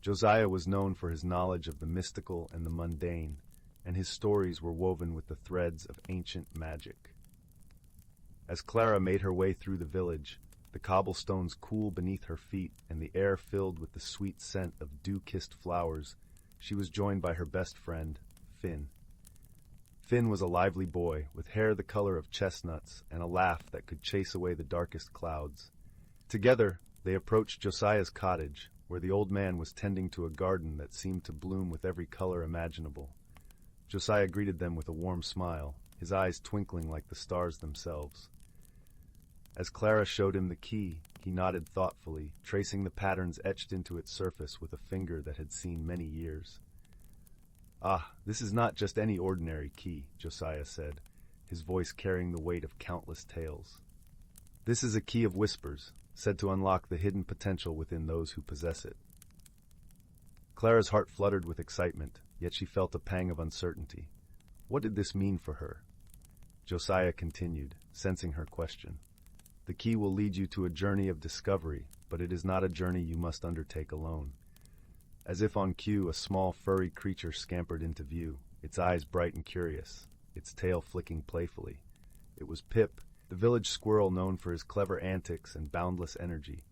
Josiah was known for his knowledge of the mystical and the mundane, and his stories were woven with the threads of ancient magic. As Clara made her way through the village, the cobblestones cool beneath her feet and the air filled with the sweet scent of dew-kissed flowers, she was joined by her best friend, Finn. Finn was a lively boy, with hair the color of chestnuts and a laugh that could chase away the darkest clouds. Together, they approached Josiah's cottage, where the old man was tending to a garden that seemed to bloom with every color imaginable. Josiah greeted them with a warm smile, his eyes twinkling like the stars themselves. As Clara showed him the key, he nodded thoughtfully, tracing the patterns etched into its surface with a finger that had seen many years. "Ah, this is not just any ordinary key," Josiah said, his voice carrying the weight of countless tales. "This is a key of whispers, said to unlock the hidden potential within those who possess it." Clara's heart fluttered with excitement, yet she felt a pang of uncertainty. What did this mean for her? Josiah continued, sensing her question. "The key will lead you to a journey of discovery, but it is not a journey you must undertake alone." As if on cue, a small furry creature scampered into view, its eyes bright and curious, its tail flicking playfully. It was Pip, the village squirrel known for his clever antics and boundless energy.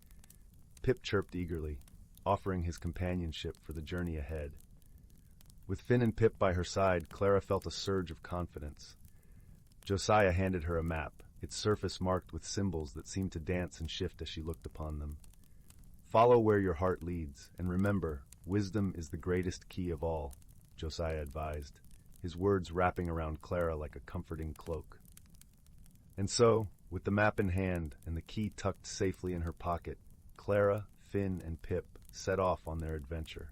Pip chirped eagerly, offering his companionship for the journey ahead. With Finn and Pip by her side, Clara felt a surge of confidence. Josiah handed her a map, its surface marked with symbols that seemed to dance and shift as she looked upon them. "Follow where your heart leads, and remember, wisdom is the greatest key of all," Josiah advised, his words wrapping around Clara like a comforting cloak. And so, with the map in hand and the key tucked safely in her pocket, Clara, Finn, and Pip set off on their adventure.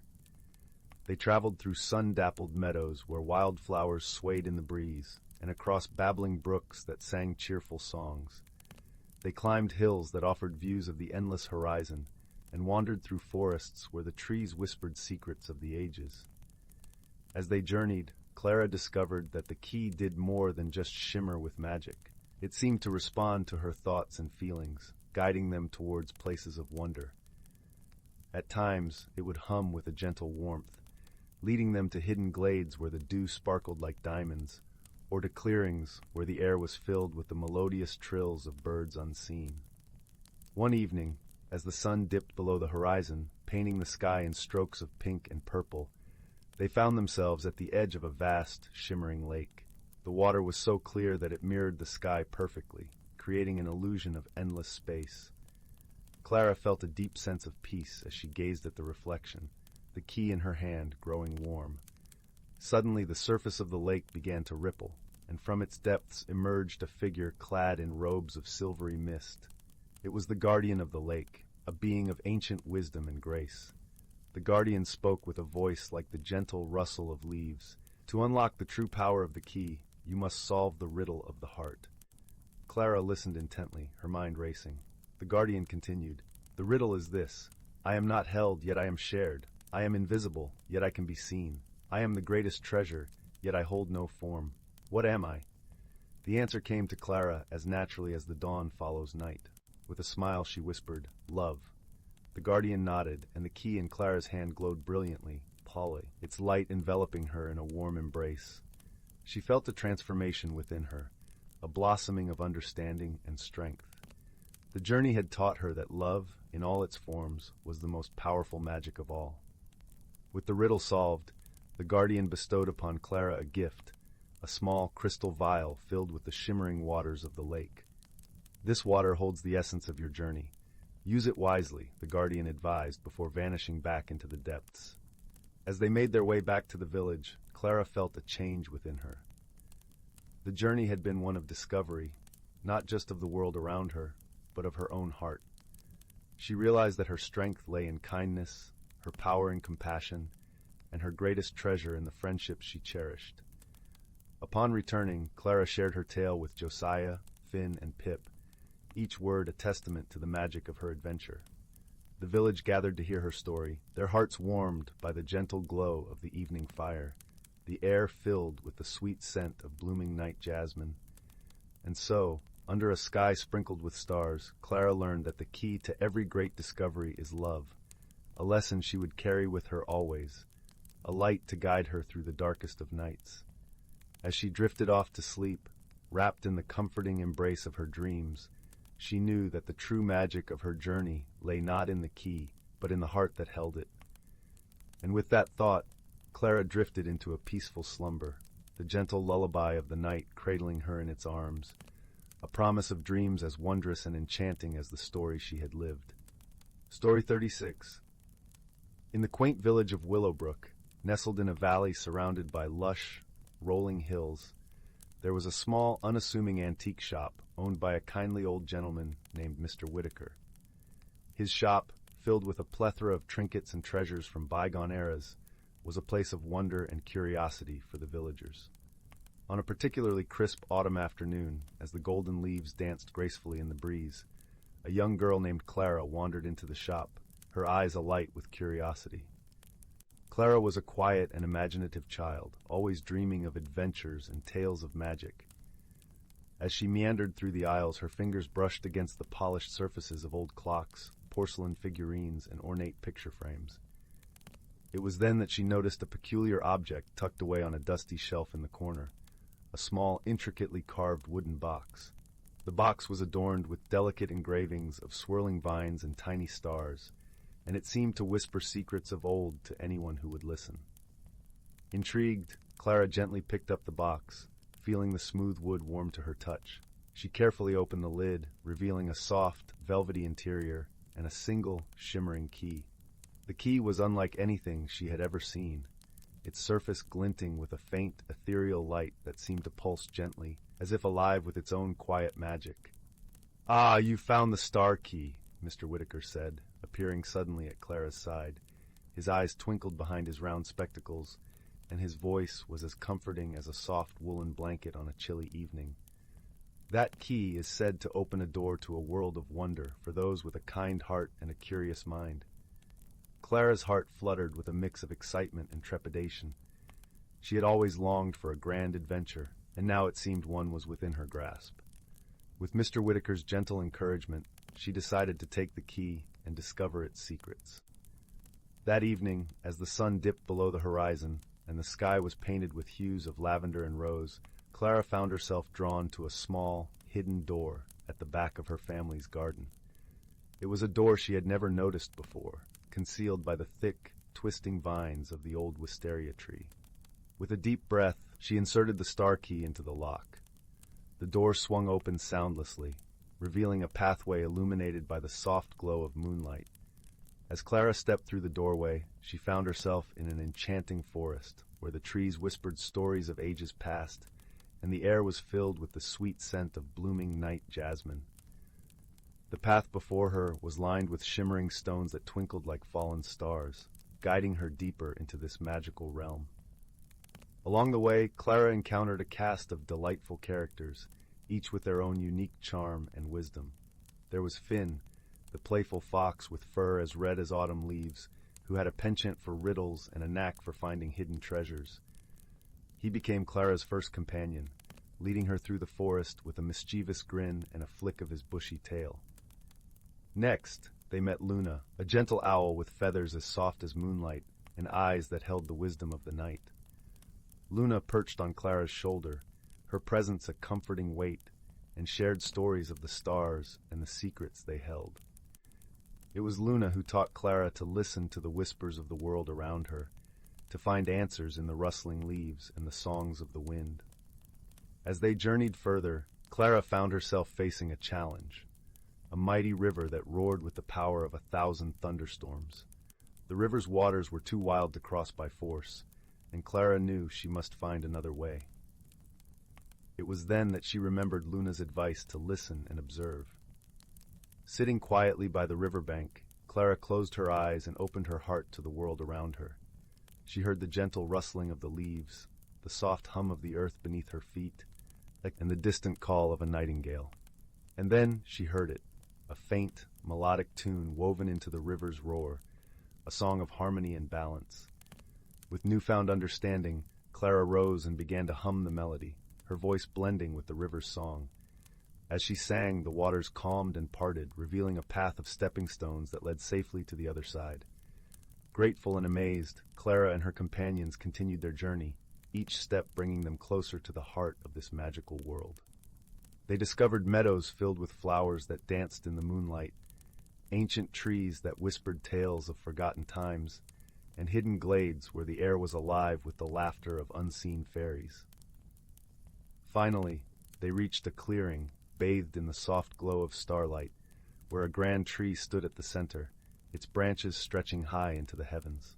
They traveled through sun-dappled meadows where wildflowers swayed in the breeze, and across babbling brooks that sang cheerful songs. They climbed hills that offered views of the endless horizon, and wandered through forests where the trees whispered secrets of the ages. As they journeyed, Clara discovered that the key did more than just shimmer with magic. It seemed to respond to her thoughts and feelings, guiding them towards places of wonder. At times, it would hum with a gentle warmth, leading them to hidden glades where the dew sparkled like diamonds, or to clearings where the air was filled with the melodious trills of birds unseen. One evening, as the sun dipped below the horizon, painting the sky in strokes of pink and purple, they found themselves at the edge of a vast, shimmering lake. The water was so clear that it mirrored the sky perfectly, creating an illusion of endless space. Clara felt a deep sense of peace as she gazed at the reflection, the key in her hand growing warm. Suddenly the surface of the lake began to ripple, and from its depths emerged a figure clad in robes of silvery mist. It was the guardian of the lake, a being of ancient wisdom and grace. The guardian spoke with a voice like the gentle rustle of leaves. "To unlock the true power of the key, you must solve the riddle of the heart." Clara listened intently, her mind racing. The guardian continued, "The riddle is this. I am not held, yet I am shared. I am invisible, yet I can be seen. I am the greatest treasure, yet I hold no form. What am I?" The answer came to Clara as naturally as the dawn follows night. With a smile she whispered, "Love." The guardian nodded, and the key in Clara's hand glowed brilliantly, Polly, its light enveloping her in a warm embrace. She felt a transformation within her, a blossoming of understanding and strength. The journey had taught her that love, in all its forms, was the most powerful magic of all. With the riddle solved, the guardian bestowed upon Clara a gift, a small crystal vial filled with the shimmering waters of the lake. "This water holds the essence of your journey. Use it wisely," the guardian advised before vanishing back into the depths. As they made their way back to the village, Clara felt a change within her. The journey had been one of discovery, not just of the world around her, but of her own heart. She realized that her strength lay in kindness, her power in compassion, and her greatest treasure in the friendships she cherished. Upon returning, Clara shared her tale with Josiah, Finn, and Pip, each word a testament to the magic of her adventure. The village gathered to hear her story, their hearts warmed by the gentle glow of the evening fire, the air filled with the sweet scent of blooming night jasmine. And so, under a sky sprinkled with stars, Clara learned that the key to every great discovery is love, a lesson she would carry with her always, a light to guide her through the darkest of nights. As she drifted off to sleep, wrapped in the comforting embrace of her dreams, she knew that the true magic of her journey lay not in the key, but in the heart that held it. And with that thought, Clara drifted into a peaceful slumber, the gentle lullaby of the night cradling her in its arms, a promise of dreams as wondrous and enchanting as the story she had lived. Story 36. In the quaint village of Willowbrook, nestled in a valley surrounded by lush, rolling hills, there was a small, unassuming antique shop owned by a kindly old gentleman named Mr. Whitaker. His shop, filled with a plethora of trinkets and treasures from bygone eras, was a place of wonder and curiosity for the villagers. On a particularly crisp autumn afternoon, as the golden leaves danced gracefully in the breeze, a young girl named Clara wandered into the shop, her eyes alight with curiosity. Clara was a quiet and imaginative child, always dreaming of adventures and tales of magic. As she meandered through the aisles, her fingers brushed against the polished surfaces of old clocks, porcelain figurines, and ornate picture frames. It was then that she noticed a peculiar object tucked away on a dusty shelf in the corner, a small, intricately carved wooden box. The box was adorned with delicate engravings of swirling vines and tiny stars, and it seemed to whisper secrets of old to anyone who would listen. Intrigued, Clara gently picked up the box, feeling the smooth wood warm to her touch. She carefully opened the lid, revealing a soft, velvety interior and a single, shimmering key. The key was unlike anything she had ever seen, its surface glinting with a faint, ethereal light that seemed to pulse gently, as if alive with its own quiet magic. "Ah, you found the star key," Mr. Whitaker said, appearing suddenly at Clara's side. His eyes twinkled behind his round spectacles, and his voice was as comforting as a soft woolen blanket on a chilly evening. "That key is said to open a door to a world of wonder for those with a kind heart and a curious mind." Clara's heart fluttered with a mix of excitement and trepidation. She had always longed for a grand adventure, and now it seemed one was within her grasp. With Mr. Whitaker's gentle encouragement, she decided to take the key and discover its secrets. That evening, as the sun dipped below the horizon and the sky was painted with hues of lavender and rose, Clara found herself drawn to a small, hidden door at the back of her family's garden. It was a door she had never noticed before, concealed by the thick, twisting vines of the old wisteria tree. With a deep breath, she inserted the star key into the lock. The door swung open soundlessly, revealing a pathway illuminated by the soft glow of moonlight. As Clara stepped through the doorway, she found herself in an enchanting forest, where the trees whispered stories of ages past, and the air was filled with the sweet scent of blooming night jasmine. The path before her was lined with shimmering stones that twinkled like fallen stars, guiding her deeper into this magical realm. Along the way, Clara encountered a cast of delightful characters, each with their own unique charm and wisdom. There was Finn, the playful fox with fur as red as autumn leaves, who had a penchant for riddles and a knack for finding hidden treasures. He became Clara's first companion, leading her through the forest with a mischievous grin and a flick of his bushy tail. Next, they met Luna, a gentle owl with feathers as soft as moonlight and eyes that held the wisdom of the night. Luna perched on Clara's shoulder, her presence a comforting weight, and shared stories of the stars and the secrets they held. It was Luna who taught Clara to listen to the whispers of the world around her, to find answers in the rustling leaves and the songs of the wind. As they journeyed further, Clara found herself facing a challenge, a mighty river that roared with the power of 1,000 thunderstorms. The river's waters were too wild to cross by force, and Clara knew she must find another way. It was then that she remembered Luna's advice to listen and observe. Sitting quietly by the riverbank, Clara closed her eyes and opened her heart to the world around her. She heard the gentle rustling of the leaves, the soft hum of the earth beneath her feet, and the distant call of a nightingale. And then she heard it, a faint, melodic tune woven into the river's roar, a song of harmony and balance. With newfound understanding, Clara rose and began to hum the melody, her voice blending with the river's song. As she sang, the waters calmed and parted, revealing a path of stepping stones that led safely to the other side. Grateful and amazed, Clara and her companions continued their journey, each step bringing them closer to the heart of this magical world. They discovered meadows filled with flowers that danced in the moonlight, ancient trees that whispered tales of forgotten times, and hidden glades where the air was alive with the laughter of unseen fairies. Finally, they reached a clearing, bathed in the soft glow of starlight, where a grand tree stood at the center, its branches stretching high into the heavens.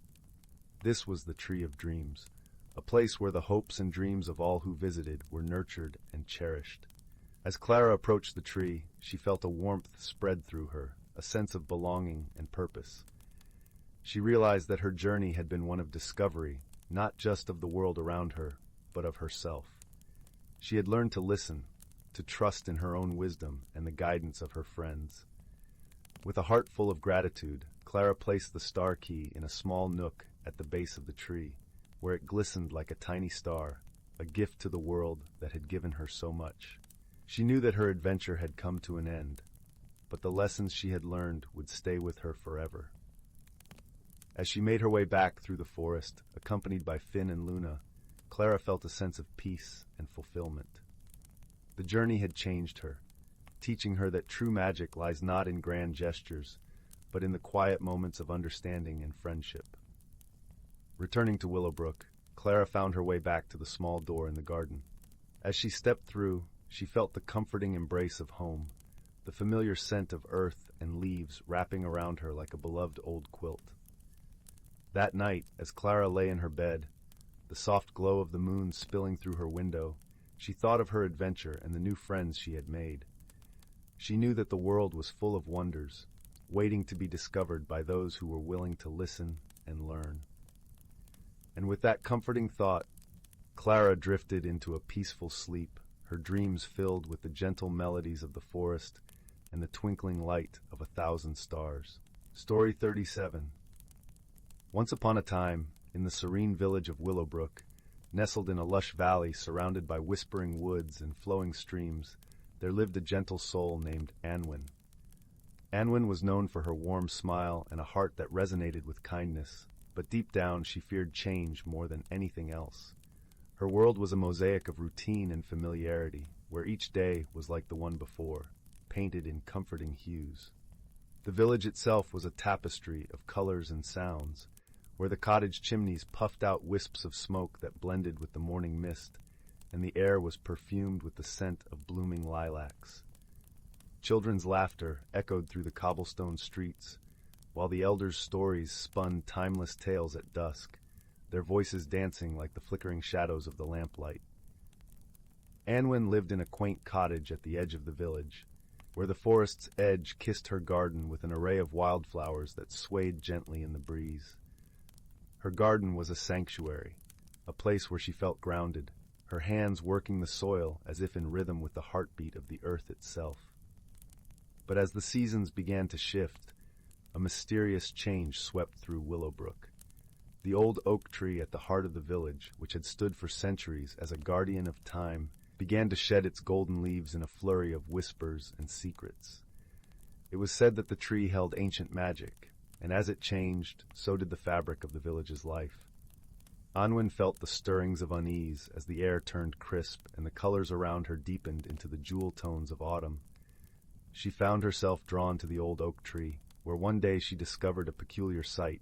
This was the Tree of Dreams, a place where the hopes and dreams of all who visited were nurtured and cherished. As Clara approached the tree, she felt a warmth spread through her, a sense of belonging and purpose. She realized that her journey had been one of discovery, not just of the world around her, but of herself. She had learned to listen, to trust in her own wisdom and the guidance of her friends. With a heart full of gratitude, Clara placed the star key in a small nook at the base of the tree, where it glistened like a tiny star, a gift to the world that had given her so much. She knew that her adventure had come to an end, but the lessons she had learned would stay with her forever. As she made her way back through the forest, accompanied by Finn and Luna, Clara felt a sense of peace and fulfillment. The journey had changed her, teaching her that true magic lies not in grand gestures, but in the quiet moments of understanding and friendship. Returning to Willowbrook, Clara found her way back to the small door in the garden. As she stepped through, she felt the comforting embrace of home, the familiar scent of earth and leaves wrapping around her like a beloved old quilt. That night, as Clara lay in her bed, the soft glow of the moon spilling through her window, she thought of her adventure and the new friends she had made. She knew that the world was full of wonders, waiting to be discovered by those who were willing to listen and learn. And with that comforting thought, Clara drifted into a peaceful sleep, her dreams filled with the gentle melodies of the forest and the twinkling light of 1,000 stars. Story 37. Once upon a time, in the serene village of Willowbrook, nestled in a lush valley surrounded by whispering woods and flowing streams, there lived a gentle soul named Anwen. Anwen was known for her warm smile and a heart that resonated with kindness, but deep down she feared change more than anything else. Her world was a mosaic of routine and familiarity, where each day was like the one before, painted in comforting hues. The village itself was a tapestry of colors and sounds, where the cottage chimneys puffed out wisps of smoke that blended with the morning mist, and the air was perfumed with the scent of blooming lilacs. Children's laughter echoed through the cobblestone streets, while the elders' stories spun timeless tales at dusk, their voices dancing like the flickering shadows of the lamplight. Anwen lived in a quaint cottage at the edge of the village, where the forest's edge kissed her garden with an array of wildflowers that swayed gently in the breeze. Her garden was a sanctuary, a place where she felt grounded, her hands working the soil as if in rhythm with the heartbeat of the earth itself. But as the seasons began to shift, a mysterious change swept through Willowbrook. The old oak tree at the heart of the village, which had stood for centuries as a guardian of time, began to shed its golden leaves in a flurry of whispers and secrets. It was said that the tree held ancient magic, and as it changed, so did the fabric of the village's life. Anwen felt the stirrings of unease as the air turned crisp and the colors around her deepened into the jewel tones of autumn. She found herself drawn to the old oak tree, where one day she discovered a peculiar sight,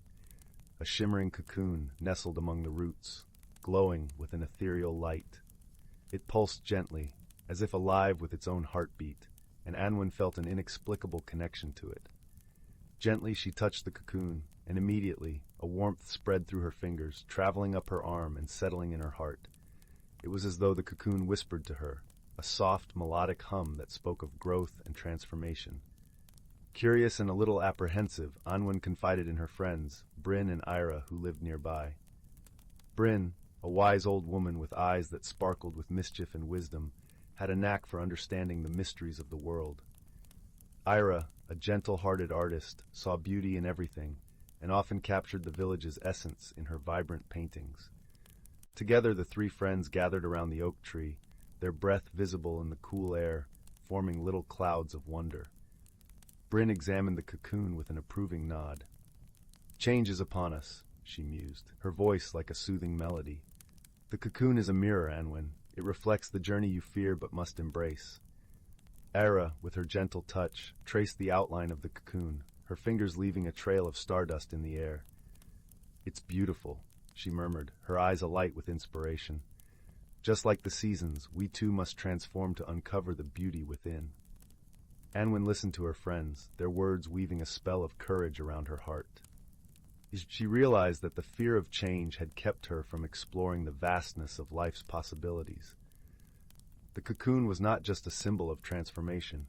a shimmering cocoon nestled among the roots, glowing with an ethereal light. It pulsed gently, as if alive with its own heartbeat, and Anwen felt an inexplicable connection to it. Gently she touched the cocoon, and immediately a warmth spread through her fingers, traveling up her arm and settling in her heart. It was as though the cocoon whispered to her, a soft, melodic hum that spoke of growth and transformation. Curious and a little apprehensive, Anwen confided in her friends, Bryn and Ira, who lived nearby. Bryn, a wise old woman with eyes that sparkled with mischief and wisdom, had a knack for understanding the mysteries of the world. Ira, a gentle-hearted artist, saw beauty in everything, and often captured the village's essence in her vibrant paintings. Together the three friends gathered around the oak tree, their breath visible in the cool air, forming little clouds of wonder. Bryn examined the cocoon with an approving nod. "Change is upon us," she mused, her voice like a soothing melody. "The cocoon is a mirror, Anwen. It reflects the journey you fear but must embrace. Ara, with her gentle touch, traced the outline of the cocoon, her fingers leaving a trail of stardust in the air. "It's beautiful," she murmured, her eyes alight with inspiration. "Just like the seasons, we too must transform to uncover the beauty within." Anwen listened to her friends, their words weaving a spell of courage around her heart. She realized that the fear of change had kept her from exploring the vastness of life's possibilities. The cocoon was not just a symbol of transformation.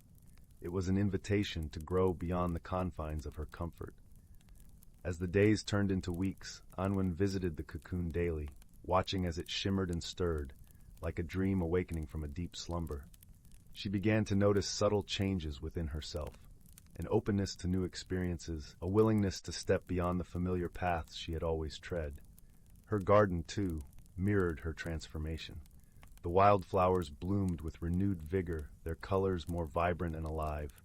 It was an invitation to grow beyond the confines of her comfort. As the days turned into weeks, Anwen visited the cocoon daily, watching as it shimmered and stirred, like a dream awakening from a deep slumber. She began to notice subtle changes within herself, an openness to new experiences, a willingness to step beyond the familiar paths she had always tread. Her garden, too, mirrored her transformation. The wildflowers bloomed with renewed vigor, their colors more vibrant and alive.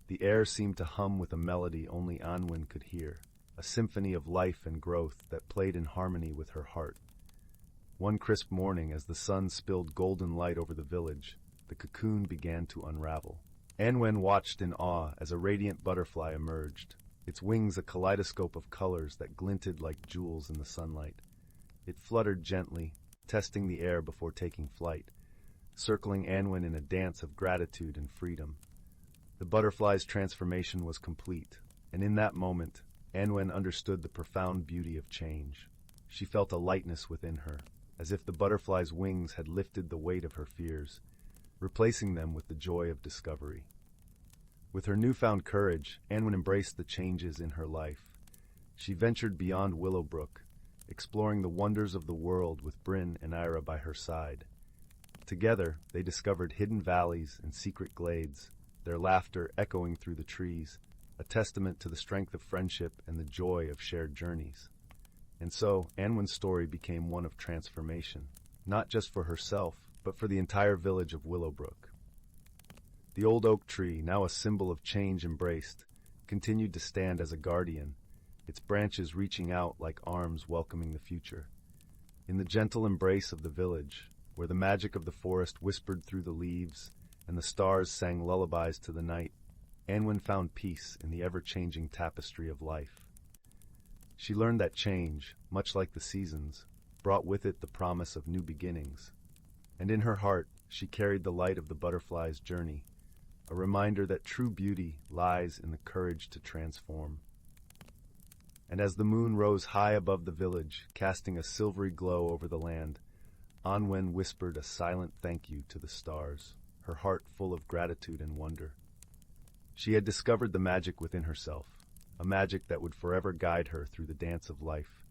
The air seemed to hum with a melody only Anwen could hear, a symphony of life and growth that played in harmony with her heart. One crisp morning, as the sun spilled golden light over the village, the cocoon began to unravel. Anwen watched in awe as a radiant butterfly emerged, its wings a kaleidoscope of colors that glinted like jewels in the sunlight. It fluttered gently, testing the air before taking flight, circling Anwen in a dance of gratitude and freedom. The butterfly's transformation was complete, and in that moment, Anwen understood the profound beauty of change. She felt a lightness within her, as if the butterfly's wings had lifted the weight of her fears, replacing them with the joy of discovery. With her newfound courage, Anwen embraced the changes in her life. She ventured beyond Willowbrook, exploring the wonders of the world with Bryn and Ira by her side. Together, they discovered hidden valleys and secret glades, their laughter echoing through the trees, a testament to the strength of friendship and the joy of shared journeys. And so, Anwen's story became one of transformation, not just for herself, but for the entire village of Willowbrook. The old oak tree, now a symbol of change embraced, continued to stand as a guardian, its branches reaching out like arms welcoming the future. In the gentle embrace of the village, where the magic of the forest whispered through the leaves and the stars sang lullabies to the night, Anwen found peace in the ever-changing tapestry of life. She learned that change, much like the seasons, brought with it the promise of new beginnings. And in her heart, she carried the light of the butterfly's journey, a reminder that true beauty lies in the courage to transform. And as the moon rose high above the village, casting a silvery glow over the land, Anwen whispered a silent thank you to the stars, her heart full of gratitude and wonder. She had discovered the magic within herself, a magic that would forever guide her through the dance of life,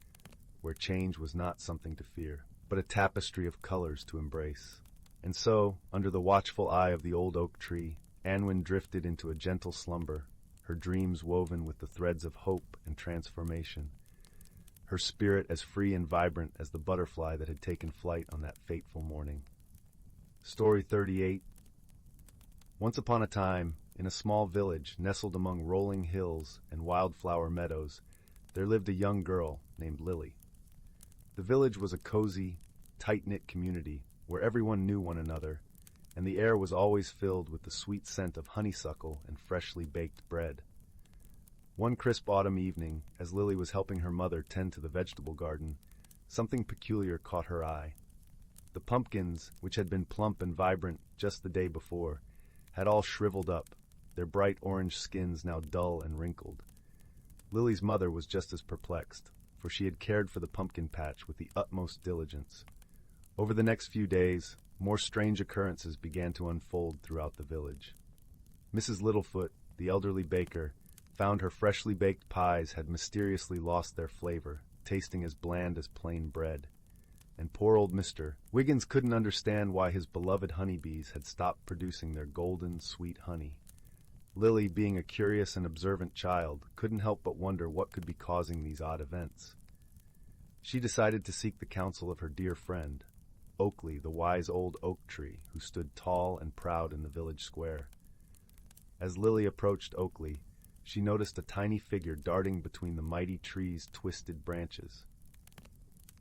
where change was not something to fear, but a tapestry of colors to embrace. And so, under the watchful eye of the old oak tree, Anwen drifted into a gentle slumber, her dreams woven with the threads of hope and transformation, her spirit as free and vibrant as the butterfly that had taken flight on that fateful morning. Story 38. Once upon a time, in a small village nestled among rolling hills and wildflower meadows, there lived a young girl named Lily. The village was a cozy, tight-knit community where everyone knew one another, and the air was always filled with the sweet scent of honeysuckle and freshly baked bread. One crisp autumn evening, as Lily was helping her mother tend to the vegetable garden, something peculiar caught her eye. The pumpkins, which had been plump and vibrant just the day before, had all shriveled up, their bright orange skins now dull and wrinkled. Lily's mother was just as perplexed, for she had cared for the pumpkin patch with the utmost diligence. Over the next few days, more strange occurrences began to unfold throughout the village. Mrs. Littlefoot, the elderly baker, found her freshly baked pies had mysteriously lost their flavor, tasting as bland as plain bread. And poor old Mr. Wiggins couldn't understand why his beloved honeybees had stopped producing their golden, sweet honey. Lily, being a curious and observant child, couldn't help but wonder what could be causing these odd events. She decided to seek the counsel of her dear friend, Oakley, the wise old oak tree, who stood tall and proud in the village square. As Lily approached Oakley, she noticed a tiny figure darting between the mighty tree's twisted branches.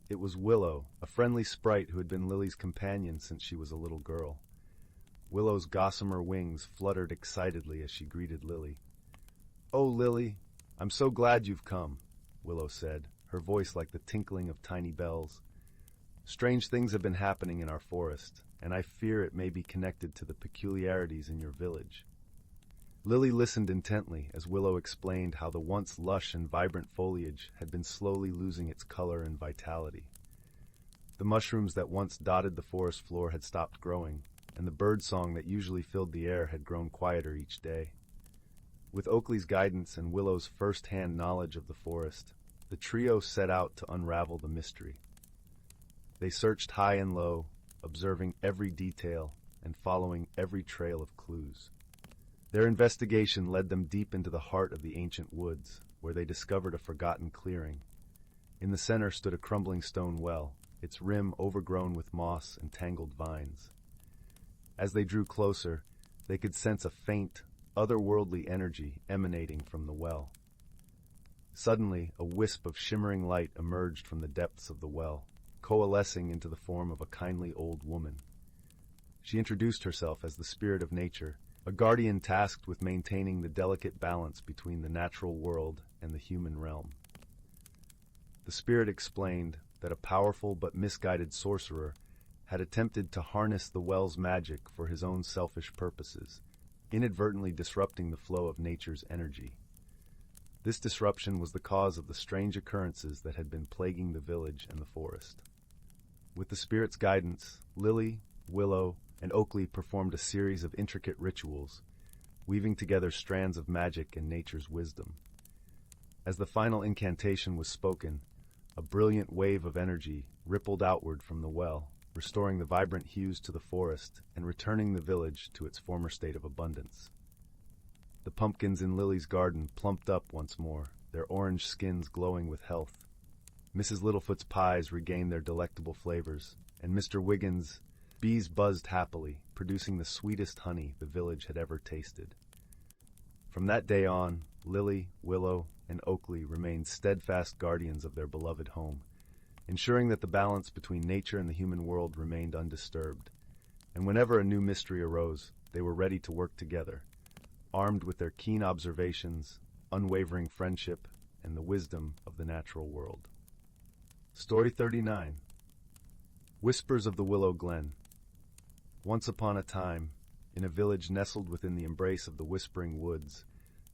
It was Willow, a friendly sprite who had been Lily's companion since she was a little girl. Willow's gossamer wings fluttered excitedly as she greeted Lily. "Oh, Lily, I'm so glad you've come," Willow said, her voice like the tinkling of tiny bells. "Strange things have been happening in our forest, and I fear it may be connected to the peculiarities in your village." Lily listened intently as Willow explained how the once lush and vibrant foliage had been slowly losing its color and vitality. The mushrooms that once dotted the forest floor had stopped growing, and the bird song that usually filled the air had grown quieter each day. With Oakley's guidance and Willow's first-hand knowledge of the forest, the trio set out to unravel the mystery. They searched high and low, observing every detail and following every trail of clues. Their investigation led them deep into the heart of the ancient woods, where they discovered a forgotten clearing. In the center stood a crumbling stone well, its rim overgrown with moss and tangled vines. As they drew closer, they could sense a faint, otherworldly energy emanating from the well. Suddenly, a wisp of shimmering light emerged from the depths of the well, coalescing into the form of a kindly old woman. She introduced herself as the spirit of nature, a guardian tasked with maintaining the delicate balance between the natural world and the human realm. The spirit explained that a powerful but misguided sorcerer had attempted to harness the well's magic for his own selfish purposes, inadvertently disrupting the flow of nature's energy. This disruption was the cause of the strange occurrences that had been plaguing the village and the forest. With the spirit's guidance, Lily, Willow, and Oakley performed a series of intricate rituals, weaving together strands of magic and nature's wisdom. As the final incantation was spoken, a brilliant wave of energy rippled outward from the well, restoring the vibrant hues to the forest and returning the village to its former state of abundance. The pumpkins in Lily's garden plumped up once more, their orange skins glowing with health. Mrs. Littlefoot's pies regained their delectable flavors, and Mr. Wiggins' bees buzzed happily, producing the sweetest honey the village had ever tasted. From that day on, Lily, Willow, and Oakley remained steadfast guardians of their beloved home, ensuring that the balance between nature and the human world remained undisturbed. And whenever a new mystery arose, they were ready to work together, armed with their keen observations, unwavering friendship, and the wisdom of the natural world. Story 39. Whispers of the Willow Glen. Once upon a time, in a village nestled within the embrace of the whispering woods,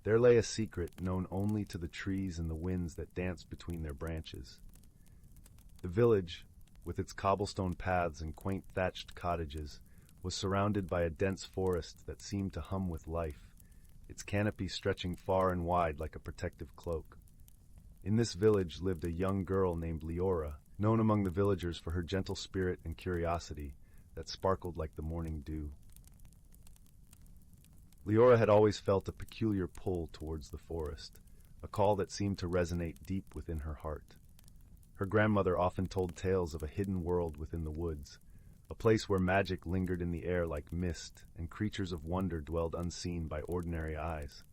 there lay a secret known only to the trees and the winds that danced between their branches. The village, with its cobblestone paths and quaint thatched cottages, was surrounded by a dense forest that seemed to hum with life, its canopy stretching far and wide like a protective cloak. In this village lived a young girl named Leora, known among the villagers for her gentle spirit and curiosity that sparkled like the morning dew. Leora had always felt a peculiar pull towards the forest, a call that seemed to resonate deep within her heart. Her grandmother often told tales of a hidden world within the woods, a place where magic lingered in the air like mist and creatures of wonder dwelled unseen by ordinary eyes.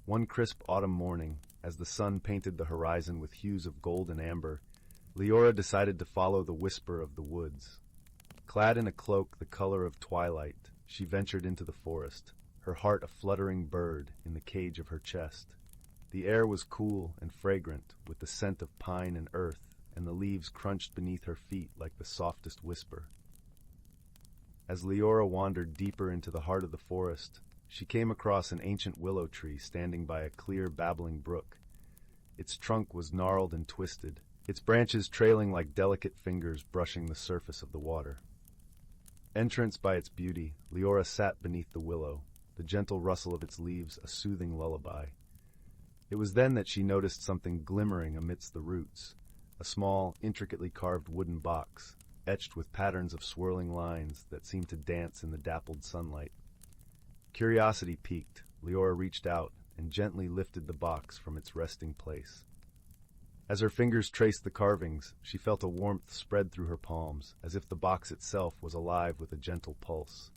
One crisp autumn morning, as the sun painted the horizon with hues of gold and amber, Leora decided to follow the whisper of the woods. Clad in a cloak the color of twilight, she ventured into the forest, her heart a fluttering bird in the cage of her chest. The air was cool and fragrant, with the scent of pine and earth, and the leaves crunched beneath her feet like the softest whisper. As Leora wandered deeper into the heart of the forest, she came across an ancient willow tree standing by a clear, babbling brook. Its trunk was gnarled and twisted, its branches trailing like delicate fingers brushing the surface of the water. Entranced by its beauty, Leora sat beneath the willow, the gentle rustle of its leaves a soothing lullaby. It was then that she noticed something glimmering amidst the roots, a small, intricately carved wooden box, etched with patterns of swirling lines that seemed to dance in the dappled sunlight. Curiosity piqued, Leora reached out and gently lifted the box from its resting place. As her fingers traced the carvings, she felt a warmth spread through her palms, as if the box itself was alive with a gentle pulse.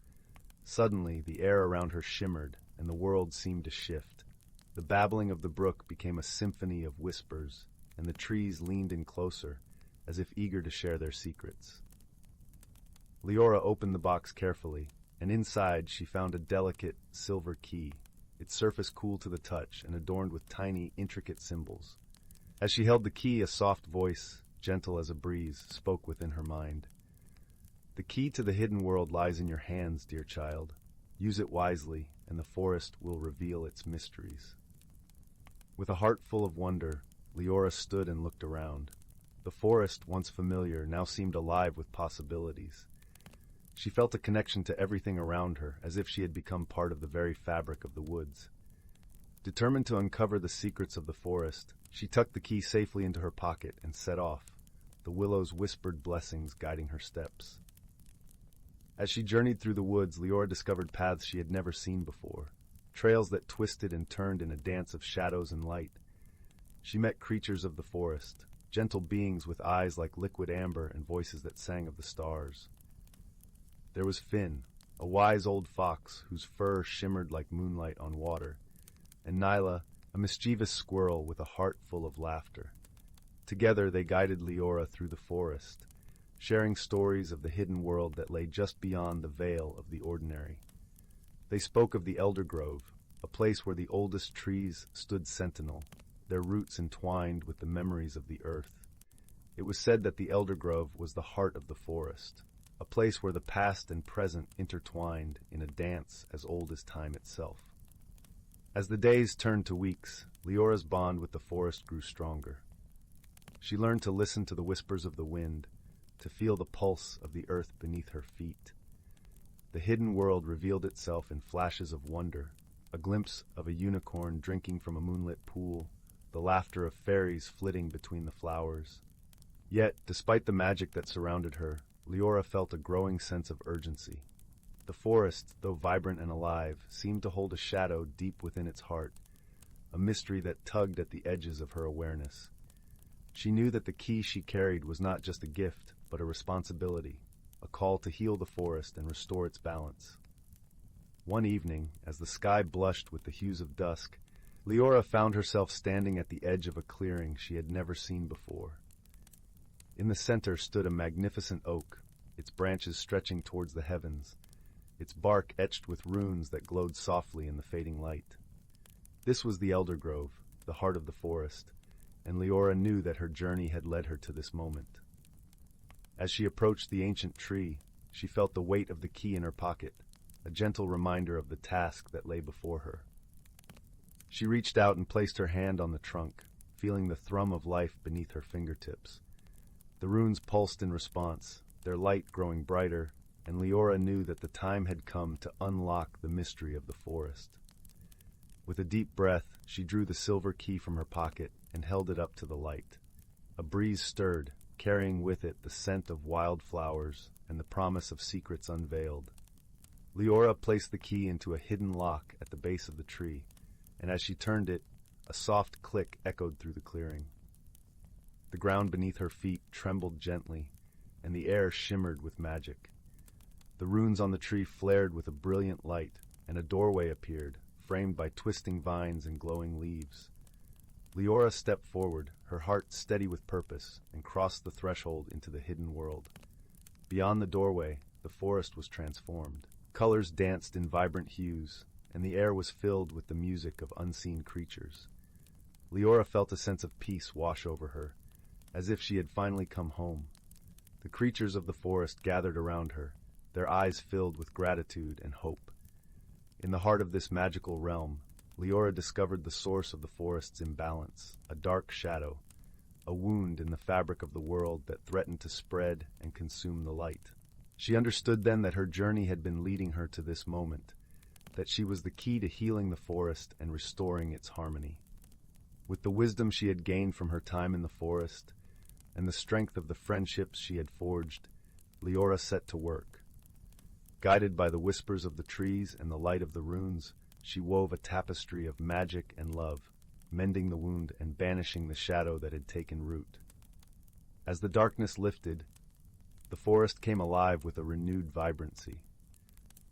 Suddenly, the air around her shimmered, and the world seemed to shift. The babbling of the brook became a symphony of whispers, and the trees leaned in closer, as if eager to share their secrets. Leora opened the box carefully, and inside she found a delicate silver key, its surface cool to the touch and adorned with tiny, intricate symbols. As she held the key, a soft voice, gentle as a breeze, spoke within her mind. "The key to the hidden world lies in your hands, dear child. Use it wisely, and the forest will reveal its mysteries." With a heart full of wonder, Leora stood and looked around. The forest, once familiar, now seemed alive with possibilities. She felt a connection to everything around her, as if she had become part of the very fabric of the woods. Determined to uncover the secrets of the forest, she tucked the key safely into her pocket and set off, the willow's whispered blessings guiding her steps. As she journeyed through the woods, Leora discovered paths she had never seen before, trails that twisted and turned in a dance of shadows and light. She met creatures of the forest, gentle beings with eyes like liquid amber and voices that sang of the stars. There was Finn, a wise old fox whose fur shimmered like moonlight on water, and Nyla, a mischievous squirrel with a heart full of laughter. Together they guided Leora through the forest, sharing stories of the hidden world that lay just beyond the veil of the ordinary. They spoke of the Elder Grove, a place where the oldest trees stood sentinel, their roots entwined with the memories of the earth. It was said that the Elder Grove was the heart of the forest, a place where the past and present intertwined in a dance as old as time itself. As the days turned to weeks, Leora's bond with the forest grew stronger. She learned to listen to the whispers of the wind, to feel the pulse of the earth beneath her feet. The hidden world revealed itself in flashes of wonder, a glimpse of a unicorn drinking from a moonlit pool, the laughter of fairies flitting between the flowers. Yet, despite the magic that surrounded her, Leora felt a growing sense of urgency. The forest, though vibrant and alive, seemed to hold a shadow deep within its heart, a mystery that tugged at the edges of her awareness. She knew that the key she carried was not just a gift, but a responsibility, a call to heal the forest and restore its balance. One evening, as the sky blushed with the hues of dusk, Leora found herself standing at the edge of a clearing she had never seen before. In the center stood a magnificent oak, its branches stretching towards the heavens, its bark etched with runes that glowed softly in the fading light. This was the Elder Grove, the heart of the forest, and Leora knew that her journey had led her to this moment. As she approached the ancient tree, she felt the weight of the key in her pocket, a gentle reminder of the task that lay before her. She reached out and placed her hand on the trunk, feeling the thrum of life beneath her fingertips. The runes pulsed in response, their light growing brighter, and Leora knew that the time had come to unlock the mystery of the forest. With a deep breath, she drew the silver key from her pocket and held it up to the light. A breeze stirred, carrying with it the scent of wild flowers and the promise of secrets unveiled. Leora placed the key into a hidden lock at the base of the tree, and as she turned it, a soft click echoed through the clearing. The ground beneath her feet trembled gently, and the air shimmered with magic. The runes on the tree flared with a brilliant light, and a doorway appeared, framed by twisting vines and glowing leaves. Leora stepped forward, her heart steady with purpose, and crossed the threshold into the hidden world. Beyond the doorway, the forest was transformed. Colors danced in vibrant hues, and the air was filled with the music of unseen creatures. Leora felt a sense of peace wash over her, as if she had finally come home. The creatures of the forest gathered around her, their eyes filled with gratitude and hope. In the heart of this magical realm, Leora discovered the source of the forest's imbalance, a dark shadow, a wound in the fabric of the world that threatened to spread and consume the light. She understood then that her journey had been leading her to this moment, that she was the key to healing the forest and restoring its harmony. With the wisdom she had gained from her time in the forest, and the strength of the friendships she had forged, Leora set to work. Guided by the whispers of the trees and the light of the runes, she wove a tapestry of magic and love, mending the wound and banishing the shadow that had taken root. As the darkness lifted, the forest came alive with a renewed vibrancy.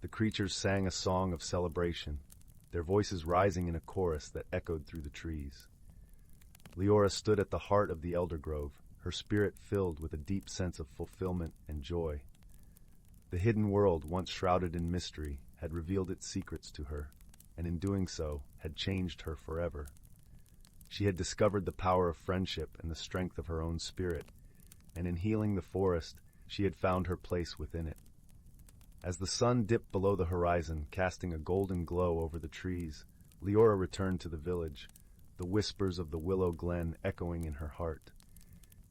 The creatures sang a song of celebration, their voices rising in a chorus that echoed through the trees. Leora stood at the heart of the Elder Grove, her spirit filled with a deep sense of fulfillment and joy. The hidden world, once shrouded in mystery, had revealed its secrets to her, and in doing so, had changed her forever. She had discovered the power of friendship and the strength of her own spirit, and in healing the forest, she had found her place within it. As the sun dipped below the horizon, casting a golden glow over the trees, Leora returned to the village, the whispers of the Willow Glen echoing in her heart.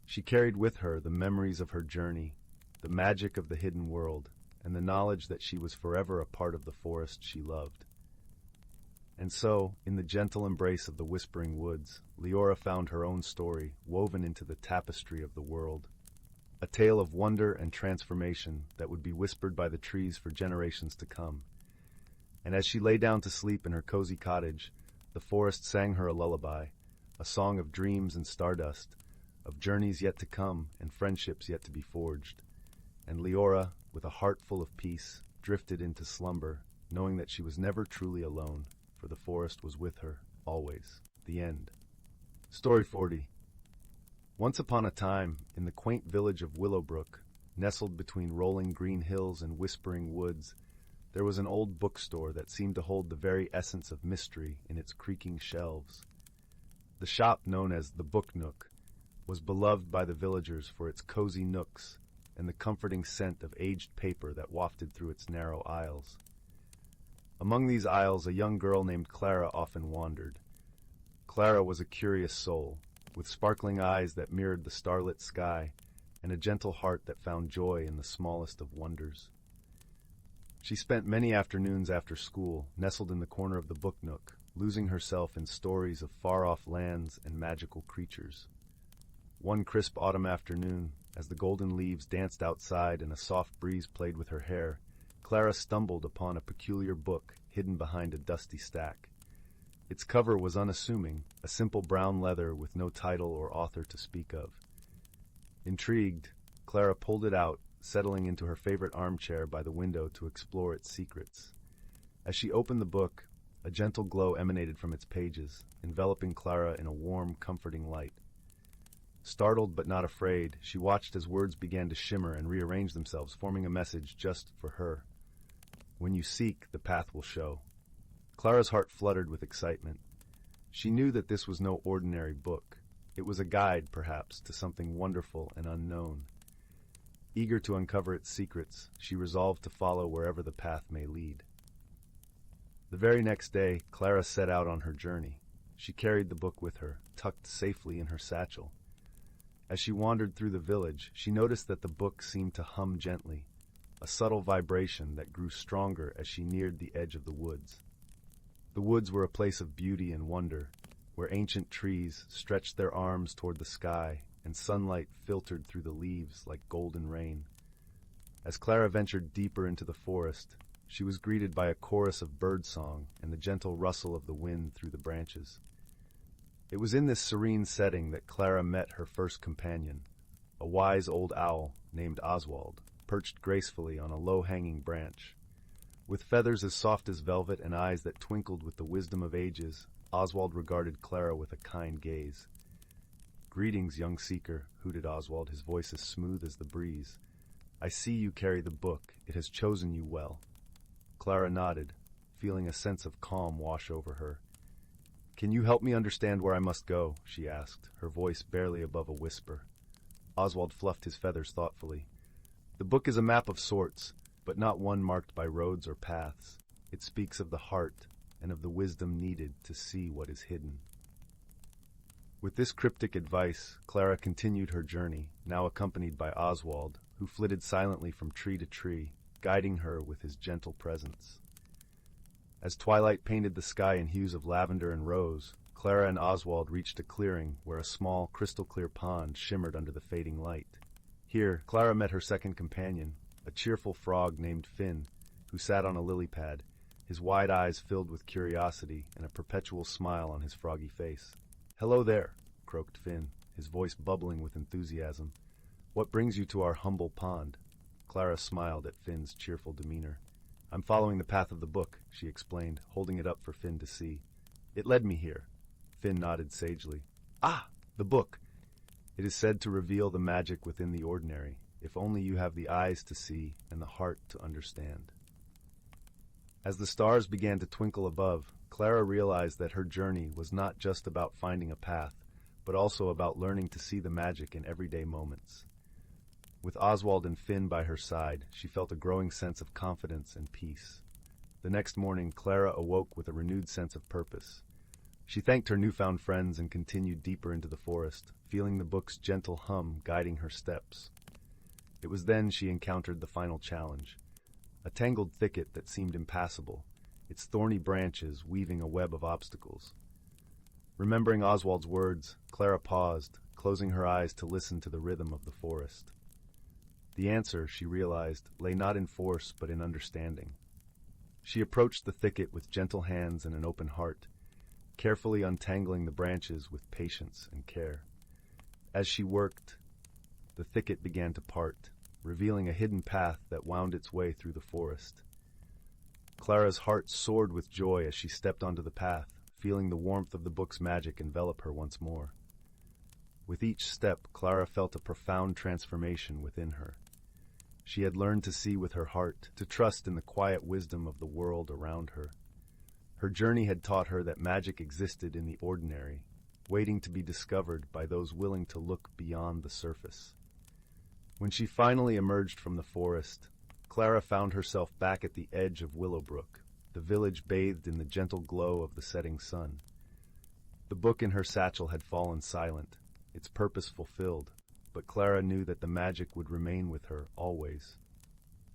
She carried with her the memories of her journey, the magic of the hidden world, and the knowledge that she was forever a part of the forest she loved. And so, in the gentle embrace of the whispering woods, Leora found her own story woven into the tapestry of the world, a tale of wonder and transformation that would be whispered by the trees for generations to come. And as she lay down to sleep in her cozy cottage, the forest sang her a lullaby, a song of dreams and stardust, of journeys yet to come and friendships yet to be forged. And Leora, with a heart full of peace, drifted into slumber, knowing that she was never truly alone, for the forest was with her, always. The end. Story 40. Once upon a time, in the quaint village of Willowbrook, nestled between rolling green hills and whispering woods, there was an old bookstore that seemed to hold the very essence of mystery in its creaking shelves. The shop, known as the Book Nook, was beloved by the villagers for its cozy nooks and the comforting scent of aged paper that wafted through its narrow aisles. Among these aisles, a young girl named Clara often wandered. Clara was a curious soul, with sparkling eyes that mirrored the starlit sky, and a gentle heart that found joy in the smallest of wonders. She spent many afternoons after school, nestled in the corner of the Book Nook, losing herself in stories of far-off lands and magical creatures. One crisp autumn afternoon, as the golden leaves danced outside and a soft breeze played with her hair, Clara stumbled upon a peculiar book hidden behind a dusty stack. Its cover was unassuming, a simple brown leather with no title or author to speak of. Intrigued, Clara pulled it out, settling into her favorite armchair by the window to explore its secrets. As she opened the book, a gentle glow emanated from its pages, enveloping Clara in a warm, comforting light. Startled but not afraid, she watched as words began to shimmer and rearrange themselves, forming a message just for her. When you seek, the path will show. Clara's heart fluttered with excitement. She knew that this was no ordinary book. It was a guide, perhaps, to something wonderful and unknown. Eager to uncover its secrets, she resolved to follow wherever the path may lead. The very next day, Clara set out on her journey. She carried the book with her, tucked safely in her satchel. As she wandered through the village, she noticed that the book seemed to hum gently, a subtle vibration that grew stronger as she neared the edge of the woods. The woods were a place of beauty and wonder, where ancient trees stretched their arms toward the sky and sunlight filtered through the leaves like golden rain. As Clara ventured deeper into the forest, she was greeted by a chorus of birdsong and the gentle rustle of the wind through the branches. It was in this serene setting that Clara met her first companion, a wise old owl named Oswald, perched gracefully on a low-hanging branch. With feathers as soft as velvet and eyes that twinkled with the wisdom of ages, Oswald regarded Clara with a kind gaze. "Greetings, young seeker," hooted Oswald, his voice as smooth as the breeze. "I see you carry the book. It has chosen you well." Clara nodded, feeling a sense of calm wash over her. "Can you help me understand where I must go?" she asked, her voice barely above a whisper. Oswald fluffed his feathers thoughtfully. "The book is a map of sorts, but not one marked by roads or paths. It speaks of the heart and of the wisdom needed to see what is hidden." With this cryptic advice, Clara continued her journey, now accompanied by Oswald, who flitted silently from tree to tree, guiding her with his gentle presence. As twilight painted the sky in hues of lavender and rose, Clara and Oswald reached a clearing where a small, crystal-clear pond shimmered under the fading light. Here, Clara met her second companion, a cheerful frog named Finn, who sat on a lily pad, his wide eyes filled with curiosity and a perpetual smile on his froggy face. "Hello there," croaked Finn, his voice bubbling with enthusiasm. "What brings you to our humble pond?" Clara smiled at Finn's cheerful demeanor. "I'm following the path of the book," she explained, holding it up for Finn to see. "It led me here." Finn nodded sagely. "Ah, the book! It is said to reveal the magic within the ordinary. if only you have the eyes to see and the heart to understand. As the stars began to twinkle above, Clara realized that her journey was not just about finding a path, but also about learning to see the magic in everyday moments. With Oswald and Finn by her side, she felt a growing sense of confidence and peace. The next morning, Clara awoke with a renewed sense of purpose. She thanked her newfound friends and continued deeper into the forest, feeling the book's gentle hum guiding her steps. It was then she encountered the final challenge, a tangled thicket that seemed impassable, its thorny branches weaving a web of obstacles. Remembering Oswald's words, Clara paused, closing her eyes to listen to the rhythm of the forest. The answer, she realized, lay not in force but in understanding. She approached the thicket with gentle hands and an open heart, carefully untangling the branches with patience and care. As she worked, the thicket began to part, revealing a hidden path that wound its way through the forest. Clara's heart soared with joy as she stepped onto the path, feeling the warmth of the book's magic envelop her once more. With each step, Clara felt a profound transformation within her. She had learned to see with her heart, to trust in the quiet wisdom of the world around her. Her journey had taught her that magic existed in the ordinary, waiting to be discovered by those willing to look beyond the surface. When she finally emerged from the forest, Clara found herself back at the edge of Willowbrook, the village bathed in the gentle glow of the setting sun. The book in her satchel had fallen silent, its purpose fulfilled, but Clara knew that the magic would remain with her always.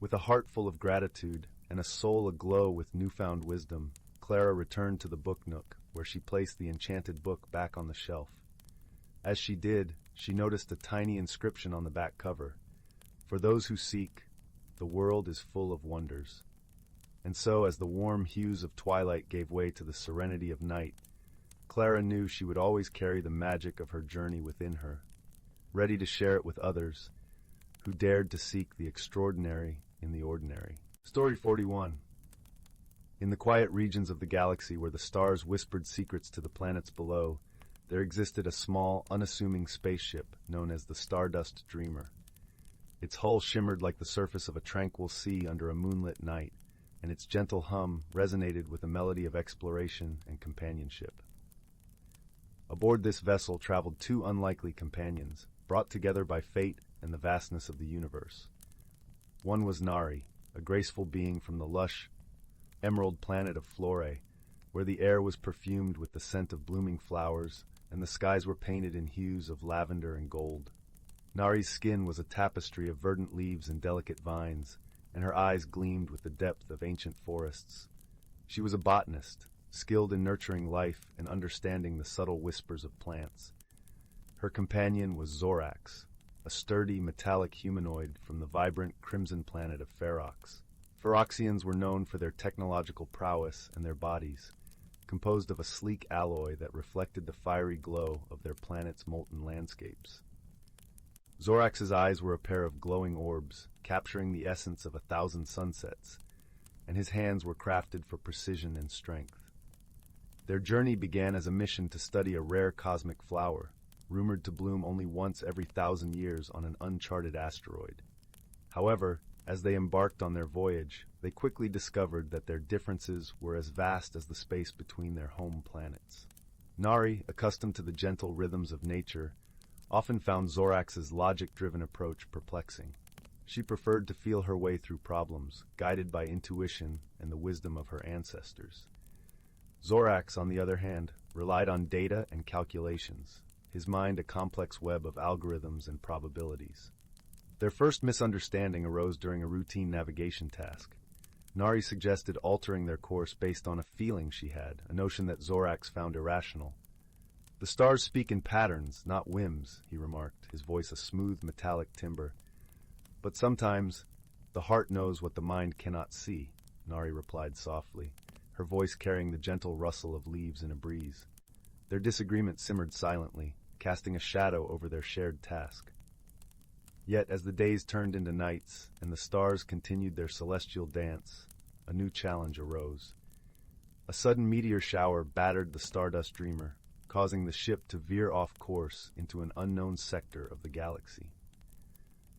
With a heart full of gratitude and a soul aglow with newfound wisdom, Clara returned to the book nook, where she placed the enchanted book back on the shelf. As she did, she noticed a tiny inscription on the back cover. For those who seek, the world is full of wonders. And so, as the warm hues of twilight gave way to the serenity of night, Clara knew she would always carry the magic of her journey within her, ready to share it with others who dared to seek the extraordinary in the ordinary. Story 41. In the quiet regions of the galaxy where the stars whispered secrets to the planets below, there existed a small, unassuming spaceship known as the Stardust Dreamer. Its hull shimmered like the surface of a tranquil sea under a moonlit night, and its gentle hum resonated with a melody of exploration and companionship. Aboard this vessel traveled two unlikely companions, brought together by fate and the vastness of the universe. One was Nari, a graceful being from the lush, emerald planet of Flore, where the air was perfumed with the scent of blooming flowers and the skies were painted in hues of lavender and gold. Nari's skin was a tapestry of verdant leaves and delicate vines, and her eyes gleamed with the depth of ancient forests. She was a botanist, skilled in nurturing life and understanding the subtle whispers of plants. Her companion was Zorax, a sturdy, metallic humanoid from the vibrant crimson planet of Ferox. Feroxians were known for their technological prowess and their bodies, composed of a sleek alloy that reflected the fiery glow of their planet's molten landscapes. Zorax's eyes were a pair of glowing orbs, capturing the essence of 1,000 sunsets, and his hands were crafted for precision and strength. Their journey began as a mission to study a rare cosmic flower, rumored to bloom only once every 1,000 years on an uncharted asteroid. However, as they embarked on their voyage, they quickly discovered that their differences were as vast as the space between their home planets. Nari, accustomed to the gentle rhythms of nature, often found Zorax's logic-driven approach perplexing. She preferred to feel her way through problems, guided by intuition and the wisdom of her ancestors. Zorax, on the other hand, relied on data and calculations, his mind a complex web of algorithms and probabilities. Their first misunderstanding arose during a routine navigation task. Nari suggested altering their course based on a feeling she had, a notion that Zorax found irrational. "The stars speak in patterns, not whims," he remarked, his voice a smooth metallic timbre. "But sometimes the heart knows what the mind cannot see," Nari replied softly, her voice carrying the gentle rustle of leaves in a breeze. Their disagreement simmered silently, casting a shadow over their shared task. Yet as the days turned into nights and the stars continued their celestial dance, a new challenge arose. A sudden meteor shower battered the Stardust Dreamer, causing the ship to veer off course into an unknown sector of the galaxy.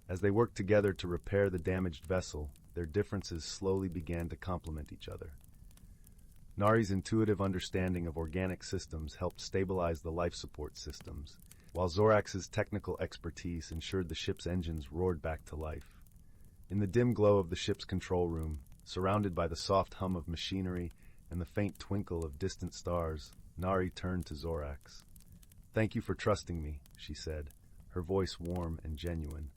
As they worked together to repair the damaged vessel, their differences slowly began to complement each other. Nari's intuitive understanding of organic systems helped stabilize the life support systems, while Zorax's technical expertise ensured the ship's engines roared back to life. In the dim glow of the ship's control room, surrounded by the soft hum of machinery and the faint twinkle of distant stars, Nari turned to Zorax. "Thank you for trusting me," she said, her voice warm and genuine.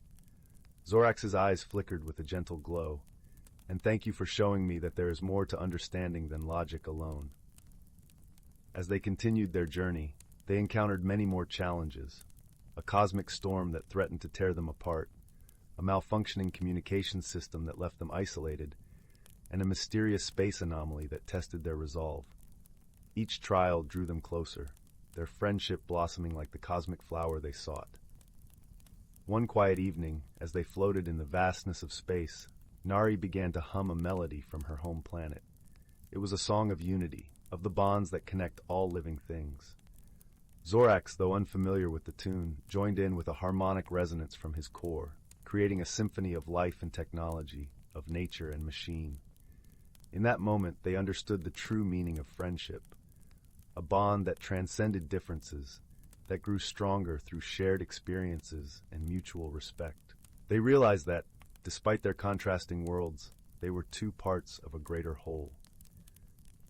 Zorax's eyes flickered with a gentle glow. "And thank you for showing me that there is more to understanding than logic alone." As they continued their journey, they encountered many more challenges: a cosmic storm that threatened to tear them apart, a malfunctioning communication system that left them isolated, and a mysterious space anomaly that tested their resolve. Each trial drew them closer, their friendship blossoming like the cosmic flower they sought. One quiet evening, as they floated in the vastness of space, Nari began to hum a melody from her home planet. It was a song of unity, of the bonds that connect all living things. Zorax, though unfamiliar with the tune, joined in with a harmonic resonance from his core, creating a symphony of life and technology, of nature and machine. In that moment, they understood the true meaning of friendship, a bond that transcended differences, that grew stronger through shared experiences and mutual respect. They realized that, despite their contrasting worlds, they were two parts of a greater whole.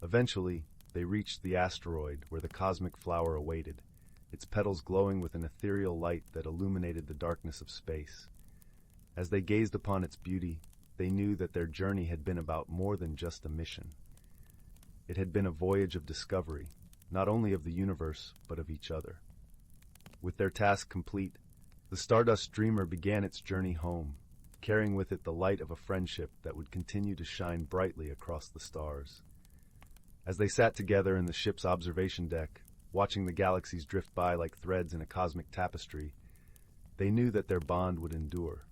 Eventually, they reached the asteroid where the cosmic flower awaited, its petals glowing with an ethereal light that illuminated the darkness of space. As they gazed upon its beauty, they knew that their journey had been about more than just a mission. It had been a voyage of discovery, not only of the universe, but of each other. With their task complete, the Stardust Dreamer began its journey home, carrying with it the light of a friendship that would continue to shine brightly across the stars. As they sat together in the ship's observation deck, watching the galaxies drift by like threads in a cosmic tapestry, they knew that their bond would endure,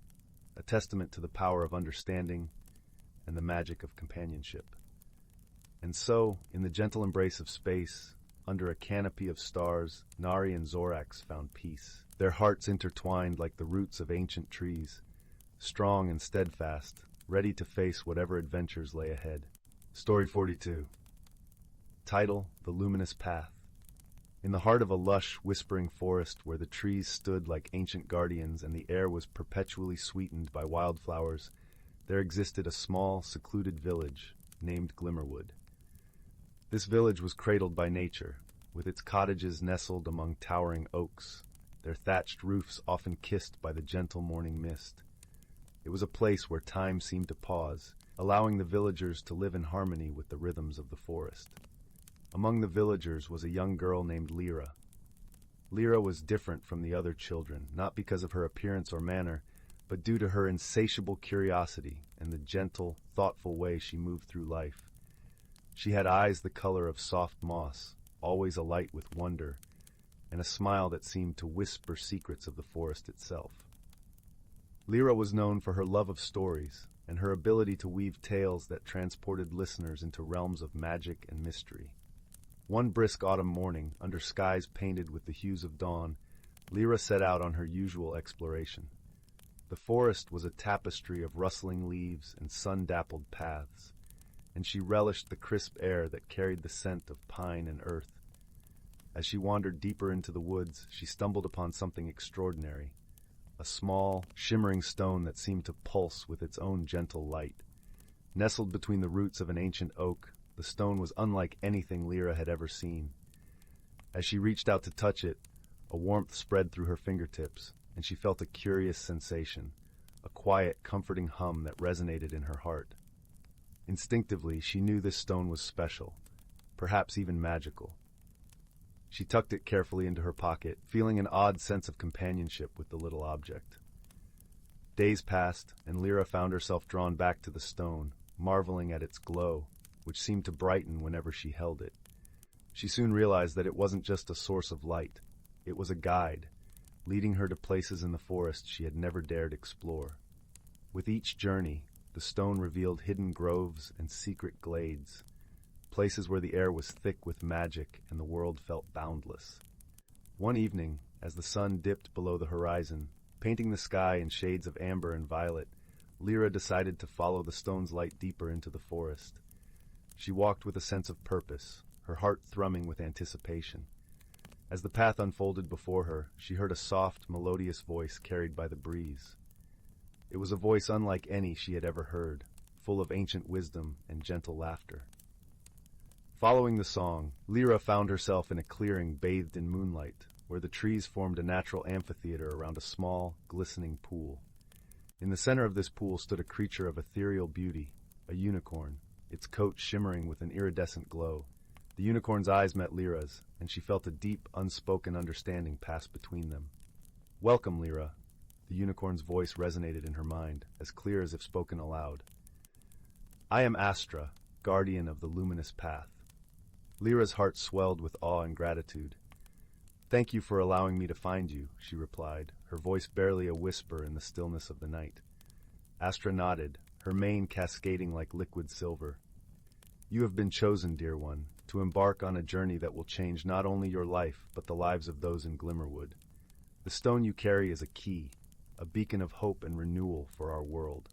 a testament to the power of understanding and the magic of companionship. And so, in the gentle embrace of space, under a canopy of stars, Nari and Zorax found peace, their hearts intertwined like the roots of ancient trees, strong and steadfast, ready to face whatever adventures lay ahead. Story 42. Title: The Luminous Path. In the heart of a lush, whispering forest where the trees stood like ancient guardians and the air was perpetually sweetened by wildflowers, there existed a small, secluded village named Glimmerwood. This village was cradled by nature, with its cottages nestled among towering oaks, their thatched roofs often kissed by the gentle morning mist. It was a place where time seemed to pause, allowing the villagers to live in harmony with the rhythms of the forest. Among the villagers was a young girl named Lyra. Lyra was different from the other children, not because of her appearance or manner, but due to her insatiable curiosity and the gentle, thoughtful way she moved through life. She had eyes the color of soft moss, always alight with wonder, and a smile that seemed to whisper secrets of the forest itself. Lyra was known for her love of stories and her ability to weave tales that transported listeners into realms of magic and mystery. One brisk autumn morning, under skies painted with the hues of dawn, Lyra set out on her usual exploration. The forest was a tapestry of rustling leaves and sun-dappled paths, and she relished the crisp air that carried the scent of pine and earth. As she wandered deeper into the woods, she stumbled upon something extraordinary, a small, shimmering stone that seemed to pulse with its own gentle light. Nestled between the roots of an ancient oak, the stone was unlike anything Lyra had ever seen. As she reached out to touch it, a warmth spread through her fingertips, and she felt a curious sensation, a quiet, comforting hum that resonated in her heart. Instinctively, she knew this stone was special, perhaps even magical. She tucked it carefully into her pocket, feeling an odd sense of companionship with the little object. Days passed, and Lyra found herself drawn back to the stone, marveling at its glow, which seemed to brighten whenever she held it. She soon realized that it wasn't just a source of light. It was a guide, leading her to places in the forest she had never dared explore. With each journey, the stone revealed hidden groves and secret glades, places where the air was thick with magic and the world felt boundless. One evening, as the sun dipped below the horizon, Painting the sky in shades of amber and violet, Lyra decided to follow the stone's light deeper into the forest. She walked with a sense of purpose, her heart thrumming with anticipation. As the path unfolded before her, she heard a soft, melodious voice carried by the breeze. It was a voice unlike any she had ever heard, full of ancient wisdom and gentle laughter. Following the song, Lyra found herself in a clearing bathed in moonlight, where the trees formed a natural amphitheater around a small, glistening pool. In the center of this pool stood a creature of ethereal beauty, a unicorn, its coat shimmering with an iridescent glow. The unicorn's eyes met Lyra's, and she felt a deep, unspoken understanding pass between them. "Welcome, Lyra." The unicorn's voice resonated in her mind, as clear as if spoken aloud. "I am Astra, guardian of the luminous path." Lyra's heart swelled with awe and gratitude. "Thank you for allowing me to find you," she replied, her voice barely a whisper in the stillness of the night. Astra nodded, her mane cascading like liquid silver. "You have been chosen, dear one, to embark on a journey that will change not only your life, but the lives of those in Glimmerwood. The stone you carry is a key, a beacon of hope and renewal for our world."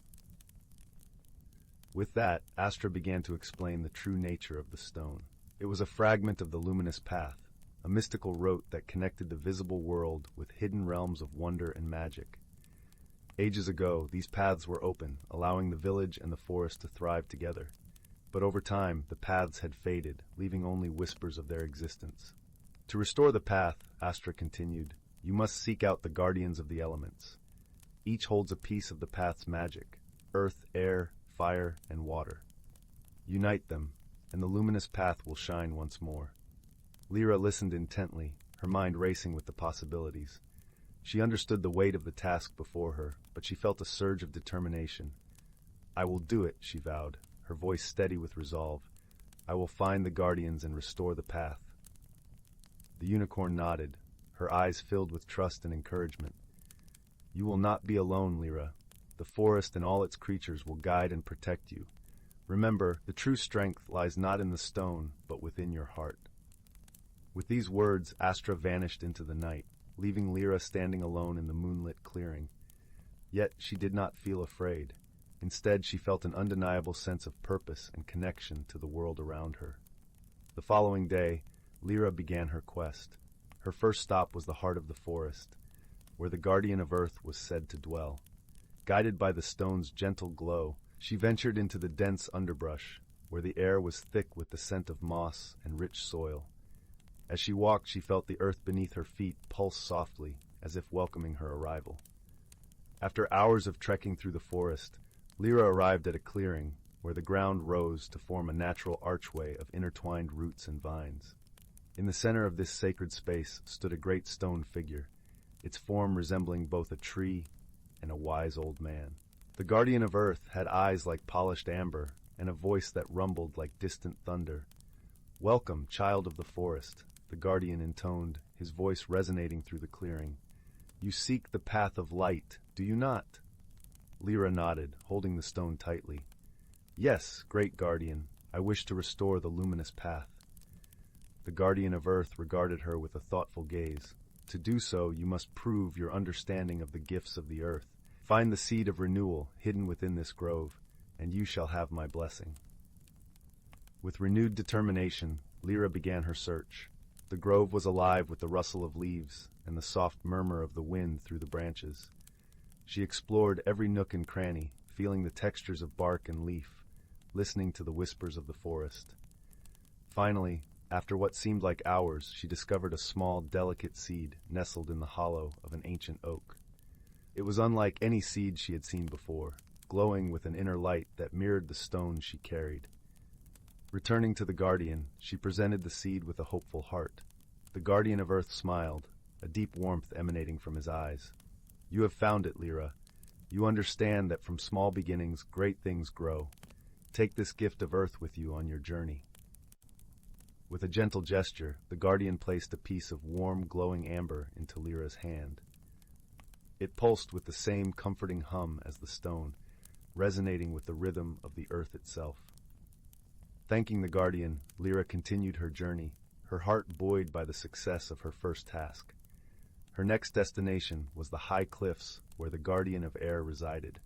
With that, Astra began to explain the true nature of the stone. It was a fragment of the luminous path, a mystical rote that connected the visible world with hidden realms of wonder and magic. Ages ago, these paths were open, allowing the village and the forest to thrive together. But over time, the paths had faded, leaving only whispers of their existence. To restore the path, Astra continued, you must seek out the guardians of the elements. Each holds a piece of the path's magic: earth, air, fire, and water. Unite them, and the luminous path will shine once more. Lyra listened intently, her mind racing with the possibilities. She understood the weight of the task before her, but she felt a surge of determination. "I will do it," she vowed, her voice steady with resolve. "I will find the guardians and restore the path." The unicorn nodded, her eyes filled with trust and encouragement. "You will not be alone, Lyra. The forest and all its creatures will guide and protect you. Remember, the true strength lies not in the stone, but within your heart." With these words, Astra vanished into the night, leaving Lyra standing alone in the moonlit clearing. Yet she did not feel afraid. Instead, she felt an undeniable sense of purpose and connection to the world around her. The following day, Lyra began her quest. Her first stop was the heart of the forest, where the guardian of Earth was said to dwell. Guided by the stone's gentle glow, she ventured into the dense underbrush, where the air was thick with the scent of moss and rich soil. As she walked, she felt the earth beneath her feet pulse softly, as if welcoming her arrival. After hours of trekking through the forest, Lyra arrived at a clearing where the ground rose to form a natural archway of intertwined roots and vines. In the center of this sacred space stood a great stone figure, its form resembling both a tree and a wise old man. The guardian of Earth had eyes like polished amber and a voice that rumbled like distant thunder. "Welcome, child of the forest," the guardian intoned, his voice resonating through the clearing. "You seek the path of light, do you not?" Lyra nodded, holding the stone tightly. "Yes, great guardian, I wish to restore the luminous path." The guardian of Earth regarded her with a thoughtful gaze. "To do so, you must prove your understanding of the gifts of the earth. Find the seed of renewal hidden within this grove, and you shall have my blessing." With renewed determination, Lyra began her search. The grove was alive with the rustle of leaves and the soft murmur of the wind through the branches. She explored every nook and cranny, feeling the textures of bark and leaf, listening to the whispers of the forest. Finally, after what seemed like hours, she discovered a small, delicate seed nestled in the hollow of an ancient oak. It was unlike any seed she had seen before, glowing with an inner light that mirrored the stone she carried. Returning to the guardian, she presented the seed with a hopeful heart. The guardian of Earth smiled, a deep warmth emanating from his eyes. "You have found it, Lyra. You understand that from small beginnings, great things grow. Take this gift of Earth with you on your journey." With a gentle gesture, the guardian placed a piece of warm, glowing amber into Lyra's hand. It pulsed with the same comforting hum as the stone, resonating with the rhythm of the earth itself. Thanking the guardian, Lyra continued her journey, her heart buoyed by the success of her first task. Her next destination was the high cliffs where the guardian of air resided.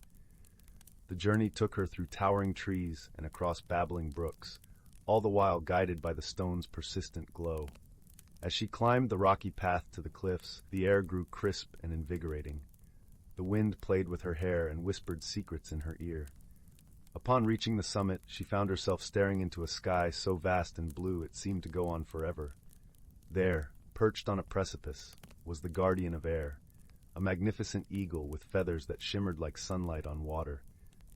The journey took her through towering trees and across babbling brooks, all the while guided by the stone's persistent glow. As she climbed the rocky path to the cliffs, the air grew crisp and invigorating. The wind played with her hair and whispered secrets in her ear. Upon reaching the summit, she found herself staring into a sky so vast and blue it seemed to go on forever. There, perched on a precipice, was the guardian of air, a magnificent eagle with feathers that shimmered like sunlight on water.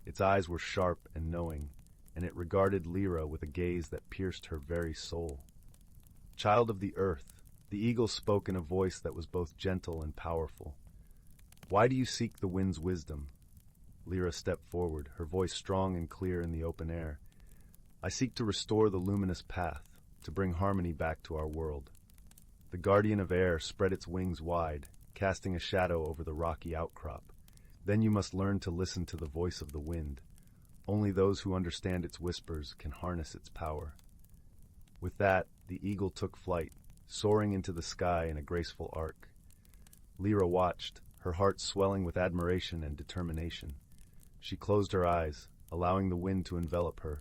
Its eyes were sharp and knowing, and it regarded Lyra with a gaze that pierced her very soul. "Child of the earth," the eagle spoke in a voice that was both gentle and powerful. "Why do you seek the wind's wisdom?" Lyra stepped forward, her voice strong and clear in the open air. "I seek to restore the luminous path, to bring harmony back to our world." The guardian of air spread its wings wide, casting a shadow over the rocky outcrop. "Then you must learn to listen to the voice of the wind. Only those who understand its whispers can harness its power." With that, the eagle took flight, soaring into the sky in a graceful arc. Lyra watched, her heart swelling with admiration and determination. She closed her eyes, allowing the wind to envelop her,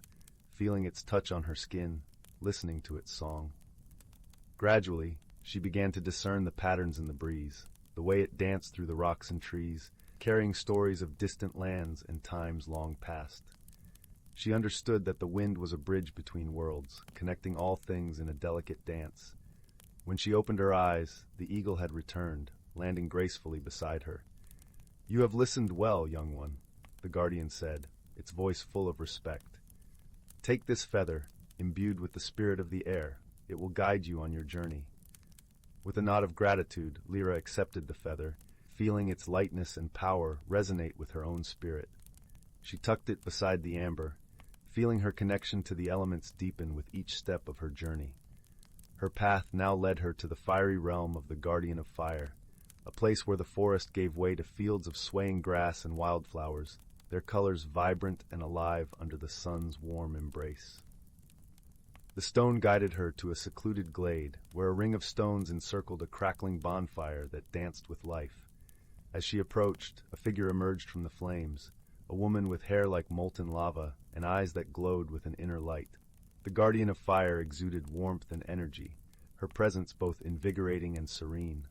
feeling its touch on her skin, listening to its song. Gradually, she began to discern the patterns in the breeze, the way it danced through the rocks and trees, carrying stories of distant lands and times long past. She understood that the wind was a bridge between worlds, connecting all things in a delicate dance. When she opened her eyes, the eagle had returned, landing gracefully beside her. "You have listened well, young one," the guardian said, its voice full of respect. "Take this feather, imbued with the spirit of the air. It will guide you on your journey." With a nod of gratitude, Lyra accepted the feather, feeling its lightness and power resonate with her own spirit. She tucked it beside the amber, feeling her connection to the elements deepen with each step of her journey. Her path now led her to the fiery realm of the Guardian of Fire, a place where the forest gave way to fields of swaying grass and wildflowers, their colors vibrant and alive under the sun's warm embrace. The stone guided her to a secluded glade, where a ring of stones encircled a crackling bonfire that danced with life. As she approached, a figure emerged from the flames, a woman with hair like molten lava and eyes that glowed with an inner light. The Guardian of Fire exuded warmth and energy, her presence both invigorating and serene.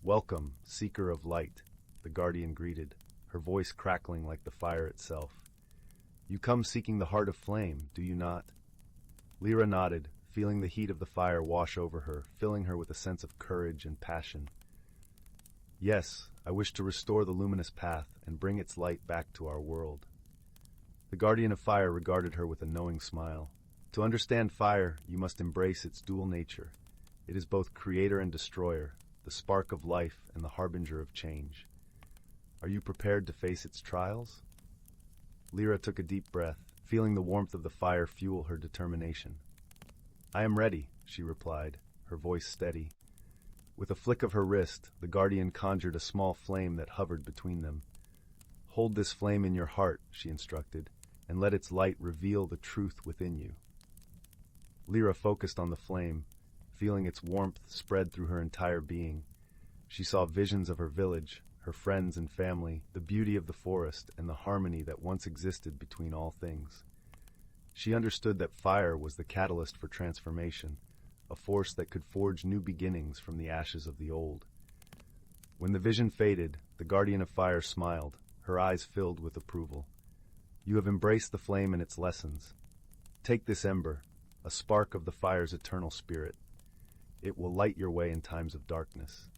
"Welcome, Seeker of Light," the Guardian greeted, her voice crackling like the fire itself. "You come seeking the heart of flame, do you not?" Lyra nodded, feeling the heat of the fire wash over her, filling her with a sense of courage and passion. "Yes, I wish to restore the luminous path and bring its light back to our world." The Guardian of Fire regarded her with a knowing smile. "To understand fire, you must embrace its dual nature. It is both creator and destroyer, the spark of life and the harbinger of change. Are you prepared to face its trials?" Lyra took a deep breath, feeling the warmth of the fire fuel her determination. "I am ready," she replied, her voice steady. With a flick of her wrist, the Guardian conjured a small flame that hovered between them. "Hold this flame in your heart," she instructed, "and let its light reveal the truth within you." Lyra focused on the flame, feeling its warmth spread through her entire being. She saw visions of her village, her friends and family, the beauty of the forest, and the harmony that once existed between all things. She understood that fire was the catalyst for transformation, a force that could forge new beginnings from the ashes of the old. When the vision faded, the Guardian of Fire smiled, her eyes filled with approval. "You have embraced the flame and its lessons. Take this ember, a spark of the fire's eternal spirit. It will light your way in times of darkness."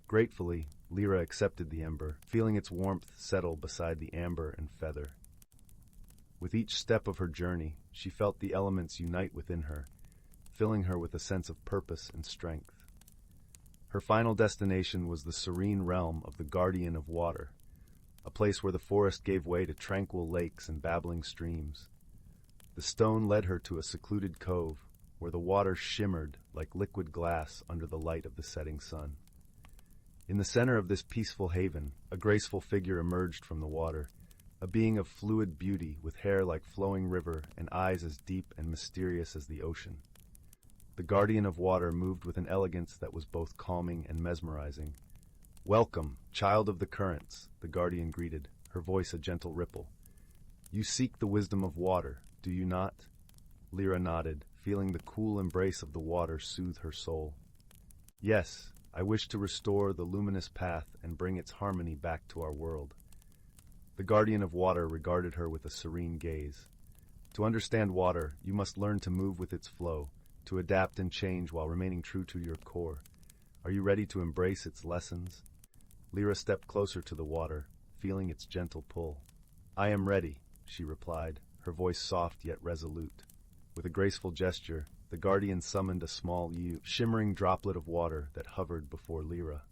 Gratefully, Lyra accepted the ember, feeling its warmth settle beside the amber and feather. With each step of her journey, she felt the elements unite within her, filling her with a sense of purpose and strength. Her final destination was the serene realm of the Guardian of Water, a place where the forest gave way to tranquil lakes and babbling streams. The stone led her to a secluded cove, where the water shimmered like liquid glass under the light of the setting sun. In the center of this peaceful haven, a graceful figure emerged from the water, a being of fluid beauty with hair like flowing river and eyes as deep and mysterious as the ocean. The guardian of water moved with an elegance that was both calming and mesmerizing. "Welcome, child of the currents," the guardian greeted, her voice a gentle ripple. "You seek the wisdom of water, do you not?" Lyra nodded, feeling the cool embrace of the water soothe her soul. "Yes, I wish to restore the luminous path and bring its harmony back to our world." The guardian of water regarded her with a serene gaze. "To understand water, you must learn to move with its flow, to adapt and change while remaining true to your core. Are you ready to embrace its lessons?" Lyra stepped closer to the water, feeling its gentle pull. "I am ready," she replied, her voice soft yet resolute. With a graceful gesture, the guardian summoned a small, shimmering droplet of water that hovered before Lyra.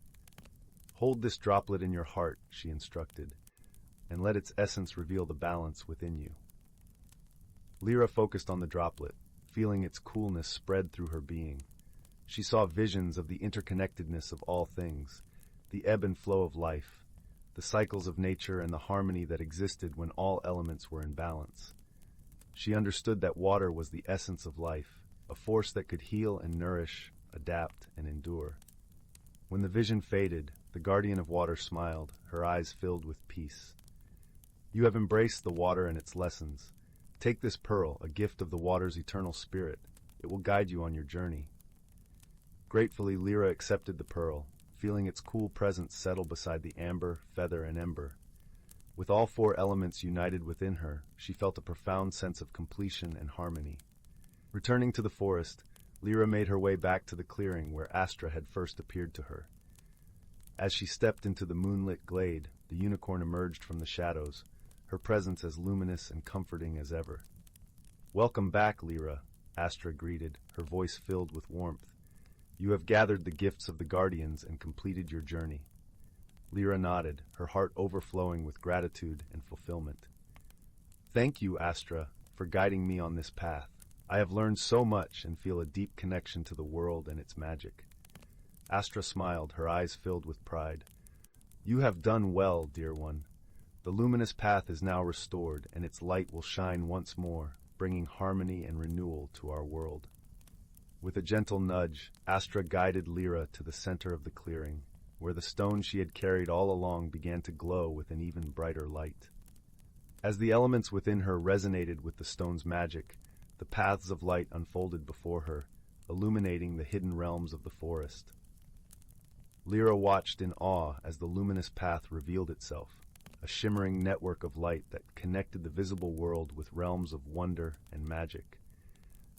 "Hold this droplet in your heart," she instructed, "and let its essence reveal the balance within you." Lyra focused on the droplet, feeling its coolness spread through her being. She saw visions of the interconnectedness of all things, the ebb and flow of life, the cycles of nature and the harmony that existed when all elements were in balance. She understood that water was the essence of life, a force that could heal and nourish, adapt and endure. When the vision faded, the guardian of water smiled, her eyes filled with peace. "You have embraced the water and its lessons. Take this pearl, a gift of the water's eternal spirit. It will guide you on your journey." Gratefully, Lyra accepted the pearl, feeling its cool presence settle beside the amber, feather, and ember. With all four elements united within her, she felt a profound sense of completion and harmony. Returning to the forest, Lyra made her way back to the clearing where Astra had first appeared to her. As she stepped into the moonlit glade, the unicorn emerged from the shadows, her presence as luminous and comforting as ever. "Welcome back, Lyra," Astra greeted, her voice filled with warmth. "You have gathered the gifts of the guardians and completed your journey." Lyra nodded, her heart overflowing with gratitude and fulfillment. "Thank you, Astra, for guiding me on this path. I have learned so much and feel a deep connection to the world and its magic." Astra smiled, her eyes filled with pride. "You have done well, dear one. The luminous path is now restored, and its light will shine once more, bringing harmony and renewal to our world." With a gentle nudge, Astra guided Lyra to the center of the clearing, where the stone she had carried all along began to glow with an even brighter light. As the elements within her resonated with the stone's magic, the paths of light unfolded before her, illuminating the hidden realms of the forest. Lyra watched in awe as the luminous path revealed itself, a shimmering network of light that connected the visible world with realms of wonder and magic.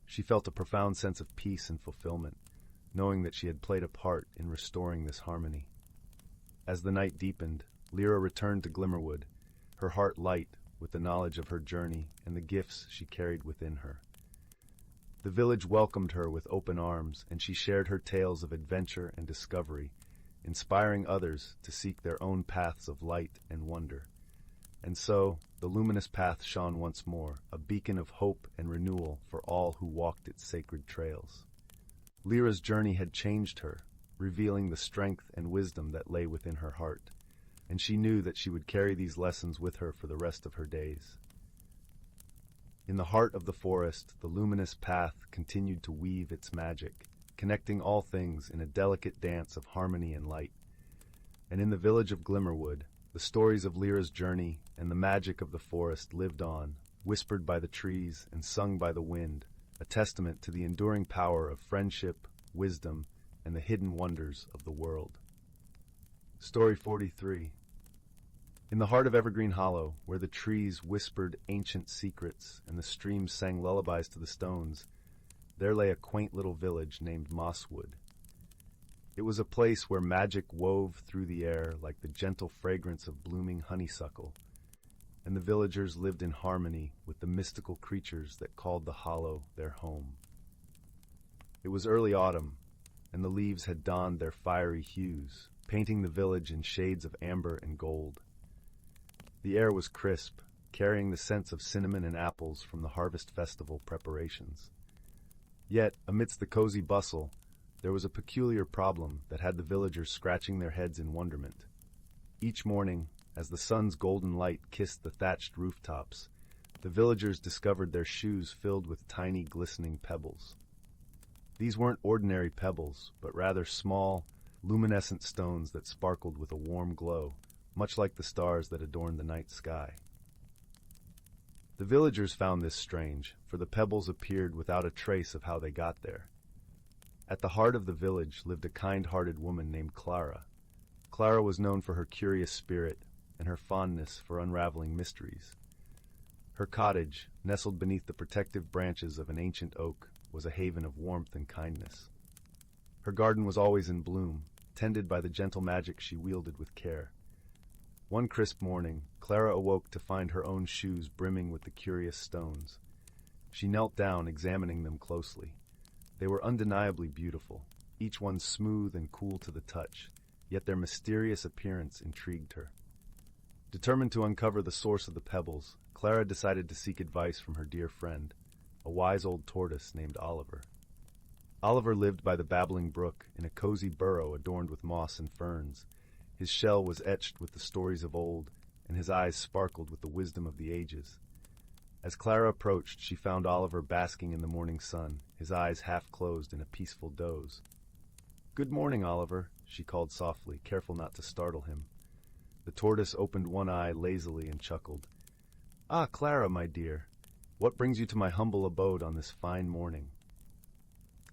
She felt a profound sense of peace and fulfillment, knowing that she had played a part in restoring this harmony. As the night deepened, Lyra returned to Glimmerwood, her heart light with the knowledge of her journey and the gifts she carried within her. The village welcomed her with open arms, and she shared her tales of adventure and discovery, inspiring others to seek their own paths of light and wonder. And so, the luminous path shone once more, a beacon of hope and renewal for all who walked its sacred trails. Lyra's journey had changed her, revealing the strength and wisdom that lay within her heart, and she knew that she would carry these lessons with her for the rest of her days. In the heart of the forest, the luminous path continued to weave its magic, connecting all things in a delicate dance of harmony and light. And in the village of Glimmerwood, the stories of Lyra's journey and the magic of the forest lived on, whispered by the trees and sung by the wind, a testament to the enduring power of friendship, wisdom, and the hidden wonders of the world. Story 43. In the heart of Evergreen Hollow, where the trees whispered ancient secrets and the streams sang lullabies to the stones, there lay a quaint little village named Mosswood. It was a place where magic wove through the air like the gentle fragrance of blooming honeysuckle, and the villagers lived in harmony with the mystical creatures that called the hollow their home. It was early autumn, and the leaves had donned their fiery hues, painting the village in shades of amber and gold. The air was crisp, carrying the scents of cinnamon and apples from the harvest festival preparations. Yet, amidst the cozy bustle, there was a peculiar problem that had the villagers scratching their heads in wonderment. Each morning, as the sun's golden light kissed the thatched rooftops, the villagers discovered their shoes filled with tiny glistening pebbles. These weren't ordinary pebbles, but rather small, luminescent stones that sparkled with a warm glow, much like the stars that adorned the night sky. The villagers found this strange, for the pebbles appeared without a trace of how they got there. At the heart of the village lived a kind-hearted woman named Clara. Clara was known for her curious spirit and her fondness for unraveling mysteries. Her cottage, nestled beneath the protective branches of an ancient oak, was a haven of warmth and kindness. Her garden was always in bloom, tended by the gentle magic she wielded with care. One crisp morning, Clara awoke to find her own shoes brimming with the curious stones. She knelt down, examining them closely. They were undeniably beautiful, each one smooth and cool to the touch, yet their mysterious appearance intrigued her. Determined to uncover the source of the pebbles, Clara decided to seek advice from her dear friend, a wise old tortoise named Oliver. Oliver lived by the babbling brook in a cozy burrow adorned with moss and ferns. His shell was etched with the stories of old, and his eyes sparkled with the wisdom of the ages. As Clara approached, she found Oliver basking in the morning sun, his eyes half closed in a peaceful doze. "Good morning, Oliver," she called softly, careful not to startle him. The tortoise opened one eye lazily and chuckled. "Ah, Clara, my dear, what brings you to my humble abode on this fine morning?"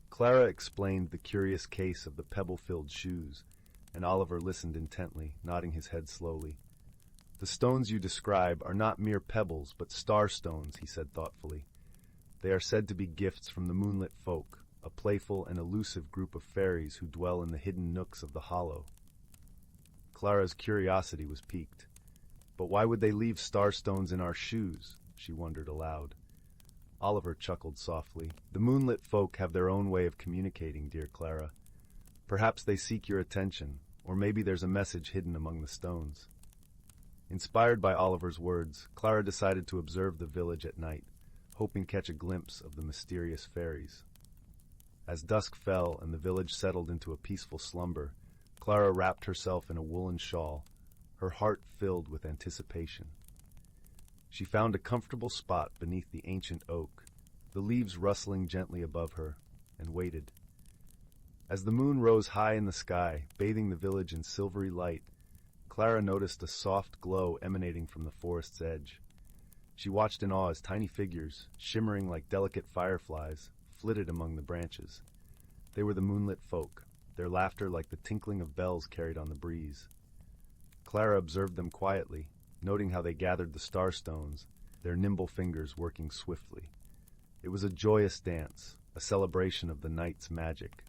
Clara explained the curious case of the pebble-filled shoes, and Oliver listened intently, nodding his head slowly. "The stones you describe are not mere pebbles, but star-stones," he said thoughtfully. "They are said to be gifts from the moonlit folk, a playful and elusive group of fairies who dwell in the hidden nooks of the hollow." Clara's curiosity was piqued. "But why would they leave star-stones in our shoes?" she wondered aloud. Oliver chuckled softly. "The moonlit folk have their own way of communicating, dear Clara. Perhaps they seek your attention, or maybe there's a message hidden among the stones." Inspired by Oliver's words, Clara decided to observe the village at night, hoping to catch a glimpse of the mysterious fairies. As dusk fell and the village settled into a peaceful slumber, Clara wrapped herself in a woolen shawl, her heart filled with anticipation. She found a comfortable spot beneath the ancient oak, the leaves rustling gently above her, and waited. As the moon rose high in the sky, bathing the village in silvery light, Clara noticed a soft glow emanating from the forest's edge. She watched in awe as tiny figures, shimmering like delicate fireflies, flitted among the branches. They were the moonlit folk, their laughter like the tinkling of bells carried on the breeze. Clara observed them quietly, noting how they gathered the star-stones, their nimble fingers working swiftly. It was a joyous dance, a celebration of the night's magic.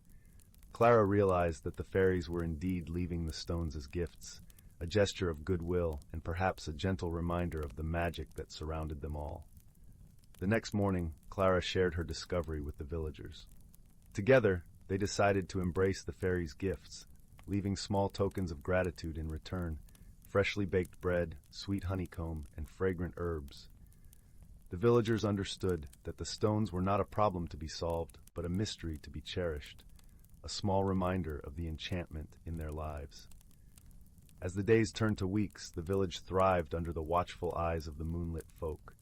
Clara realized that the fairies were indeed leaving the stones as gifts, a gesture of goodwill and perhaps a gentle reminder of the magic that surrounded them all. The next morning, Clara shared her discovery with the villagers. Together, they decided to embrace the fairies' gifts, leaving small tokens of gratitude in return: freshly baked bread, sweet honeycomb, and fragrant herbs. The villagers understood that the stones were not a problem to be solved, but a mystery to be cherished, a small reminder of the enchantment in their lives. As the days turned to weeks, the village thrived under the watchful eyes of the moonlit folk.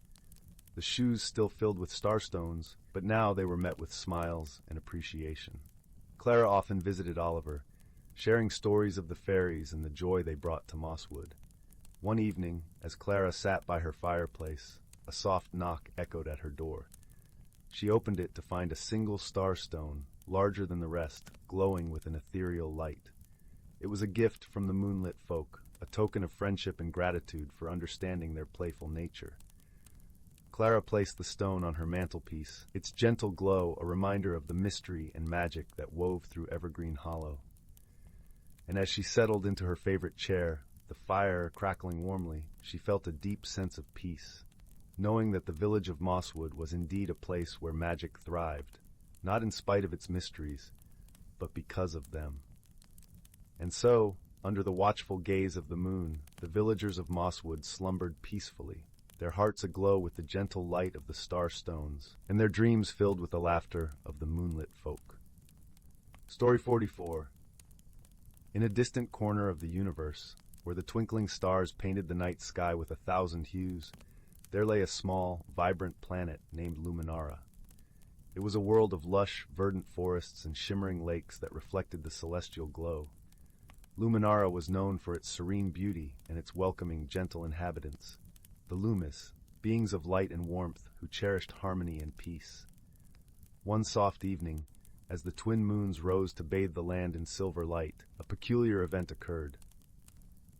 The shoes still filled with starstones, but now they were met with smiles and appreciation. Clara often visited Oliver, sharing stories of the fairies and the joy they brought to Mosswood. One evening, as Clara sat by her fireplace, a soft knock echoed at her door. She opened it to find a single starstone, larger than the rest, glowing with an ethereal light. It was a gift from the moonlit folk, a token of friendship and gratitude for understanding their playful nature. Clara placed the stone on her mantelpiece, its gentle glow a reminder of the mystery and magic that wove through Evergreen Hollow. And as she settled into her favorite chair, the fire crackling warmly, she felt a deep sense of peace, knowing that the village of Mosswood was indeed a place where magic thrived, not in spite of its mysteries, but because of them. And so, under the watchful gaze of the moon, the villagers of Mosswood slumbered peacefully, their hearts aglow with the gentle light of the star-stones, and their dreams filled with the laughter of the moonlit folk. Story 44. In a distant corner of the universe, where the twinkling stars painted the night sky with 1,000 hues, there lay a small, vibrant planet named Luminara. It was a world of lush, verdant forests and shimmering lakes that reflected the celestial glow. Luminara was known for its serene beauty and its welcoming, gentle inhabitants. The Loomis, beings of light and warmth who cherished harmony and peace. One soft evening, as the twin moons rose to bathe the land in silver light, a peculiar event occurred.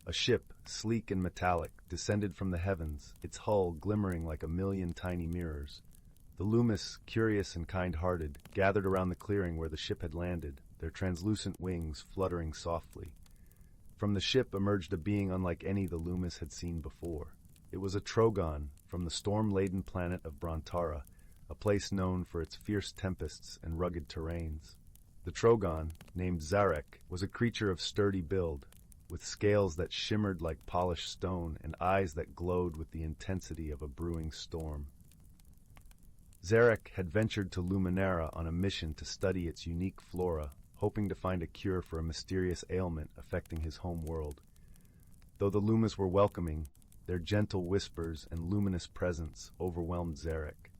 A ship, sleek and metallic, descended from the heavens, its hull glimmering like a million tiny mirrors. The Loomis, curious and kind-hearted, gathered around the clearing where the ship had landed, their translucent wings fluttering softly. From the ship emerged a being unlike any the Loomis had seen before. It was a Trogon from the storm-laden planet of Brontara, a place known for its fierce tempests and rugged terrains. The Trogon, named Zarek, was a creature of sturdy build, with scales that shimmered like polished stone and eyes that glowed with the intensity of a brewing storm. Zarek had ventured to Luminara on a mission to study its unique flora, hoping to find a cure for a mysterious ailment affecting his home world. Though the Loomis were welcoming, their gentle whispers and luminous presence overwhelmed Zarek.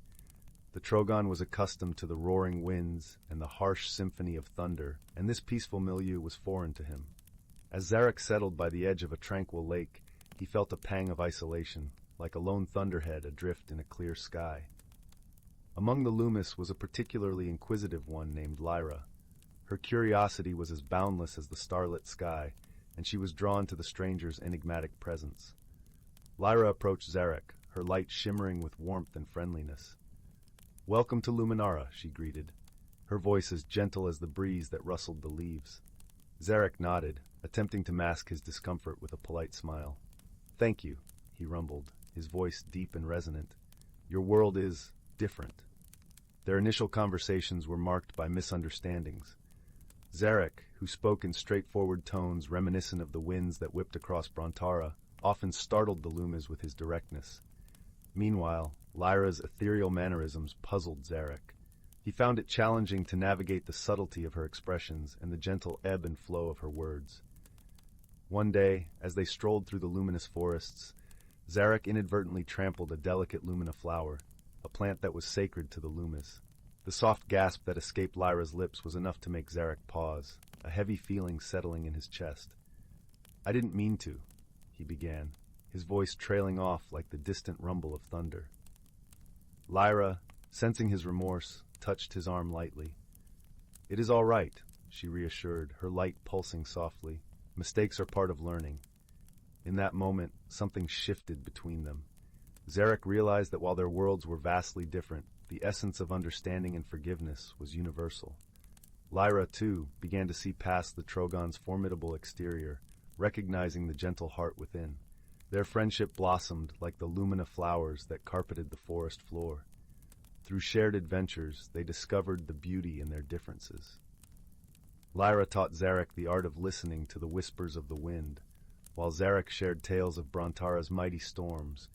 The Trogon was accustomed to the roaring winds and the harsh symphony of thunder, and this peaceful milieu was foreign to him. As Zarek settled by the edge of a tranquil lake, he felt a pang of isolation, like a lone thunderhead adrift in a clear sky. Among the Loomis was a particularly inquisitive one named Lyra. Her curiosity was as boundless as the starlit sky, and she was drawn to the stranger's enigmatic presence. Lyra approached Zarek, her light shimmering with warmth and friendliness. "Welcome to Luminara," she greeted, her voice as gentle as the breeze that rustled the leaves. Zarek nodded, attempting to mask his discomfort with a polite smile. "Thank you," he rumbled, his voice deep and resonant. "Your world is different." Their initial conversations were marked by misunderstandings. Zarek, who spoke in straightforward tones reminiscent of the winds that whipped across Brontara, often startled the Loomis with his directness. Meanwhile, Lyra's ethereal mannerisms puzzled Zarek. He found it challenging to navigate the subtlety of her expressions and the gentle ebb and flow of her words. One day, as they strolled through the luminous forests, Zarek inadvertently trampled a delicate lumina flower, a plant that was sacred to the Loomis. The soft gasp that escaped Lyra's lips was enough to make Zarek pause, a heavy feeling settling in his chest. "I didn't mean to," he began, his voice trailing off like the distant rumble of thunder. Lyra, sensing his remorse, touched his arm lightly. "It is all right," she reassured, her light pulsing softly. "Mistakes are part of learning." In that moment, something shifted between them. Zarek realized that while their worlds were vastly different, the essence of understanding and forgiveness was universal. Lyra, too, began to see past the Trogon's formidable exterior, recognizing the gentle heart within. Their friendship blossomed like the lumina flowers that carpeted the forest floor. Through shared adventures, they discovered the beauty in their differences. Lyra taught Zarek the art of listening to the whispers of the wind, while Zarek shared tales of Brontara's mighty storms,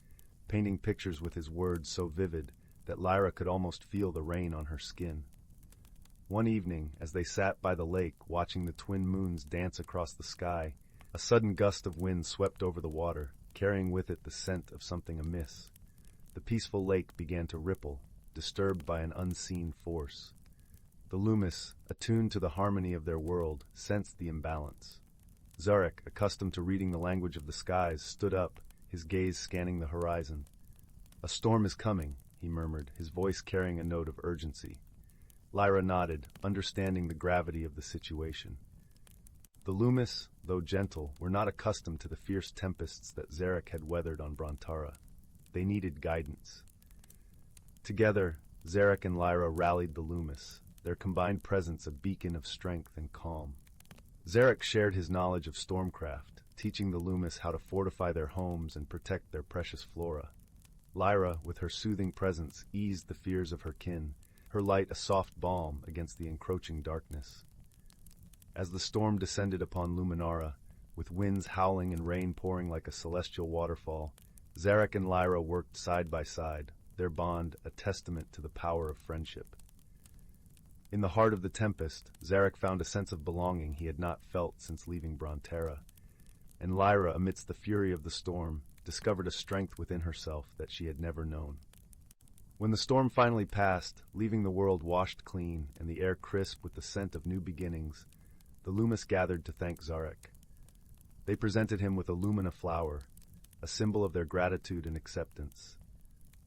painting pictures with his words so vivid that Lyra could almost feel the rain on her skin. One evening, as they sat by the lake watching the twin moons dance across the sky, a sudden gust of wind swept over the water, carrying with it the scent of something amiss. The peaceful lake began to ripple, disturbed by an unseen force. The Loomis, attuned to the harmony of their world, sensed the imbalance. Zarek, accustomed to reading the language of the skies, stood up, his gaze scanning the horizon. "A storm is coming," he murmured, his voice carrying a note of urgency. Lyra nodded, understanding the gravity of the situation. The Loomis, though gentle, were not accustomed to the fierce tempests that Zarek had weathered on Brontara. They needed guidance. Together, Zarek and Lyra rallied the Loomis, their combined presence a beacon of strength and calm. Zarek shared his knowledge of stormcraft, teaching the Loomis how to fortify their homes and protect their precious flora. Lyra, with her soothing presence, eased the fears of her kin, her light a soft balm against the encroaching darkness. As the storm descended upon Luminara, with winds howling and rain pouring like a celestial waterfall, Zarek and Lyra worked side by side, their bond a testament to the power of friendship. In the heart of the tempest, Zarek found a sense of belonging he had not felt since leaving Brontara, and Lyra, amidst the fury of the storm, discovered a strength within herself that she had never known. When the storm finally passed, leaving the world washed clean and the air crisp with the scent of new beginnings, the Loomis gathered to thank Zarek. They presented him with a lumina flower, a symbol of their gratitude and acceptance.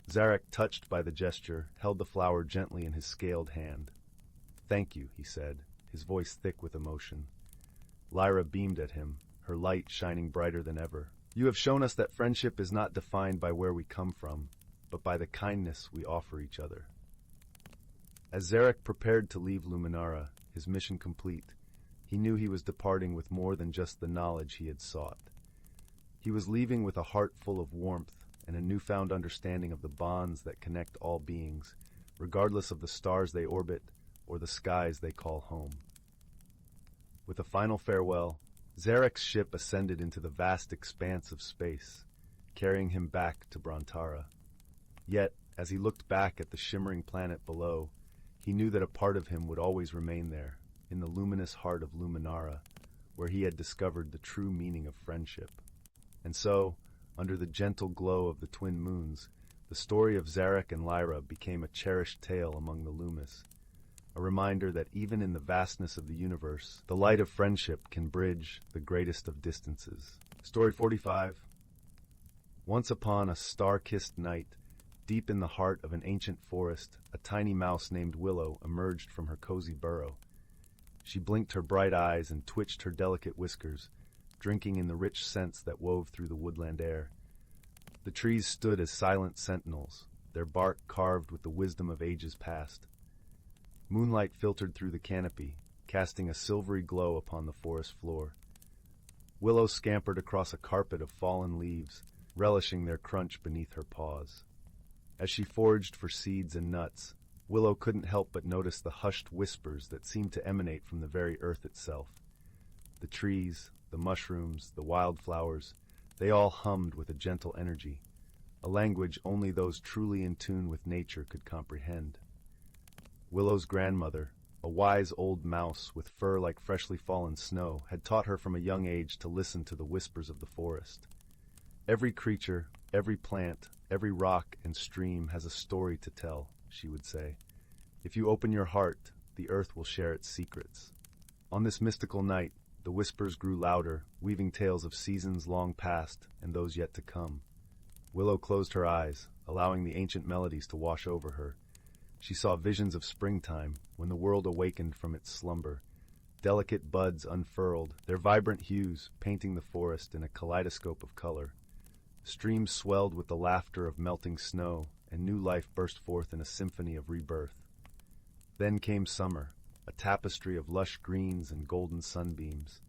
Zarek, touched by the gesture, held the flower gently in his scaled hand. "Thank you," he said, his voice thick with emotion. Lyra beamed at him, her light shining brighter than ever. "You have shown us that friendship is not defined by where we come from, but by the kindness we offer each other." As Zarek prepared to leave Luminara, his mission complete, he knew he was departing with more than just the knowledge he had sought. He was leaving with a heart full of warmth and a newfound understanding of the bonds that connect all beings, regardless of the stars they orbit or the skies they call home. With a final farewell, Zarek's ship ascended into the vast expanse of space, carrying him back to Brantara. Yet, as he looked back at the shimmering planet below, he knew that a part of him would always remain there, in the luminous heart of Luminara, where he had discovered the true meaning of friendship. And so, under the gentle glow of the twin moons, the story of Zarek and Lyra became a cherished tale among the Loomis, a reminder that even in the vastness of the universe, the light of friendship can bridge the greatest of distances. Story 45. Once upon a star-kissed night, deep in the heart of an ancient forest, a tiny mouse named Willow emerged from her cozy burrow. She blinked her bright eyes and twitched her delicate whiskers, drinking in the rich scents that wove through the woodland air. The trees stood as silent sentinels, their bark carved with the wisdom of ages past. Moonlight filtered through the canopy, casting a silvery glow upon the forest floor. Willow scampered across a carpet of fallen leaves, relishing their crunch beneath her paws. As she foraged for seeds and nuts, Willow couldn't help but notice the hushed whispers that seemed to emanate from the very earth itself. The trees, the mushrooms, the wildflowers, they all hummed with a gentle energy, a language only those truly in tune with nature could comprehend. Willow's grandmother, a wise old mouse with fur like freshly fallen snow, had taught her from a young age to listen to the whispers of the forest. "Every creature, every plant, every rock and stream has a story to tell," she would say. "If you open your heart, the earth will share its secrets." On this mystical night, the whispers grew louder, weaving tales of seasons long past and those yet to come. Willow closed her eyes, allowing the ancient melodies to wash over her. She saw visions of springtime, when the world awakened from its slumber. Delicate buds unfurled, their vibrant hues painting the forest in a kaleidoscope of color. Streams swelled with the laughter of melting snow, and new life burst forth in a symphony of rebirth. Then came summer, a tapestry of lush greens and golden sunbeams.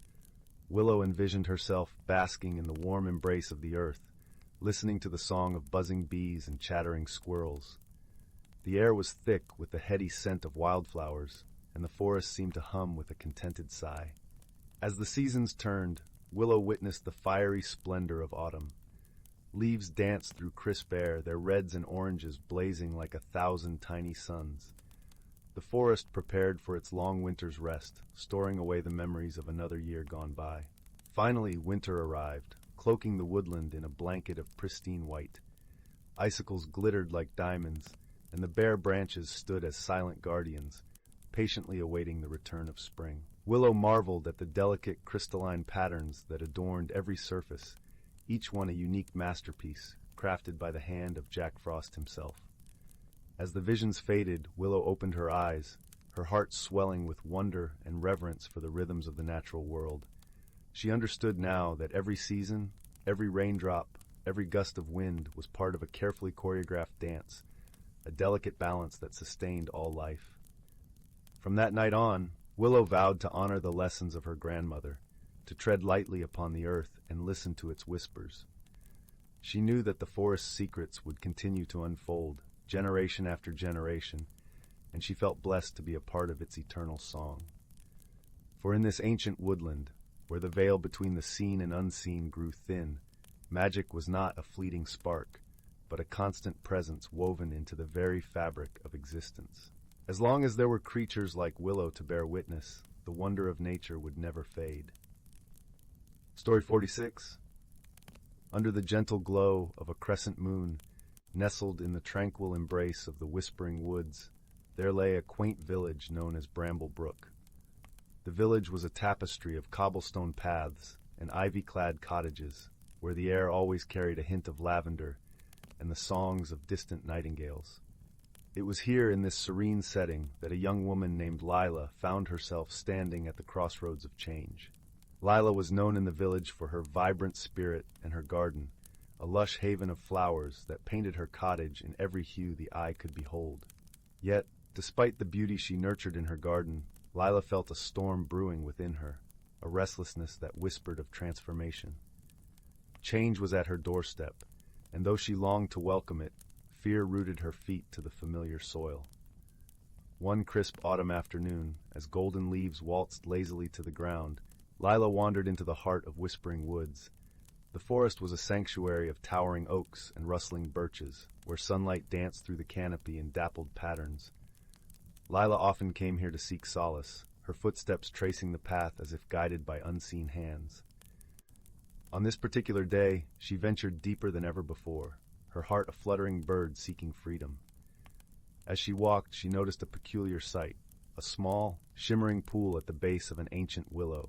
Willow envisioned herself basking in the warm embrace of the earth, listening to the song of buzzing bees and chattering squirrels. The air was thick with the heady scent of wildflowers, and the forest seemed to hum with a contented sigh. As the seasons turned, Willow witnessed the fiery splendor of autumn. Leaves danced through crisp air, their reds and oranges blazing like 1,000 tiny suns. The forest prepared for its long winter's rest, storing away the memories of another year gone by. Finally, winter arrived, cloaking the woodland in a blanket of pristine white. Icicles glittered like diamonds, and the bare branches stood as silent guardians, patiently awaiting the return of spring. Willow marveled at the delicate crystalline patterns that adorned every surface, each one a unique masterpiece, crafted by the hand of Jack Frost himself. As the visions faded, Willow opened her eyes, her heart swelling with wonder and reverence for the rhythms of the natural world. She understood now that every season, every raindrop, every gust of wind was part of a carefully choreographed dance, a delicate balance that sustained all life. From that night on, Willow vowed to honor the lessons of her grandmother, to tread lightly upon the earth and listen to its whispers. She knew that the forest's secrets would continue to unfold, generation after generation, and she felt blessed to be a part of its eternal song. For in this ancient woodland, where the veil between the seen and unseen grew thin, magic was not a fleeting spark, but a constant presence woven into the very fabric of existence. As long as there were creatures like Willow to bear witness, the wonder of nature would never fade. Story 46. Under the gentle glow of a crescent moon, Nestled in the tranquil embrace of the whispering woods, there lay a quaint village known as Bramble Brook. The village was a tapestry of cobblestone paths and ivy-clad cottages, where the air always carried a hint of lavender and the songs of distant nightingales. It was here in this serene setting that a young woman named Lila found herself standing at the crossroads of change. Lila was known in the village for her vibrant spirit and her garden, a lush haven of flowers that painted her cottage in every hue the eye could behold. Yet, despite the beauty she nurtured in her garden, Lila felt a storm brewing within her, a restlessness that whispered of transformation. Change was at her doorstep, and though she longed to welcome it, fear rooted her feet to the familiar soil. One crisp autumn afternoon, as golden leaves waltzed lazily to the ground, Lila wandered into the heart of whispering woods. The forest was a sanctuary of towering oaks and rustling birches, where sunlight danced through the canopy in dappled patterns. Lila often came here to seek solace, her footsteps tracing the path as if guided by unseen hands. On this particular day, she ventured deeper than ever before, her heart a fluttering bird seeking freedom. As she walked, she noticed a peculiar sight, a small, shimmering pool at the base of an ancient willow.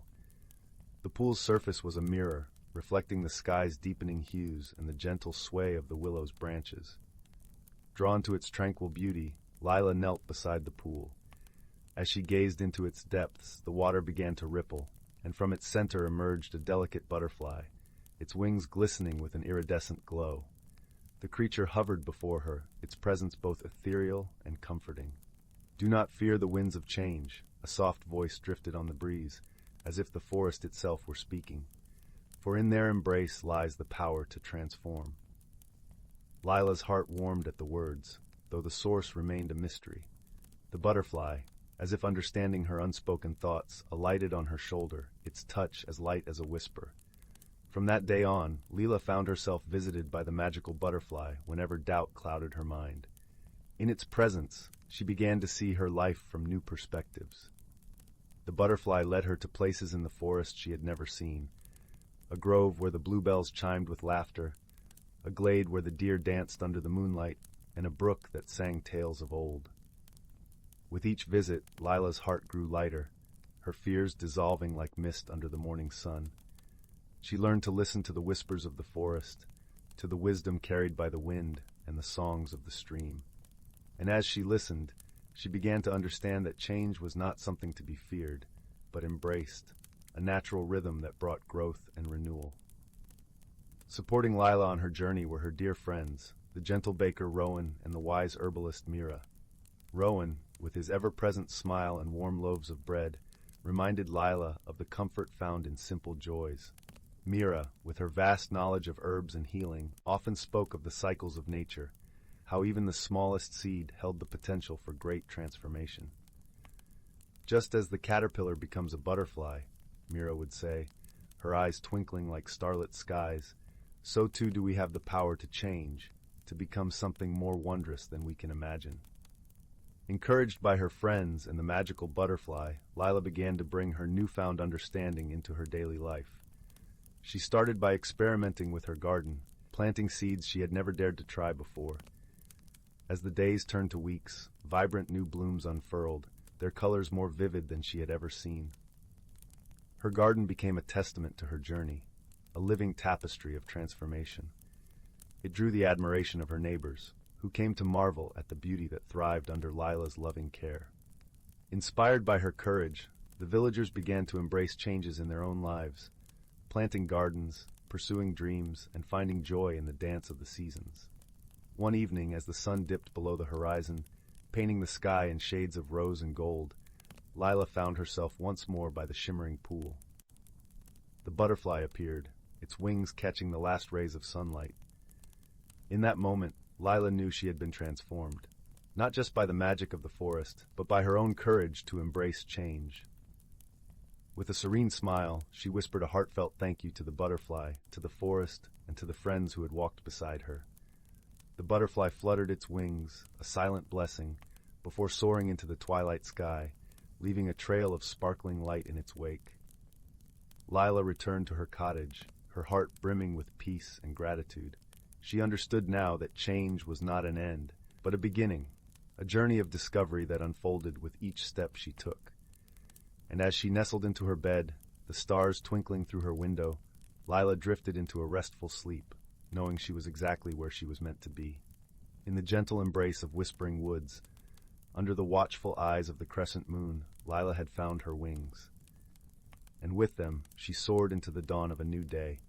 The pool's surface was a mirror, reflecting the sky's deepening hues and the gentle sway of the willow's branches. Drawn to its tranquil beauty, Lila knelt beside the pool. As she gazed into its depths, the water began to ripple, and from its center emerged a delicate butterfly, its wings glistening with an iridescent glow. The creature hovered before her, its presence both ethereal and comforting. "Do not fear the winds of change," a soft voice drifted on the breeze, as if the forest itself were speaking. "For in their embrace lies the power to transform." Lila's heart warmed at the words, though the source remained a mystery. The butterfly, as if understanding her unspoken thoughts, alighted on her shoulder, its touch as light as a whisper. From that day on, Lila found herself visited by the magical butterfly whenever doubt clouded her mind. In its presence, she began to see her life from new perspectives. The butterfly led her to places in the forest she had never seen, a grove where the bluebells chimed with laughter, a glade where the deer danced under the moonlight, and a brook that sang tales of old. With each visit, Lila's heart grew lighter, her fears dissolving like mist under the morning sun. She learned to listen to the whispers of the forest, to the wisdom carried by the wind and the songs of the stream. And as she listened, she began to understand that change was not something to be feared, but embraced, a natural rhythm that brought growth and renewal. Supporting Lila on her journey were her dear friends, the gentle baker Rowan and the wise herbalist Mira. Rowan, with his ever-present smile and warm loaves of bread, reminded Lila of the comfort found in simple joys. Mira, with her vast knowledge of herbs and healing, often spoke of the cycles of nature, how even the smallest seed held the potential for great transformation. "Just as the caterpillar becomes a butterfly," Mira would say, her eyes twinkling like starlit skies, "so too do we have the power to change, to become something more wondrous than we can imagine." Encouraged by her friends and the magical butterfly, Lila began to bring her newfound understanding into her daily life. She started by experimenting with her garden, planting seeds she had never dared to try before. As the days turned to weeks, vibrant new blooms unfurled, their colors more vivid than she had ever seen. Her garden became a testament to her journey, a living tapestry of transformation. It drew the admiration of her neighbors, who came to marvel at the beauty that thrived under Lila's loving care. Inspired by her courage, the villagers began to embrace changes in their own lives, planting gardens, pursuing dreams, and finding joy in the dance of the seasons. One evening, as the sun dipped below the horizon, painting the sky in shades of rose and gold, Lila found herself once more by the shimmering pool. The butterfly appeared, its wings catching the last rays of sunlight. In that moment, Lila knew she had been transformed, not just by the magic of the forest, but by her own courage to embrace change. With a serene smile, she whispered a heartfelt thank you to the butterfly, to the forest, and to the friends who had walked beside her. The butterfly fluttered its wings, a silent blessing, before soaring into the twilight sky, leaving a trail of sparkling light in its wake. Lila returned to her cottage, her heart brimming with peace and gratitude. She understood now that change was not an end, but a beginning, a journey of discovery that unfolded with each step she took. And as she nestled into her bed, the stars twinkling through her window, Lila drifted into a restful sleep, knowing she was exactly where she was meant to be. In the gentle embrace of whispering woods, under the watchful eyes of the crescent moon, Lila had found her wings. And with them, she soared into the dawn of a new day,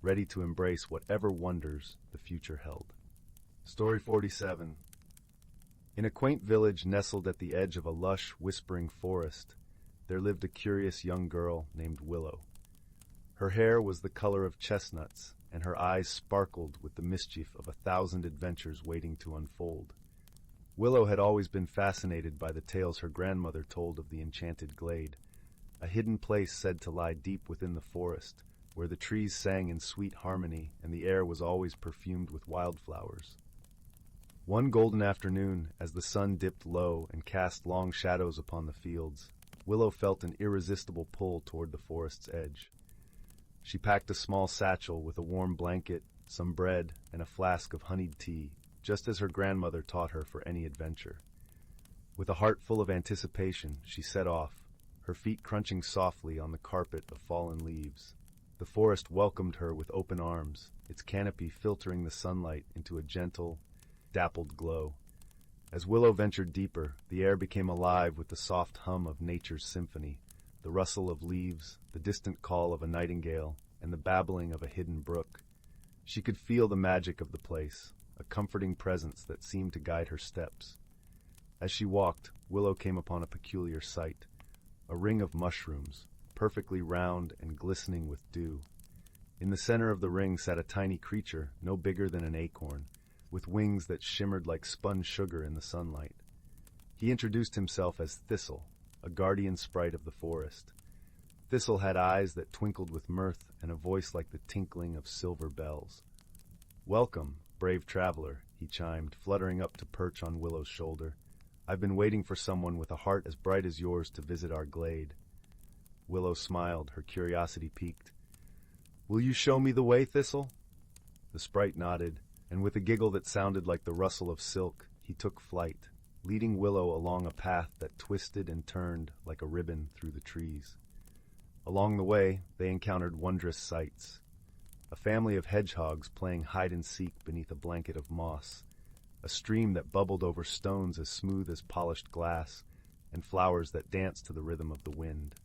ready to embrace whatever wonders the future held. Story 47. In a quaint village nestled at the edge of a lush, whispering forest, there lived a curious young girl named Willow. Her hair was the color of chestnuts, and her eyes sparkled with the mischief of 1,000 adventures waiting to unfold. Willow had always been fascinated by the tales her grandmother told of the Enchanted Glade, a hidden place said to lie deep within the forest, where the trees sang in sweet harmony and the air was always perfumed with wildflowers. One golden afternoon, as the sun dipped low and cast long shadows upon the fields, Willow felt an irresistible pull toward the forest's edge. She packed a small satchel with a warm blanket, some bread, and a flask of honeyed tea, just as her grandmother taught her for any adventure. With a heart full of anticipation, she set off, her feet crunching softly on the carpet of fallen leaves. The forest welcomed her with open arms, its canopy filtering the sunlight into a gentle, dappled glow. As Willow ventured deeper, the air became alive with the soft hum of nature's symphony, the rustle of leaves, the distant call of a nightingale, and the babbling of a hidden brook. She could feel the magic of the place, a comforting presence that seemed to guide her steps. As she walked, Willow came upon a peculiar sight, a ring of mushrooms, perfectly round and glistening with dew. In the center of the ring sat a tiny creature, no bigger than an acorn, with wings that shimmered like spun sugar in the sunlight. He introduced himself as Thistle, a guardian sprite of the forest. Thistle had eyes that twinkled with mirth and a voice like the tinkling of silver bells. "Welcome, brave traveler," he chimed, fluttering up to perch on Willow's shoulder. "I've been waiting for someone with a heart as bright as yours to visit our glade." Willow smiled, her curiosity piqued. "Will you show me the way, Thistle?" The sprite nodded, and with a giggle that sounded like the rustle of silk, he took flight, leading Willow along a path that twisted and turned like a ribbon through the trees. Along the way, they encountered wondrous sights. A family of hedgehogs playing hide-and-seek beneath a blanket of moss, a stream that bubbled over stones as smooth as polished glass, and flowers that danced to the rhythm of the wind.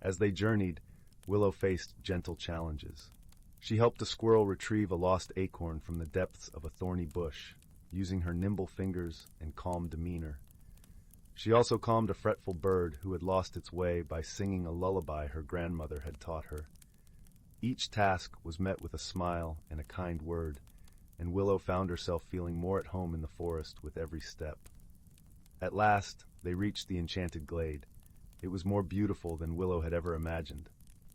As they journeyed, Willow faced gentle challenges. She helped a squirrel retrieve a lost acorn from the depths of a thorny bush, using her nimble fingers and calm demeanor. She also calmed a fretful bird who had lost its way by singing a lullaby her grandmother had taught her. Each task was met with a smile and a kind word, and Willow found herself feeling more at home in the forest with every step. At last, they reached the Enchanted Glade. It was more beautiful than Willow had ever imagined.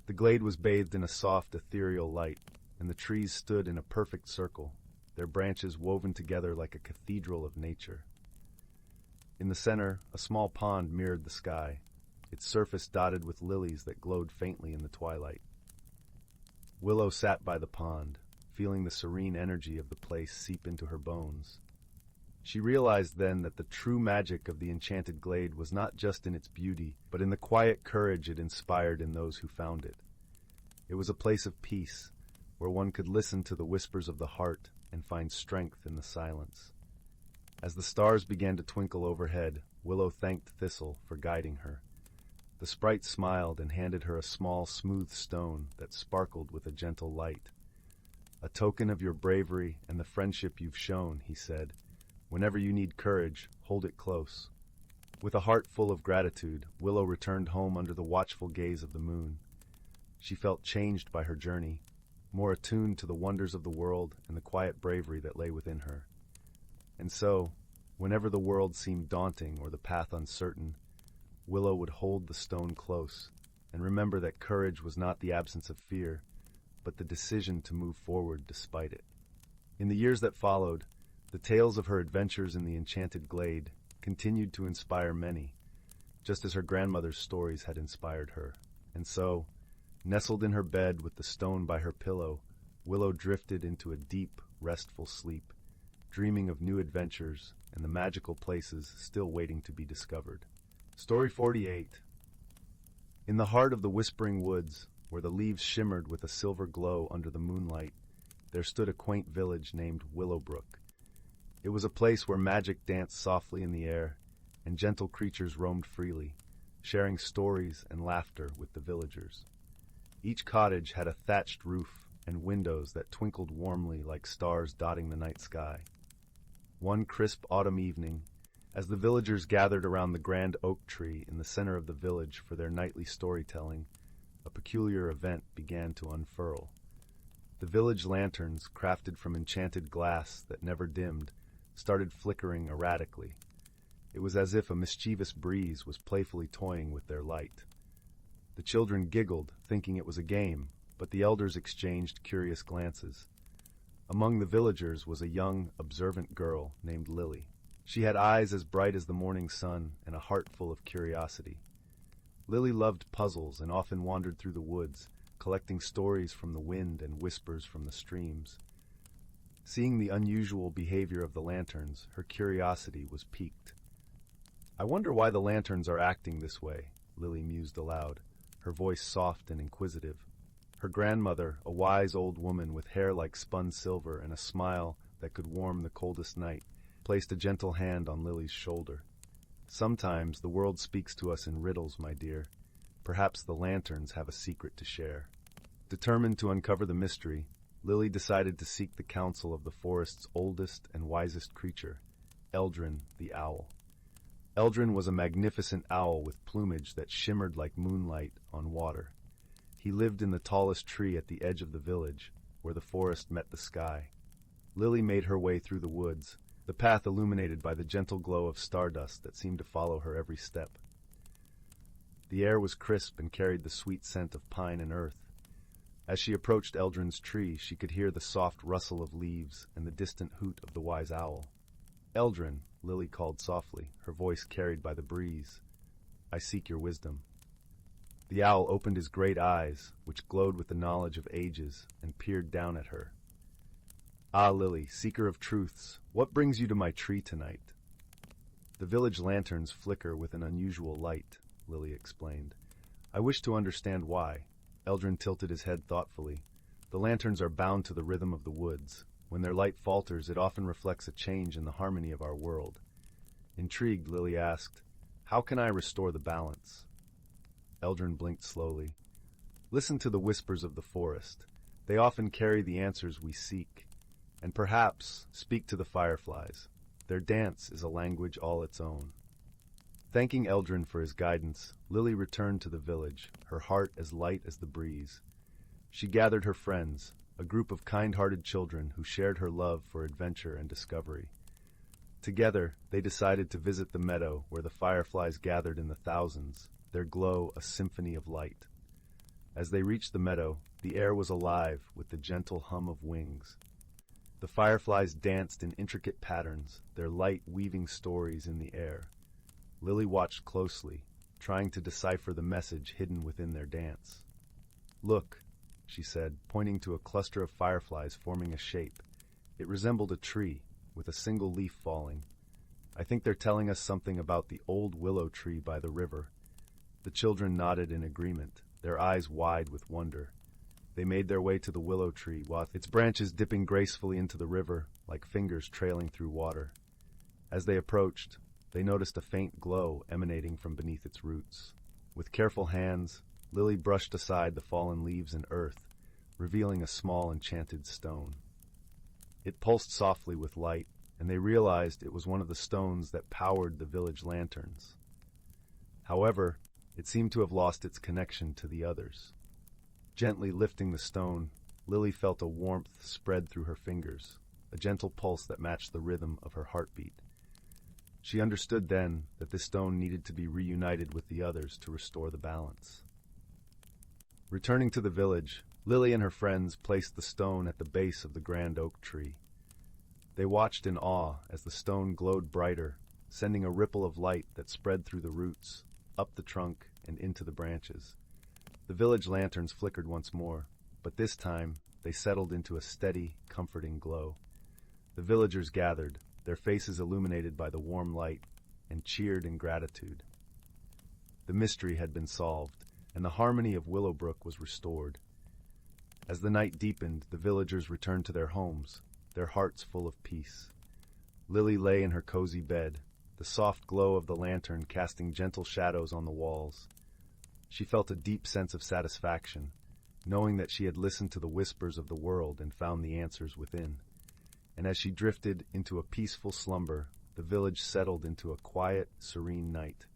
The glade was bathed in a soft, ethereal light, and the trees stood in a perfect circle, their branches woven together like a cathedral of nature. In the center, a small pond mirrored the sky, its surface dotted with lilies that glowed faintly in the twilight. Willow sat by the pond, feeling the serene energy of the place seep into her bones. She realized then that the true magic of the Enchanted Glade was not just in its beauty, but in the quiet courage it inspired in those who found it. It was a place of peace, where one could listen to the whispers of the heart and find strength in the silence. As the stars began to twinkle overhead, Willow thanked Thistle for guiding her. The sprite smiled and handed her a small, smooth stone that sparkled with a gentle light. "A token of your bravery and the friendship you've shown," he said. "Whenever you need courage, hold it close." With a heart full of gratitude, Willow returned home under the watchful gaze of the moon. She felt changed by her journey, more attuned to the wonders of the world and the quiet bravery that lay within her. And so, whenever the world seemed daunting or the path uncertain, Willow would hold the stone close and remember that courage was not the absence of fear, but the decision to move forward despite it. In the years that followed, the tales of her adventures in the Enchanted Glade continued to inspire many, just as her grandmother's stories had inspired her. And so, nestled in her bed with the stone by her pillow, Willow drifted into a deep, restful sleep, dreaming of new adventures and the magical places still waiting to be discovered. Story 48. In the heart of the whispering woods, where the leaves shimmered with a silver glow under the moonlight, there stood a quaint village named Willowbrook. It was a place where magic danced softly in the air, and gentle creatures roamed freely, sharing stories and laughter with the villagers. Each cottage had a thatched roof and windows that twinkled warmly like stars dotting the night sky. One crisp autumn evening, as the villagers gathered around the grand oak tree in the center of the village for their nightly storytelling, a peculiar event began to unfurl. The village lanterns, crafted from enchanted glass that never dimmed, started flickering erratically. It was as if a mischievous breeze was playfully toying with their light. The children giggled, thinking it was a game, but the elders exchanged curious glances. Among the villagers was a young, observant girl named Lily. She had eyes as bright as the morning sun and a heart full of curiosity. Lily loved puzzles and often wandered through the woods, collecting stories from the wind and whispers from the streams. Seeing the unusual behavior of the lanterns, her curiosity was piqued. "I wonder why the lanterns are acting this way," Lily mused aloud, her voice soft and inquisitive. Her grandmother, a wise old woman with hair like spun silver and a smile that could warm the coldest night, placed a gentle hand on Lily's shoulder. "Sometimes the world speaks to us in riddles, my dear. Perhaps the lanterns have a secret to share." Determined to uncover the mystery, Lily decided to seek the counsel of the forest's oldest and wisest creature, Eldrin the owl. Eldrin was a magnificent owl with plumage that shimmered like moonlight on water. He lived in the tallest tree at the edge of the village, where the forest met the sky. Lily made her way through the woods, the path illuminated by the gentle glow of stardust that seemed to follow her every step. The air was crisp and carried the sweet scent of pine and earth. As she approached Eldrin's tree, she could hear the soft rustle of leaves and the distant hoot of the wise owl. "Eldrin," Lily called softly, her voice carried by the breeze, "I seek your wisdom." The owl opened his great eyes, which glowed with the knowledge of ages, and peered down at her. "Ah, Lily, seeker of truths, what brings you to my tree tonight?" "The village lanterns flicker with an unusual light," Lily explained. "I wish to understand why." Eldrin tilted his head thoughtfully. "The lanterns are bound to the rhythm of the woods. When their light falters, it often reflects a change in the harmony of our world." Intrigued, Lily asked, "How can I restore the balance?" Eldrin blinked slowly. "Listen to the whispers of the forest. They often carry the answers we seek. And perhaps speak to the fireflies. Their dance is a language all its own." Thanking Eldrin for his guidance, Lily returned to the village, her heart as light as the breeze. She gathered her friends, a group of kind-hearted children who shared her love for adventure and discovery. Together, they decided to visit the meadow where the fireflies gathered in the thousands, their glow a symphony of light. As they reached the meadow, the air was alive with the gentle hum of wings. The fireflies danced in intricate patterns, their light weaving stories in the air. Lily watched closely, trying to decipher the message hidden within their dance. "Look," she said, pointing to a cluster of fireflies forming a shape. It resembled a tree, with a single leaf falling. "I think they're telling us something about the old willow tree by the river." The children nodded in agreement, their eyes wide with wonder. They made their way to the willow tree, while its branches dipping gracefully into the river, like fingers trailing through water. As they approached, they noticed a faint glow emanating from beneath its roots. With careful hands, Lily brushed aside the fallen leaves and earth, revealing a small enchanted stone. It pulsed softly with light, and they realized it was one of the stones that powered the village lanterns. However, it seemed to have lost its connection to the others. Gently lifting the stone, Lily felt a warmth spread through her fingers, a gentle pulse that matched the rhythm of her heartbeat. She understood then that this stone needed to be reunited with the others to restore the balance. Returning to the village, Lily and her friends placed the stone at the base of the grand oak tree. They watched in awe as the stone glowed brighter, sending a ripple of light that spread through the roots, up the trunk, and into the branches. The village lanterns flickered once more, but this time they settled into a steady, comforting glow. The villagers gathered, their faces illuminated by the warm light, and cheered in gratitude. The mystery had been solved, and the harmony of Willowbrook was restored. As the night deepened, the villagers returned to their homes, their hearts full of peace. Lily lay in her cozy bed, the soft glow of the lantern casting gentle shadows on the walls. She felt a deep sense of satisfaction, knowing that she had listened to the whispers of the world and found the answers within. And as she drifted into a peaceful slumber, the village settled into a quiet, serene night,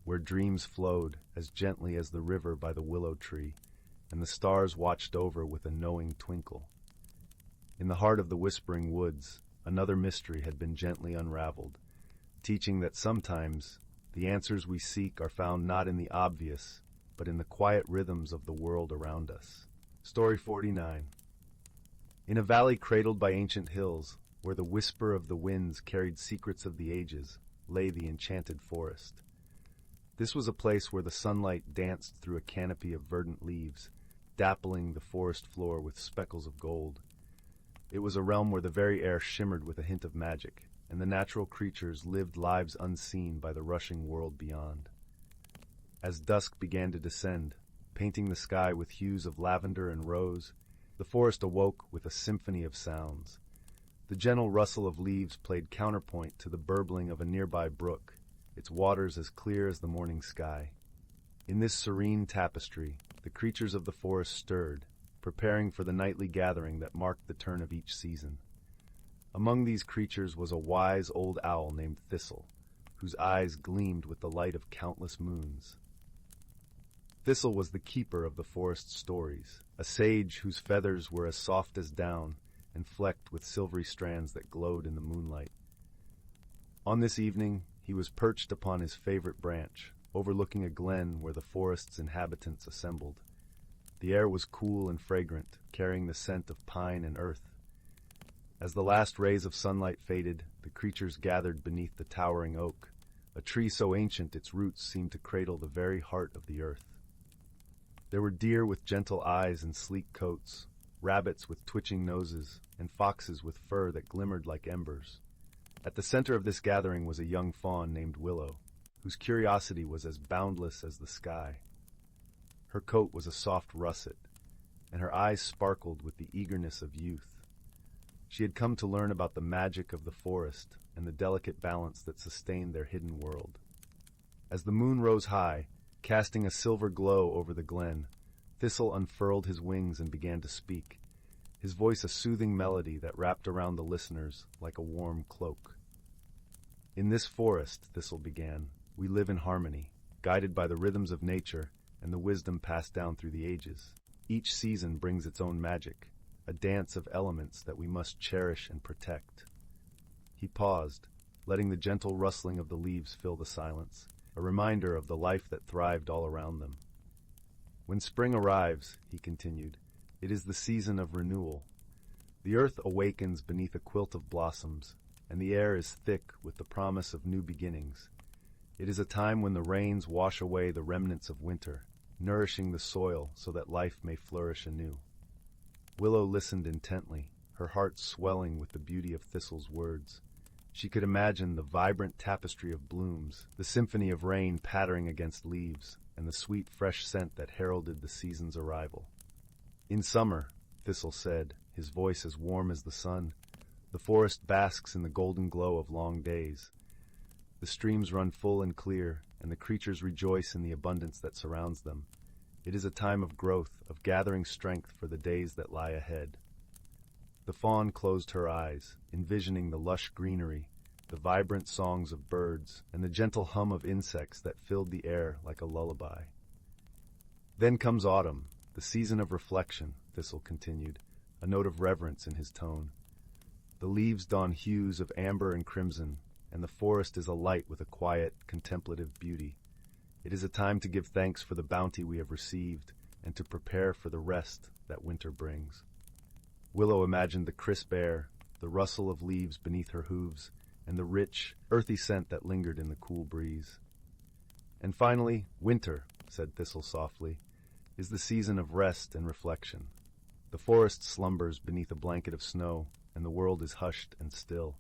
where dreams flowed as gently as the river by the willow tree, and the stars watched over with a knowing twinkle. In the heart of the whispering woods, another mystery had been gently unraveled, teaching that sometimes the answers we seek are found not in the obvious, but in the quiet rhythms of the world around us. Story 49. In a valley cradled by ancient hills, where the whisper of the winds carried secrets of the ages, lay the enchanted forest. This was a place where the sunlight danced through a canopy of verdant leaves, dappling the forest floor with speckles of gold. It was a realm where the very air shimmered with a hint of magic, and the natural creatures lived lives unseen by the rushing world beyond. As dusk began to descend, painting the sky with hues of lavender and rose, the forest awoke with a symphony of sounds. The gentle rustle of leaves played counterpoint to the burbling of a nearby brook, its waters as clear as the morning sky. In this serene tapestry, the creatures of the forest stirred, preparing for the nightly gathering that marked the turn of each season. Among these creatures was a wise old owl named Thistle, whose eyes gleamed with the light of countless moons. Thistle was the keeper of the forest's stories, a sage whose feathers were as soft as down and flecked with silvery strands that glowed in the moonlight. On this evening, he was perched upon his favorite branch, overlooking a glen where the forest's inhabitants assembled. The air was cool and fragrant, carrying the scent of pine and earth. As the last rays of sunlight faded, the creatures gathered beneath the towering oak, a tree so ancient its roots seemed to cradle the very heart of the earth. There were deer with gentle eyes and sleek coats, rabbits with twitching noses, and foxes with fur that glimmered like embers. At the center of this gathering was a young fawn named Willow, whose curiosity was as boundless as the sky. Her coat was a soft russet, and her eyes sparkled with the eagerness of youth. She had come to learn about the magic of the forest and the delicate balance that sustained their hidden world. As the moon rose high, casting a silver glow over the glen, Thistle unfurled his wings and began to speak, his voice a soothing melody that wrapped around the listeners like a warm cloak. In this forest, Thistle began, we live in harmony, guided by the rhythms of nature and the wisdom passed down through the ages. Each season brings its own magic, a dance of elements that we must cherish and protect. He paused, letting the gentle rustling of the leaves fill the silence, a reminder of the life that thrived all around them. When spring arrives, he continued, it is the season of renewal. The earth awakens beneath a quilt of blossoms, and the air is thick with the promise of new beginnings. It is a time when the rains wash away the remnants of winter, nourishing the soil so that life may flourish anew. Willow listened intently, her heart swelling with the beauty of Thistle's words. She could imagine the vibrant tapestry of blooms, the symphony of rain pattering against leaves, and the sweet, fresh scent that heralded the season's arrival. In summer, Thistle said, his voice as warm as the sun, the forest basks in the golden glow of long days. The streams run full and clear, and the creatures rejoice in the abundance that surrounds them. It is a time of growth, of gathering strength for the days that lie ahead. The fawn closed her eyes, envisioning the lush greenery, the vibrant songs of birds, and the gentle hum of insects that filled the air like a lullaby. Then comes autumn, the season of reflection, Thistle continued, a note of reverence in his tone. The leaves don hues of amber and crimson, and the forest is alight with a quiet, contemplative beauty. It is a time to give thanks for the bounty we have received and to prepare for the rest that winter brings. Willow imagined the crisp air, the rustle of leaves beneath her hooves, and the rich, earthy scent that lingered in the cool breeze. And finally, winter, said Thistle softly, is the season of rest and reflection. The forest slumbers beneath a blanket of snow, and the world is hushed and still.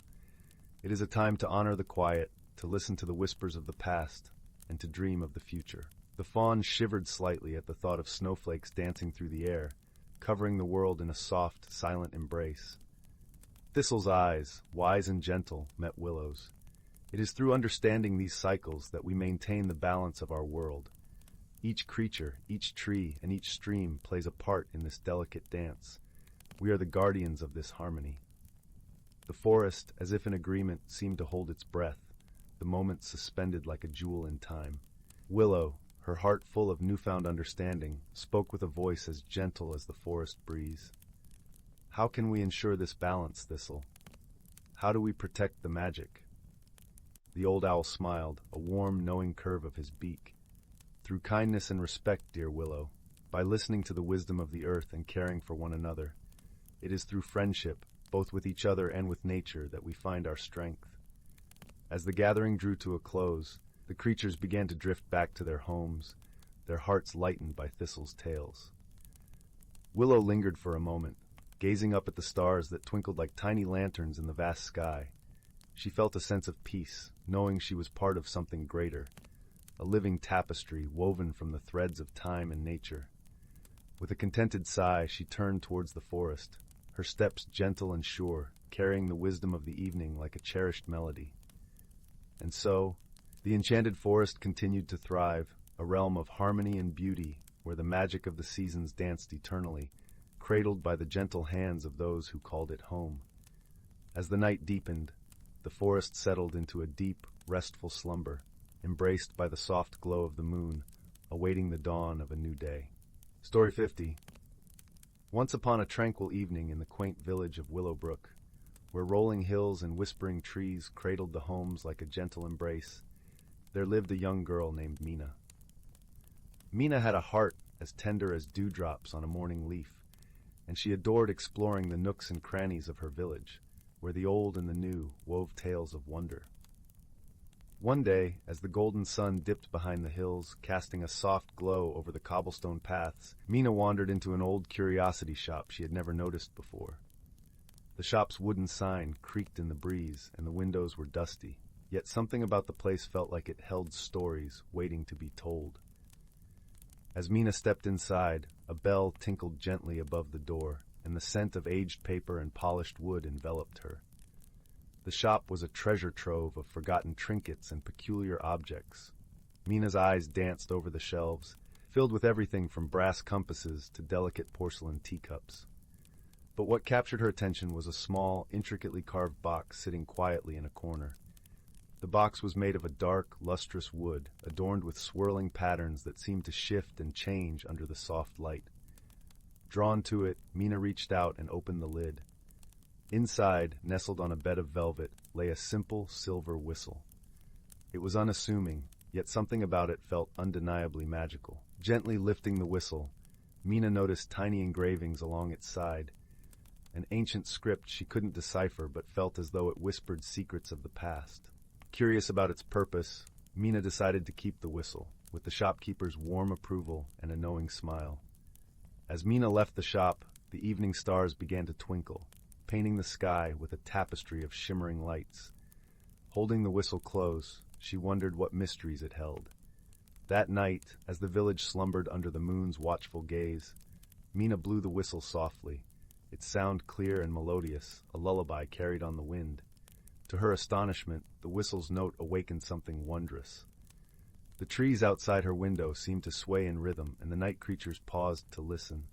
It is a time to honor the quiet, to listen to the whispers of the past, and to dream of the future. The fawn shivered slightly at the thought of snowflakes dancing through the air, covering the world in a soft, silent embrace. Thistle's eyes, wise and gentle, met Willow's. It is through understanding these cycles that we maintain the balance of our world. Each creature, each tree, and each stream plays a part in this delicate dance. We are the guardians of this harmony. The forest, as if in agreement, seemed to hold its breath, the moment suspended like a jewel in time. Willow, her heart full of newfound understanding, spoke with a voice as gentle as the forest breeze. How can we ensure this balance, Thistle? How do we protect the magic? The old owl smiled, a warm, knowing curve of his beak. Through kindness and respect, dear Willow, by listening to the wisdom of the earth and caring for one another. It is through friendship, both with each other and with nature, that we find our strength. As the gathering drew to a close, the creatures began to drift back to their homes, their hearts lightened by Thistle's tales. Willow lingered for a moment, gazing up at the stars that twinkled like tiny lanterns in the vast sky. She felt a sense of peace, knowing she was part of something greater, a living tapestry woven from the threads of time and nature. With a contented sigh, she turned towards the forest, her steps gentle and sure, carrying the wisdom of the evening like a cherished melody. And so, the enchanted forest continued to thrive, a realm of harmony and beauty, where the magic of the seasons danced eternally, cradled by the gentle hands of those who called it home. As the night deepened, the forest settled into a deep, restful slumber, embraced by the soft glow of the moon, awaiting the dawn of a new day. Story 50. Once upon a tranquil evening in the quaint village of Willowbrook, where rolling hills and whispering trees cradled the homes like a gentle embrace, there lived a young girl named Mina. Mina had a heart as tender as dewdrops on a morning leaf, and she adored exploring the nooks and crannies of her village, where the old and the new wove tales of wonder. One day, as the golden sun dipped behind the hills, casting a soft glow over the cobblestone paths, Mina wandered into an old curiosity shop she had never noticed before. The shop's wooden sign creaked in the breeze, and the windows were dusty, yet something about the place felt like it held stories waiting to be told. As Mina stepped inside, a bell tinkled gently above the door, and the scent of aged paper and polished wood enveloped her. The shop was a treasure trove of forgotten trinkets and peculiar objects. Mina's eyes danced over the shelves, filled with everything from brass compasses to delicate porcelain teacups. But what captured her attention was a small, intricately carved box sitting quietly in a corner. The box was made of a dark, lustrous wood, adorned with swirling patterns that seemed to shift and change under the soft light. Drawn to it, Mina reached out and opened the lid. Inside, nestled on a bed of velvet, lay a simple silver whistle. It was unassuming, yet something about it felt undeniably magical. Gently lifting the whistle, Mina noticed tiny engravings along its side, an ancient script she couldn't decipher but felt as though it whispered secrets of the past. Curious about its purpose, Mina decided to keep the whistle, with the shopkeeper's warm approval and a knowing smile. As Mina left the shop, the evening stars began to twinkle, painting the sky with a tapestry of shimmering lights. Holding the whistle close, she wondered what mysteries it held. That night, as the village slumbered under the moon's watchful gaze, Mina blew the whistle softly, its sound clear and melodious, a lullaby carried on the wind. To her astonishment, the whistle's note awakened something wondrous. The trees outside her window seemed to sway in rhythm, and the night creatures paused to listen.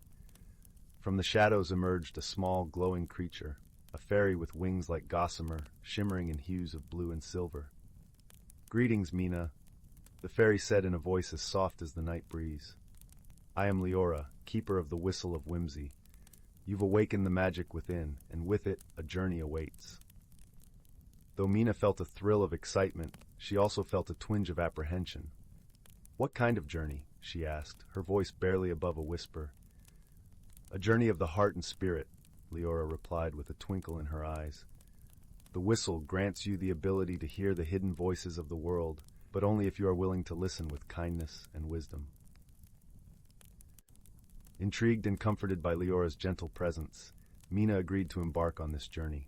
From the shadows emerged a small, glowing creature, a fairy with wings like gossamer, shimmering in hues of blue and silver. "Greetings, Mina," the fairy said in a voice as soft as the night breeze. "I am Leora, keeper of the Whistle of Whimsy. You've awakened the magic within, and with it, a journey awaits." Though Mina felt a thrill of excitement, she also felt a twinge of apprehension. "What kind of journey?" she asked, her voice barely above a whisper. "A journey of the heart and spirit," Leora replied with a twinkle in her eyes. "The whistle grants you the ability to hear the hidden voices of the world, but only if you are willing to listen with kindness and wisdom." Intrigued and comforted by Leora's gentle presence, Mina agreed to embark on this journey.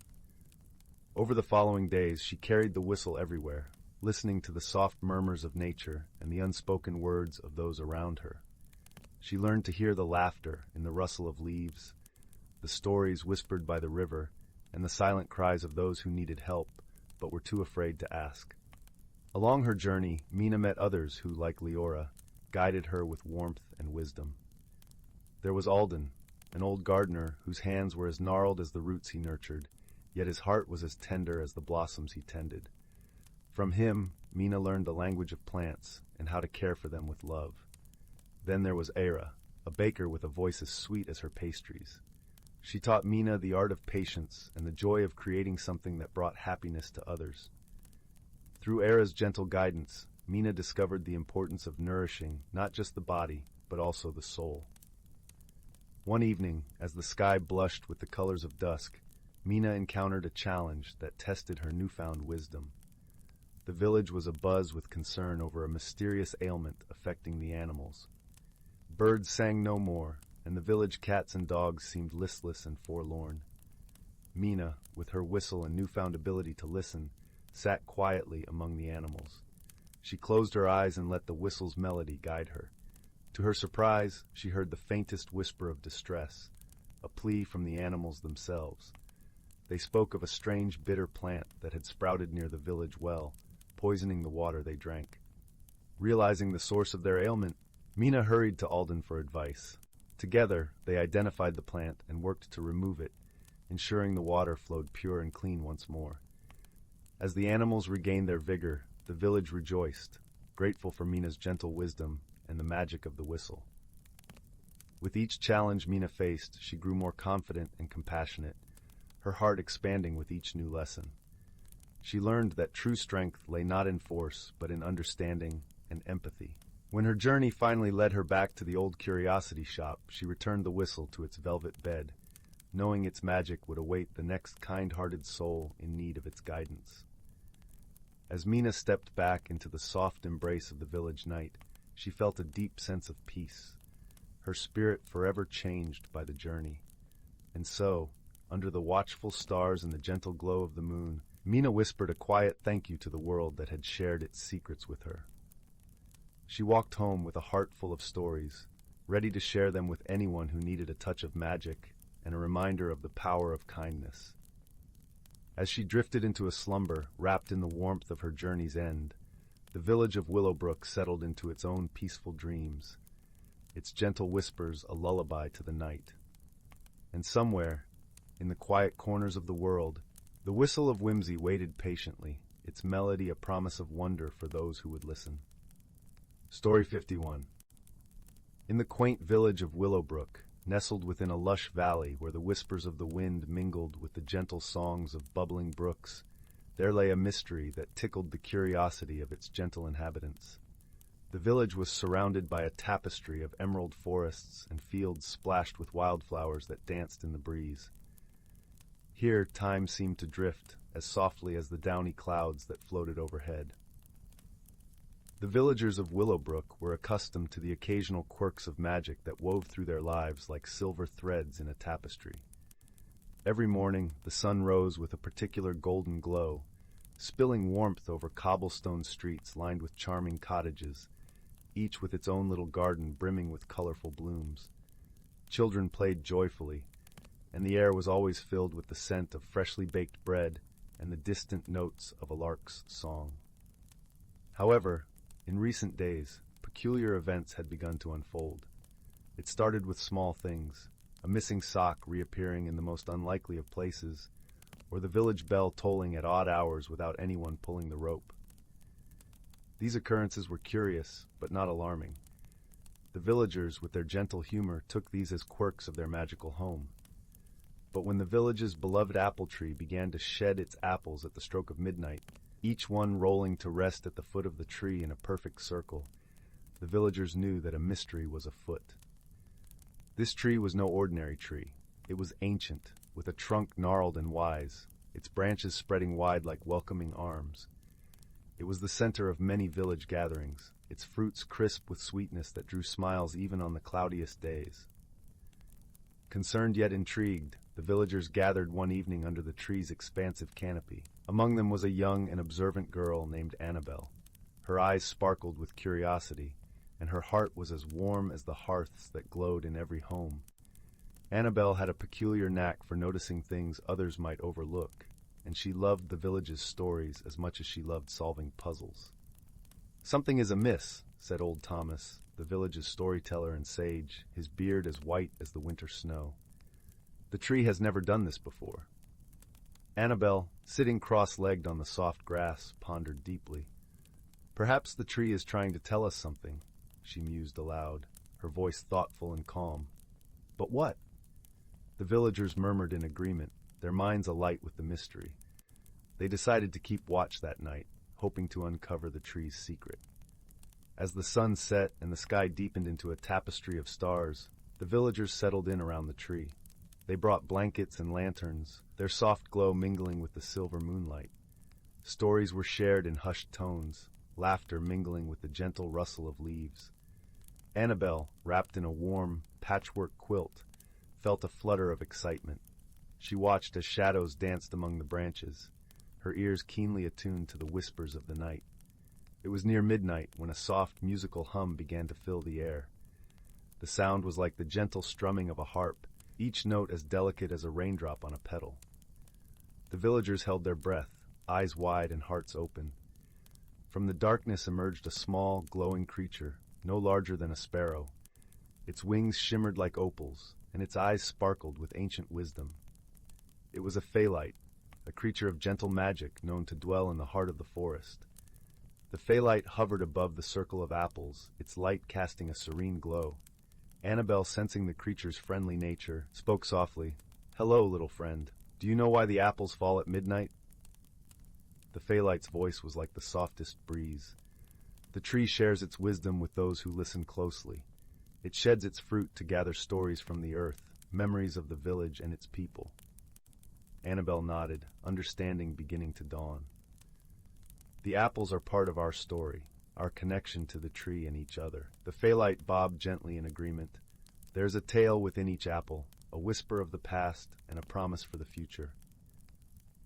Over the following days, she carried the whistle everywhere, listening to the soft murmurs of nature and the unspoken words of those around her. She learned to hear the laughter in the rustle of leaves, the stories whispered by the river, and the silent cries of those who needed help but were too afraid to ask. Along her journey, Mina met others who, like Leora, guided her with warmth and wisdom. There was Alden, an old gardener whose hands were as gnarled as the roots he nurtured, yet his heart was as tender as the blossoms he tended. From him, Mina learned the language of plants and how to care for them with love. Then there was Era, a baker with a voice as sweet as her pastries. She taught Mina the art of patience and the joy of creating something that brought happiness to others. Through Era's gentle guidance, Mina discovered the importance of nourishing not just the body, but also the soul. One evening, as the sky blushed with the colors of dusk, Mina encountered a challenge that tested her newfound wisdom. The village was abuzz with concern over a mysterious ailment affecting the animals. Birds sang no more, and the village cats and dogs seemed listless and forlorn. Mina, with her whistle and newfound ability to listen, sat quietly among the animals. She closed her eyes and let the whistle's melody guide her. To her surprise, she heard the faintest whisper of distress, a plea from the animals themselves. They spoke of a strange bitter plant that had sprouted near the village well, poisoning the water they drank. Realizing the source of their ailment, Mina hurried to Alden for advice. Together, they identified the plant and worked to remove it, ensuring the water flowed pure and clean once more. As the animals regained their vigor, the village rejoiced, grateful for Mina's gentle wisdom and the magic of the whistle. With each challenge Mina faced, she grew more confident and compassionate, her heart expanding with each new lesson. She learned that true strength lay not in force, but in understanding and empathy. When her journey finally led her back to the old curiosity shop, she returned the whistle to its velvet bed, knowing its magic would await the next kind-hearted soul in need of its guidance. As Mina stepped back into the soft embrace of the village night, she felt a deep sense of peace, her spirit forever changed by the journey. And so, under the watchful stars and the gentle glow of the moon, Mina whispered a quiet thank you to the world that had shared its secrets with her. She walked home with a heart full of stories, ready to share them with anyone who needed a touch of magic and a reminder of the power of kindness. As she drifted into a slumber wrapped in the warmth of her journey's end, the village of Willowbrook settled into its own peaceful dreams, its gentle whispers a lullaby to the night. And somewhere, in the quiet corners of the world, the whistle of whimsy waited patiently, its melody a promise of wonder for those who would listen. Story 51. In the quaint village of Willowbrook, nestled within a lush valley where the whispers of the wind mingled with the gentle songs of bubbling brooks, there lay a mystery that tickled the curiosity of its gentle inhabitants. The village was surrounded by a tapestry of emerald forests and fields splashed with wildflowers that danced in the breeze. Here time seemed to drift as softly as the downy clouds that floated overhead. The villagers of Willowbrook were accustomed to the occasional quirks of magic that wove through their lives like silver threads in a tapestry. Every morning, the sun rose with a particular golden glow, spilling warmth over cobblestone streets lined with charming cottages, each with its own little garden brimming with colorful blooms. Children played joyfully, and the air was always filled with the scent of freshly baked bread and the distant notes of a lark's song. However, in recent days, peculiar events had begun to unfold. It started with small things, a missing sock reappearing in the most unlikely of places, or the village bell tolling at odd hours without anyone pulling the rope. These occurrences were curious, but not alarming. The villagers, with their gentle humor, took these as quirks of their magical home. But when the village's beloved apple tree began to shed its apples at the stroke of midnight, each one rolling to rest at the foot of the tree in a perfect circle, the villagers knew that a mystery was afoot. This tree was no ordinary tree. It was ancient, with a trunk gnarled and wise, its branches spreading wide like welcoming arms. It was the center of many village gatherings, its fruits crisp with sweetness that drew smiles even on the cloudiest days. Concerned yet intrigued, the villagers gathered one evening under the tree's expansive canopy. Among them was a young and observant girl named Annabelle. Her eyes sparkled with curiosity, and her heart was as warm as the hearths that glowed in every home. Annabelle had a peculiar knack for noticing things others might overlook, and she loved the village's stories as much as she loved solving puzzles. "Something is amiss," said old Thomas, the village's storyteller and sage, his beard as white as the winter snow. "The tree has never done this before." Annabelle, sitting cross-legged on the soft grass, pondered deeply. "Perhaps the tree is trying to tell us something," she mused aloud, her voice thoughtful and calm. "But what?" The villagers murmured in agreement, their minds alight with the mystery. They decided to keep watch that night, hoping to uncover the tree's secret. As the sun set and the sky deepened into a tapestry of stars, the villagers settled in around the tree. They brought blankets and lanterns, their soft glow mingling with the silver moonlight. Stories were shared in hushed tones, laughter mingling with the gentle rustle of leaves. Annabelle, wrapped in a warm, patchwork quilt, felt a flutter of excitement. She watched as shadows danced among the branches, her ears keenly attuned to the whispers of the night. It was near midnight when a soft musical hum began to fill the air. The sound was like the gentle strumming of a harp, each note as delicate as a raindrop on a petal. The villagers held their breath, eyes wide and hearts open. From the darkness emerged a small, glowing creature, no larger than a sparrow. Its wings shimmered like opals, and its eyes sparkled with ancient wisdom. It was a Faelite, a creature of gentle magic known to dwell in the heart of the forest. The Faelite hovered above the circle of apples, its light casting a serene glow. Annabelle, sensing the creature's friendly nature, spoke softly. "Hello, little friend. Do you know why the apples fall at midnight?" The Faelite's voice was like the softest breeze. "The tree shares its wisdom with those who listen closely. It sheds its fruit to gather stories from the earth, memories of the village and its people." Annabelle nodded, understanding beginning to dawn. "The apples are part of our story, our connection to the tree and each other." The Faelite bobbed gently in agreement. "There's a tale within each apple, a whisper of the past and a promise for the future."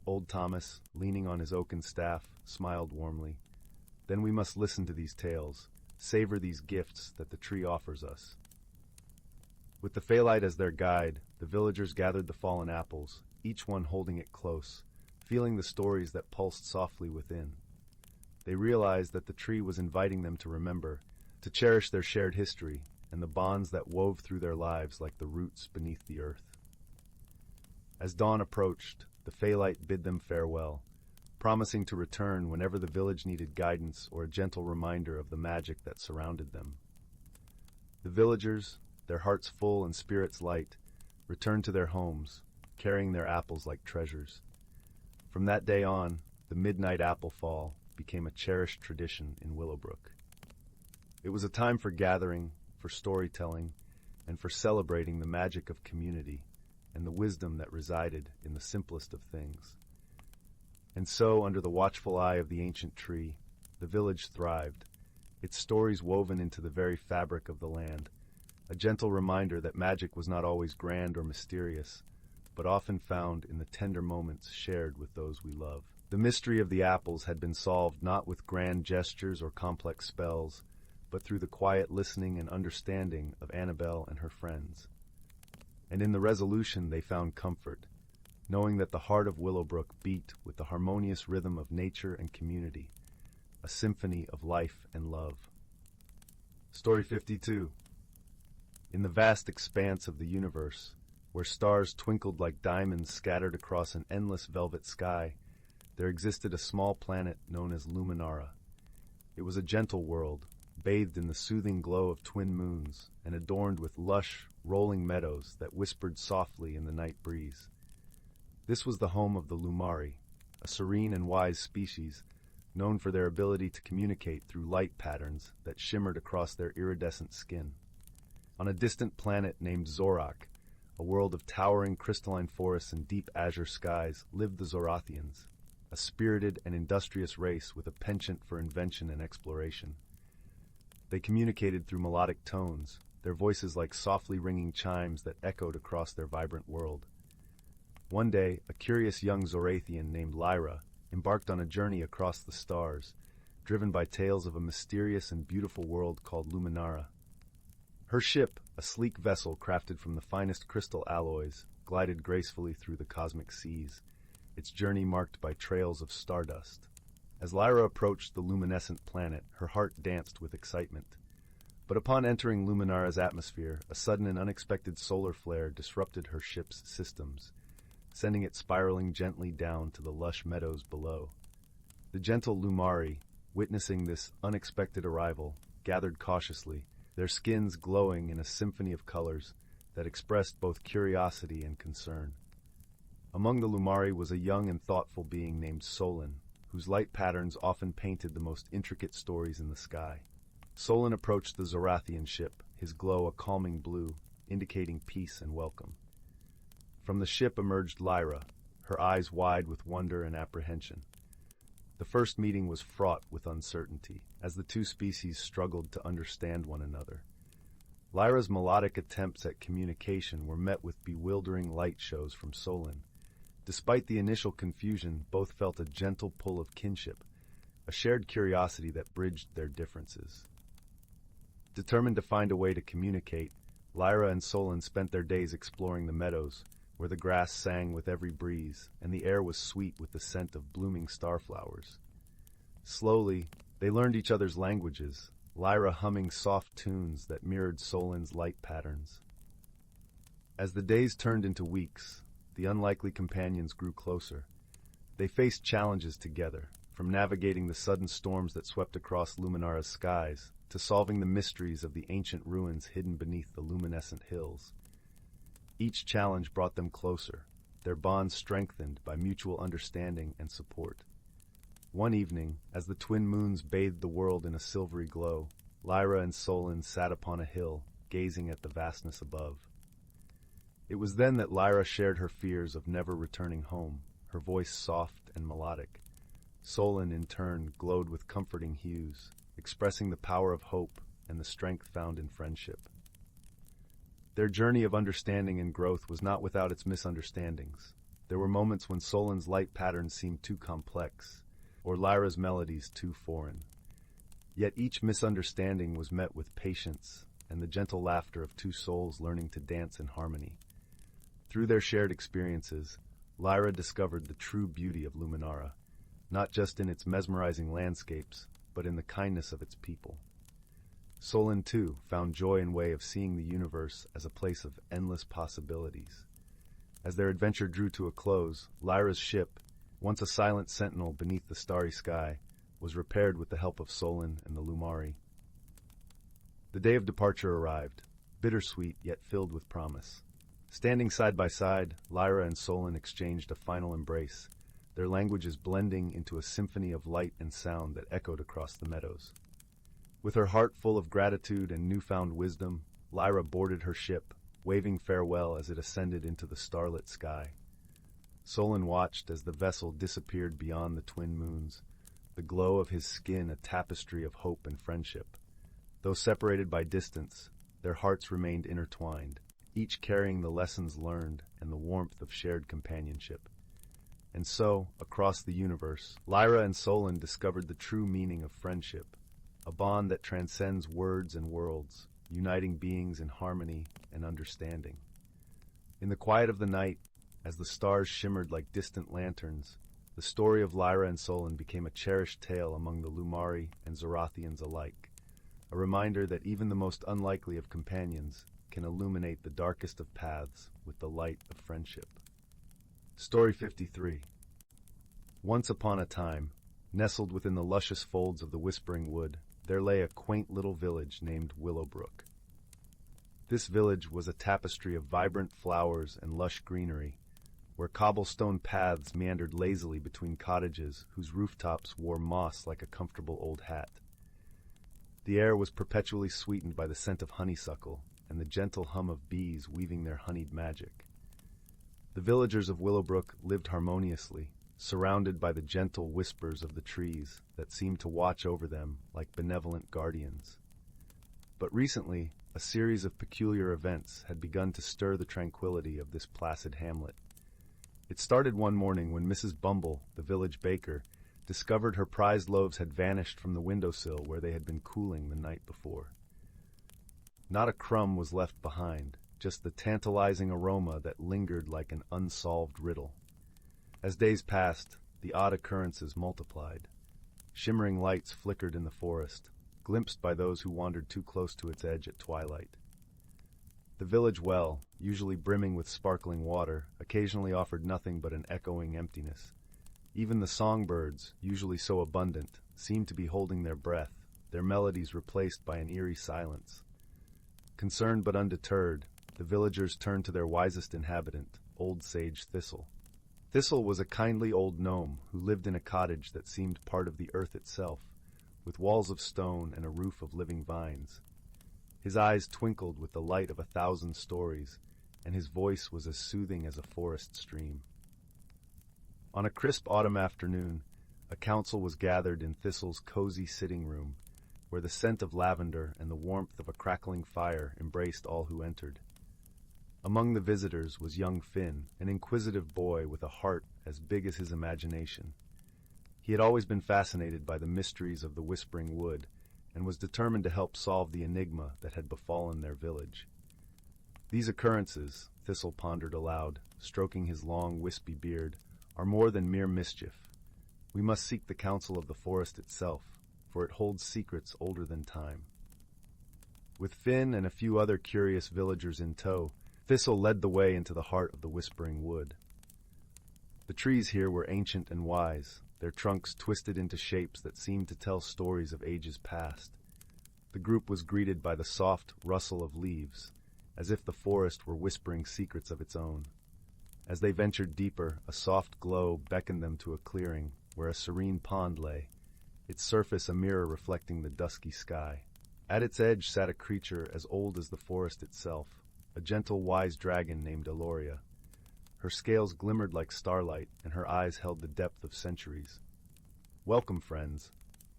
Old Thomas, leaning on his oaken staff, smiled warmly. "Then we must listen to these tales, savor these gifts that the tree offers us." With the Faelite as their guide, the villagers gathered the fallen apples, each one holding it close, feeling the stories that pulsed softly within. They realized that the tree was inviting them to remember, to cherish their shared history and the bonds that wove through their lives like the roots beneath the earth. As dawn approached, the Faelite bid them farewell, promising to return whenever the village needed guidance or a gentle reminder of the magic that surrounded them. The villagers, their hearts full and spirits light, returned to their homes, carrying their apples like treasures. From that day on, the midnight apple fall became a cherished tradition in Willowbrook. It was a time for gathering, for storytelling, and for celebrating the magic of community and the wisdom that resided in the simplest of things. And so, under the watchful eye of the ancient tree, the village thrived, its stories woven into the very fabric of the land, a gentle reminder that magic was not always grand or mysterious, but often found in the tender moments shared with those we love. The mystery of the apples had been solved not with grand gestures or complex spells, but through the quiet listening and understanding of Annabelle and her friends. And in the resolution they found comfort, knowing that the heart of Willowbrook beat with the harmonious rhythm of nature and community, a symphony of life and love. Story 52. In the vast expanse of the universe, where stars twinkled like diamonds scattered across an endless velvet sky, there existed a small planet known as Luminara. It was a gentle world, bathed in the soothing glow of twin moons and adorned with lush, rolling meadows that whispered softly in the night breeze. This was the home of the Lumari, a serene and wise species known for their ability to communicate through light patterns that shimmered across their iridescent skin. On a distant planet named Zorak, a world of towering crystalline forests and deep azure skies, lived the Zorathians, a spirited and industrious race with a penchant for invention and exploration. They communicated through melodic tones, their voices like softly ringing chimes that echoed across their vibrant world. One day, a curious young Zorathian named Lyra embarked on a journey across the stars, driven by tales of a mysterious and beautiful world called Luminara. Her ship, a sleek vessel crafted from the finest crystal alloys, glided gracefully through the cosmic seas, its journey marked by trails of stardust. As Lyra approached the luminescent planet, her heart danced with excitement. But upon entering Luminara's atmosphere, a sudden and unexpected solar flare disrupted her ship's systems, sending it spiraling gently down to the lush meadows below. The gentle Lumari, witnessing this unexpected arrival, gathered cautiously, their skins glowing in a symphony of colors that expressed both curiosity and concern. Among the Lumari was a young and thoughtful being named Solon, whose light patterns often painted the most intricate stories in the sky. Solon approached the Zorathian ship, his glow a calming blue, indicating peace and welcome. From the ship emerged Lyra, her eyes wide with wonder and apprehension. The first meeting was fraught with uncertainty, as the two species struggled to understand one another. Lyra's melodic attempts at communication were met with bewildering light shows from Solon. Despite the initial confusion, both felt a gentle pull of kinship, a shared curiosity that bridged their differences. Determined to find a way to communicate, Lyra and Solon spent their days exploring the meadows, where the grass sang with every breeze, and the air was sweet with the scent of blooming starflowers. Slowly, they learned each other's languages, Lyra humming soft tunes that mirrored Solon's light patterns. As the days turned into weeks, the unlikely companions grew closer. They faced challenges together, from navigating the sudden storms that swept across Luminara's skies, to solving the mysteries of the ancient ruins hidden beneath the luminescent hills. Each challenge brought them closer, their bonds strengthened by mutual understanding and support. One evening, as the twin moons bathed the world in a silvery glow, Lyra and Solon sat upon a hill, gazing at the vastness above. It was then that Lyra shared her fears of never returning home, her voice soft and melodic. Solon, in turn, glowed with comforting hues, expressing the power of hope and the strength found in friendship. Their journey of understanding and growth was not without its misunderstandings. There were moments when Solon's light patterns seemed too complex, or Lyra's melodies too foreign. Yet each misunderstanding was met with patience and the gentle laughter of two souls learning to dance in harmony. Through their shared experiences, Lyra discovered the true beauty of Luminara, not just in its mesmerizing landscapes, but in the kindness of its people. Solon, too, found joy in way of seeing the universe as a place of endless possibilities. As their adventure drew to a close, Lyra's ship, once a silent sentinel beneath the starry sky, was repaired with the help of Solon and the Lumari. The day of departure arrived, bittersweet yet filled with promise. Standing side by side, Lyra and Solon exchanged a final embrace, their languages blending into a symphony of light and sound that echoed across the meadows. With her heart full of gratitude and newfound wisdom, Lyra boarded her ship, waving farewell as it ascended into the starlit sky. Solon watched as the vessel disappeared beyond the twin moons, the glow of his skin a tapestry of hope and friendship. Though separated by distance, their hearts remained intertwined, each carrying the lessons learned and the warmth of shared companionship. And so, across the universe, Lyra and Solon discovered the true meaning of friendship, a bond that transcends words and worlds, uniting beings in harmony and understanding. In the quiet of the night, as the stars shimmered like distant lanterns, the story of Lyra and Solon became a cherished tale among the Lumari and Zorathians alike, a reminder that even the most unlikely of companions can illuminate the darkest of paths with the light of friendship. Story 53. Once upon a time, nestled within the luscious folds of the Whispering Wood, there lay a quaint little village named Willowbrook. This village was a tapestry of vibrant flowers and lush greenery, where cobblestone paths meandered lazily between cottages whose rooftops wore moss like a comfortable old hat. The air was perpetually sweetened by the scent of honeysuckle and the gentle hum of bees weaving their honeyed magic. The villagers of Willowbrook lived harmoniously, surrounded by the gentle whispers of the trees that seemed to watch over them like benevolent guardians. But recently, a a series of peculiar events had begun to stir the tranquility of this placid hamlet. It started one morning when Mrs. Bumble, the village baker, discovered her prized loaves had vanished from the windowsill where they had been cooling the night before. Not a crumb was left behind, just the tantalizing aroma that lingered like an unsolved riddle. As days passed, the odd occurrences multiplied. Shimmering lights flickered in the forest, glimpsed by those who wandered too close to its edge at twilight. The village well, usually brimming with sparkling water, occasionally offered nothing but an echoing emptiness. Even the songbirds, usually so abundant, seemed to be holding their breath, their melodies replaced by an eerie silence. Concerned but undeterred, the villagers turned to their wisest inhabitant, old sage Thistle. Thistle was a kindly old gnome who lived in a cottage that seemed part of the earth itself, with walls of stone and a roof of living vines. His eyes twinkled with the light of 1,000 stories, and his voice was as soothing as a forest stream. On a crisp autumn afternoon, a council was gathered in Thistle's cozy sitting room, where the scent of lavender and the warmth of a crackling fire embraced all who entered. Among the visitors was young Finn, an inquisitive boy with a heart as big as his imagination. He had always been fascinated by the mysteries of the Whispering Wood, and was determined to help solve the enigma that had befallen their village. These occurrences, Thistle pondered aloud, stroking his long, wispy beard, are more than mere mischief. We must seek the counsel of the forest itself, for it holds secrets older than time. With Finn and a few other curious villagers in tow, Thistle led the way into the heart of the Whispering Wood. The trees here were ancient and wise, their trunks twisted into shapes that seemed to tell stories of ages past. The group was greeted by the soft rustle of leaves, as if the forest were whispering secrets of its own. As they ventured deeper, a soft glow beckoned them to a clearing where a serene pond lay, its surface a mirror reflecting the dusky sky. At its edge sat a creature as old as the forest itself, a gentle wise dragon named Aloria. Her scales glimmered like starlight, and her eyes held the depth of centuries. "Welcome, friends,"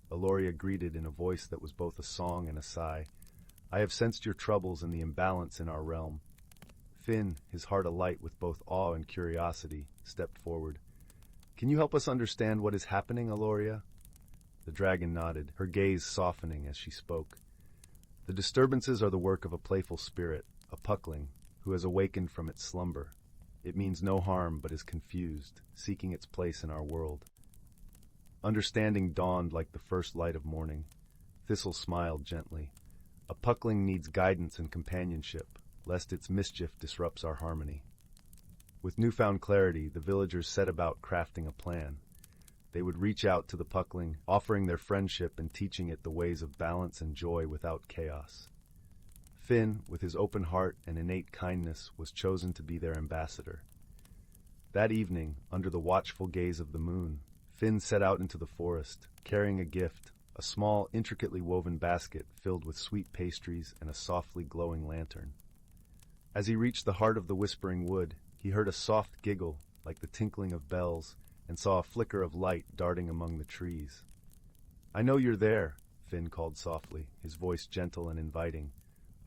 Aloria greeted in a voice that was both a song and a sigh. "I have sensed your troubles and the imbalance in our realm." Finn, his heart alight with both awe and curiosity, stepped forward. "Can you help us understand what is happening, Aloria?" The dragon nodded, her gaze softening as she spoke. "The disturbances are the work of a playful spirit, a puckling, who has awakened from its slumber. It means no harm but is confused, seeking its place in our world." Understanding dawned like the first light of morning. Thistle smiled gently. "A puckling needs guidance and companionship, lest its mischief disrupts our harmony." With newfound clarity, the villagers set about crafting a plan. They would reach out to the puckling, offering their friendship and teaching it the ways of balance and joy without chaos. Finn, with his open heart and innate kindness, was chosen to be their ambassador. That evening, under the watchful gaze of the moon, Finn set out into the forest, carrying a gift, a small, intricately woven basket filled with sweet pastries and a softly glowing lantern. As he reached the heart of the Whispering Wood, he heard a soft giggle, like the tinkling of bells, and saw a flicker of light darting among the trees. "I know you're there," Finn called softly, his voice gentle and inviting.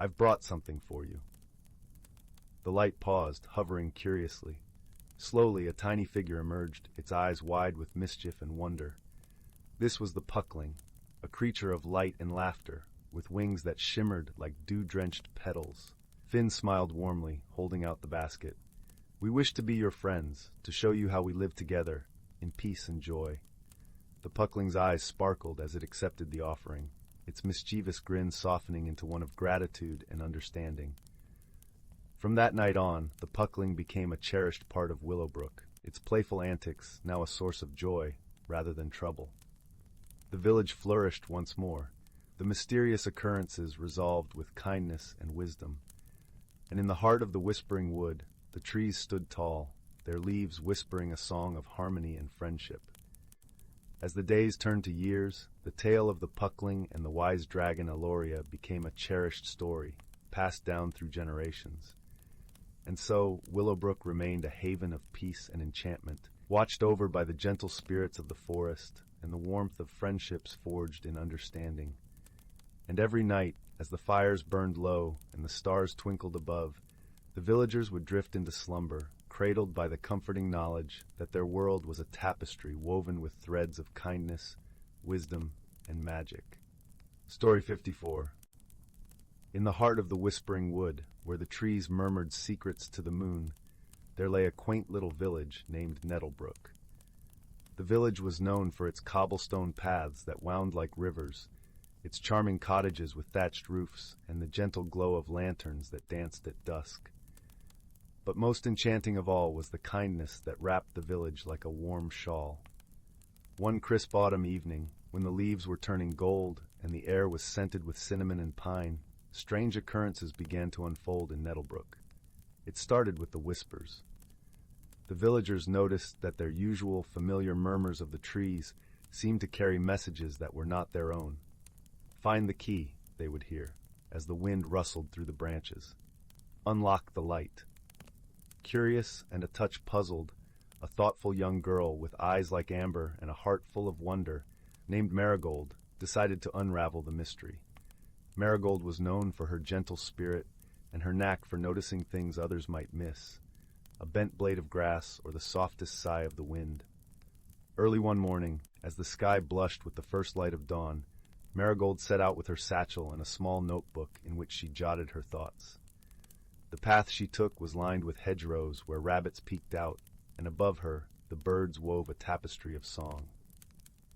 "I've brought something for you." The light paused, hovering curiously. Slowly, a tiny figure emerged, its eyes wide with mischief and wonder. This was the puckling, a creature of light and laughter, with wings that shimmered like dew-drenched petals. Finn smiled warmly, holding out the basket. "We wish to be your friends, to show you how we live together, in peace and joy." The puckling's eyes sparkled as it accepted the offering, its mischievous grin softening into one of gratitude and understanding. From that night on, the puckling became a cherished part of Willowbrook, its playful antics now a source of joy rather than trouble. The village flourished once more, the mysterious occurrences resolved with kindness and wisdom. And in the heart of the Whispering Wood, the trees stood tall, their leaves whispering a song of harmony and friendship. As the days turned to years, the tale of the puckling and the wise dragon Aloria became a cherished story, passed down through generations. And so, Willowbrook remained a haven of peace and enchantment, watched over by the gentle spirits of the forest and the warmth of friendships forged in understanding. And every night, As the fires burned low and the stars twinkled above, the villagers would drift into slumber, cradled by the comforting knowledge that their world was a tapestry woven with threads of kindness, wisdom, and magic. Story 54. In the heart of the whispering wood, where the trees murmured secrets to the moon, there lay a quaint little village named Nettlebrook. The village was known for its cobblestone paths that wound like rivers, its charming cottages with thatched roofs, and the gentle glow of lanterns that danced at dusk. But most enchanting of all was the kindness that wrapped the village like a warm shawl. One crisp autumn evening, when the leaves were turning gold and the air was scented with cinnamon and pine, strange occurrences began to unfold in Nettlebrook. It started with the whispers. The villagers noticed that their usual familiar murmurs of the trees seemed to carry messages that were not their own. "Find the key," they would hear, as the wind rustled through the branches. "Unlock the light." Curious and a touch puzzled, a thoughtful young girl with eyes like amber and a heart full of wonder, named Marigold, decided to unravel the mystery. Marigold was known for her gentle spirit and her knack for noticing things others might miss, a bent blade of grass or the softest sigh of the wind. Early one morning, as the sky blushed with the first light of dawn, Marigold set out with her satchel and a small notebook in which she jotted her thoughts. The path she took was lined with hedgerows where rabbits peeked out, and above her the birds wove a tapestry of song.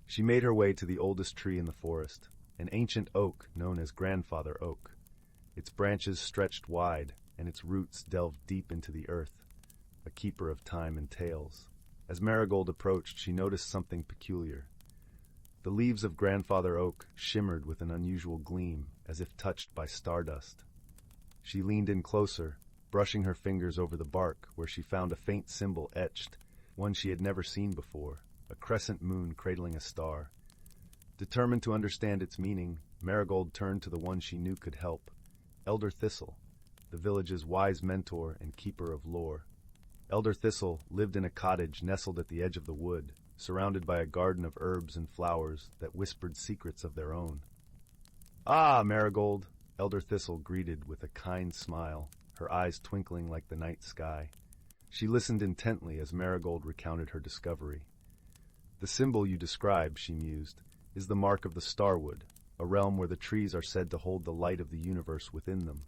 She made her way to the oldest tree in the forest, an ancient oak known as Grandfather Oak. Its branches stretched wide, and its roots delved deep into the earth, a keeper of time and tales. As Marigold approached, she noticed something peculiar. The leaves of Grandfather Oak shimmered with an unusual gleam, as if touched by stardust. She leaned in closer, brushing her fingers over the bark, where she found a faint symbol etched, one she had never seen before, a crescent moon cradling a star. Determined to understand its meaning, Marigold turned to the one she knew could help, Elder Thistle, the village's wise mentor and keeper of lore. Elder Thistle lived in a cottage nestled at the edge of the wood, surrounded by a garden of herbs and flowers that whispered secrets of their own. "Ah, Marigold," Elder Thistle greeted with a kind smile, her eyes twinkling like the night sky. She listened intently as Marigold recounted her discovery. "The symbol you describe," she mused, "is the mark of the Starwood, a realm where the trees are said to hold the light of the universe within them."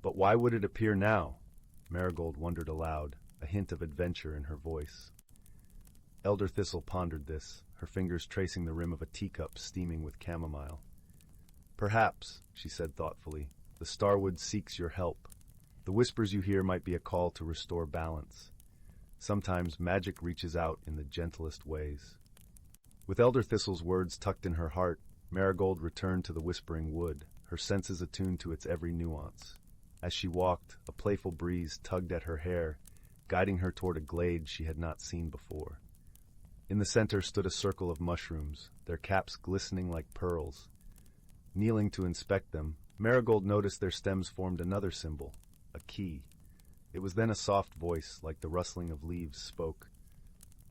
"But why would it appear now?" Marigold wondered aloud, a hint of adventure in her voice. Elder Thistle pondered this, her fingers tracing the rim of a teacup steaming with chamomile. "Perhaps," she said thoughtfully, "the Starwood seeks your help. The whispers you hear might be a call to restore balance. Sometimes magic reaches out in the gentlest ways." With Elder Thistle's words tucked in her heart, Marigold returned to the whispering wood, her senses attuned to its every nuance. As she walked, a playful breeze tugged at her hair, guiding her toward a glade she had not seen before. In the center stood a circle of mushrooms, their caps glistening like pearls. Kneeling to inspect them, Marigold noticed their stems formed another symbol, a key. It was then a soft voice, like the rustling of leaves, spoke.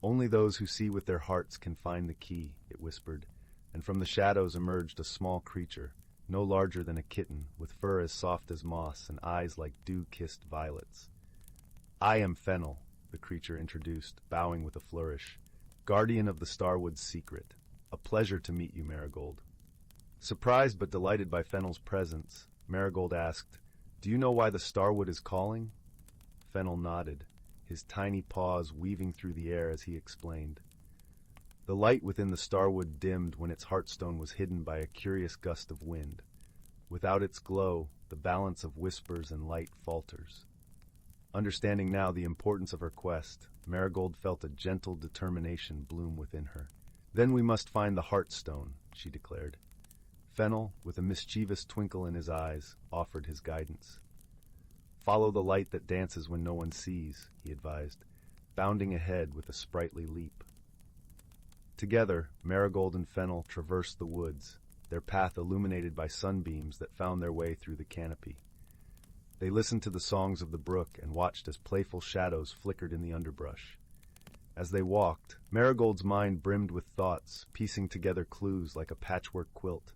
"Only those who see with their hearts can find the key," it whispered, and from the shadows emerged a small creature, no larger than a kitten, with fur as soft as moss and eyes like dew-kissed violets. "I am Fennel," the creature introduced, bowing with a flourish, "guardian of the Starwood's secret. A pleasure to meet you, Marigold." Surprised but delighted by Fennel's presence, Marigold asked, "Do you know why the Starwood is calling?" Fennel nodded, his tiny paws weaving through the air as he explained. The light within the Starwood dimmed when its heartstone was hidden by a curious gust of wind. Without its glow, the balance of whispers and light falters. Understanding now the importance of her quest, Marigold felt a gentle determination bloom within her. "Then we must find the Heartstone," she declared. Fennel, with a mischievous twinkle in his eyes, offered his guidance. "Follow the light that dances when no one sees," he advised, bounding ahead with a sprightly leap. Together, Marigold and Fennel traversed the woods, their path illuminated by sunbeams that found their way through the canopy. They listened to the songs of the brook and watched as playful shadows flickered in the underbrush. As they walked, Marigold's mind brimmed with thoughts, piecing together clues like a patchwork quilt.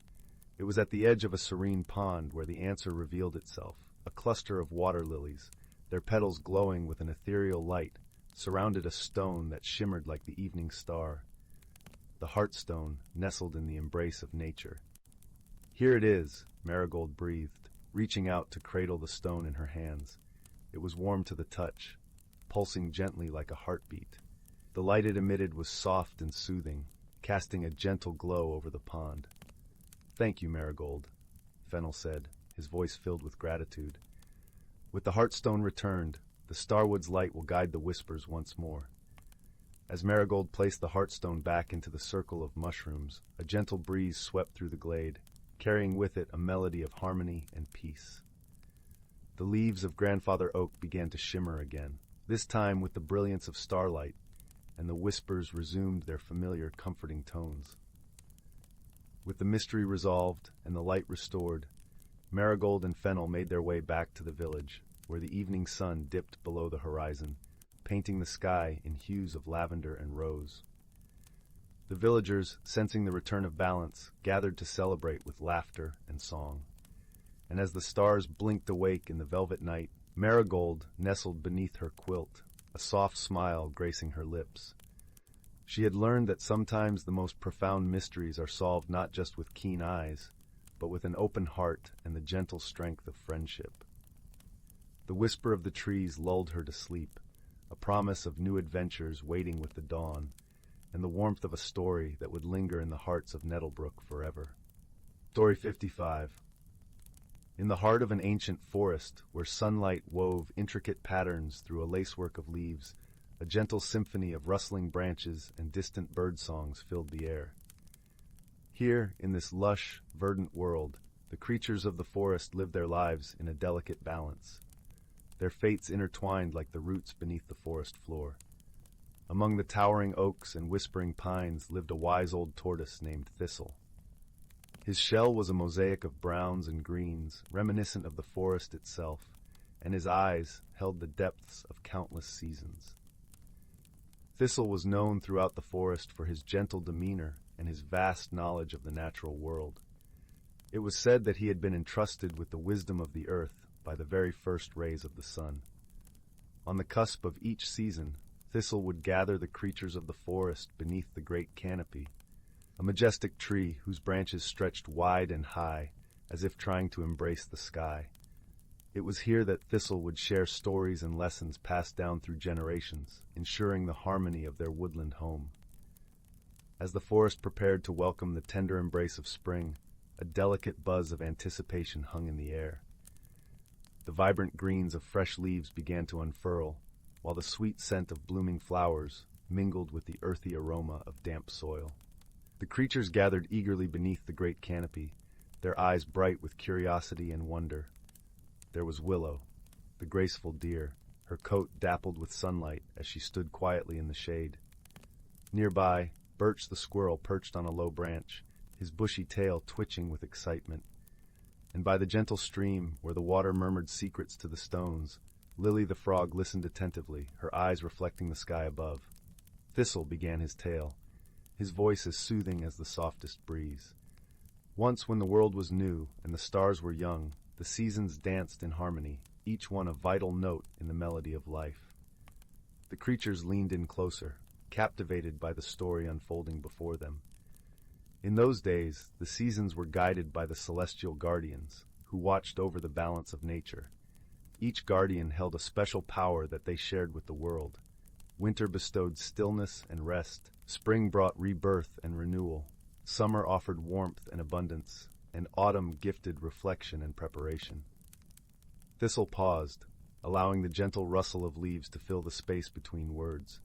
It was at the edge of a serene pond where the answer revealed itself, a cluster of water lilies, their petals glowing with an ethereal light, surrounded a stone that shimmered like the evening star. The Heartstone nestled in the embrace of nature. "Here it is," Marigold breathed, reaching out to cradle the stone in her hands. It was warm to the touch, pulsing gently like a heartbeat. The light it emitted was soft and soothing, casting a gentle glow over the pond. "Thank you, Marigold," Fennel said, his voice filled with gratitude. With the Heartstone returned, the Starwood's light will guide the whispers once more. As Marigold placed the Heartstone back into the circle of mushrooms, a gentle breeze swept through the glade, carrying with it a melody of harmony and peace. The leaves of Grandfather Oak began to shimmer again, this time with the brilliance of starlight, and the whispers resumed their familiar, comforting tones. With the mystery resolved and the light restored, Marigold and Fennel made their way back to the village, where the evening sun dipped below the horizon, painting the sky in hues of lavender and rose. The villagers, sensing the return of balance, gathered to celebrate with laughter and song. And as the stars blinked awake in the velvet night, Marigold nestled beneath her quilt, a soft smile gracing her lips. She had learned that sometimes the most profound mysteries are solved not just with keen eyes, but with an open heart and the gentle strength of friendship. The whisper of the trees lulled her to sleep, a promise of new adventures waiting with the dawn, and the warmth of a story that would linger in the hearts of Nettlebrook forever. Story 55. In the heart of an ancient forest, where sunlight wove intricate patterns through a lacework of leaves, a gentle symphony of rustling branches and distant bird songs filled the air. Here, in this lush, verdant world, the creatures of the forest lived their lives in a delicate balance, their fates intertwined like the roots beneath the forest floor. Among the towering oaks and whispering pines lived a wise old tortoise named Thistle. His shell was a mosaic of browns and greens, reminiscent of the forest itself, and his eyes held the depths of countless seasons. Thistle was known throughout the forest for his gentle demeanor and his vast knowledge of the natural world. It was said that he had been entrusted with the wisdom of the earth by the very first rays of the sun. On the cusp of each season, Thistle would gather the creatures of the forest beneath the great canopy, a majestic tree whose branches stretched wide and high, as if trying to embrace the sky. It was here that Thistle would share stories and lessons passed down through generations, ensuring the harmony of their woodland home. As the forest prepared to welcome the tender embrace of spring, a delicate buzz of anticipation hung in the air. The vibrant greens of fresh leaves began to unfurl, while the sweet scent of blooming flowers mingled with the earthy aroma of damp soil. The creatures gathered eagerly beneath the great canopy, their eyes bright with curiosity and wonder. There was Willow, the graceful deer, her coat dappled with sunlight as she stood quietly in the shade. Nearby, Birch the squirrel perched on a low branch, his bushy tail twitching with excitement. And by the gentle stream, where the water murmured secrets to the stones, Lily the frog listened attentively, her eyes reflecting the sky above. Thistle began his tale, his voice as soothing as the softest breeze. Once when the world was new and the stars were young, the seasons danced in harmony, each one a vital note in the melody of life. The creatures leaned in closer, captivated by the story unfolding before them. In those days, the seasons were guided by the celestial guardians, who watched over the balance of nature. Each guardian held a special power that they shared with the world. Winter bestowed stillness and rest, spring brought rebirth and renewal, summer offered warmth and abundance, and autumn gifted reflection and preparation. Thistle paused, allowing the gentle rustle of leaves to fill the space between words.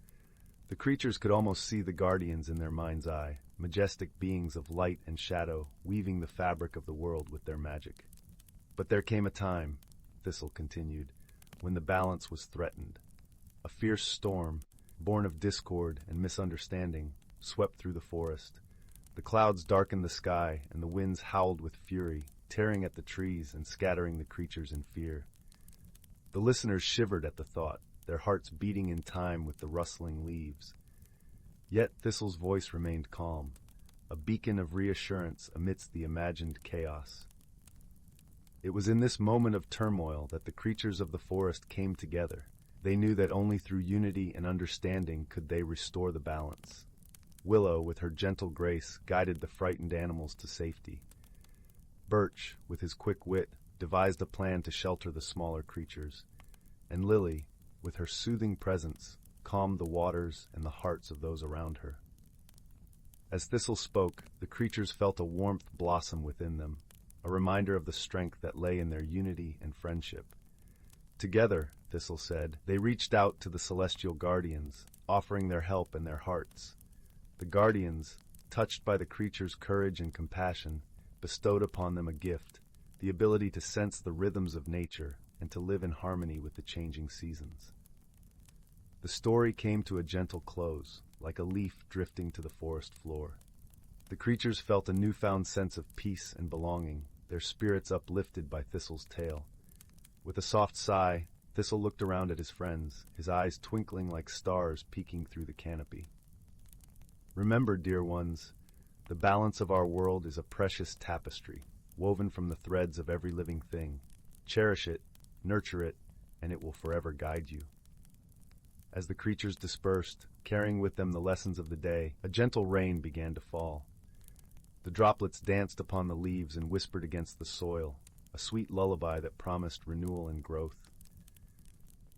The creatures could almost see the guardians in their mind's eye, majestic beings of light and shadow, weaving the fabric of the world with their magic. But there came a time, Thistle continued, when the balance was threatened. A fierce storm, born of discord and misunderstanding, swept through the forest. The clouds darkened the sky, and the winds howled with fury, tearing at the trees and scattering the creatures in fear. The listeners shivered at the thought, their hearts beating in time with the rustling leaves. Yet Thistle's voice remained calm. a beacon of reassurance amidst the imagined chaos. It was in this moment of turmoil that the creatures of the forest came together. They knew that only through unity and understanding could they restore the balance. Willow, with her gentle grace, guided the frightened animals to safety. Birch, with his quick wit, devised a plan to shelter the smaller creatures. And Lily, with her soothing presence, calmed the waters and the hearts of those around her. As Thistle spoke, the creatures felt a warmth blossom within them, a reminder of the strength that lay in their unity and friendship. Together, Thistle said, they reached out to the celestial guardians, offering their help and their hearts. The guardians, touched by the creatures' courage and compassion, bestowed upon them a gift, the ability to sense the rhythms of nature and to live in harmony with the changing seasons. The story came to a gentle close, like a leaf drifting to the forest floor. The creatures felt a newfound sense of peace and belonging, their spirits uplifted by Thistle's tale. With a soft sigh, Thistle looked around at his friends, his eyes twinkling like stars peeking through the canopy. Remember, dear ones, the balance of our world is a precious tapestry, woven from the threads of every living thing. Cherish it, nurture it, and it will forever guide you. As the creatures dispersed, carrying with them the lessons of the day, a gentle rain began to fall. The droplets danced upon the leaves and whispered against the soil, a sweet lullaby that promised renewal and growth.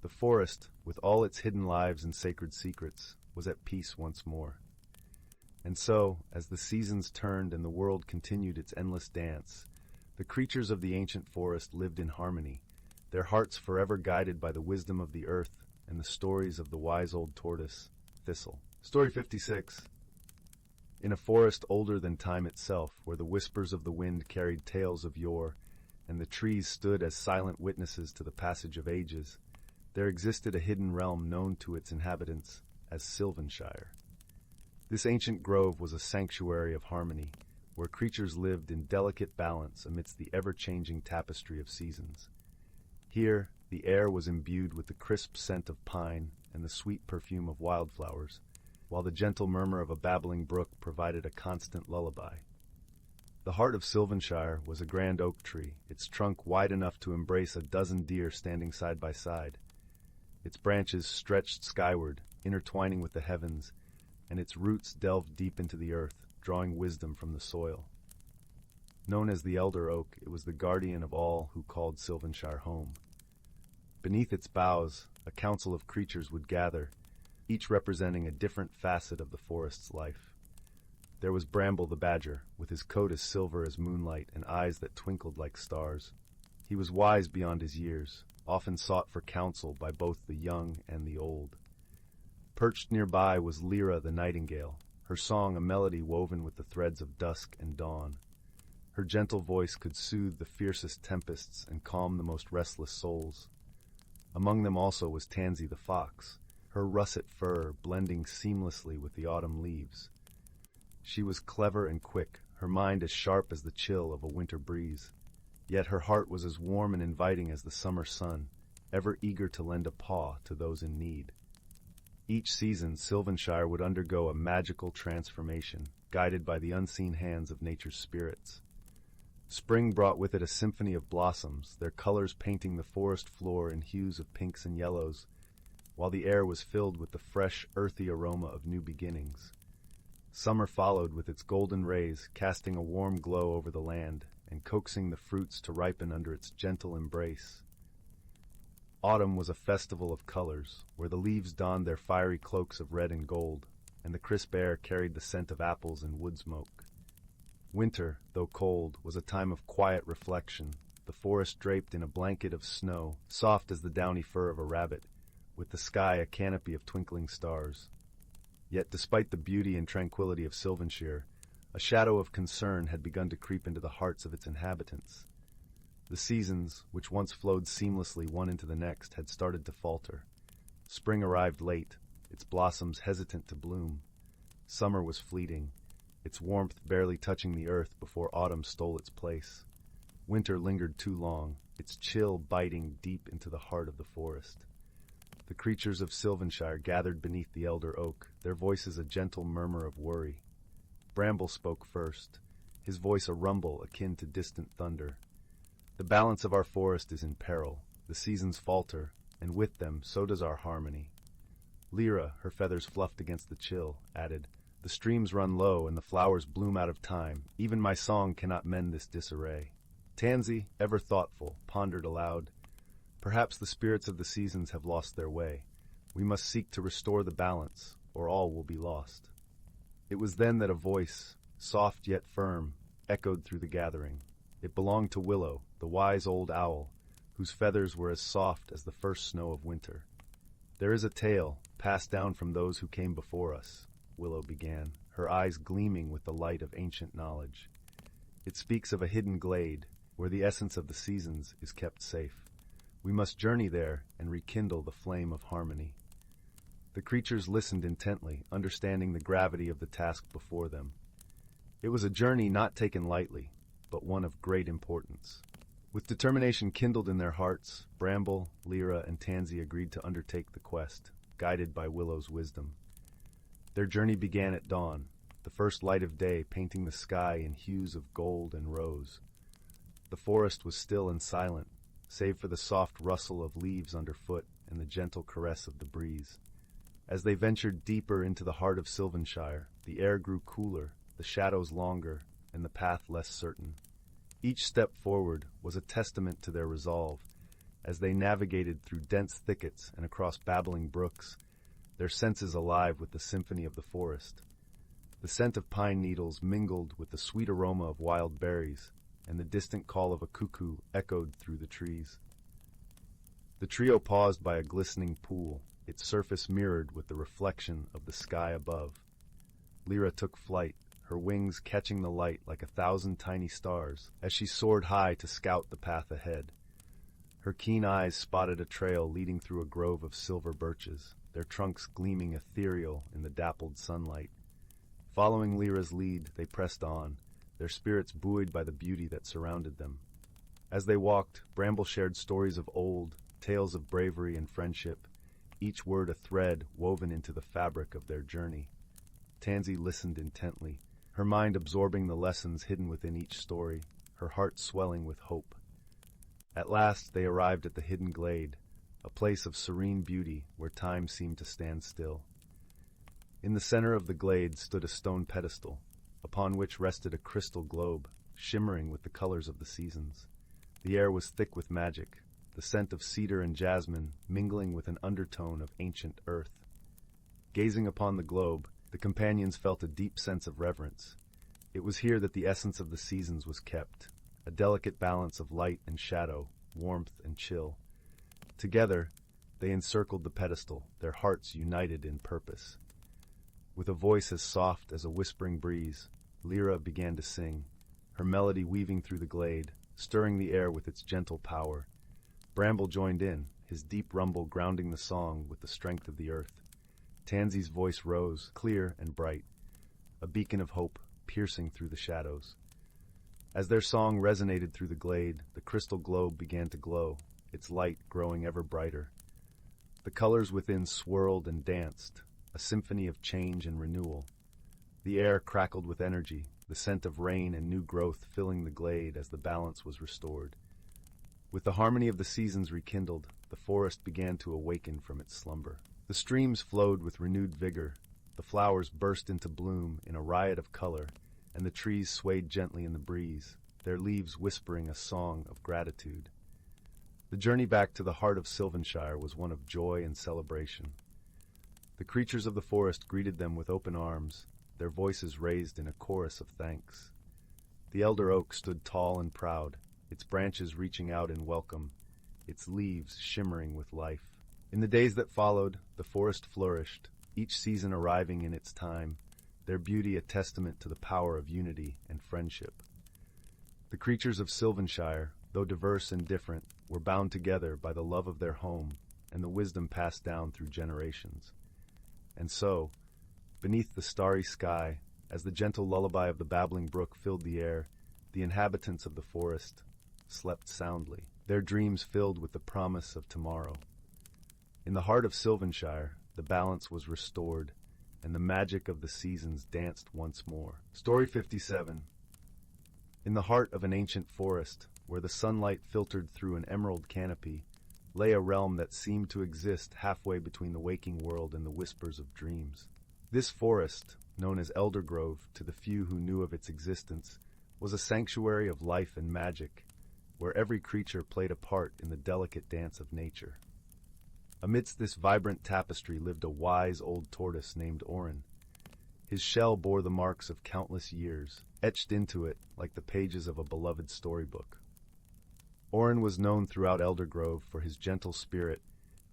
The forest, with all its hidden lives and sacred secrets, was at peace once more. And so, as the seasons turned and the world continued its endless dance, the creatures of the ancient forest lived in harmony, their hearts forever guided by the wisdom of the earth and the stories of the wise old tortoise, Thistle. Story 56. In a forest older than time itself, where the whispers of the wind carried tales of yore, and the trees stood as silent witnesses to the passage of ages, there existed a hidden realm known to its inhabitants as Sylvanshire. This ancient grove was a sanctuary of harmony, where creatures lived in delicate balance amidst the ever-changing tapestry of seasons. Here, the air was imbued with the crisp scent of pine and the sweet perfume of wildflowers, while the gentle murmur of a babbling brook provided a constant lullaby. The heart of Sylvanshire was a grand oak tree, its trunk wide enough to embrace a dozen deer standing side by side. Its branches stretched skyward, intertwining with the heavens, and its roots delved deep into the earth, drawing wisdom from the soil. Known as the Elder Oak, it was the guardian of all who called Sylvanshire home. Beneath its boughs, a council of creatures would gather, each representing a different facet of the forest's life. There was Bramble the Badger, with his coat as silver as moonlight and eyes that twinkled like stars. He was wise beyond his years, often sought for counsel by both the young and the old. Perched nearby was Lyra the Nightingale, her song a melody woven with the threads of dusk and dawn. Her gentle voice could soothe the fiercest tempests and calm the most restless souls. Among them also was Tansy the Fox, her russet fur blending seamlessly with the autumn leaves. She was clever and quick, her mind as sharp as the chill of a winter breeze. Yet her heart was as warm and inviting as the summer sun, ever eager to lend a paw to those in need. Each season, Sylvanshire would undergo a magical transformation, guided by the unseen hands of nature's spirits. Spring brought with it a symphony of blossoms, their colors painting the forest floor in hues of pinks and yellows, while the air was filled with the fresh, earthy aroma of new beginnings. Summer followed with its golden rays, casting a warm glow over the land and coaxing the fruits to ripen under its gentle embrace. Autumn was a festival of colors, where the leaves donned their fiery cloaks of red and gold, and the crisp air carried the scent of apples and wood smoke. Winter, though cold, was a time of quiet reflection, the forest draped in a blanket of snow, soft as the downy fur of a rabbit, with the sky a canopy of twinkling stars. Yet despite the beauty and tranquility of Sylvanshire, a shadow of concern had begun to creep into the hearts of its inhabitants. The seasons, which once flowed seamlessly one into the next, had started to falter. Spring arrived late, its blossoms hesitant to bloom. Summer was fleeting, its warmth barely touching the earth before autumn stole its place. Winter lingered too long, its chill biting deep into the heart of the forest. The creatures of Sylvanshire gathered beneath the elder oak, their voices a gentle murmur of worry. Bramble spoke first, his voice a rumble akin to distant thunder. The balance of our forest is in peril. The seasons falter, and with them so does our harmony. Lyra, her feathers fluffed against the chill, added, "The streams run low and the flowers bloom out of time. Even my song cannot mend this disarray." Tansy, ever thoughtful, pondered aloud, "Perhaps the spirits of the seasons have lost their way. We must seek to restore the balance, or all will be lost." It was then that a voice, soft yet firm, echoed through the gathering. It belonged to Willow, the wise old owl, whose feathers were as soft as the first snow of winter. "There is a tale, passed down from those who came before us," Willow began, her eyes gleaming with the light of ancient knowledge. "It speaks of a hidden glade, where the essence of the seasons is kept safe. We must journey there and rekindle the flame of harmony." The creatures listened intently, understanding the gravity of the task before them. It was a journey not taken lightly, but one of great importance. With determination kindled in their hearts, Bramble, Lyra, and Tansy agreed to undertake the quest, guided by Willow's wisdom. Their journey began at dawn, the first light of day painting the sky in hues of gold and rose. The forest was still and silent, save for the soft rustle of leaves underfoot and the gentle caress of the breeze. As they ventured deeper into the heart of Sylvanshire, the air grew cooler, the shadows longer, and the path less certain. Each step forward was a testament to their resolve. As they navigated through dense thickets and across babbling brooks, their senses alive with the symphony of the forest. The scent of pine needles mingled with the sweet aroma of wild berries, and the distant call of a cuckoo echoed through the trees. The trio paused by a glistening pool, its surface mirrored with the reflection of the sky above. Lyra took flight, her wings catching the light like 1,000 tiny stars as she soared high to scout the path ahead. Her keen eyes spotted a trail leading through a grove of silver birches, their trunks gleaming ethereal in the dappled sunlight. Following Lyra's lead, they pressed on, their spirits buoyed by the beauty that surrounded them. As they walked, Bramble shared stories of old, tales of bravery and friendship, each word a thread woven into the fabric of their journey. Tansy listened intently, her mind absorbing the lessons hidden within each story, her heart swelling with hope. At last they arrived at the hidden glade, a place of serene beauty where time seemed to stand still. In the center of the glade stood a stone pedestal, upon which rested a crystal globe, shimmering with the colors of the seasons. The air was thick with magic, the scent of cedar and jasmine mingling with an undertone of ancient earth. Gazing upon the globe, the companions felt a deep sense of reverence. It was here that the essence of the seasons was kept, a delicate balance of light and shadow, warmth and chill. Together, they encircled the pedestal, their hearts united in purpose. With a voice as soft as a whispering breeze, Lyra began to sing, her melody weaving through the glade, stirring the air with its gentle power. Bramble joined in, his deep rumble grounding the song with the strength of the earth. Tansy's voice rose, clear and bright, a beacon of hope piercing through the shadows. As their song resonated through the glade, the crystal globe began to glow, its light growing ever brighter. The colors within swirled and danced, a symphony of change and renewal. The air crackled with energy, the scent of rain and new growth filling the glade as the balance was restored. With the harmony of the seasons rekindled, the forest began to awaken from its slumber. The streams flowed with renewed vigor, the flowers burst into bloom in a riot of color, and the trees swayed gently in the breeze, their leaves whispering a song of gratitude. The journey back to the heart of Sylvanshire was one of joy and celebration. The creatures of the forest greeted them with open arms, their voices raised in a chorus of thanks. The elder oak stood tall and proud, its branches reaching out in welcome, its leaves shimmering with life. In the days that followed, the forest flourished, each season arriving in its time, their beauty a testament to the power of unity and friendship. The creatures of Sylvanshire, though diverse and different, were bound together by the love of their home and the wisdom passed down through generations. And so, beneath the starry sky, as the gentle lullaby of the babbling brook filled the air, the inhabitants of the forest slept soundly, their dreams filled with the promise of tomorrow. In the heart of Sylvanshire, the balance was restored, and the magic of the seasons danced once more. Story 57. In the heart of an ancient forest, where the sunlight filtered through an emerald canopy, lay a realm that seemed to exist halfway between the waking world and the whispers of dreams. This forest, known as Eldergrove to the few who knew of its existence, was a sanctuary of life and magic, where every creature played a part in the delicate dance of nature. Amidst this vibrant tapestry lived a wise old tortoise named Orin. His shell bore the marks of countless years, etched into it like the pages of a beloved storybook. Orin was known throughout Eldergrove for his gentle spirit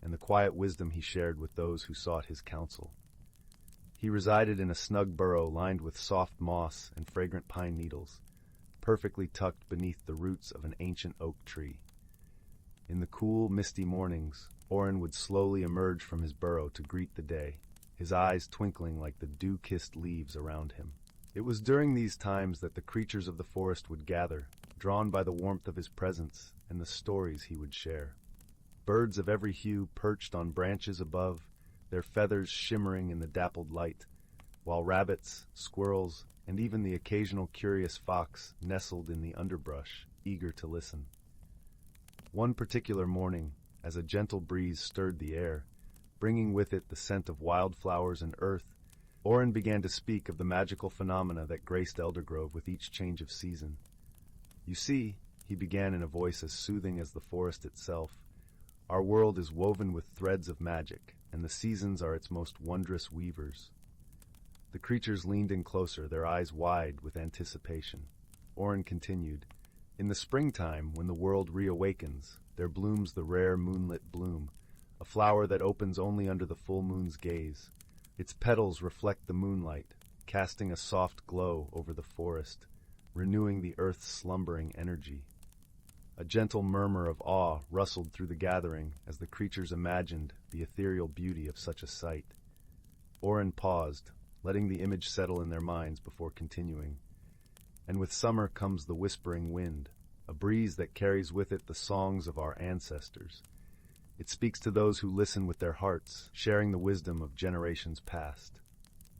and the quiet wisdom he shared with those who sought his counsel. He resided in a snug burrow lined with soft moss and fragrant pine needles, perfectly tucked beneath the roots of an ancient oak tree. In the cool, misty mornings, Orin would slowly emerge from his burrow to greet the day, his eyes twinkling like the dew-kissed leaves around him. It was during these times that the creatures of the forest would gather, drawn by the warmth of his presence and the stories he would share. Birds of every hue perched on branches above, their feathers shimmering in the dappled light, while rabbits, squirrels, and even the occasional curious fox nestled in the underbrush, eager to listen. One particular morning, as a gentle breeze stirred the air, bringing with it the scent of wildflowers and earth, Orin began to speak of the magical phenomena that graced Eldergrove with each change of season. "You see," he began in a voice as soothing as the forest itself, "our world is woven with threads of magic, and the seasons are its most wondrous weavers." The creatures leaned in closer, their eyes wide with anticipation. Orin continued, "In the springtime, when the world reawakens, there blooms the rare moonlit bloom, a flower that opens only under the full moon's gaze. Its petals reflect the moonlight, casting a soft glow over the forest, renewing the earth's slumbering energy." A gentle murmur of awe rustled through the gathering as the creatures imagined the ethereal beauty of such a sight. Orin paused, letting the image settle in their minds before continuing. "And with summer comes the whispering wind, a breeze that carries with it the songs of our ancestors. It speaks to those who listen with their hearts, sharing the wisdom of generations past."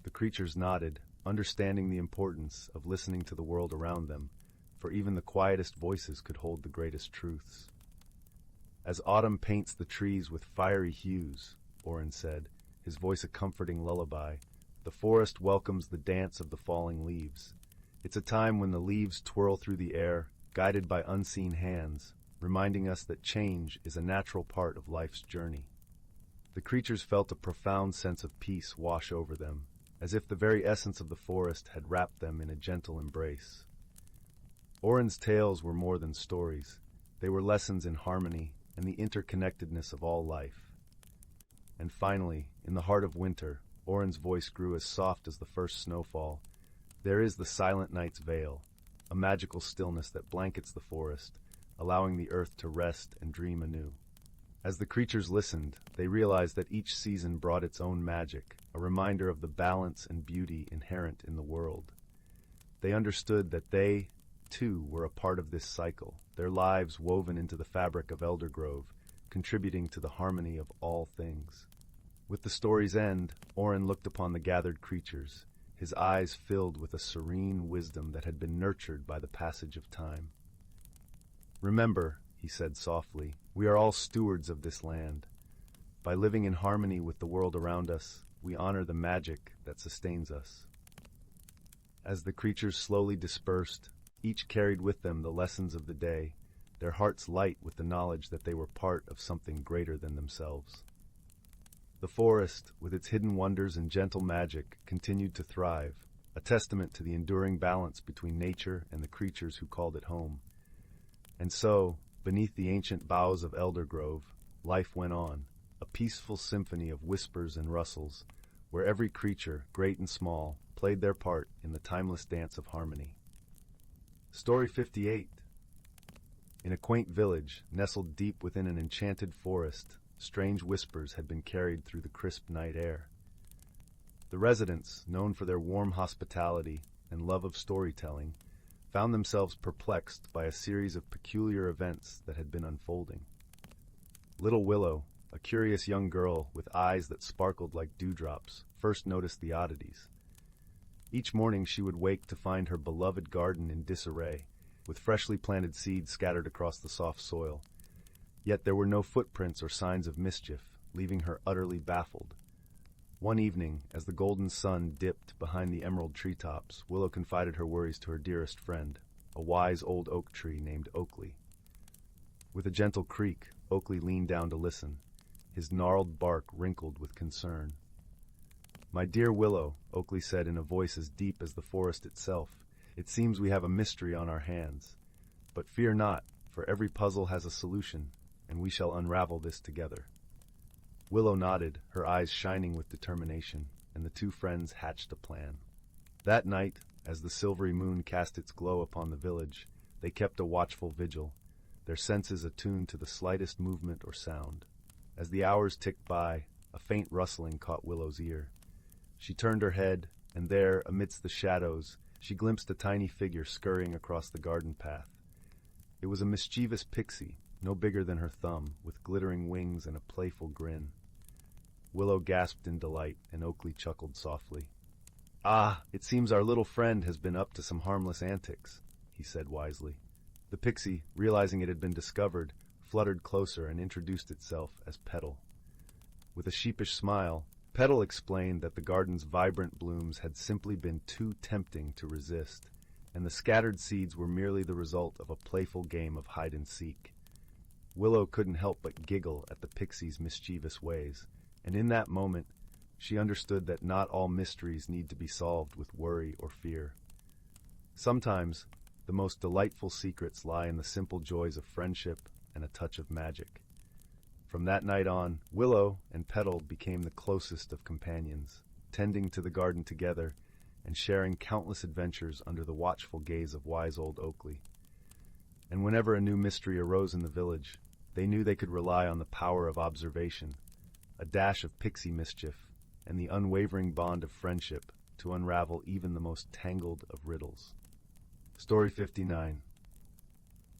The creatures nodded, understanding the importance of listening to the world around them, for even the quietest voices could hold the greatest truths. "As autumn paints the trees with fiery hues," Orin said, his voice a comforting lullaby, "the forest welcomes the dance of the falling leaves. It's a time when the leaves twirl through the air, guided by unseen hands, reminding us that change is a natural part of life's journey." The creatures felt a profound sense of peace wash over them, as if the very essence of the forest had wrapped them in a gentle embrace. Orin's tales were more than stories. They were lessons in harmony and the interconnectedness of all life. And finally, in the heart of winter, Orin's voice grew as soft as the first snowfall. "There is the silent night's veil, a magical stillness that blankets the forest, allowing the earth to rest and dream anew." As the creatures listened, they realized that each season brought its own magic, a reminder of the balance and beauty inherent in the world. They understood that they, too, were a part of this cycle, their lives woven into the fabric of Eldergrove, contributing to the harmony of all things. With the story's end, Orin looked upon the gathered creatures, his eyes filled with a serene wisdom that had been nurtured by the passage of time. "Remember," he said softly, "we are all stewards of this land. By living in harmony with the world around us, we honor the magic that sustains us." As the creatures slowly dispersed, each carried with them the lessons of the day, their hearts light with the knowledge that they were part of something greater than themselves. The forest, with its hidden wonders and gentle magic, continued to thrive, a testament to the enduring balance between nature and the creatures who called it home. And so, beneath the ancient boughs of Eldergrove, life went on, a peaceful symphony of whispers and rustles, where every creature, great and small, played their part in the timeless dance of harmony. Story 58. In a quaint village, nestled deep within an enchanted forest, strange whispers had been carried through the crisp night air. The residents, known for their warm hospitality and love of storytelling, found themselves perplexed by a series of peculiar events that had been unfolding. Little Willow, a curious young girl with eyes that sparkled like dewdrops, first noticed the oddities. Each morning she would wake to find her beloved garden in disarray, with freshly planted seeds scattered across the soft soil. Yet there were no footprints or signs of mischief, leaving her utterly baffled. One evening, as the golden sun dipped behind the emerald treetops, Willow confided her worries to her dearest friend, a wise old oak tree named Oakley. With a gentle creak, Oakley leaned down to listen, his gnarled bark wrinkled with concern. "My dear Willow," Oakley said in a voice as deep as the forest itself, "it seems we have a mystery on our hands. But fear not, for every puzzle has a solution, and we shall unravel this together." Willow nodded, her eyes shining with determination, and the two friends hatched a plan. That night, as the silvery moon cast its glow upon the village, they kept a watchful vigil, their senses attuned to the slightest movement or sound. As the hours ticked by, a faint rustling caught Willow's ear. She turned her head, and there, amidst the shadows, she glimpsed a tiny figure scurrying across the garden path. It was a mischievous pixie, no bigger than her thumb, with glittering wings and a playful grin. Willow gasped in delight, and Oakley chuckled softly. "Ah, it seems our little friend has been up to some harmless antics," he said wisely. The pixie, realizing it had been discovered, fluttered closer and introduced itself as Petal. With a sheepish smile, Petal explained that the garden's vibrant blooms had simply been too tempting to resist, and the scattered seeds were merely the result of a playful game of hide-and-seek. Willow couldn't help but giggle at the pixie's mischievous ways, and in that moment, she understood that not all mysteries need to be solved with worry or fear. Sometimes, the most delightful secrets lie in the simple joys of friendship and a touch of magic. From that night on, Willow and Petal became the closest of companions, tending to the garden together and sharing countless adventures under the watchful gaze of wise old Oakley. And whenever a new mystery arose in the village, they knew they could rely on the power of observation, a dash of pixie mischief, and the unwavering bond of friendship to unravel even the most tangled of riddles. Story 59.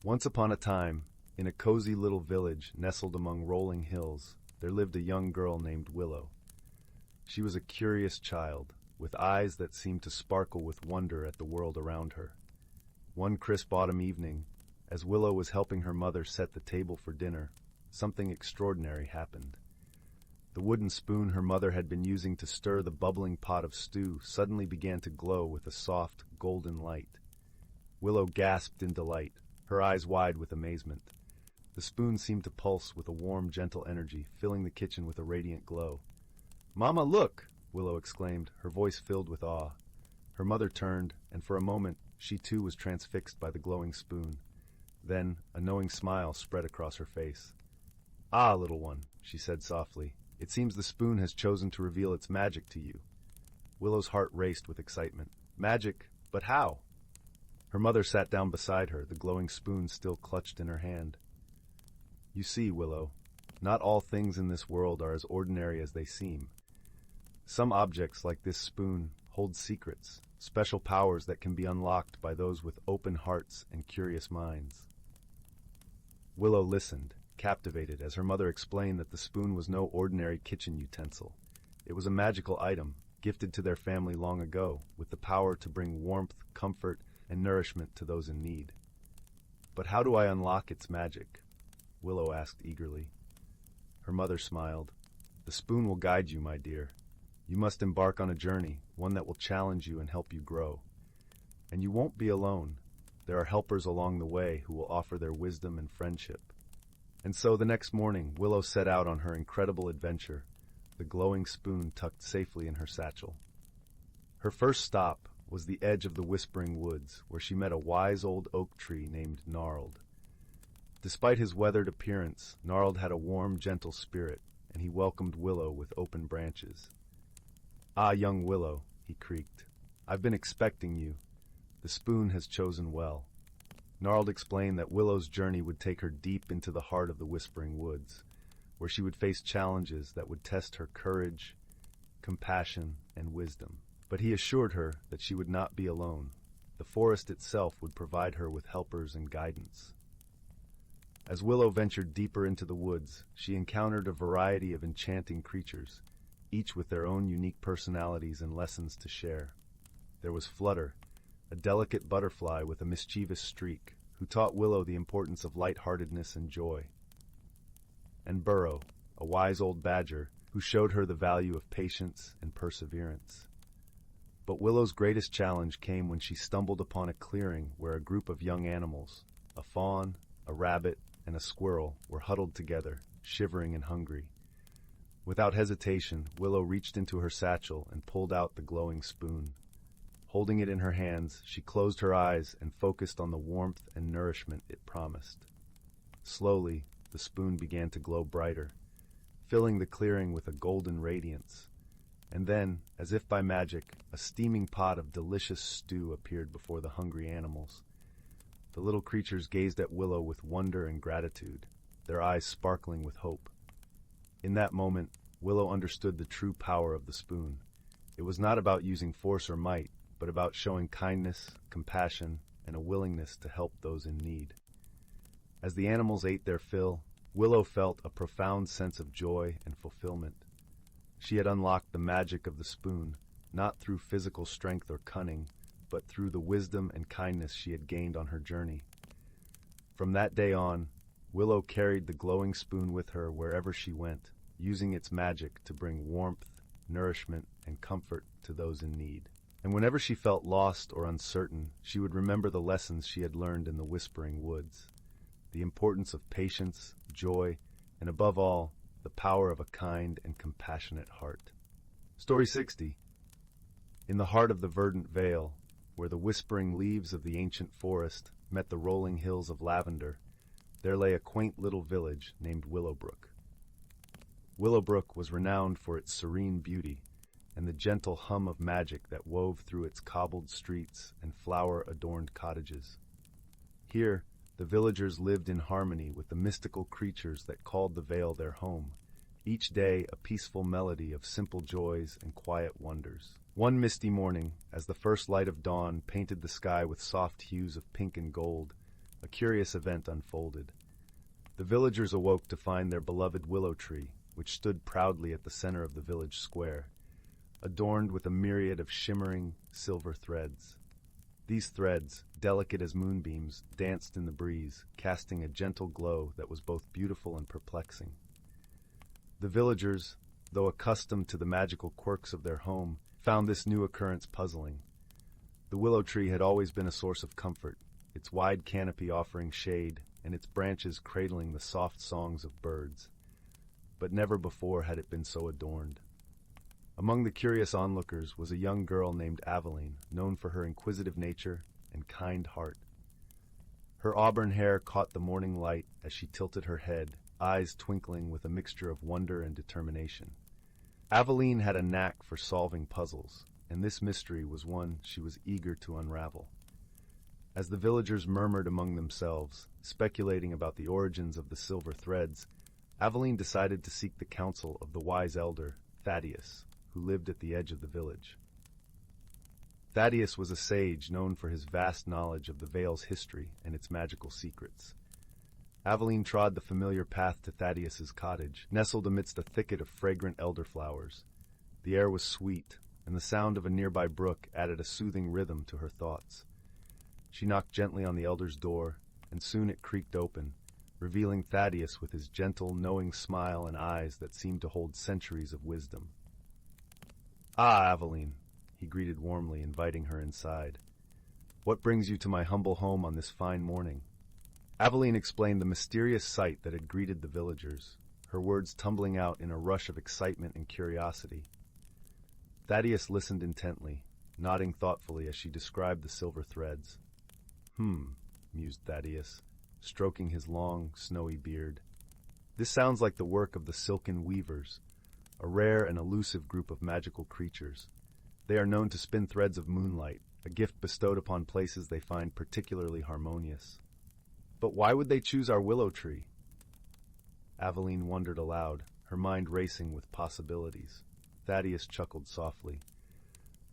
Once upon a time, in a cozy little village nestled among rolling hills, there lived a young girl named Willow. She was a curious child, with eyes that seemed to sparkle with wonder at the world around her. One crisp autumn evening, as Willow was helping her mother set the table for dinner, something extraordinary happened. The wooden spoon her mother had been using to stir the bubbling pot of stew suddenly began to glow with a soft, golden light. Willow gasped in delight, her eyes wide with amazement. The spoon seemed to pulse with a warm, gentle energy, filling the kitchen with a radiant glow. "Mama, look!" Willow exclaimed, her voice filled with awe. Her mother turned, and for a moment she too was transfixed by the glowing spoon. Then a knowing smile spread across her face. "Ah, little one," she said softly, "it seems the spoon has chosen to reveal its magic to you." Willow's heart raced with excitement. "Magic? But how?" Her mother sat down beside her, the glowing spoon still clutched in her hand. "You see, Willow, not all things in this world are as ordinary as they seem. Some objects, like this spoon, hold secrets, special powers that can be unlocked by those with open hearts and curious minds." Willow listened, captivated, as her mother explained that the spoon was no ordinary kitchen utensil. It was a magical item, gifted to their family long ago, with the power to bring warmth, comfort, and nourishment to those in need. "But how do I unlock its magic?" Willow asked eagerly. Her mother smiled. "The spoon will guide you, my dear. You must embark on a journey, one that will challenge you and help you grow. And you won't be alone. There are helpers along the way who will offer their wisdom and friendship." And so the next morning, Willow set out on her incredible adventure, the glowing spoon tucked safely in her satchel. Her first stop was the edge of the Whispering Woods, where she met a wise old oak tree named Gnarled. Despite his weathered appearance, Gnarled had a warm, gentle spirit, and he welcomed Willow with open branches. "Ah, young Willow," he creaked, "I've been expecting you. The spoon has chosen well." Gnarled explained that Willow's journey would take her deep into the heart of the Whispering Woods, where she would face challenges that would test her courage, compassion, and wisdom. But he assured her that she would not be alone. The forest itself would provide her with helpers and guidance. As Willow ventured deeper into the woods, she encountered a variety of enchanting creatures, each with their own unique personalities and lessons to share. There was Flutter, a delicate butterfly with a mischievous streak, who taught Willow the importance of lightheartedness and joy. And Burrow, a wise old badger, who showed her the value of patience and perseverance. But Willow's greatest challenge came when she stumbled upon a clearing where a group of young animals, a fawn, a rabbit, and a squirrel, were huddled together, shivering and hungry. Without hesitation, Willow reached into her satchel and pulled out the glowing spoon. Holding it in her hands, she closed her eyes and focused on the warmth and nourishment it promised. Slowly, the spoon began to glow brighter, filling the clearing with a golden radiance. And then, as if by magic, a steaming pot of delicious stew appeared before the hungry animals. The little creatures gazed at Willow with wonder and gratitude, their eyes sparkling with hope. In that moment, Willow understood the true power of the spoon. It was not about using force or might, but about showing kindness, compassion, and a willingness to help those in need. As the animals ate their fill, Willow felt a profound sense of joy and fulfillment. She had unlocked the magic of the spoon, not through physical strength or cunning, but through the wisdom and kindness she had gained on her journey. From that day on, Willow carried the glowing spoon with her wherever she went, using its magic to bring warmth, nourishment, and comfort to those in need. And whenever she felt lost or uncertain, she would remember the lessons she had learned in the Whispering Woods, the importance of patience, joy, and above all, the power of a kind and compassionate heart. Story 60. In the heart of the verdant vale, where the whispering leaves of the ancient forest met the rolling hills of lavender, there lay a quaint little village named Willowbrook. Willowbrook was renowned for its serene beauty and the gentle hum of magic that wove through its cobbled streets and flower-adorned cottages. Here, the villagers lived in harmony with the mystical creatures that called the vale their home, each day a peaceful melody of simple joys and quiet wonders. One misty morning, as the first light of dawn painted the sky with soft hues of pink and gold, a curious event unfolded. The villagers awoke to find their beloved willow tree, which stood proudly at the center of the village square, adorned with a myriad of shimmering silver threads. These threads, delicate as moonbeams, danced in the breeze, casting a gentle glow that was both beautiful and perplexing. The villagers, though accustomed to the magical quirks of their home, found this new occurrence puzzling. The willow tree had always been a source of comfort, its wide canopy offering shade and its branches cradling the soft songs of birds. But never before had it been so adorned. Among the curious onlookers was a young girl named Aveline, known for her inquisitive nature and kind heart. Her auburn hair caught the morning light as she tilted her head, eyes twinkling with a mixture of wonder and determination. Aveline had a knack for solving puzzles, and this mystery was one she was eager to unravel. As the villagers murmured among themselves, speculating about the origins of the silver threads, Aveline decided to seek the counsel of the wise elder, Thaddeus, who lived at the edge of the village. Thaddeus was a sage known for his vast knowledge of the Vale's history and its magical secrets. Aveline trod the familiar path to Thaddeus's cottage, nestled amidst a thicket of fragrant elderflowers. The air was sweet, and the sound of a nearby brook added a soothing rhythm to her thoughts. She knocked gently on the elder's door, and soon it creaked open, revealing Thaddeus with his gentle, knowing smile and eyes that seemed to hold centuries of wisdom. "Ah, Aveline," he greeted warmly, inviting her inside. "What brings you to my humble home on this fine morning?" Aveline explained the mysterious sight that had greeted the villagers, her words tumbling out in a rush of excitement and curiosity. Thaddeus listened intently, nodding thoughtfully as she described the silver threads. Mused Thaddeus, stroking his long, snowy beard. "This sounds like the work of the silken weavers, a rare and elusive group of magical creatures. They are known to spin threads of moonlight, a gift bestowed upon places they find particularly harmonious. But why would they choose our willow tree?" Aveline wondered aloud, her mind racing with possibilities. Thaddeus chuckled softly.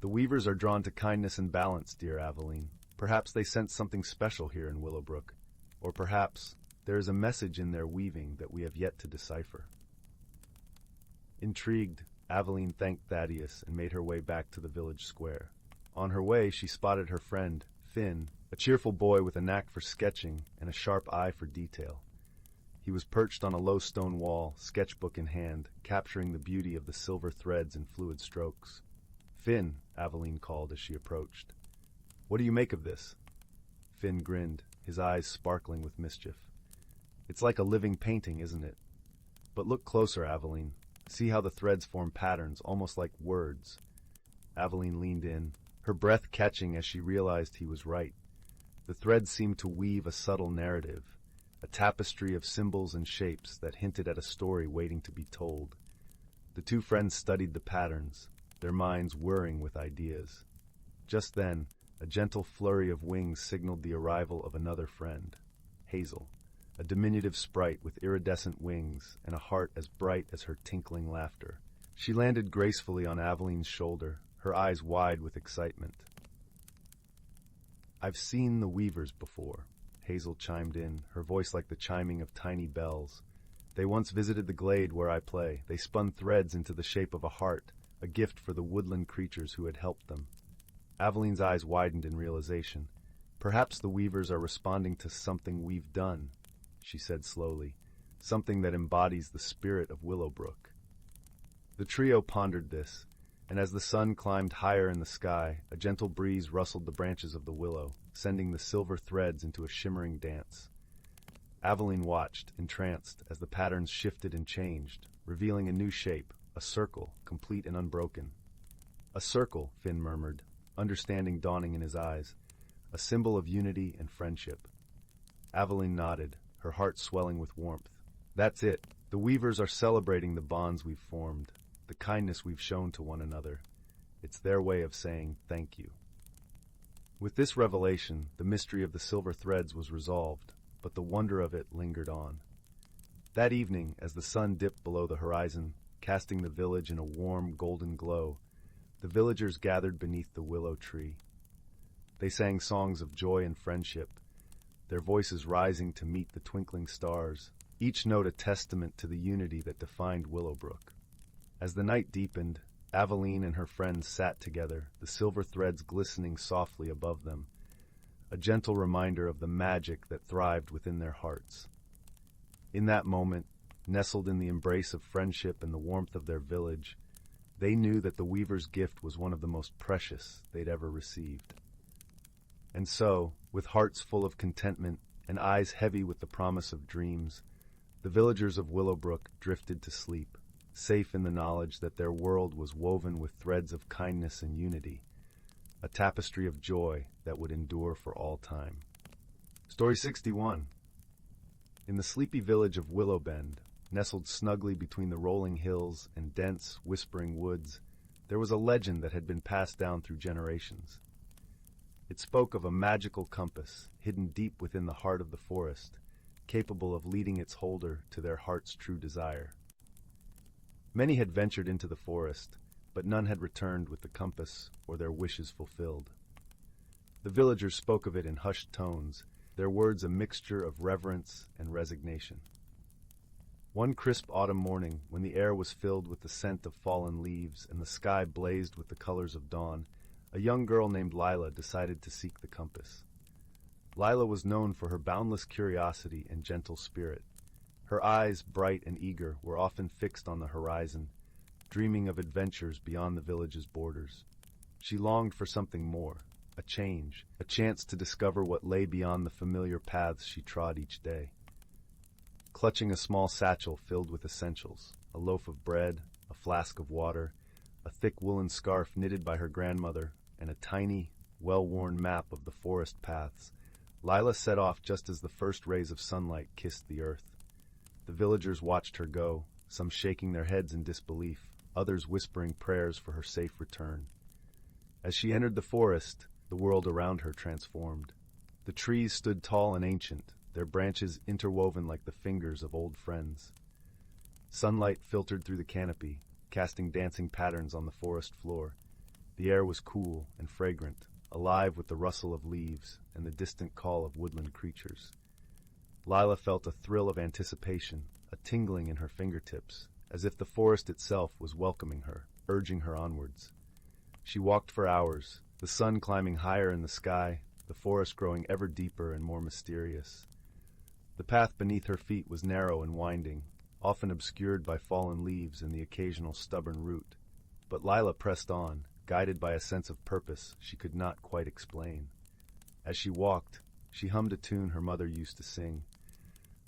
"The weavers are drawn to kindness and balance, dear Aveline. Perhaps they sense something special here in Willowbrook, or perhaps there is a message in their weaving that we have yet to decipher." Intrigued, Aveline thanked Thaddeus and made her way back to the village square. On her way, she spotted her friend, Finn, a cheerful boy with a knack for sketching and a sharp eye for detail. He was perched on a low stone wall, sketchbook in hand, capturing the beauty of the silver threads and fluid strokes. "Finn," Aveline called as she approached. "What do you make of this?" Finn grinned, his eyes sparkling with mischief. "It's like a living painting, isn't it? But look closer, Aveline. See how the threads form patterns, almost like words." Aveline leaned in, her breath catching as she realized he was right. The threads seemed to weave a subtle narrative, a tapestry of symbols and shapes that hinted at a story waiting to be told. The two friends studied the patterns, their minds whirring with ideas. Just then, a gentle flurry of wings signaled the arrival of another friend, Hazel, a diminutive sprite with iridescent wings and a heart as bright as her tinkling laughter. She landed gracefully on Aveline's shoulder, her eyes wide with excitement. "I've seen the Weavers before," Hazel chimed in, her voice like the chiming of tiny bells. "They once visited the glade where I play. They spun threads into the shape of a heart, a gift for the woodland creatures who had helped them." Aveline's eyes widened in realization. "Perhaps the Weavers are responding to something we've done," she said slowly, "something that embodies the spirit of Willowbrook." The trio pondered this, and as the sun climbed higher in the sky, a gentle breeze rustled the branches of the willow, sending the silver threads into a shimmering dance. Aveline watched, entranced, as the patterns shifted and changed, revealing a new shape, a circle, complete and unbroken. "A circle," Finn murmured, understanding dawning in his eyes, "a symbol of unity and friendship." Aveline nodded, her heart swelling with warmth. "That's it. The Weavers are celebrating the bonds we've formed, the kindness we've shown to one another. It's their way of saying thank you." With this revelation, the mystery of the silver threads was resolved, but the wonder of it lingered on. That evening, as the sun dipped below the horizon, casting the village in a warm, golden glow, the villagers gathered beneath the willow tree. They sang songs of joy and friendship, their voices rising to meet the twinkling stars, each note a testament to the unity that defined Willowbrook. As the night deepened, Aveline and her friends sat together, the silver threads glistening softly above them, a gentle reminder of the magic that thrived within their hearts. In that moment, nestled in the embrace of friendship and the warmth of their village, they knew that the Weaver's gift was one of the most precious they'd ever received. And so, with hearts full of contentment and eyes heavy with the promise of dreams, the villagers of Willowbrook drifted to sleep, safe in the knowledge that their world was woven with threads of kindness and unity, a tapestry of joy that would endure for all time. Story 61. In the sleepy village of Willowbend, nestled snugly between the rolling hills and dense, whispering woods, there was a legend that had been passed down through generations. It spoke of a magical compass hidden deep within the heart of the forest, capable of leading its holder to their heart's true desire. Many had ventured into the forest, but none had returned with the compass or their wishes fulfilled. The villagers spoke of it in hushed tones, their words a mixture of reverence and resignation. One crisp autumn morning, when the air was filled with the scent of fallen leaves and the sky blazed with the colors of dawn, a young girl named Lila decided to seek the compass. Lila was known for her boundless curiosity and gentle spirit. Her eyes, bright and eager, were often fixed on the horizon, dreaming of adventures beyond the village's borders. She longed for something more, a change, a chance to discover what lay beyond the familiar paths she trod each day. Clutching a small satchel filled with essentials, a loaf of bread, a flask of water, a thick woolen scarf knitted by her grandmother, and a tiny, well-worn map of the forest paths, Lila set off just as the first rays of sunlight kissed the earth. The villagers watched her go, some shaking their heads in disbelief, others whispering prayers for her safe return. As she entered the forest, the world around her transformed. The trees stood tall and ancient, their branches interwoven like the fingers of old friends. Sunlight filtered through the canopy, casting dancing patterns on the forest floor. The air was cool and fragrant, alive with the rustle of leaves and the distant call of woodland creatures. Lila felt a thrill of anticipation, a tingling in her fingertips, as if the forest itself was welcoming her, urging her onwards. She walked for hours, the sun climbing higher in the sky, the forest growing ever deeper and more mysterious. The path beneath her feet was narrow and winding, often obscured by fallen leaves and the occasional stubborn root. But Lila pressed on, guided by a sense of purpose she could not quite explain. As she walked, she hummed a tune her mother used to sing,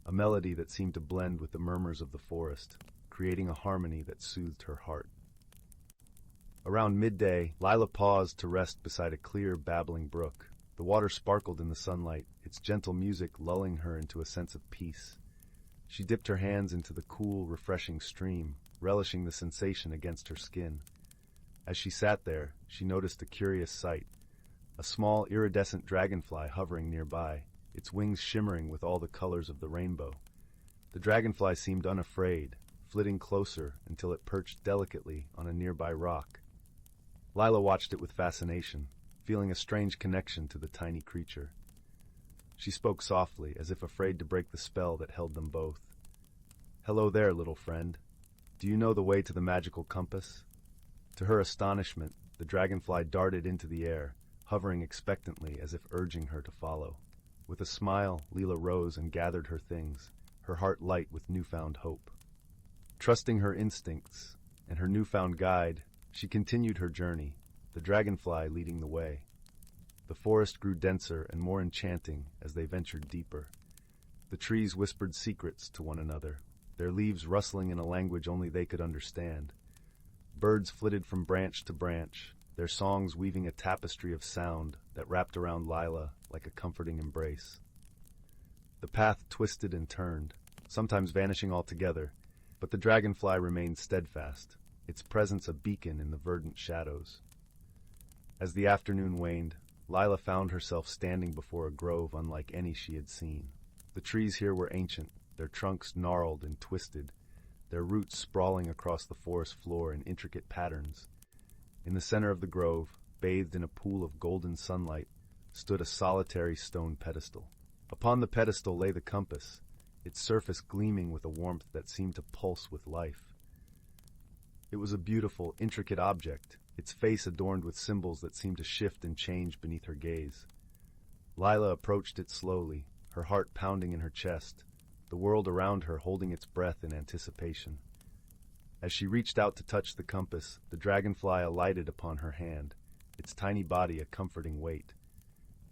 a melody that seemed to blend with the murmurs of the forest, creating a harmony that soothed her heart. Around midday, Lila paused to rest beside a clear, babbling brook. The water sparkled in the sunlight, its gentle music lulling her into a sense of peace. She dipped her hands into the cool, refreshing stream, relishing the sensation against her skin. As she sat there, she noticed a curious sight, a small, iridescent dragonfly hovering nearby, its wings shimmering with all the colors of the rainbow. The dragonfly seemed unafraid, flitting closer until it perched delicately on a nearby rock. Lila watched it with fascination, feeling a strange connection to the tiny creature. She spoke softly, as if afraid to break the spell that held them both. "Hello there, little friend. Do you know the way to the magical compass?" To her astonishment, the dragonfly darted into the air, hovering expectantly as if urging her to follow. With a smile, Lila rose and gathered her things, her heart light with newfound hope. Trusting her instincts and her newfound guide, she continued her journey, the dragonfly leading the way. The forest grew denser and more enchanting as they ventured deeper. The trees whispered secrets to one another, their leaves rustling in a language only they could understand. Birds flitted from branch to branch, their songs weaving a tapestry of sound that wrapped around Lila like a comforting embrace. The path twisted and turned, sometimes vanishing altogether, but the dragonfly remained steadfast, its presence a beacon in the verdant shadows. As the afternoon waned, Lila found herself standing before a grove unlike any she had seen. The trees here were ancient, their trunks gnarled and twisted, their roots sprawling across the forest floor in intricate patterns. In the center of the grove, bathed in a pool of golden sunlight, stood a solitary stone pedestal. Upon the pedestal lay the compass, its surface gleaming with a warmth that seemed to pulse with life. It was a beautiful, intricate object, its face adorned with symbols that seemed to shift and change beneath her gaze. Lila approached it slowly, her heart pounding in her chest, the world around her holding its breath in anticipation. As she reached out to touch the compass, the dragonfly alighted upon her hand, its tiny body a comforting weight.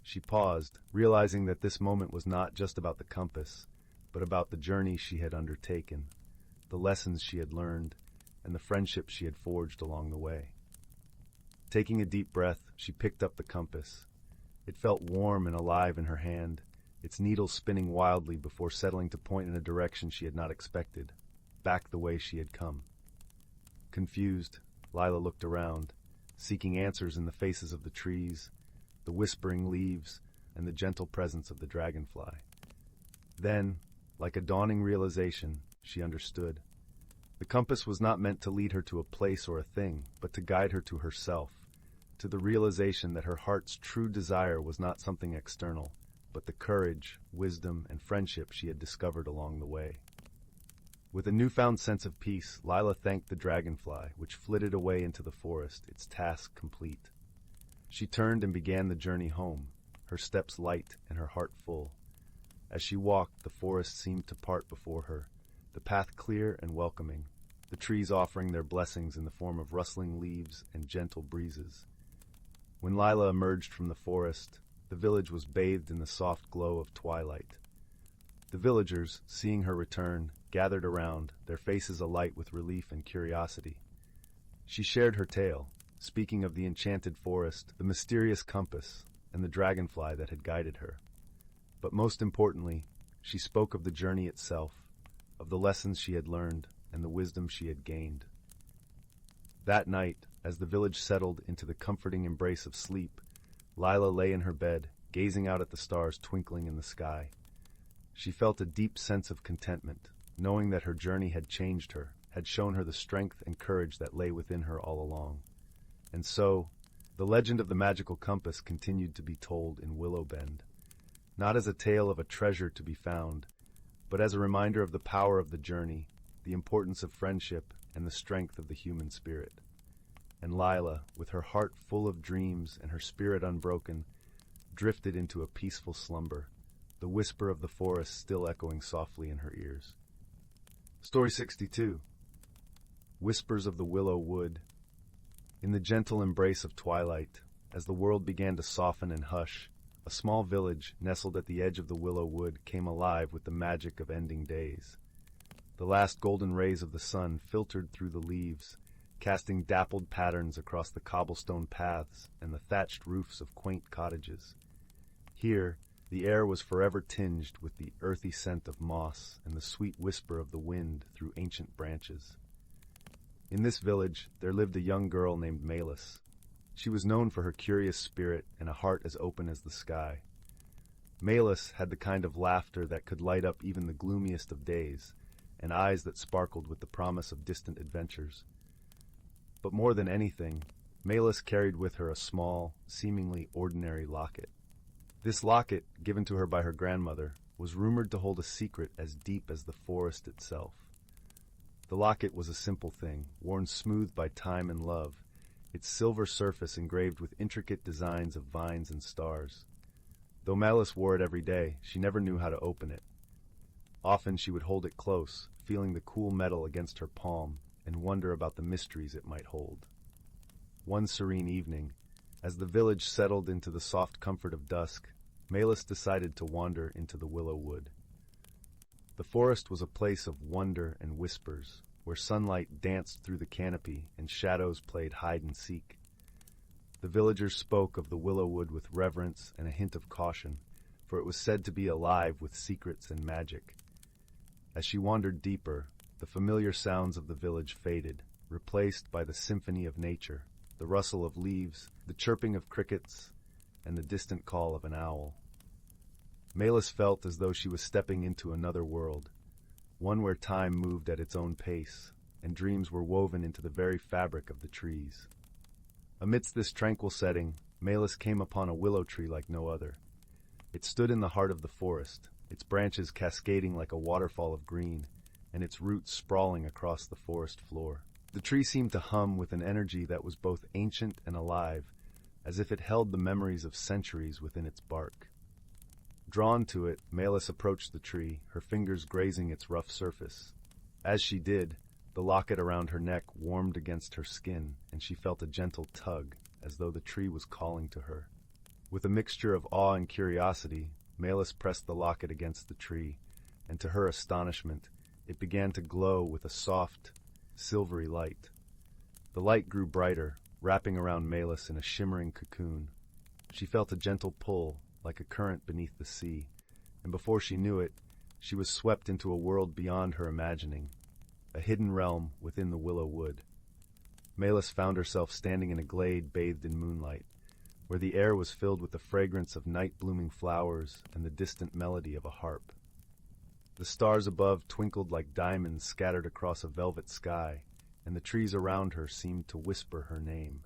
She paused, realizing that this moment was not just about the compass, but about the journey she had undertaken, the lessons she had learned, and the friendships she had forged along the way. Taking a deep breath, she picked up the compass. It felt warm and alive in her hand, its needle spinning wildly before settling to point in a direction she had not expected, back the way she had come. Confused, Lila looked around, seeking answers in the faces of the trees, the whispering leaves, and the gentle presence of the dragonfly. Then, like a dawning realization, she understood. The compass was not meant to lead her to a place or a thing, but to guide her to herself, to the realization that her heart's true desire was not something external, but the courage, wisdom, and friendship she had discovered along the way. With a newfound sense of peace, Lila thanked the dragonfly, which flitted away into the forest, its task complete. She turned and began the journey home, her steps light and her heart full. As she walked, the forest seemed to part before her, the path clear and welcoming, the trees offering their blessings in the form of rustling leaves and gentle breezes. When Lila emerged from the forest, the village was bathed in the soft glow of twilight. The villagers, seeing her return, gathered around, their faces alight with relief and curiosity. She shared her tale, speaking of the enchanted forest, the mysterious compass, and the dragonfly that had guided her. But most importantly, she spoke of the journey itself, of the lessons she had learned and the wisdom she had gained. That night, as the village settled into the comforting embrace of sleep, Lila lay in her bed, gazing out at the stars twinkling in the sky. She felt a deep sense of contentment, knowing that her journey had changed her, had shown her the strength and courage that lay within her all along. And so, the legend of the magical compass continued to be told in Willow Bend, not as a tale of a treasure to be found, but as a reminder of the power of the journey, the importance of friendship, and the strength of the human spirit. And Lila, with her heart full of dreams and her spirit unbroken, drifted into a peaceful slumber, the whisper of the forest still echoing softly in her ears. Story 62. Whispers of the Willow Wood. In the gentle embrace of twilight, as the world began to soften and hush, a small village nestled at the edge of the Willow Wood came alive with the magic of ending days. The last golden rays of the sun filtered through the leaves, casting dappled patterns across the cobblestone paths and the thatched roofs of quaint cottages. Here, the air was forever tinged with the earthy scent of moss and the sweet whisper of the wind through ancient branches. In this village, there lived a young girl named Malus. She was known for her curious spirit and a heart as open as the sky. Malus had the kind of laughter that could light up even the gloomiest of days, and eyes that sparkled with the promise of distant adventures. But more than anything, Malus carried with her a small, seemingly ordinary locket. This locket, given to her by her grandmother, was rumored to hold a secret as deep as the forest itself. The locket was a simple thing, worn smooth by time and love, its silver surface engraved with intricate designs of vines and stars. Though Malus wore it every day, she never knew how to open it. Often she would hold it close, feeling the cool metal against her palm, and wonder about the mysteries it might hold. One serene evening, as the village settled into the soft comfort of dusk, Malus decided to wander into the Willow Wood. The forest was a place of wonder and whispers, where sunlight danced through the canopy and shadows played hide-and-seek. The villagers spoke of the Willow Wood with reverence and a hint of caution, for it was said to be alive with secrets and magic. As she wandered deeper, the familiar sounds of the village faded, replaced by the symphony of nature, the rustle of leaves, the chirping of crickets, and the distant call of an owl. Malus felt as though she was stepping into another world, one where time moved at its own pace, and dreams were woven into the very fabric of the trees. Amidst this tranquil setting, Malus came upon a willow tree like no other. It stood in the heart of the forest, its branches cascading like a waterfall of green, and its roots sprawling across the forest floor. The tree seemed to hum with an energy that was both ancient and alive, as if it held the memories of centuries within its bark. Drawn to it, Malus approached the tree, her fingers grazing its rough surface. As she did, the locket around her neck warmed against her skin, and she felt a gentle tug, as though the tree was calling to her. With a mixture of awe and curiosity, Malus pressed the locket against the tree, and to her astonishment, it began to glow with a soft, silvery light. The light grew brighter, wrapping around Malus in a shimmering cocoon. She felt a gentle pull, like a current beneath the sea, and before she knew it, she was swept into a world beyond her imagining, a hidden realm within the Willow Wood. Malus found herself standing in a glade bathed in moonlight, where the air was filled with the fragrance of night-blooming flowers and the distant melody of a harp. The stars above twinkled like diamonds scattered across a velvet sky, and the trees around her seemed to whisper her name.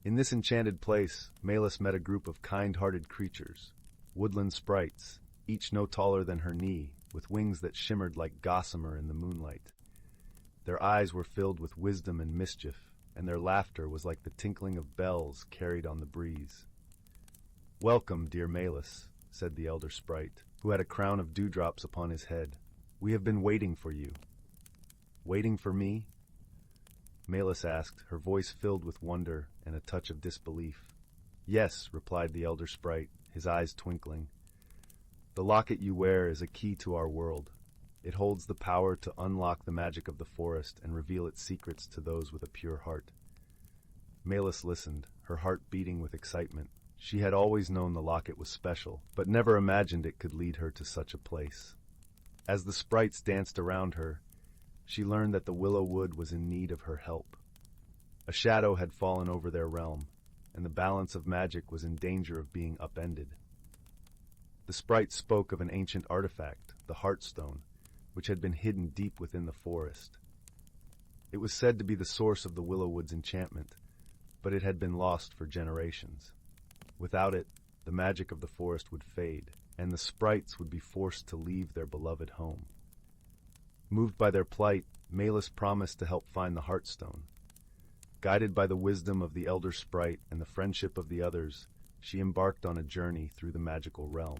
In this enchanted place, Malus met a group of kind-hearted creatures, woodland sprites, each no taller than her knee, with wings that shimmered like gossamer in the moonlight. Their eyes were filled with wisdom and mischief, and their laughter was like the tinkling of bells carried on the breeze. "Welcome, dear Malus," said the elder sprite, who had a crown of dewdrops upon his head. "We have been waiting for you." "Waiting for me?" Malus asked, her voice filled with wonder and a touch of disbelief. "Yes," replied the elder sprite, his eyes twinkling. "The locket you wear is a key to our world. It holds the power to unlock the magic of the forest and reveal its secrets to those with a pure heart." Malus listened, her heart beating with excitement. She had always known the locket was special, but never imagined it could lead her to such a place. As the sprites danced around her, she learned that the Willow Wood was in need of her help. A shadow had fallen over their realm, and the balance of magic was in danger of being upended. The sprite spoke of an ancient artifact, the Heartstone, which had been hidden deep within the forest. It was said to be the source of the Willow Wood's enchantment, but it had been lost for generations. Without it, the magic of the forest would fade, and the sprites would be forced to leave their beloved home. Moved by their plight, Malus promised to help find the Heartstone. Guided by the wisdom of the elder sprite and the friendship of the others, she embarked on a journey through the magical realm.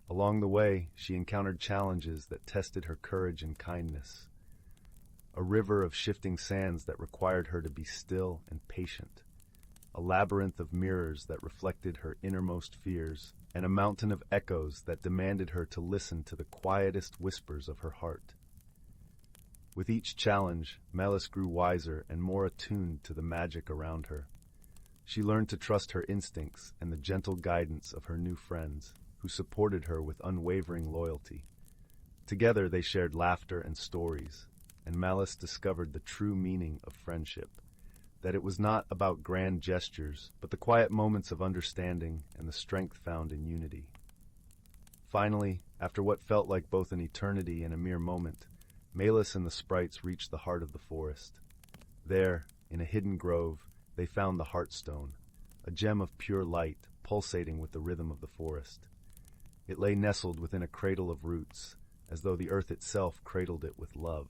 Along the way, she encountered challenges that tested her courage and kindness. A river of shifting sands that required her to be still and patient. A labyrinth of mirrors that reflected her innermost fears, and a mountain of echoes that demanded her to listen to the quietest whispers of her heart. With each challenge, Malus grew wiser and more attuned to the magic around her. She learned to trust her instincts and the gentle guidance of her new friends, who supported her with unwavering loyalty. Together they shared laughter and stories, and Malus discovered the true meaning of friendship, that it was not about grand gestures, but the quiet moments of understanding and the strength found in unity. Finally, after what felt like both an eternity and a mere moment, Malus and the sprites reached the heart of the forest. There, in a hidden grove, they found the Heartstone, a gem of pure light pulsating with the rhythm of the forest. It lay nestled within a cradle of roots, as though the earth itself cradled it with love.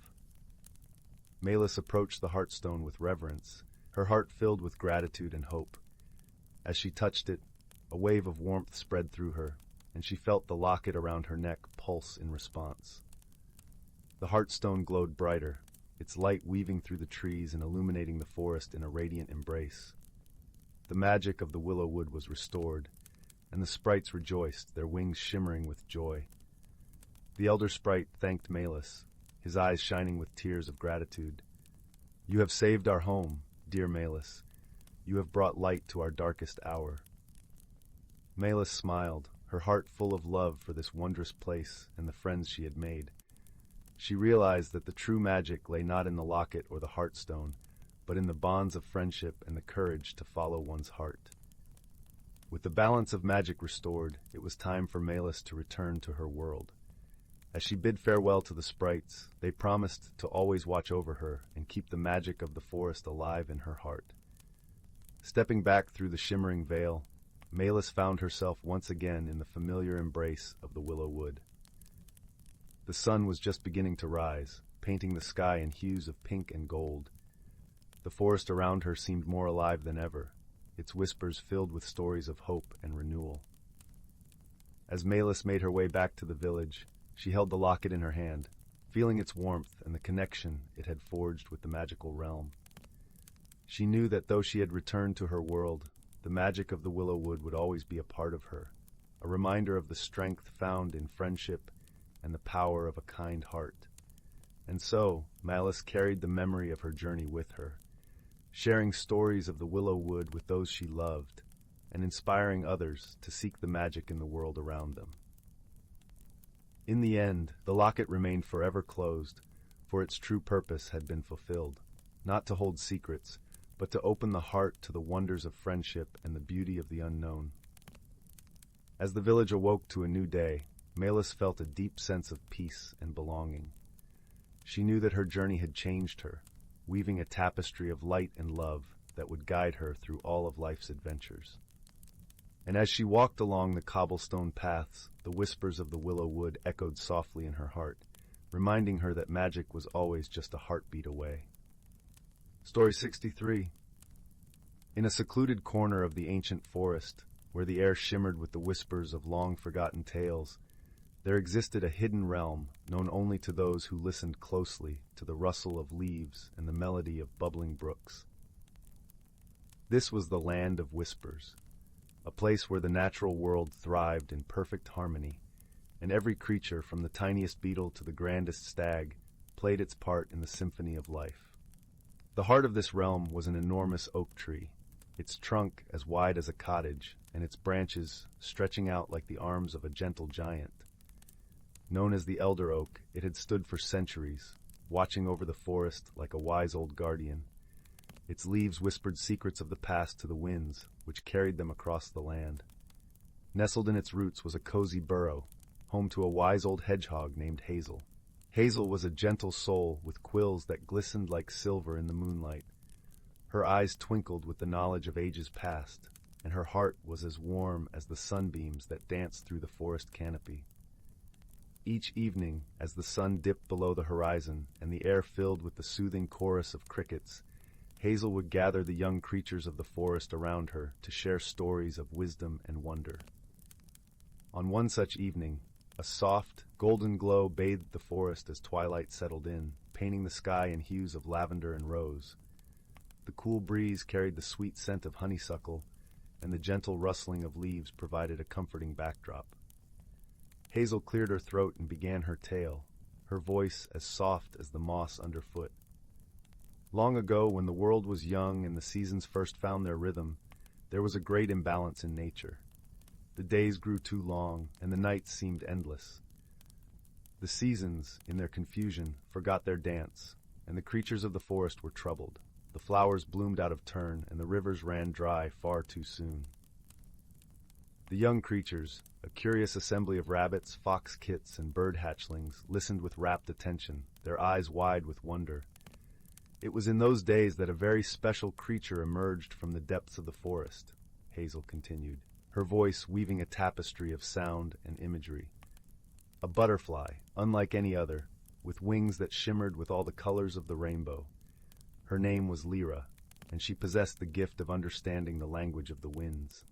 Malus approached the Heartstone with reverence, her heart filled with gratitude and hope. As she touched it, a wave of warmth spread through her, and she felt the locket around her neck pulse in response. The Heartstone glowed brighter, its light weaving through the trees and illuminating the forest in a radiant embrace. The magic of the willow wood was restored, and the sprites rejoiced, their wings shimmering with joy. The elder sprite thanked Malus, his eyes shining with tears of gratitude. "You have saved our home, dear Malus. You have brought light to our darkest hour." Malus smiled, her heart full of love for this wondrous place and the friends she had made. She realized that the true magic lay not in the locket or the Heartstone, but in the bonds of friendship and the courage to follow one's heart. With the balance of magic restored, it was time for Malus to return to her world. As she bid farewell to the sprites, they promised to always watch over her and keep the magic of the forest alive in her heart. Stepping back through the shimmering veil, Malus found herself once again in the familiar embrace of the willow wood. The sun was just beginning to rise, painting the sky in hues of pink and gold. The forest around her seemed more alive than ever, its whispers filled with stories of hope and renewal. As Malus made her way back to the village, she held the locket in her hand, feeling its warmth and the connection it had forged with the magical realm. She knew that though she had returned to her world, the magic of the willow wood would always be a part of her, a reminder of the strength found in friendship and the power of a kind heart. And so, Malus carried the memory of her journey with her, sharing stories of the willow wood with those she loved, and inspiring others to seek the magic in the world around them. In the end, the locket remained forever closed, for its true purpose had been fulfilled, not to hold secrets, but to open the heart to the wonders of friendship and the beauty of the unknown. As the village awoke to a new day, Malus felt a deep sense of peace and belonging. She knew that her journey had changed her, weaving a tapestry of light and love that would guide her through all of life's adventures. And as she walked along the cobblestone paths, the whispers of the willow wood echoed softly in her heart, reminding her that magic was always just a heartbeat away. Story 63. In a secluded corner of the ancient forest, where the air shimmered with the whispers of long-forgotten tales, there existed a hidden realm known only to those who listened closely to the rustle of leaves and the melody of bubbling brooks. This was the Land of Whispers, a place where the natural world thrived in perfect harmony, and every creature, from the tiniest beetle to the grandest stag, played its part in the symphony of life. The heart of this realm was an enormous oak tree, its trunk as wide as a cottage, and its branches stretching out like the arms of a gentle giant. Known as the Elder Oak, it had stood for centuries, watching over the forest like a wise old guardian. Its leaves whispered secrets of the past to the winds, which carried them across the land. Nestled in its roots was a cozy burrow, home to a wise old hedgehog named Hazel. Hazel was a gentle soul with quills that glistened like silver in the moonlight. Her eyes twinkled with the knowledge of ages past, and her heart was as warm as the sunbeams that danced through the forest canopy. Each evening, as the sun dipped below the horizon and the air filled with the soothing chorus of crickets, Hazel would gather the young creatures of the forest around her to share stories of wisdom and wonder. On one such evening, a soft, golden glow bathed the forest as twilight settled in, painting the sky in hues of lavender and rose. The cool breeze carried the sweet scent of honeysuckle, and the gentle rustling of leaves provided a comforting backdrop. Hazel cleared her throat and began her tale, her voice as soft as the moss underfoot. Long ago, when the world was young and the seasons first found their rhythm, there was a great imbalance in nature. The days grew too long, and the nights seemed endless. The seasons, in their confusion, forgot their dance, and the creatures of the forest were troubled. The flowers bloomed out of turn, and the rivers ran dry far too soon. The young creatures, a curious assembly of rabbits, fox kits, and bird hatchlings, listened with rapt attention, their eyes wide with wonder. It was in those days that a very special creature emerged from the depths of the forest, Hazel continued, her voice weaving a tapestry of sound and imagery. A butterfly, unlike any other, with wings that shimmered with all the colors of the rainbow. Her name was Lyra, and she possessed the gift of understanding the language of the winds.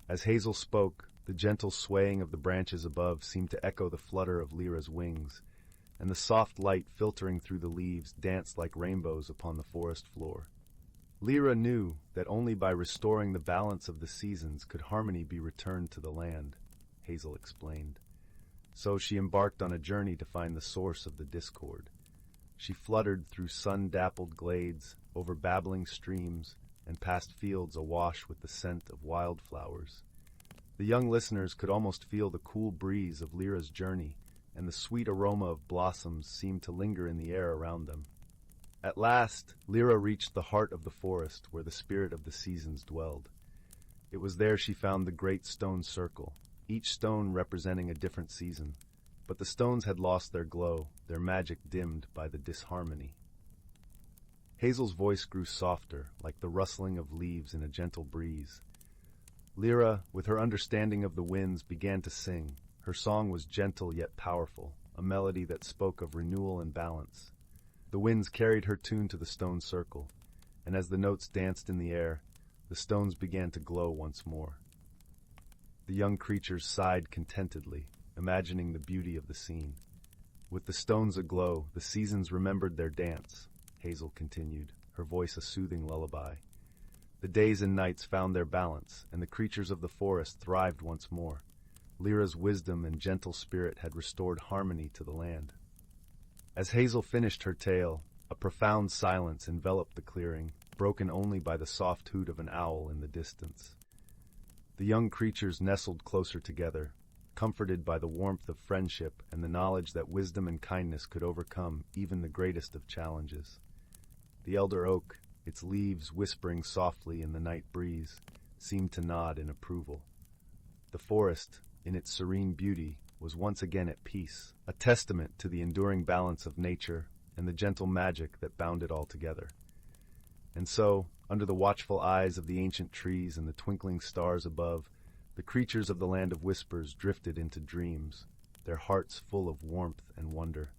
As Hazel spoke, the gentle swaying of the branches above seemed to echo the flutter of Lyra's wings, and the soft light filtering through the leaves danced like rainbows upon the forest floor. Lyra knew that only by restoring the balance of the seasons could harmony be returned to the land, Hazel explained. So she embarked on a journey to find the source of the discord. She fluttered through sun-dappled glades, over babbling streams, and past fields awash with the scent of wildflowers. The young listeners could almost feel the cool breeze of Lyra's journey, and the sweet aroma of blossoms seemed to linger in the air around them. At last, Lyra reached the heart of the forest where the spirit of the seasons dwelled. It was there she found the great stone circle, each stone representing a different season. But the stones had lost their glow, their magic dimmed by the disharmony. Hazel's voice grew softer, like the rustling of leaves in a gentle breeze. Lyra, with her understanding of the winds, began to sing. Her song was gentle yet powerful, a melody that spoke of renewal and balance. The winds carried her tune to the stone circle, and as the notes danced in the air, the stones began to glow once more. The young creatures sighed contentedly, imagining the beauty of the scene. With the stones aglow, the seasons remembered their dance, Hazel continued, her voice a soothing lullaby. The days and nights found their balance, and the creatures of the forest thrived once more. Lyra's wisdom and gentle spirit had restored harmony to the land. As Hazel finished her tale, a profound silence enveloped the clearing, broken only by the soft hoot of an owl in the distance. The young creatures nestled closer together, comforted by the warmth of friendship and the knowledge that wisdom and kindness could overcome even the greatest of challenges. The elder oak, its leaves whispering softly in the night breeze, seemed to nod in approval. The forest, in its serene beauty, was once again at peace, a testament to the enduring balance of nature and the gentle magic that bound it all together. And so, under the watchful eyes of the ancient trees and the twinkling stars above, the creatures of the land of whispers drifted into dreams, their hearts full of warmth and wonder.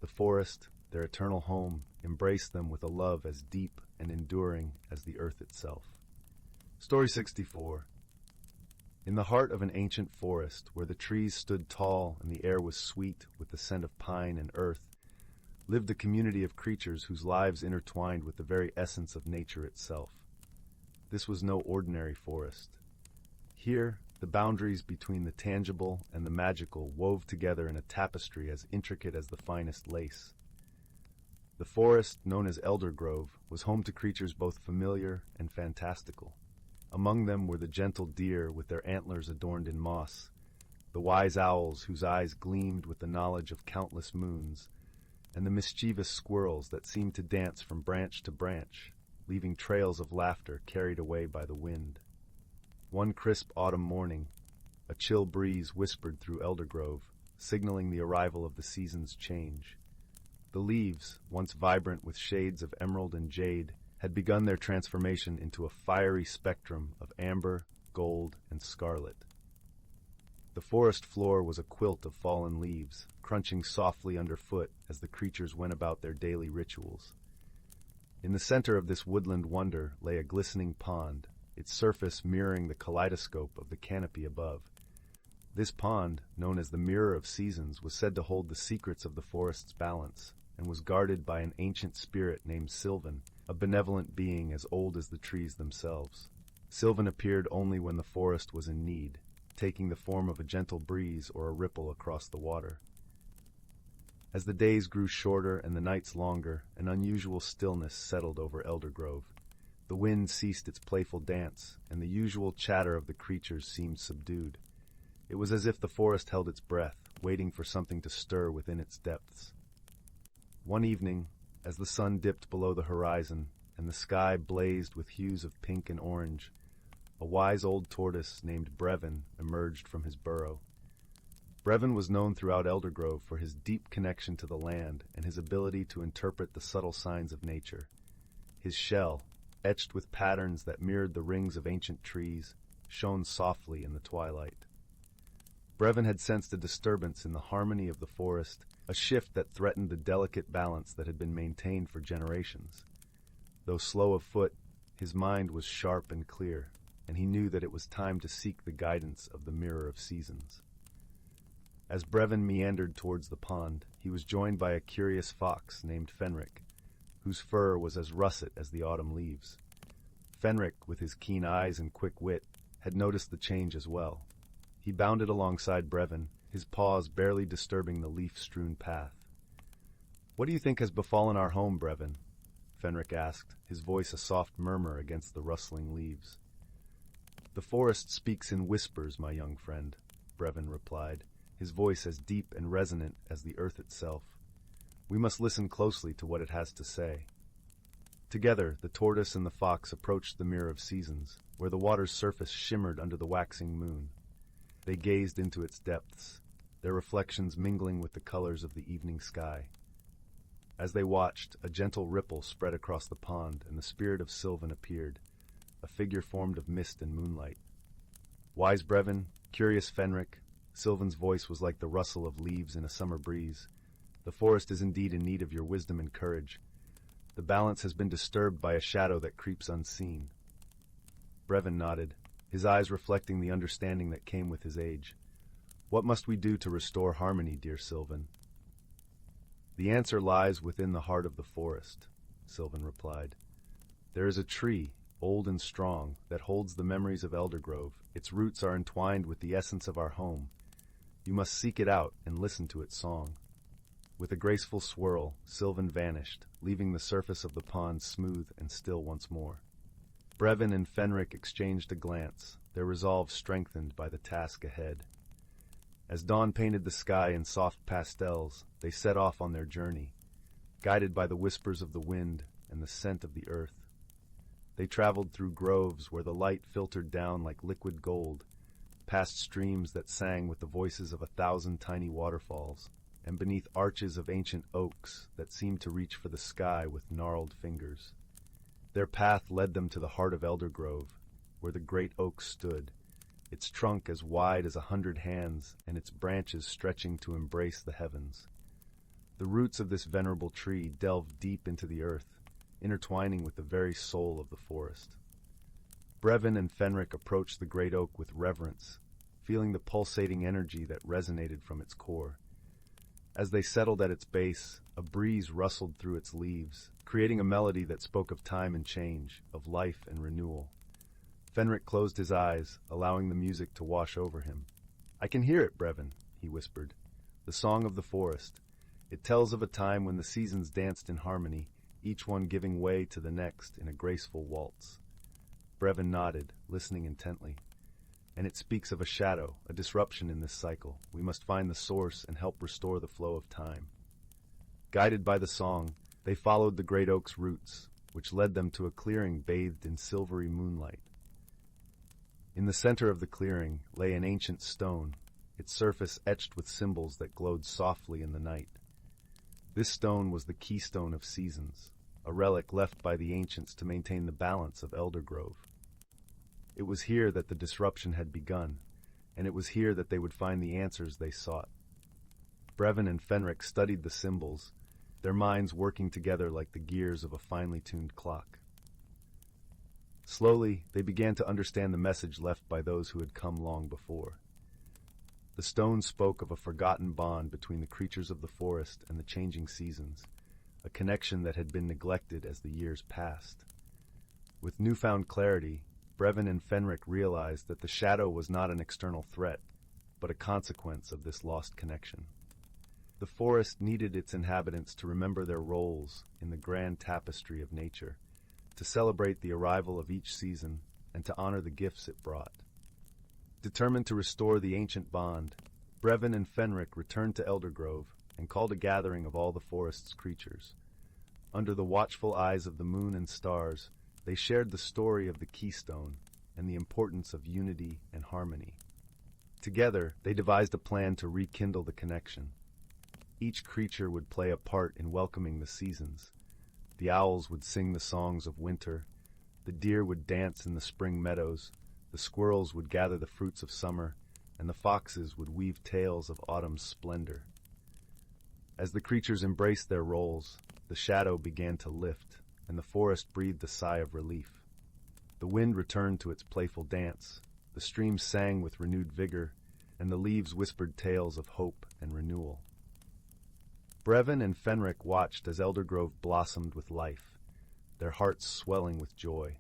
The forest, their eternal home, embraced them with a love as deep and enduring as the earth itself. Story 64. In the heart of an ancient forest, where the trees stood tall and the air was sweet with the scent of pine and earth, lived a community of creatures whose lives intertwined with the very essence of nature itself. This was no ordinary forest. Here, the boundaries between the tangible and the magical wove together in a tapestry as intricate as the finest lace. The forest, known as Elder Grove, was home to creatures both familiar and fantastical. Among them were the gentle deer with their antlers adorned in moss, the wise owls whose eyes gleamed with the knowledge of countless moons, and the mischievous squirrels that seemed to dance from branch to branch, leaving trails of laughter carried away by the wind. One crisp autumn morning, a chill breeze whispered through Elder Grove, signaling the arrival of the season's change. The leaves, once vibrant with shades of emerald and jade, had begun their transformation into a fiery spectrum of amber, gold, and scarlet. The forest floor was a quilt of fallen leaves, crunching softly underfoot as the creatures went about their daily rituals. In the center of this woodland wonder lay a glistening pond, its surface mirroring the kaleidoscope of the canopy above. This pond, known as the Mirror of Seasons, was said to hold the secrets of the forest's balance, and was guarded by an ancient spirit named Sylvan, a benevolent being as old as the trees themselves. Sylvan appeared only when the forest was in need, taking the form of a gentle breeze or a ripple across the water. As the days grew shorter and the nights longer, an unusual stillness settled over Eldergrove. The wind ceased its playful dance, and the usual chatter of the creatures seemed subdued. It was as if the forest held its breath, waiting for something to stir within its depths. One evening, as the sun dipped below the horizon and the sky blazed with hues of pink and orange, a wise old tortoise named Brevin emerged from his burrow. Brevin was known throughout Eldergrove for his deep connection to the land and his ability to interpret the subtle signs of nature. His shell, etched with patterns that mirrored the rings of ancient trees, shone softly in the twilight. Brevin had sensed a disturbance in the harmony of the forest, a shift that threatened the delicate balance that had been maintained for generations. Though slow of foot, his mind was sharp and clear, and he knew that it was time to seek the guidance of the Mirror of Seasons. As Brevin meandered towards the pond, he was joined by a curious fox named Fenric, whose fur was as russet as the autumn leaves. Fenric, with his keen eyes and quick wit, had noticed the change as well. He bounded alongside Brevin, his paws barely disturbing the leaf-strewn path. "What do you think has befallen our home, Brevin?" Fenric asked, his voice a soft murmur against the rustling leaves. "The forest speaks in whispers, my young friend," Brevin replied, his voice as deep and resonant as the earth itself. "We must listen closely to what it has to say." Together, the tortoise and the fox approached the Mirror of Seasons, where the water's surface shimmered under the waxing moon. They gazed into its depths, their reflections mingling with the colors of the evening sky. As they watched, a gentle ripple spread across the pond, and the spirit of Sylvan appeared, a figure formed of mist and moonlight. Wise Brevin, curious Fenric, Sylvan's voice was like the rustle of leaves in a summer breeze. The forest is indeed in need of your wisdom and courage. The balance has been disturbed by a shadow that creeps unseen. Brevin nodded, his eyes reflecting the understanding that came with his age. "What must we do to restore harmony, dear Sylvan?" "The answer lies within the heart of the forest," Sylvan replied. "There is a tree, old and strong, that holds the memories of Eldergrove. Its roots are entwined with the essence of our home. You must seek it out and listen to its song." With a graceful swirl, Sylvan vanished, leaving the surface of the pond smooth and still once more. Brevin and Fenric exchanged a glance, their resolve strengthened by the task ahead. As dawn painted the sky in soft pastels, they set off on their journey, guided by the whispers of the wind and the scent of the earth. They traveled through groves where the light filtered down like liquid gold, past streams that sang with the voices of 1,000 tiny waterfalls, and beneath arches of ancient oaks that seemed to reach for the sky with gnarled fingers. Their path led them to the heart of Eldergrove, where the great oak stood, its trunk as wide as 100 hands and its branches stretching to embrace the heavens. The roots of this venerable tree delved deep into the earth, intertwining with the very soul of the forest. Brevin and Fenric approached the great oak with reverence, feeling the pulsating energy that resonated from its core. As they settled at its base, a breeze rustled through its leaves, creating a melody that spoke of time and change, of life and renewal. Fenric closed his eyes, allowing the music to wash over him. "I can hear it, Brevin," he whispered. "The song of the forest. It tells of a time when the seasons danced in harmony, each one giving way to the next in a graceful waltz." Brevin nodded, listening intently. "And it speaks of a shadow, a disruption in this cycle. We must find the source and help restore the flow of time." Guided by the song, they followed the great oak's roots, which led them to a clearing bathed in silvery moonlight. In the center of the clearing lay an ancient stone, its surface etched with symbols that glowed softly in the night. This stone was the keystone of seasons, a relic left by the ancients to maintain the balance of Eldergrove. It was here that the disruption had begun, and it was here that they would find the answers they sought. Brevin and Fenric studied the symbols, their minds working together like the gears of a finely tuned clock. Slowly, they began to understand the message left by those who had come long before. The stone spoke of a forgotten bond between the creatures of the forest and the changing seasons, a connection that had been neglected as the years passed. With newfound clarity, Brevin and Fenric realized that the shadow was not an external threat, but a consequence of this lost connection. The forest needed its inhabitants to remember their roles in the grand tapestry of nature, to celebrate the arrival of each season, and to honor the gifts it brought. Determined to restore the ancient bond, Brevin and Fenric returned to Eldergrove and called a gathering of all the forest's creatures. Under the watchful eyes of the moon and stars, they shared the story of the keystone and the importance of unity and harmony. Together, they devised a plan to rekindle the connection. Each creature would play a part in welcoming the seasons. The owls would sing the songs of winter, the deer would dance in the spring meadows, the squirrels would gather the fruits of summer, and the foxes would weave tales of autumn's splendor. As the creatures embraced their roles, the shadow began to lift, and the forest breathed a sigh of relief. The wind returned to its playful dance, the streams sang with renewed vigor, and the leaves whispered tales of hope and renewal. Brevin and Fenric watched as Eldergrove blossomed with life, their hearts swelling with joy.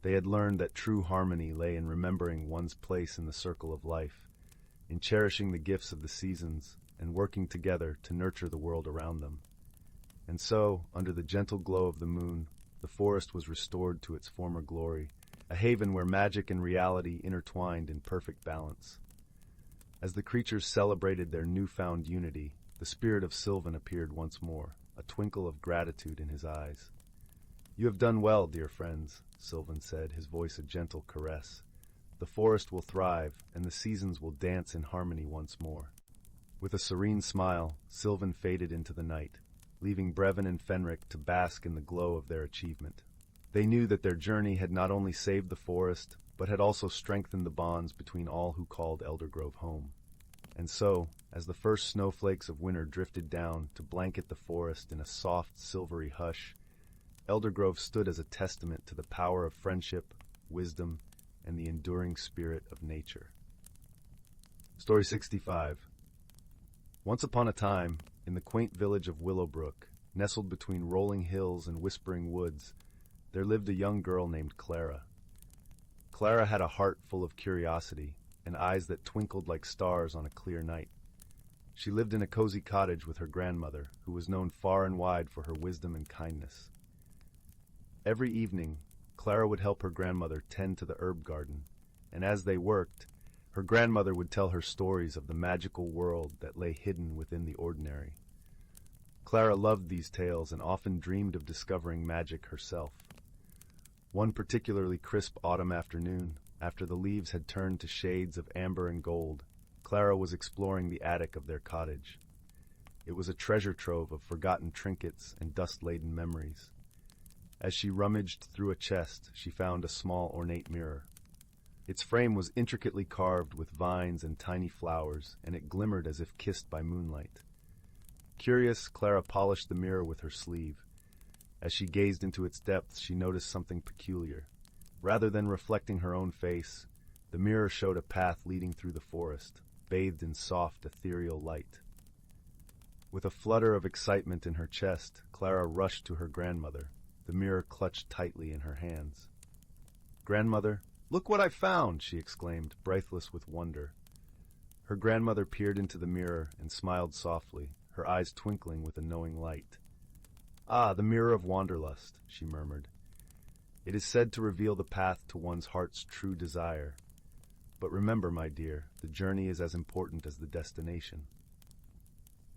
They had learned that true harmony lay in remembering one's place in the circle of life, in cherishing the gifts of the seasons, and working together to nurture the world around them. And so, under the gentle glow of the moon, the forest was restored to its former glory, a haven where magic and reality intertwined in perfect balance. As the creatures celebrated their newfound unity, the spirit of Sylvan appeared once more, a twinkle of gratitude in his eyes. "You have done well, dear friends," Sylvan said, his voice a gentle caress. "The forest will thrive, and the seasons will dance in harmony once more." With a serene smile, Sylvan faded into the night, leaving Brevin and Fenric to bask in the glow of their achievement. They knew that their journey had not only saved the forest, but had also strengthened the bonds between all who called Eldergrove home. And so, as the first snowflakes of winter drifted down to blanket the forest in a soft, silvery hush, Eldergrove stood as a testament to the power of friendship, wisdom, and the enduring spirit of nature. Story 65. Once upon a time, in the quaint village of Willowbrook, nestled between rolling hills and whispering woods, there lived a young girl named Clara. Clara had a heart full of curiosity and eyes that twinkled like stars on a clear night. She lived in a cozy cottage with her grandmother, who was known far and wide for her wisdom and kindness. Every evening, Clara would help her grandmother tend to the herb garden, and as they worked, her grandmother would tell her stories of the magical world that lay hidden within the ordinary. Clara loved these tales and often dreamed of discovering magic herself. One particularly crisp autumn afternoon, after the leaves had turned to shades of amber and gold, Clara was exploring the attic of their cottage. It was a treasure trove of forgotten trinkets and dust-laden memories. As she rummaged through a chest, she found a small ornate mirror. Its frame was intricately carved with vines and tiny flowers, and it glimmered as if kissed by moonlight. Curious, Clara polished the mirror with her sleeve. As she gazed into its depths, she noticed something peculiar. Rather than reflecting her own face, the mirror showed a path leading through the forest, bathed in soft, ethereal light. With a flutter of excitement in her chest, Clara rushed to her grandmother, the mirror clutched tightly in her hands. "Grandmother, look what I found!" she exclaimed, breathless with wonder. Her grandmother peered into the mirror and smiled softly, her eyes twinkling with a knowing light. "Ah, the mirror of wanderlust," she murmured. "It is said to reveal the path to one's heart's true desire. But remember, my dear, the journey is as important as the destination."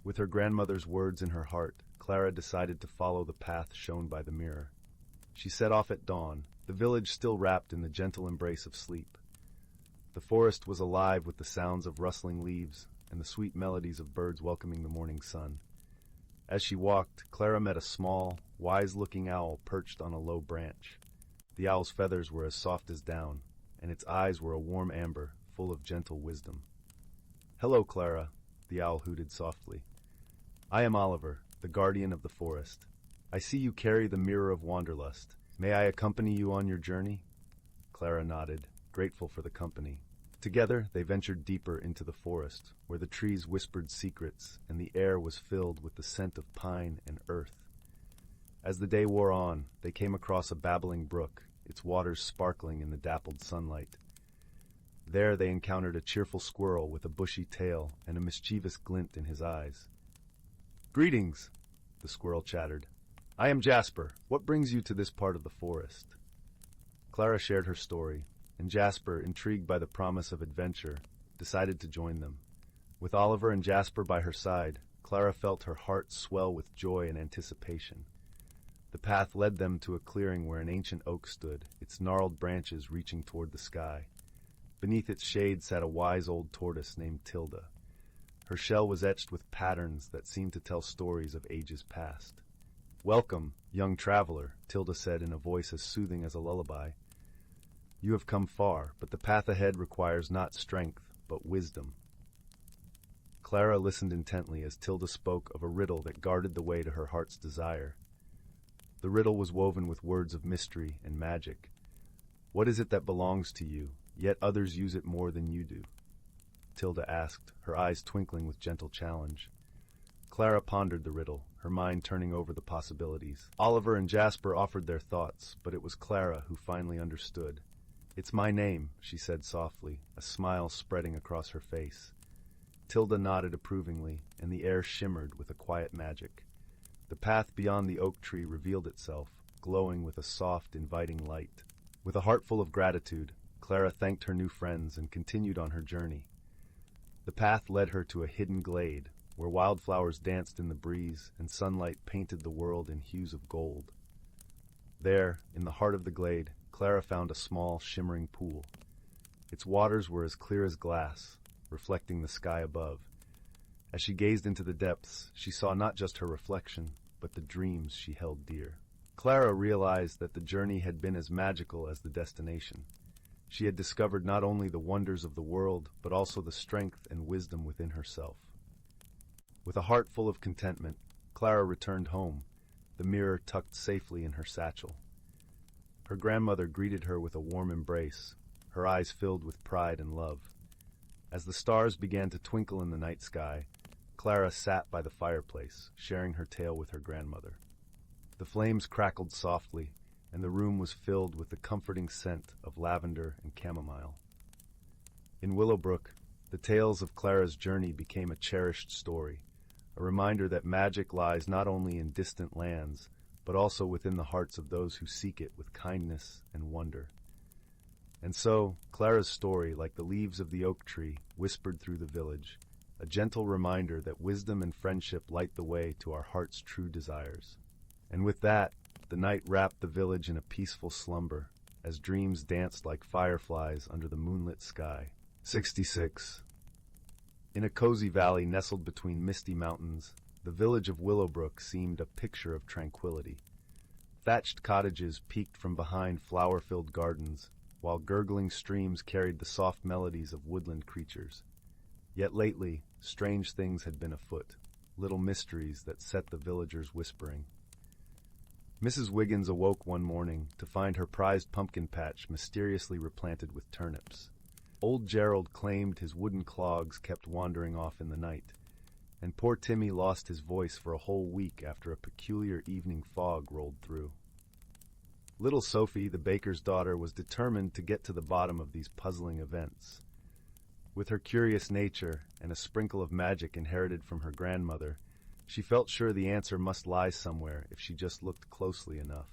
With her grandmother's words in her heart, Clara decided to follow the path shown by the mirror. She set off at dawn, the village still wrapped in the gentle embrace of sleep. The forest was alive with the sounds of rustling leaves and the sweet melodies of birds welcoming the morning sun. As she walked, Clara met a small, wise-looking owl perched on a low branch. The owl's feathers were as soft as down, and its eyes were a warm amber, full full of gentle wisdom. "Hello, Clara," the owl hooted softly. "I am Oliver, the guardian of the forest. I see you carry the mirror of wanderlust. May I accompany you on your journey?" Clara nodded, grateful for the company. Together, they ventured deeper into the forest, where the trees whispered secrets and the air was filled with the scent of pine and earth. As the day wore on, they came across a babbling brook, its waters sparkling in the dappled sunlight. There they encountered a cheerful squirrel with a bushy tail and a mischievous glint in his eyes. "Greetings," the squirrel chattered. "I am Jasper. What brings you to this part of the forest?" Clara shared her story, and Jasper, intrigued by the promise of adventure, decided to join them. With Oliver and Jasper by her side, Clara felt her heart swell with joy and anticipation. The path led them to a clearing where an ancient oak stood, its gnarled branches reaching toward the sky. Beneath its shade sat a wise old tortoise named Tilda. Her shell was etched with patterns that seemed to tell stories of ages past. "Welcome, young traveler," Tilda said in a voice as soothing as a lullaby. "You have come far, but the path ahead requires not strength, but wisdom." Clara listened intently as Tilda spoke of a riddle that guarded the way to her heart's desire. The riddle was woven with words of mystery and magic. "What is it that belongs to you, yet others use it more than you do?" Tilda asked, her eyes twinkling with gentle challenge. Clara pondered the riddle, her mind turning over the possibilities. Oliver and Jasper offered their thoughts, but it was Clara who finally understood. "It's my name," she said softly, a smile spreading across her face. Tilda nodded approvingly, and the air shimmered with a quiet magic. The path beyond the oak tree revealed itself, glowing with a soft, inviting light. With a heart full of gratitude, Clara thanked her new friends and continued on her journey. The path led her to a hidden glade, where wildflowers danced in the breeze and sunlight painted the world in hues of gold. There, in the heart of the glade, Clara found a small, shimmering pool. Its waters were as clear as glass, reflecting the sky above. As she gazed into the depths, she saw not just her reflection, but the dreams she held dear. Clara realized that the journey had been as magical as the destination. She had discovered not only the wonders of the world, but also the strength and wisdom within herself. With a heart full of contentment, Clara returned home, the mirror tucked safely in her satchel. Her grandmother greeted her with a warm embrace, her eyes filled with pride and love. As the stars began to twinkle in the night sky, Clara sat by the fireplace, sharing her tale with her grandmother. The flames crackled softly, and the room was filled with the comforting scent of lavender and chamomile. In Willowbrook, the tales of Clara's journey became a cherished story, a reminder that magic lies not only in distant lands, but also within the hearts of those who seek it with kindness and wonder. And so, Clara's story, like the leaves of the oak tree, whispered through the village, a gentle reminder that wisdom and friendship light the way to our heart's true desires. And with that, the night wrapped the village in a peaceful slumber, as dreams danced like fireflies under the moonlit sky. 66. In a cozy valley nestled between misty mountains, the village of Willowbrook seemed a picture of tranquility. Thatched cottages peeked from behind flower-filled gardens, while gurgling streams carried the soft melodies of woodland creatures. Yet lately, strange things had been afoot, little mysteries that set the villagers whispering. Mrs. Wiggins awoke one morning to find her prized pumpkin patch mysteriously replanted with turnips. Old Gerald claimed his wooden clogs kept wandering off in the night, and poor Timmy lost his voice for a whole week after a peculiar evening fog rolled through. Little Sophie, the baker's daughter, was determined to get to the bottom of these puzzling events. With her curious nature and a sprinkle of magic inherited from her grandmother, she felt sure the answer must lie somewhere if she just looked closely enough.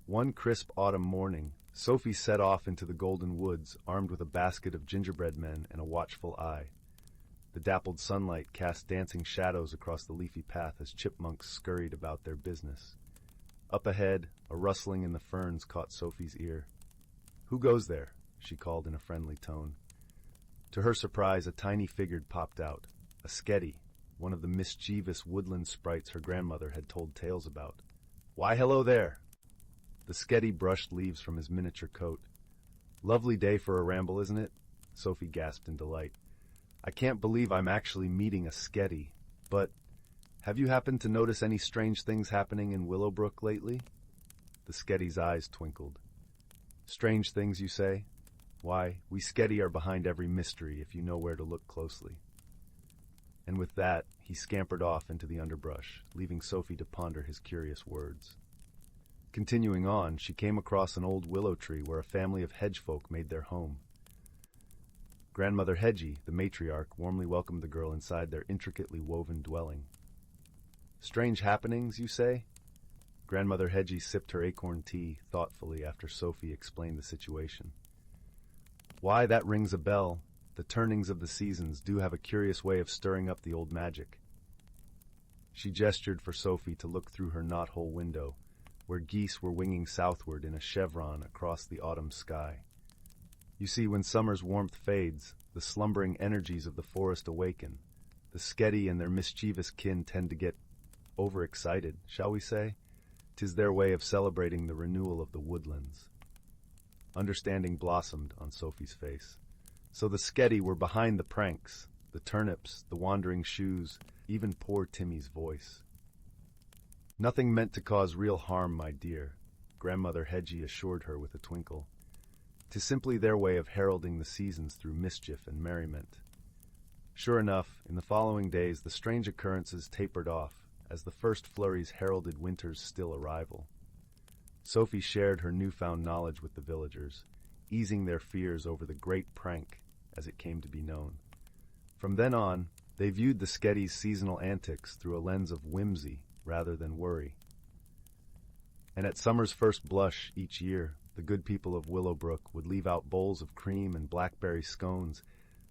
One crisp autumn morning, Sophie set off into the golden woods, armed with a basket of gingerbread men and a watchful eye. The dappled sunlight cast dancing shadows across the leafy path as chipmunks scurried about their business. Up ahead, a rustling in the ferns caught Sophie's ear. "Who goes there?" she called in a friendly tone. To her surprise, a tiny figure popped out, a sketty, one of the mischievous woodland sprites her grandmother had told tales about. "Why, hello there!" The sketty brushed leaves from his miniature coat. "Lovely day for a ramble, isn't it? Sophie gasped in delight. I can't believe I'm actually meeting a sketty. But have you happened to notice any strange things happening in Willowbrook lately? The sketty's eyes twinkled. Strange things, you say? Why, we sketty are behind every mystery if you know where to look closely. And with that, he scampered off into the underbrush, leaving Sophie to ponder his curious words. Continuing on, she came across an old willow tree where a family of hedgefolk made their home. Grandmother Hedgie, the matriarch, warmly welcomed the girl inside their intricately woven dwelling. Strange happenings, you say? Grandmother Hedgie sipped her acorn tea thoughtfully after Sophie explained the situation. Why, that rings a bell. The turnings of the seasons do have a curious way of stirring up the old magic. She gestured for Sophie to look through her knothole window, where geese were winging southward in a chevron across the autumn sky. You see, when summer's warmth fades, the slumbering energies of the forest awaken. The sketty and their mischievous kin tend to get overexcited, shall we say? 'Tis their way of celebrating the renewal of the woodlands. Understanding blossomed on Sophie's face. So the sketty were behind the pranks, the turnips, the wandering shoes, even poor Timmy's voice. Nothing meant to cause real harm, my dear, Grandmother Hedgie assured her with a twinkle. 'Tis simply their way of heralding the seasons through mischief and merriment. Sure enough, in the following days the strange occurrences tapered off, as the first flurries heralded winter's still arrival. Sophie shared her newfound knowledge with the villagers, easing their fears over the great prank, as it came to be known. From then on, they viewed the sketty's seasonal antics through a lens of whimsy rather than worry. And at summer's first blush each year, the good people of Willowbrook would leave out bowls of cream and blackberry scones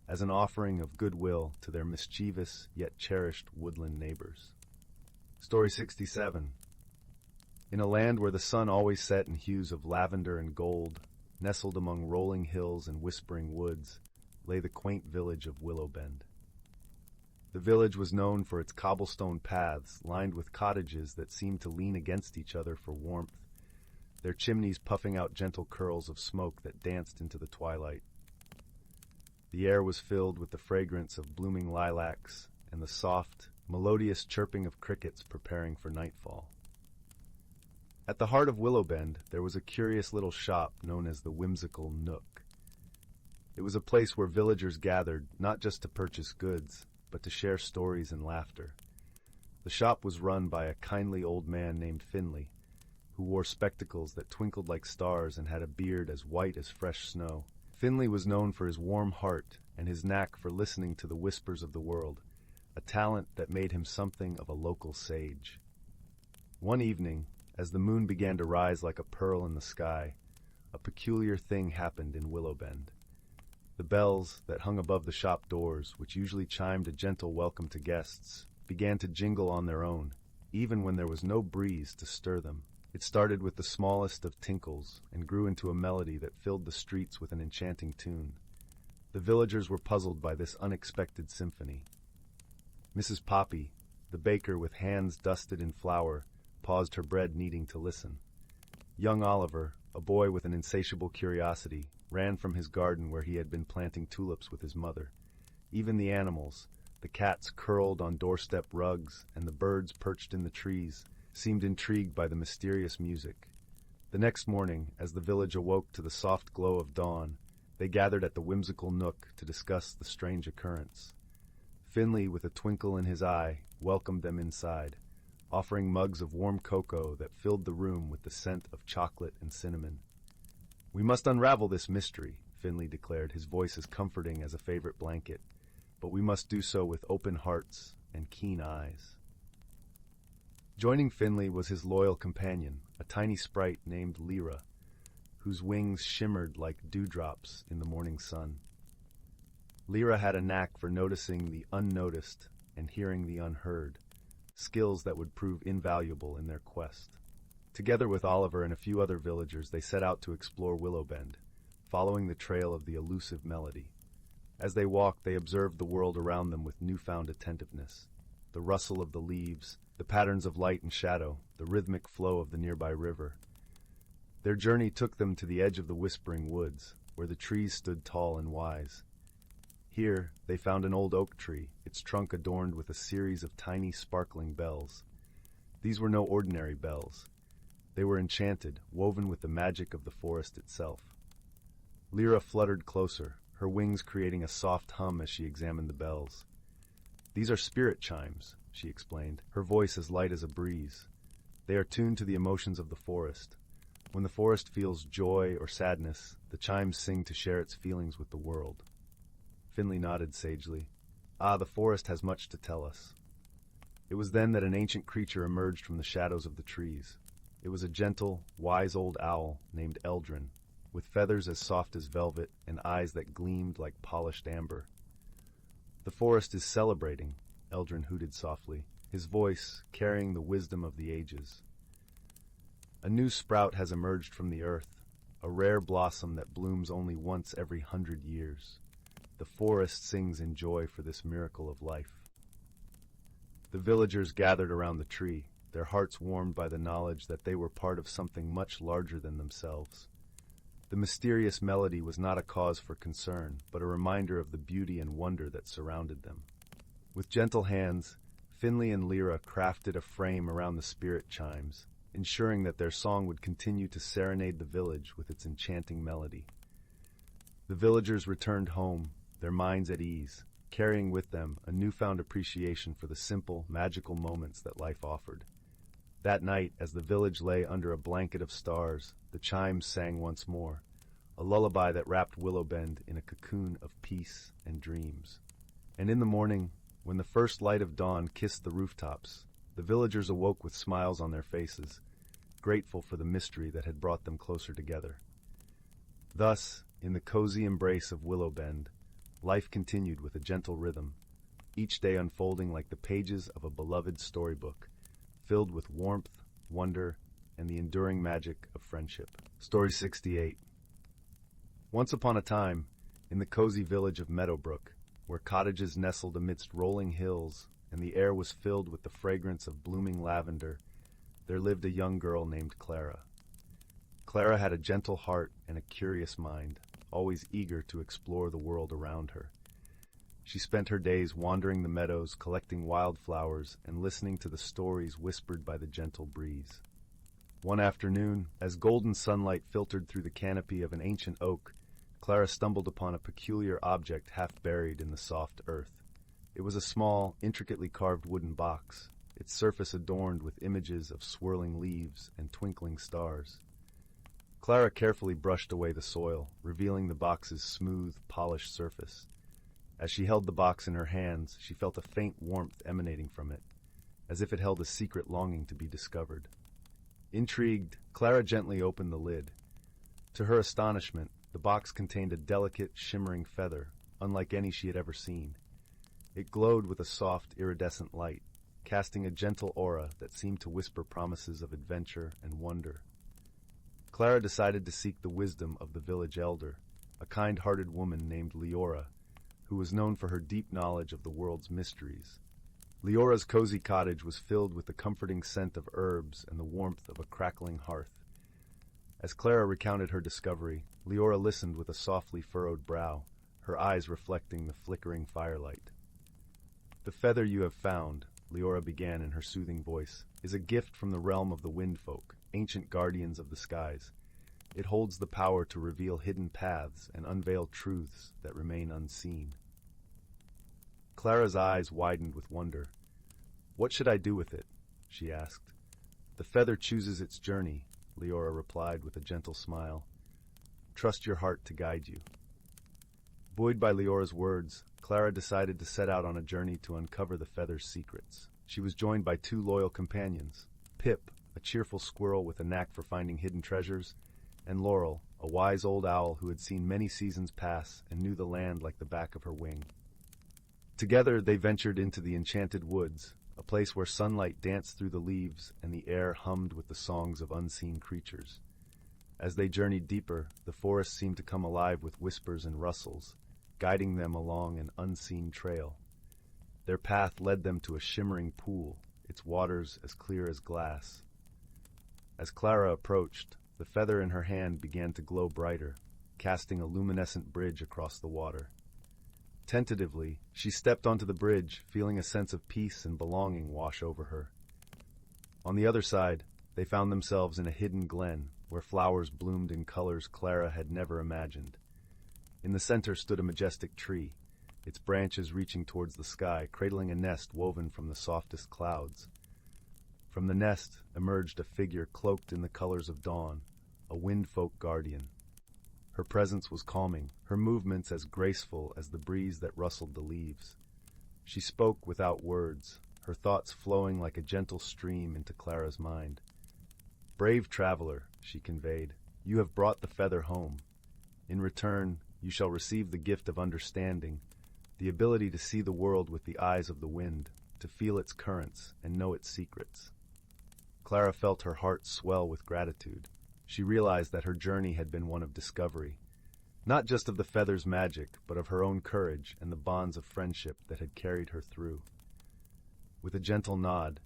as an offering of goodwill to their mischievous yet cherished woodland neighbors. Story 67. In a land where the sun always set in hues of lavender and gold, nestled among rolling hills and whispering woods, lay the quaint village of Willowbend. The village was known for its cobblestone paths lined with cottages that seemed to lean against each other for warmth, their chimneys puffing out gentle curls of smoke that danced into the twilight. The air was filled with the fragrance of blooming lilacs and the soft, melodious chirping of crickets preparing for nightfall. At the heart of Willowbend, there was a curious little shop known as the Whimsical Nook. It was a place where villagers gathered not just to purchase goods, but to share stories and laughter. The shop was run by a kindly old man named Finley, who wore spectacles that twinkled like stars and had a beard as white as fresh snow. Finley was known for his warm heart and his knack for listening to the whispers of the world, a talent that made him something of a local sage. One evening, as the moon began to rise like a pearl in the sky, a peculiar thing happened in Willowbend. The bells that hung above the shop doors, which usually chimed a gentle welcome to guests, began to jingle on their own, even when there was no breeze to stir them. It started with the smallest of tinkles and grew into a melody that filled the streets with an enchanting tune. The villagers were puzzled by this unexpected symphony. Mrs. Poppy, the baker with hands dusted in flour, paused her bread kneading to listen. Young Oliver, a boy with an insatiable curiosity, ran from his garden where he had been planting tulips with his mother. Even the animals, the cats curled on doorstep rugs and the birds perched in the trees, seemed intrigued by the mysterious music. The next morning, as the village awoke to the soft glow of dawn, they gathered at the Whimsical Nook to discuss the strange occurrence. Finley, with a twinkle in his eye, welcomed them inside, offering mugs of warm cocoa that filled the room with the scent of chocolate and cinnamon. "We must unravel this mystery," Finley declared, his voice as comforting as a favorite blanket, "but we must do so with open hearts and keen eyes." Joining Finley was his loyal companion, a tiny sprite named Lyra, whose wings shimmered like dewdrops in the morning sun. Lyra had a knack for noticing the unnoticed and hearing the unheard, skills that would prove invaluable in their quest. Together with Oliver and a few other villagers, they set out to explore Willowbend, following the trail of the elusive melody. As they walked, they observed the world around them with newfound attentiveness. The rustle of the leaves, the patterns of light and shadow, the rhythmic flow of the nearby river. Their journey took them to the edge of the whispering woods, where the trees stood tall and wise, Here, they found an old oak tree, its trunk adorned with a series of tiny sparkling bells. These were no ordinary bells. They were enchanted, woven with the magic of the forest itself. Lyra fluttered closer, her wings creating a soft hum as she examined the bells. "These are spirit chimes," she explained, her voice as light as a breeze. "They are tuned to the emotions of the forest. When the forest feels joy or sadness, the chimes sing to share its feelings with the world." Finley nodded sagely. "Ah, the forest has much to tell us." It was then that an ancient creature emerged from the shadows of the trees. It was a gentle, wise old owl named Eldrin, with feathers as soft as velvet and eyes that gleamed like polished amber. "The forest is celebrating," Eldrin hooted softly, his voice carrying the wisdom of the ages. "A new sprout has emerged from the earth, a rare blossom that blooms only once every 100 years. The forest sings in joy for this miracle of life." The villagers gathered around the tree, their hearts warmed by the knowledge that they were part of something much larger than themselves. The mysterious melody was not a cause for concern, but a reminder of the beauty and wonder that surrounded them. With gentle hands, Finley and Lyra crafted a frame around the spirit chimes, ensuring that their song would continue to serenade the village with its enchanting melody. The villagers returned home, their minds at ease, carrying with them a newfound appreciation for the simple, magical moments that life offered. That night, as the village lay under a blanket of stars, the chimes sang once more, a lullaby that wrapped Willow Bend in a cocoon of peace and dreams. And in the morning, when the first light of dawn kissed the rooftops, the villagers awoke with smiles on their faces, grateful for the mystery that had brought them closer together. Thus, in the cozy embrace of Willow Bend, life continued with a gentle rhythm, each day unfolding like the pages of a beloved storybook, filled with warmth, wonder, and the enduring magic of friendship. Story 68. Once upon a time, in the cozy village of Meadowbrook, where cottages nestled amidst rolling hills and the air was filled with the fragrance of blooming lavender, there lived a young girl named Clara. Clara had a gentle heart and a curious mind, always eager to explore the world around her. She spent her days wandering the meadows, collecting wildflowers, and listening to the stories whispered by the gentle breeze. One afternoon, as golden sunlight filtered through the canopy of an ancient oak, Clara stumbled upon a peculiar object half buried in the soft earth. It was a small, intricately carved wooden box, its surface adorned with images of swirling leaves and twinkling stars. Clara carefully brushed away the soil, revealing the box's smooth, polished surface. As she held the box in her hands, she felt a faint warmth emanating from it, as if it held a secret longing to be discovered. Intrigued, Clara gently opened the lid. To her astonishment, the box contained a delicate, shimmering feather, unlike any she had ever seen. It glowed with a soft, iridescent light, casting a gentle aura that seemed to whisper promises of adventure and wonder. Clara decided to seek the wisdom of the village elder, a kind-hearted woman named Leora, who was known for her deep knowledge of the world's mysteries. Leora's cozy cottage was filled with the comforting scent of herbs and the warmth of a crackling hearth. As Clara recounted her discovery, Leora listened with a softly furrowed brow, her eyes reflecting the flickering firelight. "The feather you have found," Leora began in her soothing voice, "is a gift from the realm of the wind folk, ancient guardians of the skies. It holds the power to reveal hidden paths and unveil truths that remain unseen." Clara's eyes widened with wonder. "What should I do with it?" she asked. "The feather chooses its journey," Leora replied with a gentle smile. "Trust your heart to guide you." Buoyed by Leora's words, Clara decided to set out on a journey to uncover the feather's secrets. She was joined by two loyal companions, Pip, a cheerful squirrel with a knack for finding hidden treasures, and Laurel, a wise old owl who had seen many seasons pass and knew the land like the back of her wing. Together they ventured into the Enchanted Woods, a place where sunlight danced through the leaves and the air hummed with the songs of unseen creatures. As they journeyed deeper, the forest seemed to come alive with whispers and rustles, guiding them along an unseen trail. Their path led them to a shimmering pool, its waters as clear as glass. As Clara approached, the feather in her hand began to glow brighter, casting a luminescent bridge across the water. Tentatively, she stepped onto the bridge, feeling a sense of peace and belonging wash over her. On the other side, they found themselves in a hidden glen, where flowers bloomed in colors Clara had never imagined. In the center stood a majestic tree, its branches reaching towards the sky, cradling a nest woven from the softest clouds. From the nest emerged a figure cloaked in the colors of dawn, a windfolk guardian. Her presence was calming, her movements as graceful as the breeze that rustled the leaves. She spoke without words, her thoughts flowing like a gentle stream into Clara's mind. "Brave traveler," she conveyed, "you have brought the feather home. In return, you shall receive the gift of understanding, the ability to see the world with the eyes of the wind, to feel its currents and know its secrets." Clara felt her heart swell with gratitude. She realized that her journey had been one of discovery, not just of the feather's magic, but of her own courage and the bonds of friendship that had carried her through. With a gentle nod,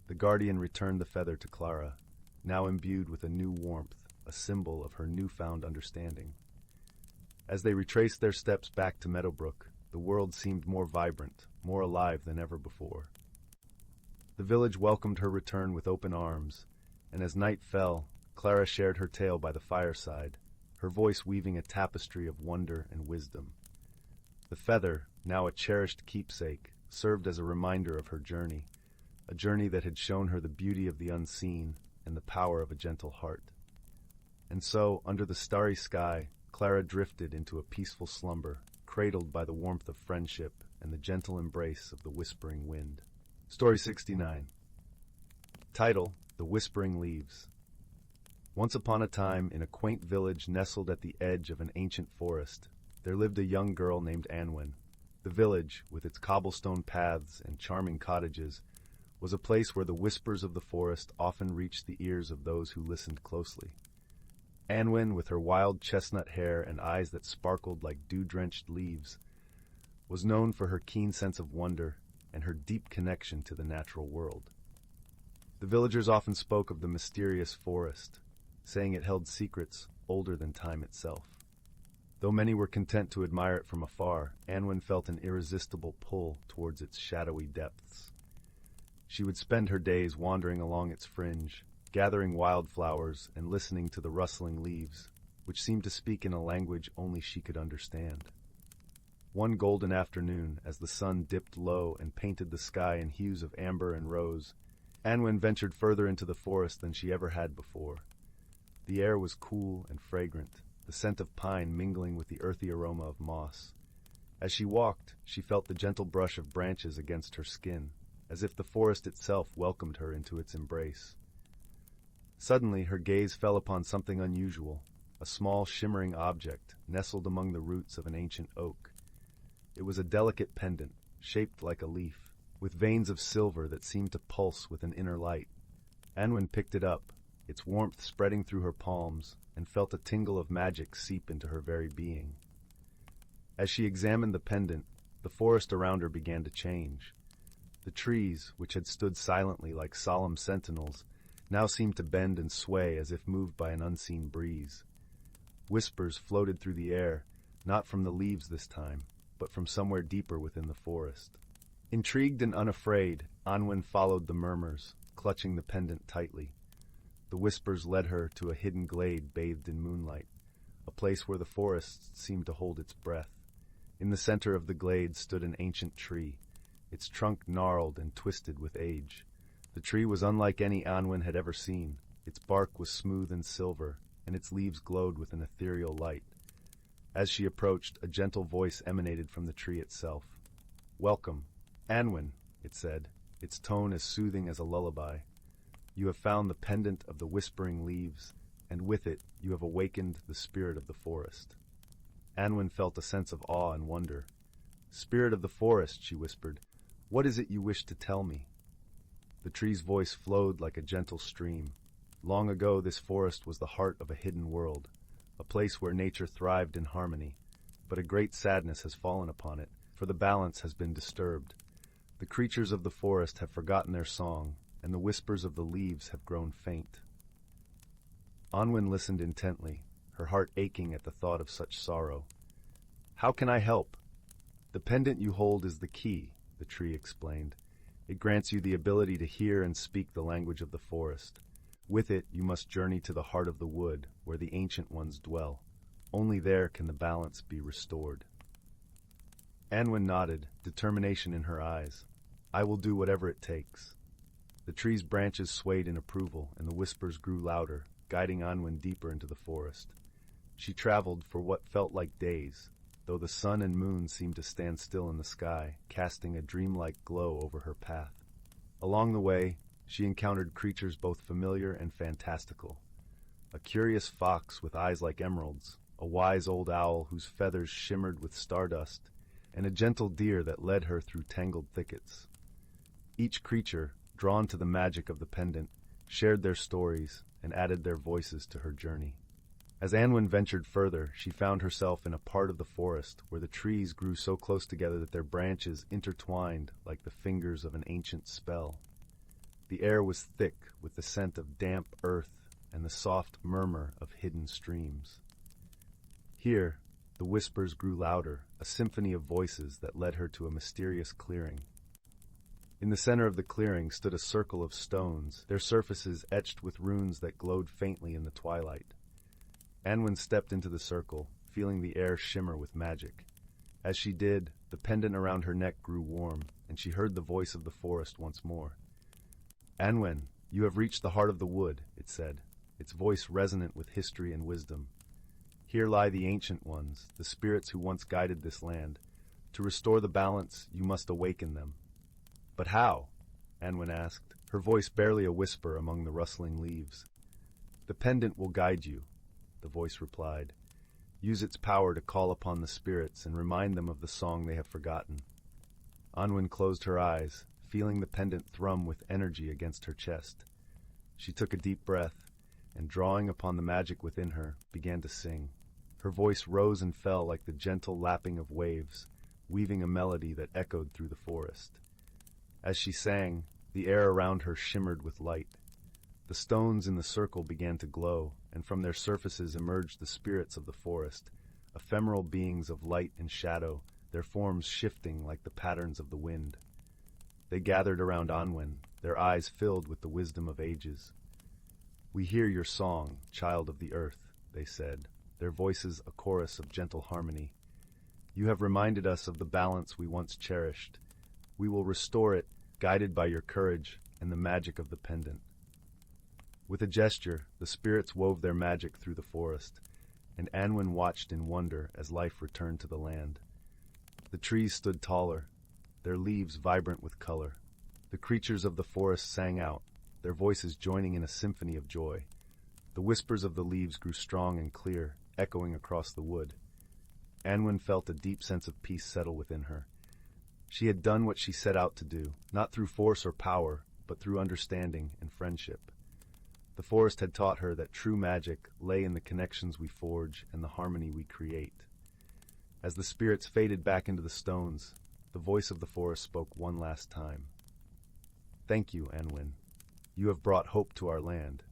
the guardian returned the feather to Clara, now imbued with a new warmth, a symbol of her newfound understanding. As they retraced their steps back to Meadowbrook, the world seemed more vibrant, more alive than ever before. The village welcomed her return with open arms, and as night fell, Clara shared her tale by the fireside, her voice weaving a tapestry of wonder and wisdom. The feather, now a cherished keepsake, served as a reminder of her journey, a journey that had shown her the beauty of the unseen and the power of a gentle heart. And so, under the starry sky, Clara drifted into a peaceful slumber, cradled by the warmth of friendship and the gentle embrace of the whispering wind. Story 69. Title: The Whispering Leaves. Once upon a time, in a quaint village nestled at the edge of an ancient forest, there lived a young girl named Anwen. The village, with its cobblestone paths and charming cottages, was a place where the whispers of the forest often reached the ears of those who listened closely. Anwen, with her wild chestnut hair and eyes that sparkled like dew-drenched leaves, was known for her keen sense of wonder and her deep connection to the natural world. The villagers often spoke of the mysterious forest, saying it held secrets older than time itself. Though many were content to admire it from afar, Anwen felt an irresistible pull towards its shadowy depths. She would spend her days wandering along its fringe, gathering wildflowers and listening to the rustling leaves, which seemed to speak in a language only she could understand. One golden afternoon, as the sun dipped low and painted the sky in hues of amber and rose, Anwen ventured further into the forest than she ever had before. The air was cool and fragrant, the scent of pine mingling with the earthy aroma of moss. As she walked, she felt the gentle brush of branches against her skin, as if the forest itself welcomed her into its embrace. Suddenly, her gaze fell upon something unusual, a small shimmering object nestled among the roots of an ancient oak. It was a delicate pendant, shaped like a leaf, with veins of silver that seemed to pulse with an inner light. Anwen picked it up, its warmth spreading through her palms, and felt a tingle of magic seep into her very being. As she examined the pendant, the forest around her began to change. The trees, which had stood silently like solemn sentinels, now seemed to bend and sway as if moved by an unseen breeze. Whispers floated through the air, not from the leaves this time, but from somewhere deeper within the forest. Intrigued and unafraid, Anwen followed the murmurs, clutching the pendant tightly. The whispers led her to a hidden glade bathed in moonlight, a place where the forest seemed to hold its breath. In the center of the glade stood an ancient tree, its trunk gnarled and twisted with age. The tree was unlike any Anwen had ever seen. Its bark was smooth and silver, and its leaves glowed with an ethereal light. As she approached, a gentle voice emanated from the tree itself. "Welcome, Anwen," it said, its tone as soothing as a lullaby. "You have found the pendant of the whispering leaves, and with it you have awakened the spirit of the forest." Anwen felt a sense of awe and wonder. "Spirit of the forest," she whispered, "what is it you wish to tell me?" The tree's voice flowed like a gentle stream. Long ago, this forest was the heart of a hidden world, a place where nature thrived in harmony. But a great sadness has fallen upon it, for the balance has been disturbed. The creatures of the forest have forgotten their song, and the whispers of the leaves have grown faint. Anwen listened intently, her heart aching at the thought of such sorrow. "How can I help?" "The pendant you hold is the key," the tree explained. "It grants you the ability to hear and speak the language of the forest. With it, you must journey to the heart of the wood, where the ancient ones dwell. Only there can the balance be restored." Anwen nodded, determination in her eyes. "I will do whatever it takes." The tree's branches swayed in approval, and the whispers grew louder, guiding Anwen deeper into the forest. She traveled for what felt like days, though the sun and moon seemed to stand still in the sky, casting a dreamlike glow over her path. Along the way, she encountered creatures both familiar and fantastical. A curious fox with eyes like emeralds, a wise old owl whose feathers shimmered with stardust, and a gentle deer that led her through tangled thickets. Each creature, drawn to the magic of the pendant, shared their stories and added their voices to her journey. As Anwen ventured further, she found herself in a part of the forest where the trees grew so close together that their branches intertwined like the fingers of an ancient spell. The air was thick with the scent of damp earth and the soft murmur of hidden streams. Here, the whispers grew louder, a symphony of voices that led her to a mysterious clearing. In the center of the clearing stood a circle of stones, their surfaces etched with runes that glowed faintly in the twilight. Anwen stepped into the circle, feeling the air shimmer with magic. As she did, the pendant around her neck grew warm, and she heard the voice of the forest once more. "Anwen, you have reached the heart of the wood," it said, its voice resonant with history and wisdom. "Here lie the ancient ones, the spirits who once guided this land. To restore the balance, you must awaken them." "But how?" Anwen asked, her voice barely a whisper among the rustling leaves. "The pendant will guide you," the voice replied. "Use its power to call upon the spirits and remind them of the song they have forgotten." Anwen closed her eyes, feeling the pendant thrum with energy against her chest. She took a deep breath, and drawing upon the magic within her, began to sing. Her voice rose and fell like the gentle lapping of waves, weaving a melody that echoed through the forest. As she sang, the air around her shimmered with light. The stones in the circle began to glow, and from their surfaces emerged the spirits of the forest, ephemeral beings of light and shadow, their forms shifting like the patterns of the wind. They gathered around Anwen, their eyes filled with the wisdom of ages. "We hear your song, child of the earth," they said, their voices a chorus of gentle harmony. "You have reminded us of the balance we once cherished. We will restore it, guided by your courage and the magic of the pendant." With a gesture, the spirits wove their magic through the forest, and Anwen watched in wonder as life returned to the land. The trees stood taller, their leaves vibrant with color. The creatures of the forest sang out, their voices joining in a symphony of joy. The whispers of the leaves grew strong and clear, echoing across the wood. Anwen felt a deep sense of peace settle within her. She had done what she set out to do, not through force or power, but through understanding and friendship. The forest had taught her that true magic lay in the connections we forge and the harmony we create. As the spirits faded back into the stones, the voice of the forest spoke one last time. "Thank you, Anwen. You have brought hope to our land.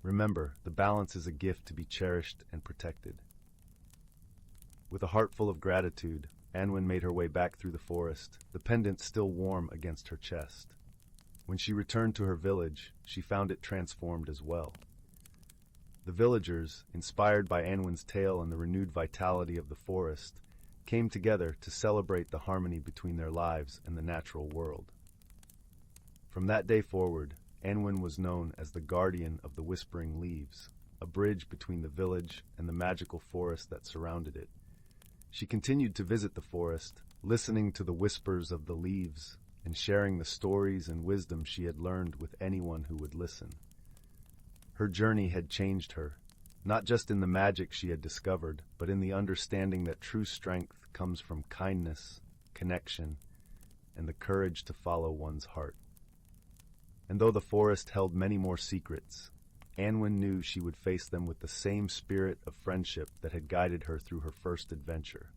Remember, the balance is a gift to be cherished and protected." With a heart full of gratitude, Anwen made her way back through the forest, the pendant still warm against her chest. When she returned to her village, she found it transformed as well. The villagers, inspired by Anwen's tale and the renewed vitality of the forest, came together to celebrate the harmony between their lives and the natural world. From that day forward, Anwen was known as the guardian of the whispering leaves, a bridge between the village and the magical forest that surrounded it. She continued to visit the forest, listening to the whispers of the leaves and sharing the stories and wisdom she had learned with anyone who would listen. Her journey had changed her, not just in the magic she had discovered, but in the understanding that true strength comes from kindness, connection, and the courage to follow one's heart. And though the forest held many more secrets, Anwen knew she would face them with the same spirit of friendship that had guided her through her first adventure.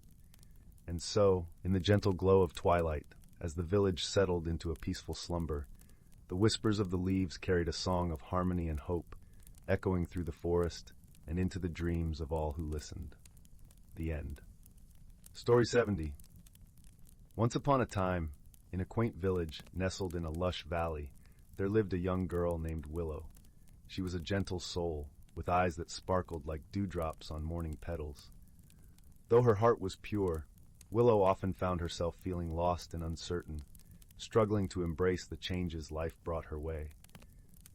And so, in the gentle glow of twilight, as the village settled into a peaceful slumber, the whispers of the leaves carried a song of harmony and hope, echoing through the forest and into the dreams of all who listened. The end. Story 70. Once upon a time, in a quaint village nestled in a lush valley, there lived a young girl named Willow. She was a gentle soul, with eyes that sparkled like dewdrops on morning petals. Though her heart was pure, Willow often found herself feeling lost and uncertain, struggling to embrace the changes life brought her way.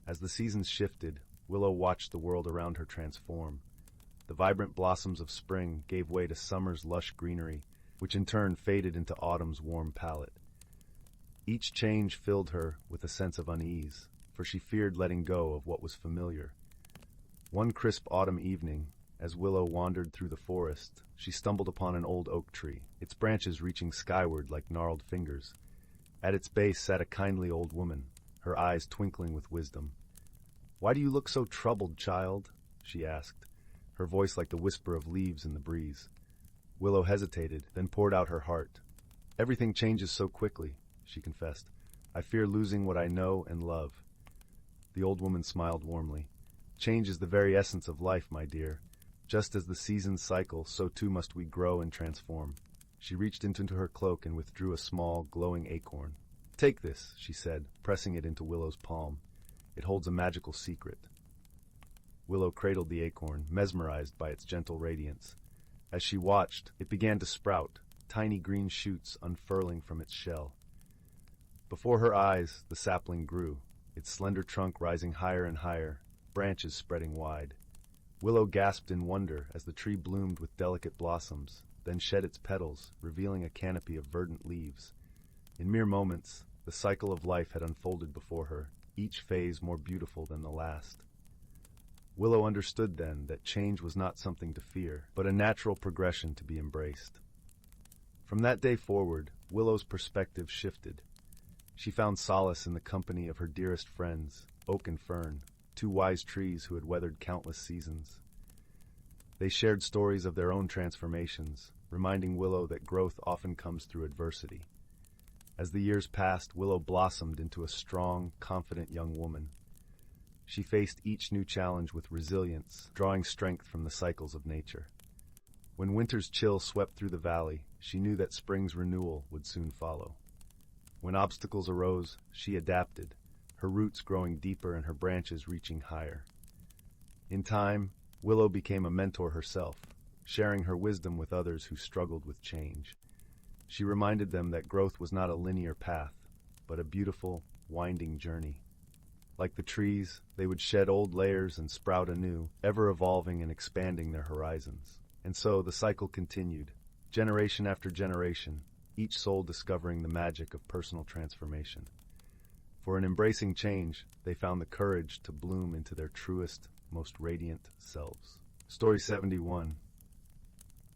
As the seasons shifted, Willow watched the world around her transform. The vibrant blossoms of spring gave way to summer's lush greenery, which in turn faded into autumn's warm palette. Each change filled her with a sense of unease, for she feared letting go of what was familiar. One crisp autumn evening, as Willow wandered through the forest, she stumbled upon an old oak tree, its branches reaching skyward like gnarled fingers. At its base sat a kindly old woman, her eyes twinkling with wisdom. "Why do you look so troubled, child?" she asked, her voice like the whisper of leaves in the breeze. Willow hesitated, then poured out her heart. "Everything changes so quickly," she confessed. "I fear losing what I know and love." The old woman smiled warmly. "Change is the very essence of life, my dear. Just as the seasons cycle, so too must we grow and transform." She reached into her cloak and withdrew a small, glowing acorn. "Take this," she said, pressing it into Willow's palm. "It holds a magical secret." Willow cradled the acorn, mesmerized by its gentle radiance. As she watched, it began to sprout, tiny green shoots unfurling from its shell. Before her eyes, the sapling grew, its slender trunk rising higher and higher, branches spreading wide. Willow gasped in wonder as the tree bloomed with delicate blossoms, then shed its petals, revealing a canopy of verdant leaves. In mere moments, the cycle of life had unfolded before her, each phase more beautiful than the last. Willow understood then that change was not something to fear, but a natural progression to be embraced. From that day forward, Willow's perspective shifted. She found solace in the company of her dearest friends, oak and fern, two wise trees who had weathered countless seasons. They shared stories of their own transformations, reminding Willow that growth often comes through adversity. As the years passed, Willow blossomed into a strong, confident young woman. She faced each new challenge with resilience, drawing strength from the cycles of nature. When winter's chill swept through the valley, she knew that spring's renewal would soon follow. When obstacles arose, she adapted, her roots growing deeper and her branches reaching higher. In time, Willow became a mentor herself, sharing her wisdom with others who struggled with change. She reminded them that growth was not a linear path, but a beautiful, winding journey. Like the trees, they would shed old layers and sprout anew, ever evolving and expanding their horizons. And so the cycle continued, generation after generation, each soul discovering the magic of personal transformation. For in embracing change, they found the courage to bloom into their truest, most radiant selves. Story 71.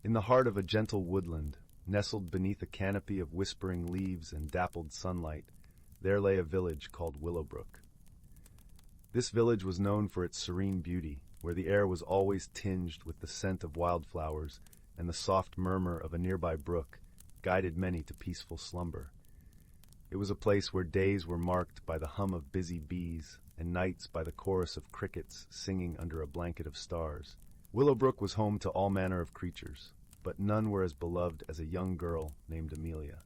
In the heart of a gentle woodland, nestled beneath a canopy of whispering leaves and dappled sunlight, there lay a village called Willowbrook. This village was known for its serene beauty, where the air was always tinged with the scent of wildflowers, and the soft murmur of a nearby brook guided many to peaceful slumber. It was a place where days were marked by the hum of busy bees, and nights by the chorus of crickets singing under a blanket of stars. Willowbrook was home to all manner of creatures, but none were as beloved as a young girl named Amelia.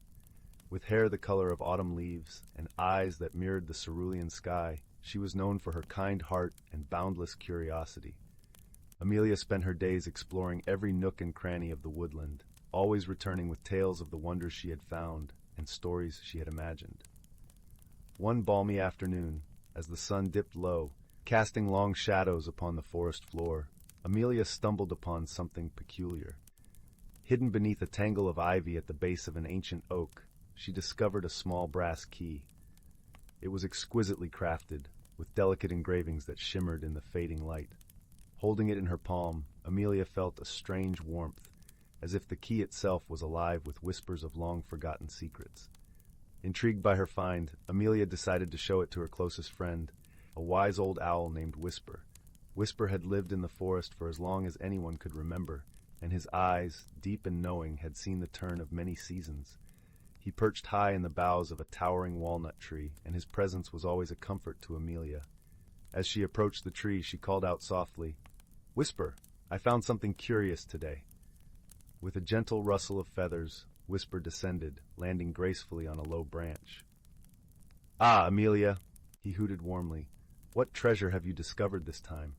With hair the color of autumn leaves and eyes that mirrored the cerulean sky, she was known for her kind heart and boundless curiosity. Amelia spent her days exploring every nook and cranny of the woodland, always returning with tales of the wonders she had found and stories she had imagined. One balmy afternoon, as the sun dipped low, casting long shadows upon the forest floor, Amelia stumbled upon something peculiar. Hidden beneath a tangle of ivy at the base of an ancient oak, she discovered a small brass key. It was exquisitely crafted, with delicate engravings that shimmered in the fading light. Holding it in her palm, Amelia felt a strange warmth, as if the key itself was alive with whispers of long-forgotten secrets. Intrigued by her find, Amelia decided to show it to her closest friend, a wise old owl named Whisper. Whisper had lived in the forest for as long as anyone could remember, and his eyes, deep and knowing, had seen the turn of many seasons. He perched high in the boughs of a towering walnut tree, and his presence was always a comfort to Amelia. As she approached the tree, she called out softly, "Whisper, I found something curious today." With a gentle rustle of feathers, Whisper descended, landing gracefully on a low branch. "Ah, Amelia," he hooted warmly. "What treasure have you discovered this time?"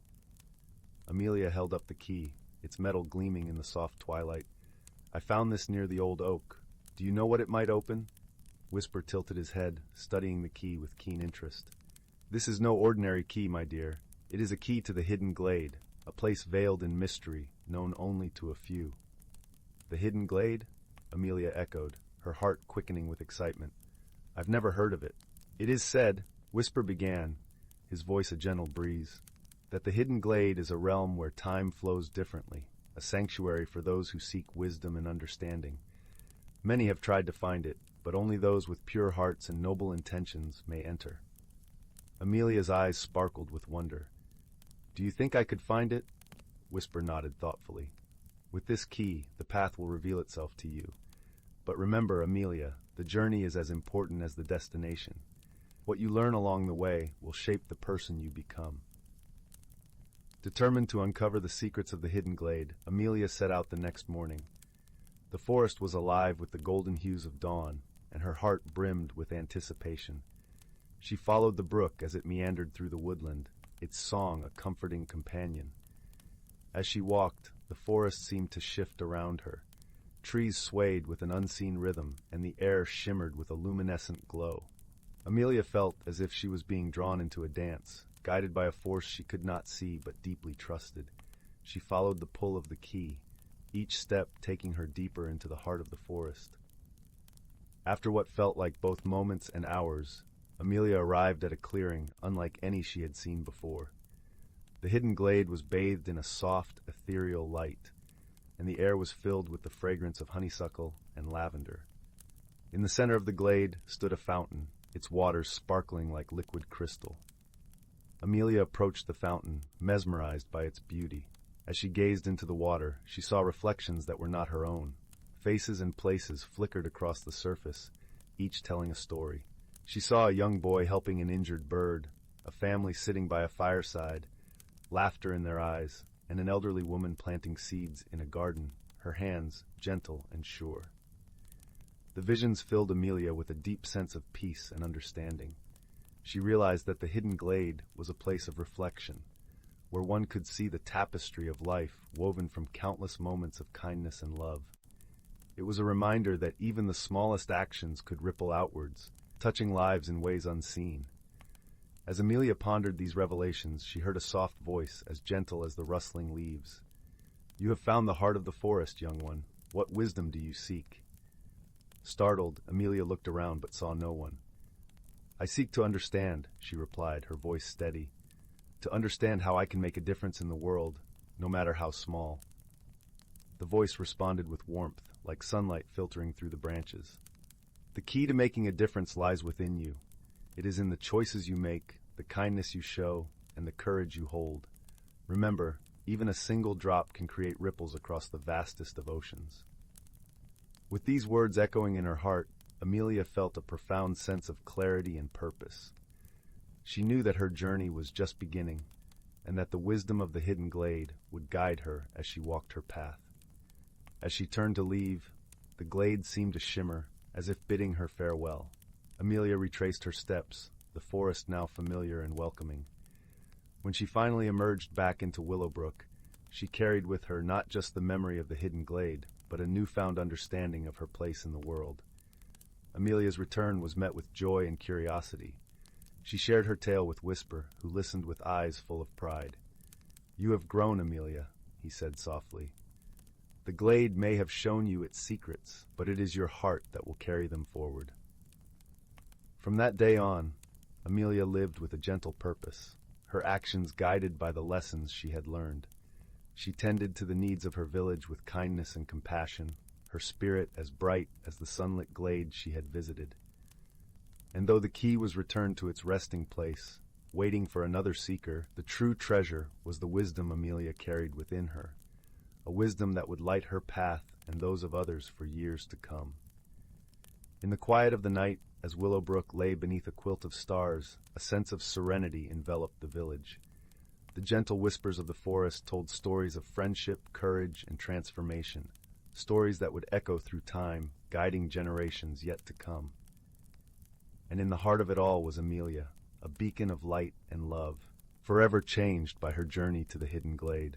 Amelia held up the key, its metal gleaming in the soft twilight. "I found this near the old oak. Do you know what it might open?" Whisper tilted his head, studying the key with keen interest. "This is no ordinary key, my dear. It is a key to the hidden glade, a place veiled in mystery, known only to a few." "The hidden glade?" Amelia echoed, her heart quickening with excitement. "I've never heard of it." "It is said," Whisper began, his voice a gentle breeze, "that the hidden glade is a realm where time flows differently, a sanctuary for those who seek wisdom and understanding. Many have tried to find it, but only those with pure hearts and noble intentions may enter." Amelia's eyes sparkled with wonder. "Do you think I could find it?" Whisper nodded thoughtfully. "With this key, the path will reveal itself to you. But remember, Amelia, the journey is as important as the destination. What you learn along the way will shape the person you become." Determined to uncover the secrets of the hidden glade, Amelia set out the next morning. The forest was alive with the golden hues of dawn, and her heart brimmed with anticipation. She followed the brook as it meandered through the woodland, its song a comforting companion. As she walked, the forest seemed to shift around her. Trees swayed with an unseen rhythm, and the air shimmered with a luminescent glow. Amelia felt as if she was being drawn into a dance, guided by a force she could not see but deeply trusted. She followed the pull of the key, each step taking her deeper into the heart of the forest. After what felt like both moments and hours, Amelia arrived at a clearing unlike any she had seen before. The hidden glade was bathed in a soft, ethereal light, and the air was filled with the fragrance of honeysuckle and lavender. In the center of the glade stood a fountain, its waters sparkling like liquid crystal. Amelia approached the fountain, mesmerized by its beauty. As she gazed into the water, she saw reflections that were not her own. Faces and places flickered across the surface, each telling a story. She saw a young boy helping an injured bird, a family sitting by a fireside, laughter in their eyes, and an elderly woman planting seeds in a garden, her hands gentle and sure. The visions filled Amelia with a deep sense of peace and understanding. She realized that the hidden glade was a place of reflection, where one could see the tapestry of life woven from countless moments of kindness and love. It was a reminder that even the smallest actions could ripple outwards, touching lives in ways unseen. As Amelia pondered these revelations, she heard a soft voice as gentle as the rustling leaves. "You have found the heart of the forest, young one. What wisdom do you seek?" Startled, Amelia looked around but saw no one. "I seek to understand," she replied, her voice steady. "To understand how I can make a difference in the world, no matter how small." The voice responded with warmth, like sunlight filtering through the branches. "The key to making a difference lies within you. It is in the choices you make, the kindness you show, and the courage you hold. Remember, even a single drop can create ripples across the vastest of oceans." With these words echoing in her heart, Amelia felt a profound sense of clarity and purpose. She knew that her journey was just beginning, and that the wisdom of the hidden glade would guide her as she walked her path. As she turned to leave, the glade seemed to shimmer, as if bidding her farewell. Amelia retraced her steps, the forest now familiar and welcoming. When she finally emerged back into Willowbrook, she carried with her not just the memory of the hidden glade, but a newfound understanding of her place in the world. Amelia's return was met with joy and curiosity. She shared her tale with Whisper, who listened with eyes full of pride. "You have grown, Amelia," he said softly. "The glade may have shown you its secrets, but it is your heart that will carry them forward." From that day on, Amelia lived with a gentle purpose, her actions guided by the lessons she had learned. She tended to the needs of her village with kindness and compassion, her spirit as bright as the sunlit glade she had visited. And though the key was returned to its resting place, waiting for another seeker, the true treasure was the wisdom Amelia carried within her, a wisdom that would light her path and those of others for years to come. In the quiet of the night, as Willowbrook lay beneath a quilt of stars, a sense of serenity enveloped the village. The gentle whispers of the forest told stories of friendship, courage, and transformation, stories that would echo through time, guiding generations yet to come. And in the heart of it all was Amelia, a beacon of light and love, forever changed by her journey to the hidden glade.